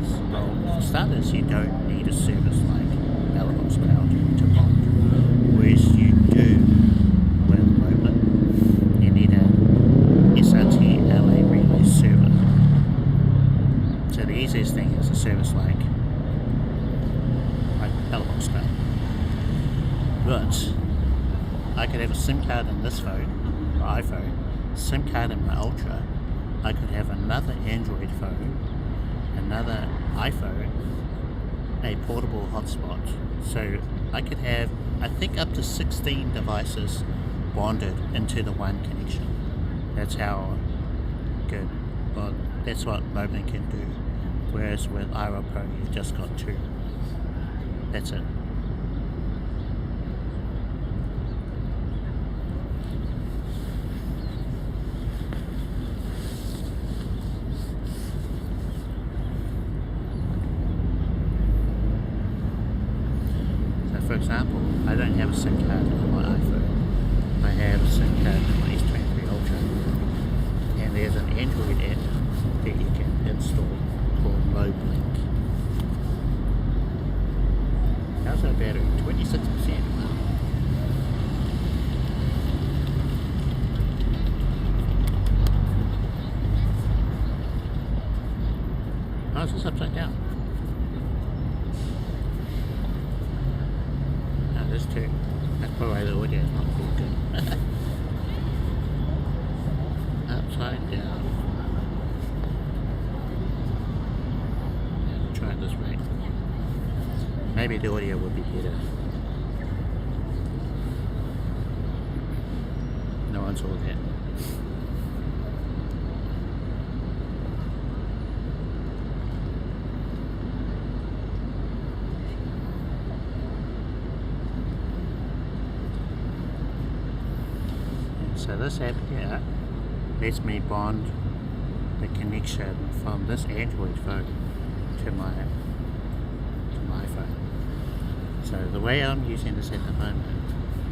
is, well, for starters, you don't need a service like Cloud to bond, whereas you do with Moblin. You need a SRT LA relay server. So the easiest thing is a service like Cloud. But I could have a SIM card in this phone, or iPhone, SIM card in my Ultra. I could have another Android phone, another iPhone, a portable hotspot. So I could have, I think, up to 16 devices bonded into the one connection. That's how good, well, that's what Moblin can do. Whereas with IRL Pro, you've just got 2. That's it. For example, I don't have a SIM card on my iPhone. I have a SIM card on my S23 Ultra, and there's an Android app that you can install called Moblin. How's that battery? 26%. Oh, is this upside down? There's 2. That's probably the audio is not very good. Upside down. Yeah, we'll try it this way. Maybe the audio would be better. No one saw that. So this app here lets me bond the connection from this Android phone to my iPhone. So the way I'm using this at the moment,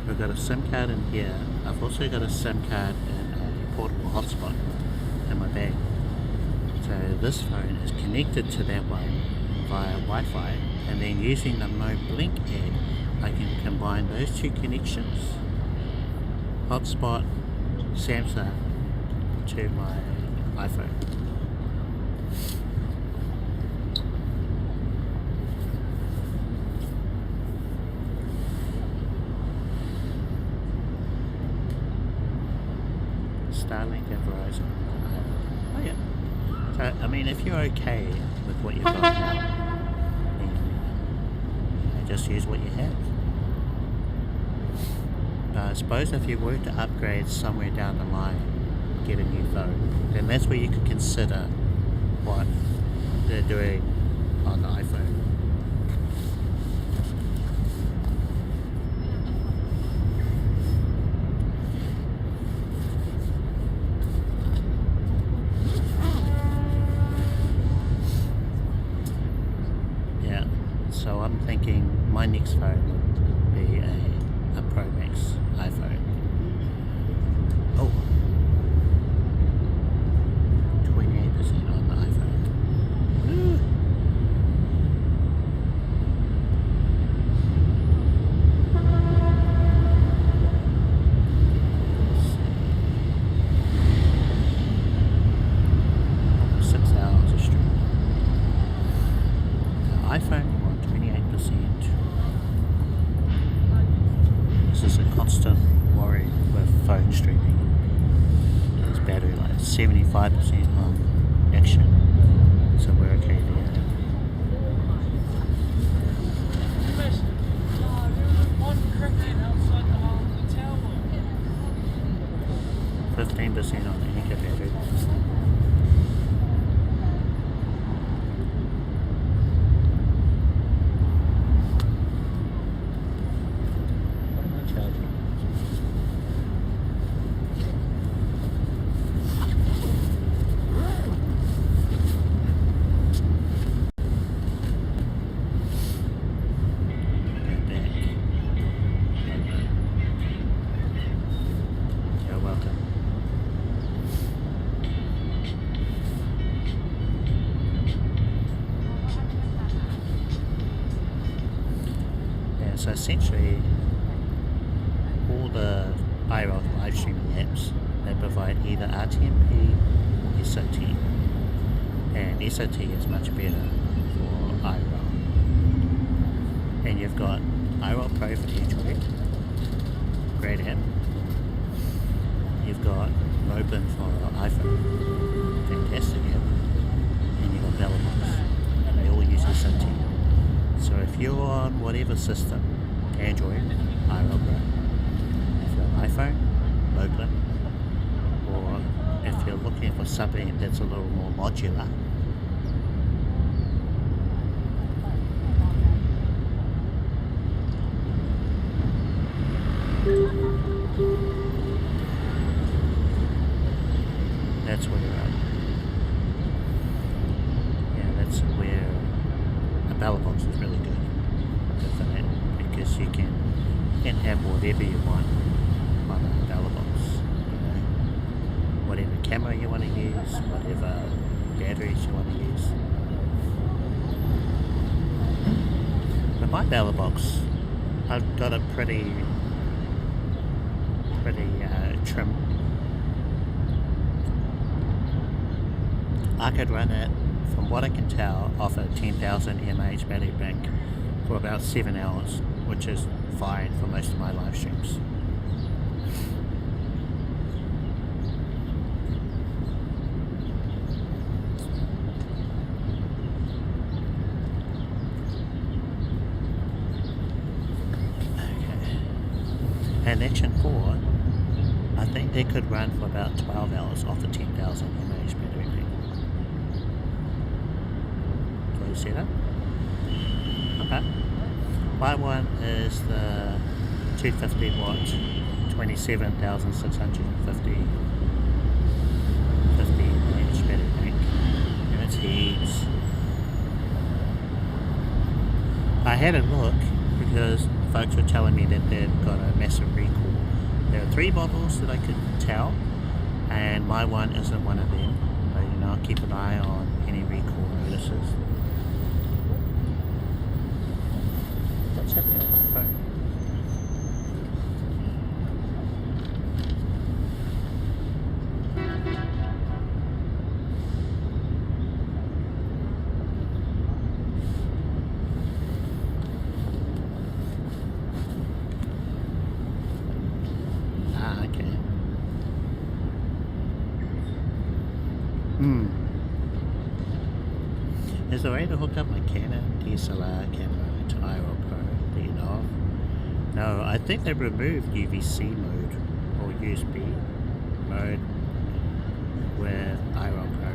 I've got a SIM card in here. I've also got a SIM card in a portable hotspot in my bag. So this phone is connected to that one via Wi-Fi, and then using the Moblin app, I can combine those 2 connections, hotspot, Samsung, to my iPhone. Starlink and Verizon. Oh yeah. So I mean, if you're okay with what you've got now, then just use what you have. I suppose if you were to upgrade somewhere down the line, get a new phone, then that's where you could consider what they're doing on the iPhone. Yeah, so I'm thinking my next phone would be a Pro Max iPhone. Oh, 28% on the iPhone. iPhone, 28%. This is constant worry with phone streaming is battery life. 75% on Action, so we're okay there. 15% on the Anker battery. What am I charging? Go back. You're welcome. So essentially, all the IRL live streaming apps, they provide either RTMP or SOT, and SOT is much better for IRL. And you've got IRL Pro for Android, great app. You've got Moblin for iPhone, fantastic app, and you've got Lavalier, and they all use SOT. So if you're on whatever system, Android, IRL Pro, if you're on iPhone, Moblin, or if you're looking for something that's a little more modular, that's where you're at. Yeah, that's where a ballot box is really good for that, because you can have whatever you want on a ballot box. You know, whatever camera you want to use, whatever batteries you want to use. With my ballot box, I've got a pretty trim. I could run it, from what I can tell, off a 10,000 mAh battery bank for about 7 hours, which is fine for most of my live streams. Okay. And Action 4, I think they could run for about 12 hours off the 10,000 mAh battery bank. Set up. Okay. My one is the 250 watt 27,650 mAh battery bank, and it's heaps. I had a look because folks were telling me that they've got a massive recall. There are 3 models that I could tell, and my one isn't one of them. But you know, I'll keep an eye on any recall notices. What's happening with my phone? Ah, okay. Is there a way to hook up my Canon DSLR camera to IRL Pro? Do you know of? No, I think they removed UVC mode or USB mode with IRL Pro.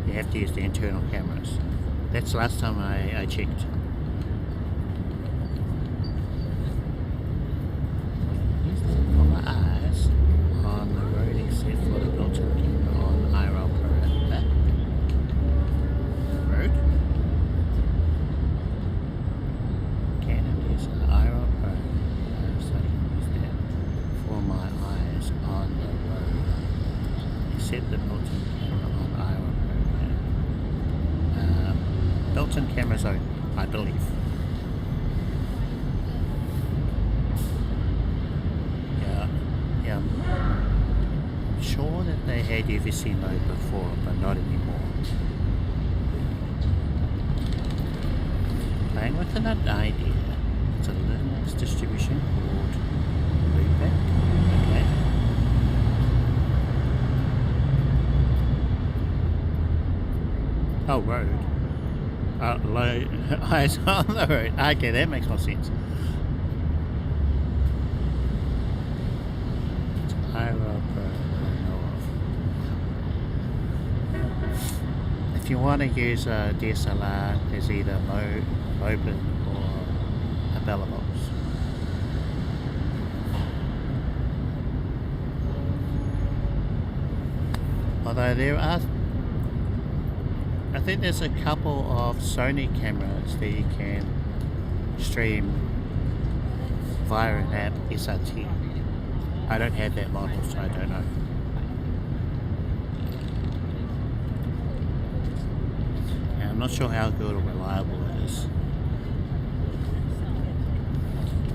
You have to use the internal cameras. That's the last time I checked. Put my eyes on the Rode except for the built-in camera on IRL Pro at the back. Rode? Canon is an IRL Pro, so I can use that for my eyes on the Rode. Except the built-in camera on IRL Pro. Built-in cameras are, I believe. I'm sure that they had UVC mode before, but not anymore. I playing with another idea. It's a Linux distribution called Loopback. Okay. Oh, Rode. Low eyes on the road. Okay, that makes more sense. It's IRL Pro. If you want to use a DSLR, there's either Moblin or a Bella box. Although there are, I think there's a couple of Sony cameras that you can stream via an app, SRT. I don't have that model, so I don't know. I'm not sure how good or reliable it is.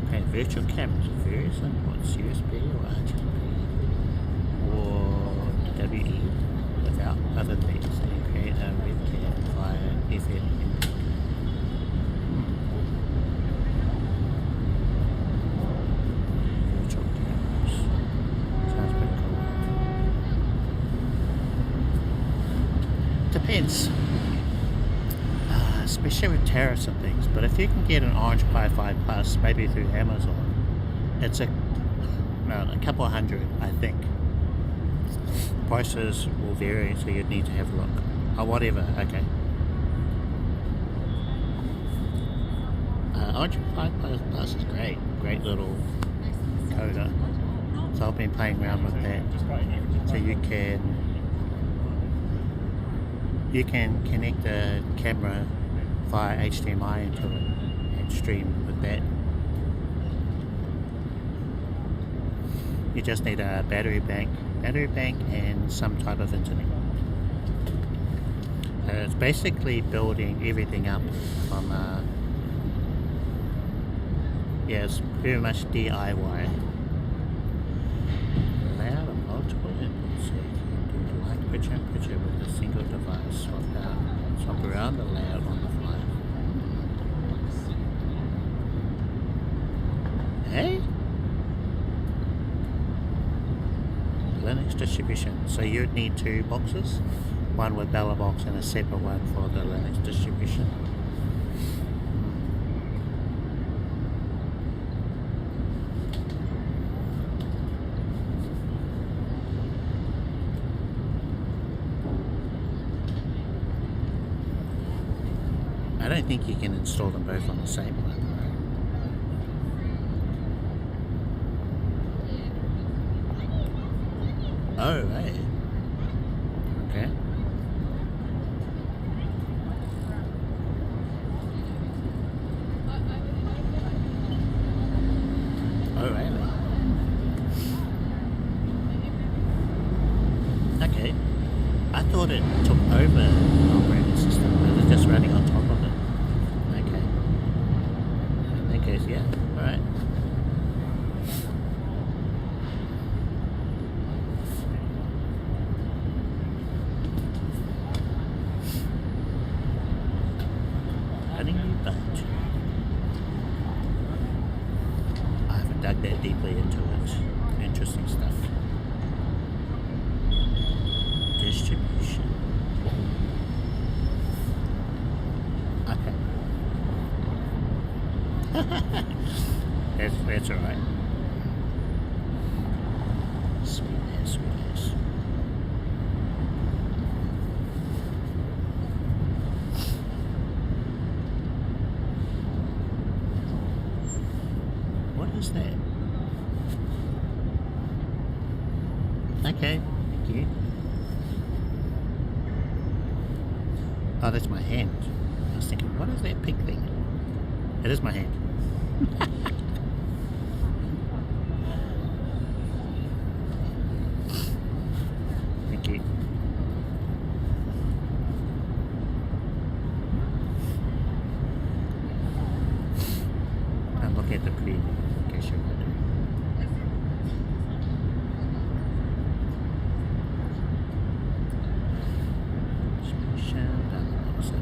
Okay, virtual cameras are various inputs, USB or RTMP or WE without other things, and create a webcam via FFmpeg. Virtual cameras. Sounds pretty cool. Depends. Especially with tariffs and things, but if you can get an Orange Pi 5 Plus, maybe through Amazon, it's a couple of hundred, I think. Prices will vary, so you'd need to have a look. Oh, whatever, okay. Orange Pi 5 Plus is great little encoder. So I've been playing around with that. So you can connect a camera via HDMI into it and stream with that. You just need a battery bank and some type of internet. So it's basically building everything up from yeah, it's very much DIY. Layout of multiple inputs, so you can do like picture in picture with a single device. Swap around the layout on the fly. Hey? Linux distribution. So you'd need two boxes, one with Bella box and a separate one for the Linux distribution. I don't think you can install them both on the same one. Oh, right. Okay. Oh, really? Okay. I thought it took over the operating system, but it's just running on top of it. Okay. In that case, yeah. Alright. I haven't dug that deeply into it. Interesting stuff. Distribution. Okay. That's alright. Sweet ass. What is that? Okay, thank you. Oh, that's my hand. I was thinking, what is that pink thing? It is my hand. Thank you. I'm looking at the preview in case you're wondering.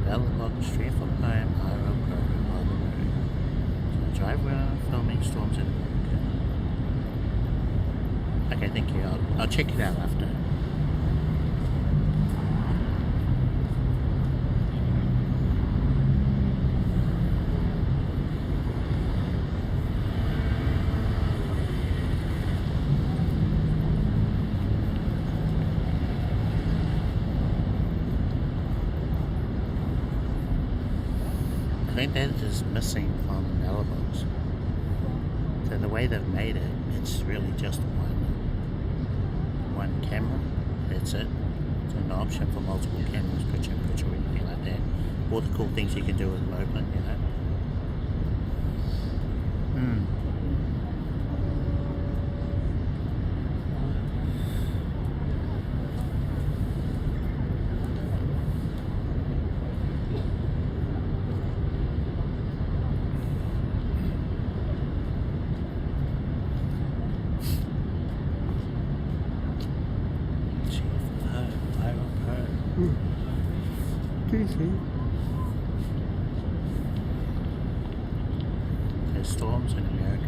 Bella box straight from home, IRL program on the Okay, thank you. I'll check it out after. I think that is missing from the Mailbox. So the way they've made it, it's really just one camera. That's it. It's an option for multiple cameras, picture in picture or anything like that. All the cool things you can do with Moblin, you know. There's storms in America.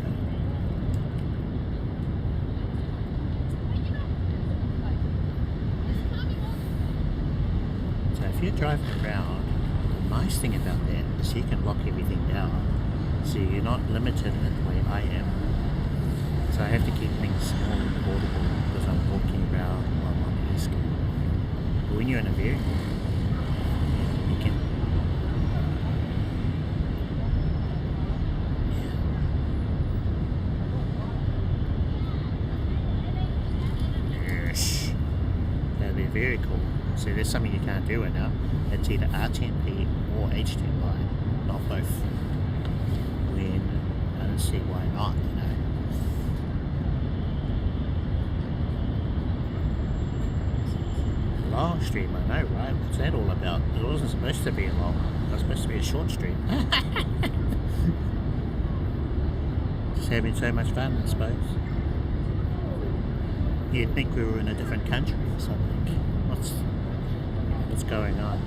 So if you're driving around, the nice thing about that is you can lock everything down. So you're not limited in the way I am. So I have to keep things small and portable because I'm walking around while I'm on the East Coast. But when you're in a vehicle, you can. Yes. That'd be very cool. So there's something you can't do right now. It's either RTMP or HDMI, not both. When I don't see why not, you know. Long stream, I know, right? What's that all about? It wasn't supposed to be a long one. It was supposed to be a short stream. Just having so much fun, I suppose. You'd think we were in a different country or something. What's going on?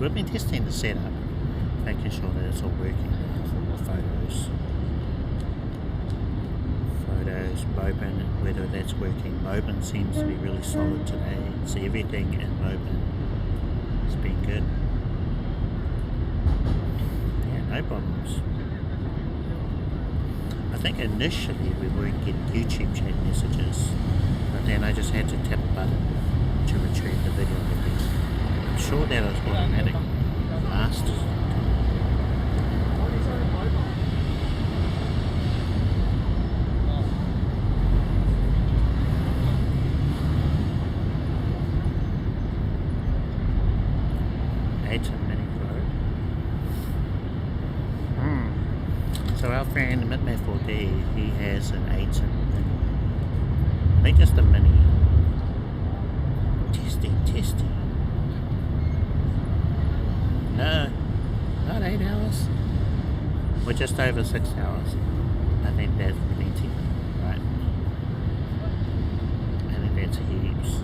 We've been testing the setup, making sure that it's all working for photos. Moblin, whether that's working. Moblin seems to be really solid today. So everything in Moblin has been good. Yeah, no problems. I think initially we weren't getting YouTube chat messages, but then I just had to tap a button to retrieve the video again. I'm sure that was automatic last time. So our friend Mitmay4D, he has an 8 and mini. I think just a mini. Testing. No, not 8 hours. We're just over 6 hours. I think that's plenty, right? I think that's heaps.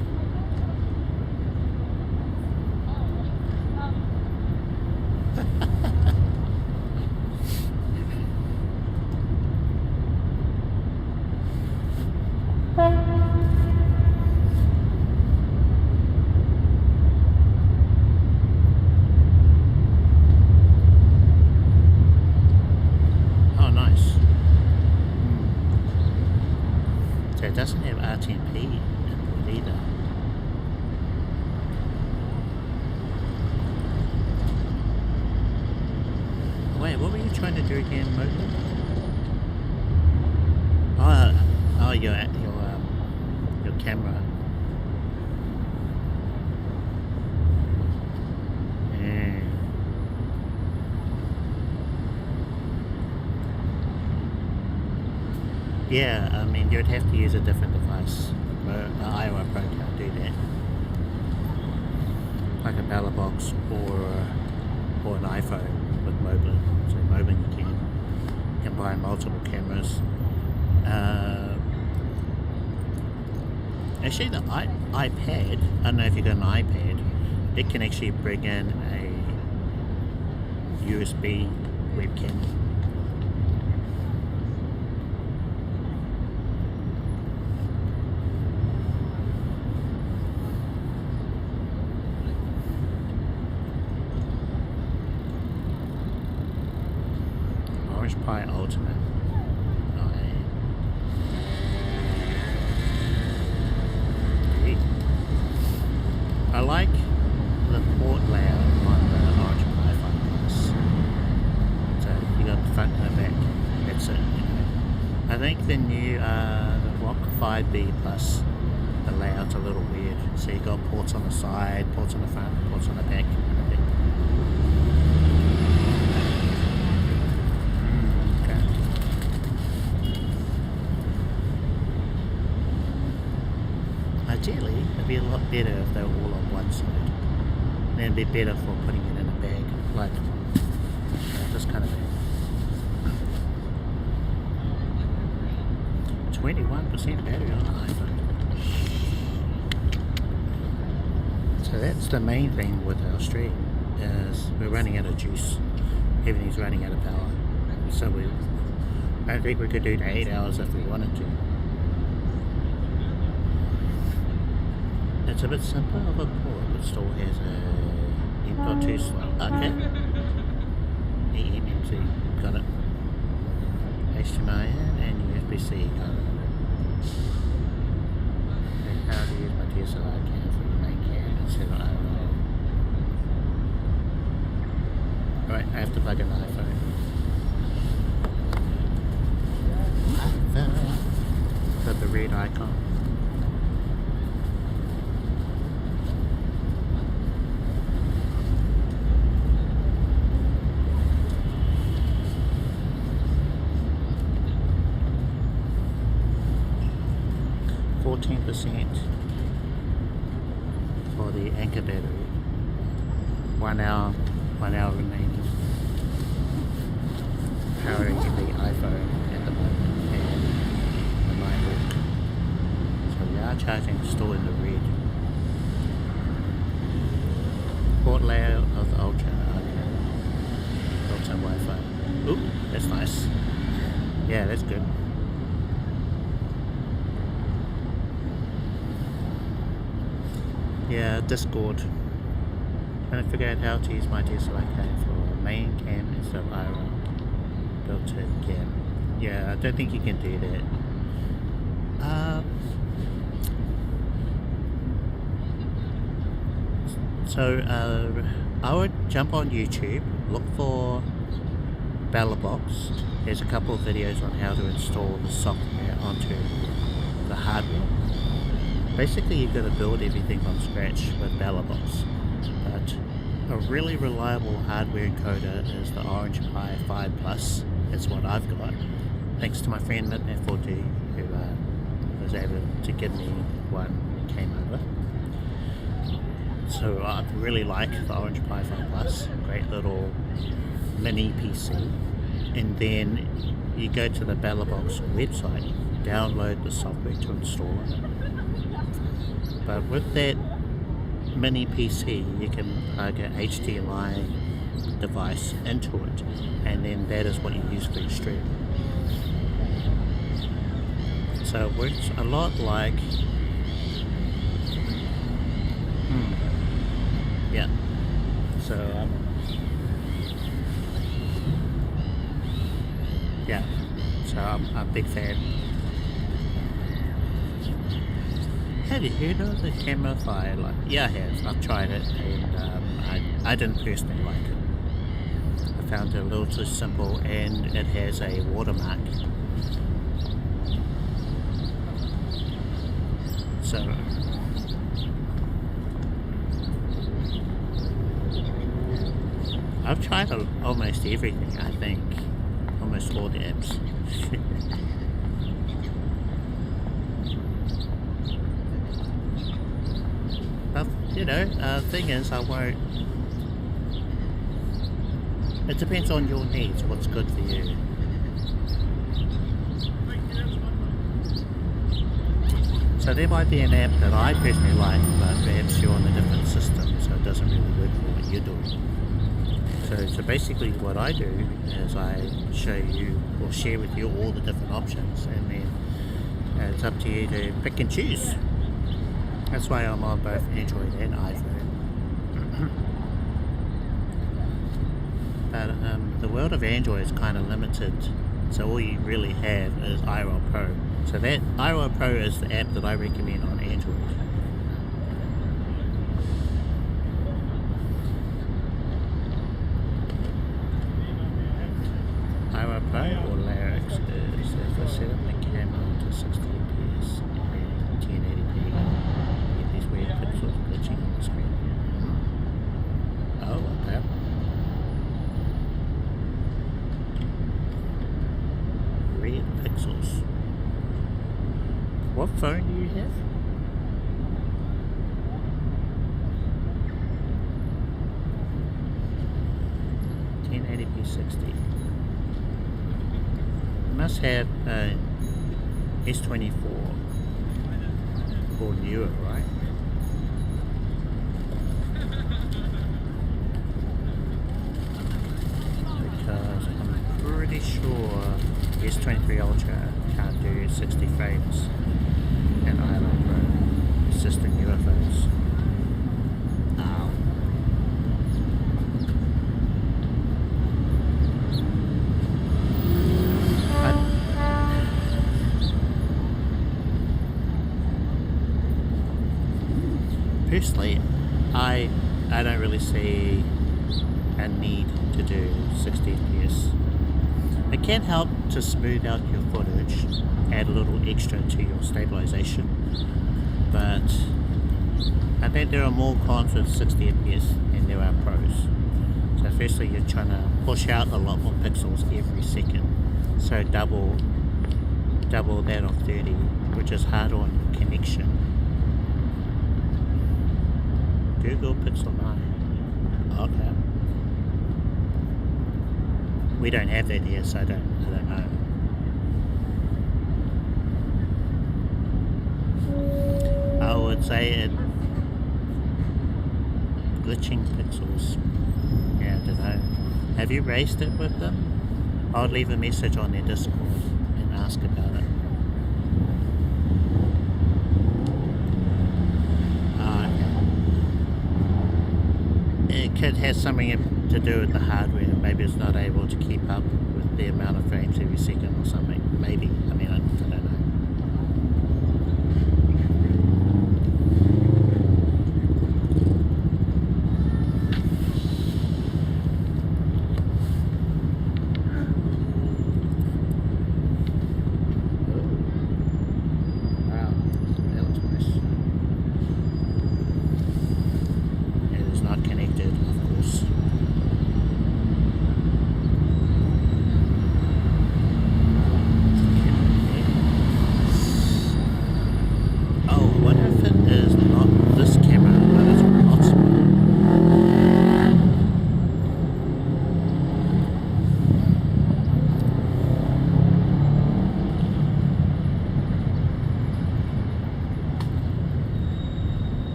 It doesn't have RTMP input either. Wait, what were you trying to do again, Moblin? Oh, your camera. Yeah, I mean, you'd have to use a different device. The IRL Pro can't do that. Like a Mailbox or an iPhone with Moblin. So Moblin you can combine multiple cameras. Actually, the iPad, I don't know if you've got an iPad, it can actually bring in a USB webcam. Pi Ultimate. I like the port layout on the Orange Pi 5 Plus. So you got the front and the back. That's it. I think the new the Rock 5B Plus, the layout's a little weird. So you got ports on the side, ports on the front, ports on the back. Ideally, it'd be a lot better if they were all on one side. Then it'd be better for putting it in a bag, like this kind of bag. 21% battery on the iPhone. So that's the main thing with our stream, is we're running out of juice. Everything's running out of power. So I think we could do the 8 hours if we wanted to. It's a bit simple of a port, but still has a M.2 slot. Okay. EMMC, got it. HDMI in and USB-C, got it. And how to use my DSLR cam for your main cam instead of IRL. Alright, I have to plug in the iPhone. Got the red icon. For the Anker battery. 1 hour remaining. Powering the iPhone at the moment and the MacBook. So we are charging still in the red. Port layout of the Ultra. Okay. Built-in Wi-Fi. Ooh, that's nice. Yeah, that's good. Yeah, Discord. Trying to figure out how to use my DSLR cam for main cam instead of IRL built-in cam. Yeah, I don't think you can do that. I would jump on YouTube, look for BellaBox. There's a couple of videos on how to install the software onto the hardware. Basically, you've got to build everything from scratch with BellaBox, but a really reliable hardware encoder is the Orange Pi 5 Plus. That's what I've got, thanks to my friend F4D, who was able to give me one when he came over. So I really like the Orange Pi 5 Plus, great little mini PC. And then you go to the BellaBox website, download the software to install it. But with that mini PC, you can plug an HDMI device into it, and then that is what you use for your stream. So it works a lot like yeah. So yeah. So I'm a big fan. Have you heard of the camera fire? Yeah, I have. I've tried it, and I didn't personally like it. I found it a little too simple, and it has a watermark. So I've tried almost everything. I think almost all the apps. But, you know, thing is, I won't. It depends on your needs, what's good for you. So there might be an app that I personally like, but perhaps you're on a different system, so it doesn't really work for what you're doing. So basically what I do is I show you, or share with you all the different options, and then it's up to you to pick and choose. That's why I'm on both Android and iPhone. But the world of Android is kind of limited, so all you really have is IRL Pro. So that IRL Pro is the app that I recommend on Android. IRL Pro or Larix is if I set up the camera to 60 fps and 1080p, get these weird pixels glitching on the screen. Oh, okay. Red pixels. What phone do you have? (1080p 60). You must have S23 or newer, right? Because I'm pretty sure S23 Ultra can't do 60 frames in IRL Pro. It's just the newer phones. Personally, I don't really see a need to do 60 fps. It can help to smooth out your footage, add a little extra to your stabilization, but I think there are more cons with 60 fps than there are pros. So firstly, you're trying to push out a lot more pixels every second, so double that of 30, which is hard on connection. Google Pixel 9. Okay. We don't have that here, so I don't know. I would say it glitching pixels. Yeah, I don't know. Have you raised it with them? I'll leave a message on their Discord and ask about it. It could have something to do with the hardware. Maybe it's not able to keep up with the amount of frames every second or something. Maybe. I mean, I don't know.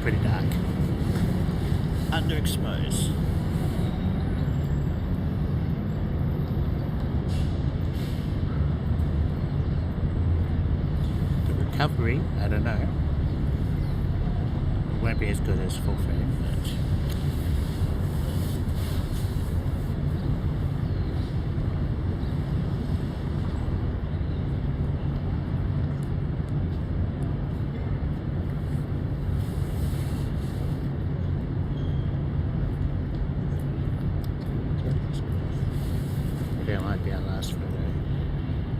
Pretty dark. Underexposed. The recovery, I don't know. It won't be as good as full frame, but that might be our last photo.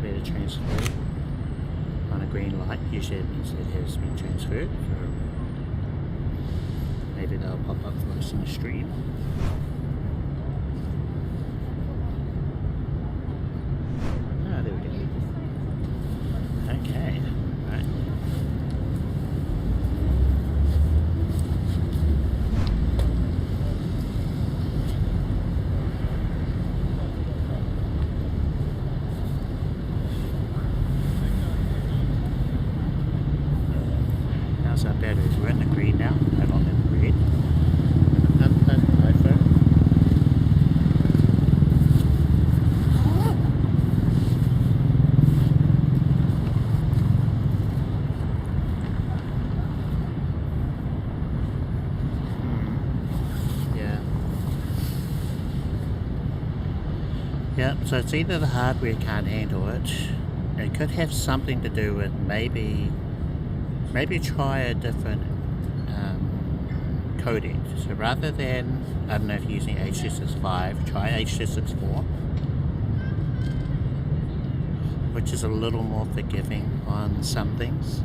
Better transfer on a green light. Usually it means it has been transferred. So maybe they'll pop up for us in the stream. Ah, there we go. Okay, right. How's our batteries? We're in the green now, no longer in the red. Unplug iPhone. So it's either the hardware can't handle it. It could have something to do with maybe try a different codec. So rather than, I don't know if you're using H.265, try H.264, which is a little more forgiving on some things.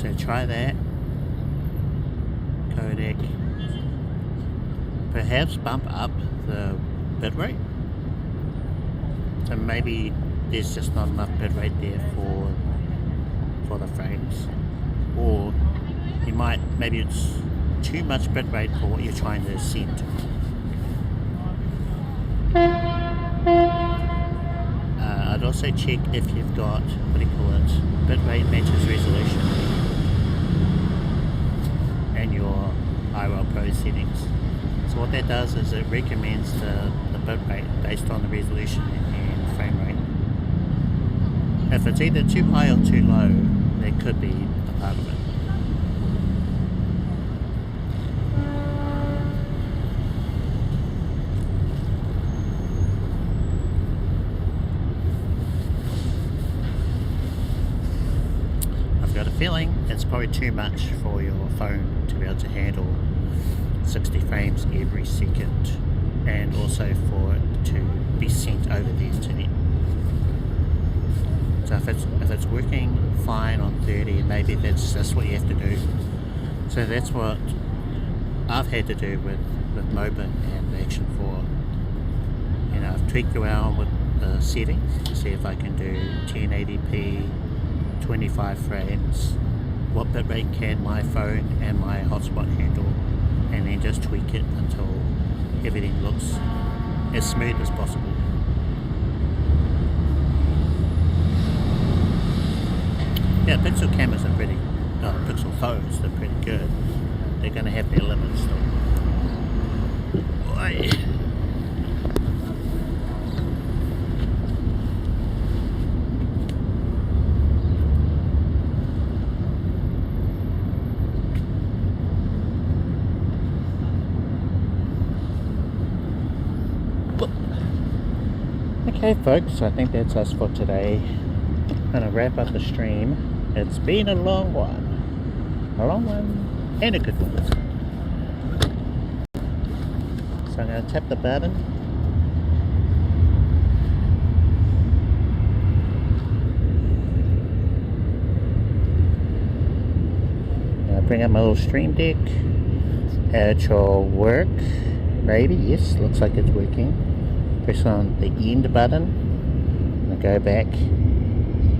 So try that codec. Perhaps bump up the bitrate. So maybe there's just not enough bitrate there for the frames, or you might, maybe it's too much bitrate for what you're trying to send. I'd also check if you've got, what do you call it, bitrate matches resolution and your IRL Pro settings. So what that does is it recommends the bitrate based on the resolution and frame rate. If it's either too high or too low, that could be a part of it. I've got a feeling it's probably too much for your phone to be able to handle 60 frames every second, and also for it to be sent over the internet. So if it's working fine on 30, maybe that's just what you have to do. So that's what I've had to do with Moblin and the Action 4. You know, I've tweaked around with the settings to see if I can do 1080p, 25 frames, what bitrate can my phone and my hotspot handle, and then just tweak it until everything looks as smooth as possible. Yeah, Pixel cameras are pretty, Pixel phones are pretty good. They're going to have their limits though. Boy. Okay folks, I think that's us for today. I'm going to wrap up the stream. It's been a long one and a good one. So I'm going to tap the button. Bring up my little stream deck. It shall work. Maybe, yes, looks like it's working. Press on the end button and go back.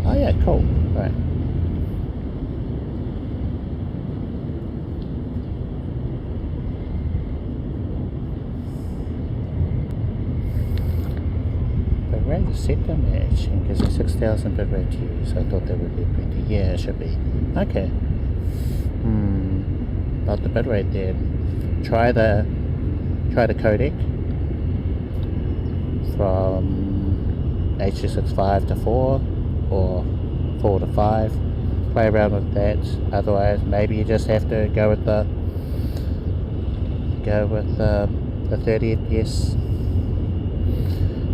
Oh yeah, cool. Right. But where to set the match? Because it's 6,000 bitrate to use. I thought that would be plenty. Yeah, it should be. Okay. Not the bitrate there. Try the codec from H.265 to 4 or 4 to 5. Play around with that. Otherwise, maybe you just have to go with the 30 FPS.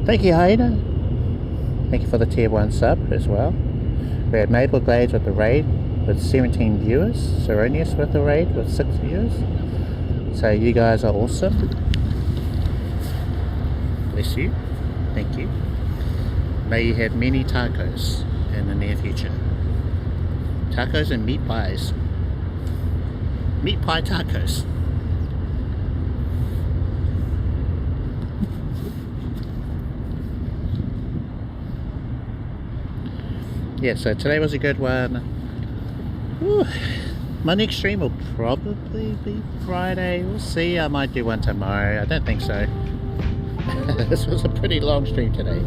Thank you, Haida. Thank you for the tier 1 sub as well. We had Maple Glades with the raid with 17 viewers. Seronius with the raid with 6 viewers. So you guys are awesome. Bless you. Thank you. May you have many tacos in the near future. Tacos and meat pies. Meat pie tacos. Yeah, so today was a good one. Whew. My next stream will probably be Friday. We'll see. I might do one tomorrow. I don't think so. This was a pretty long stream today.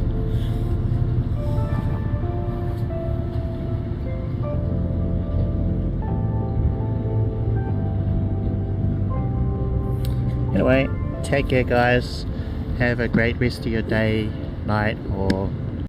Anyway, take care guys. Have a great rest of your day, night, or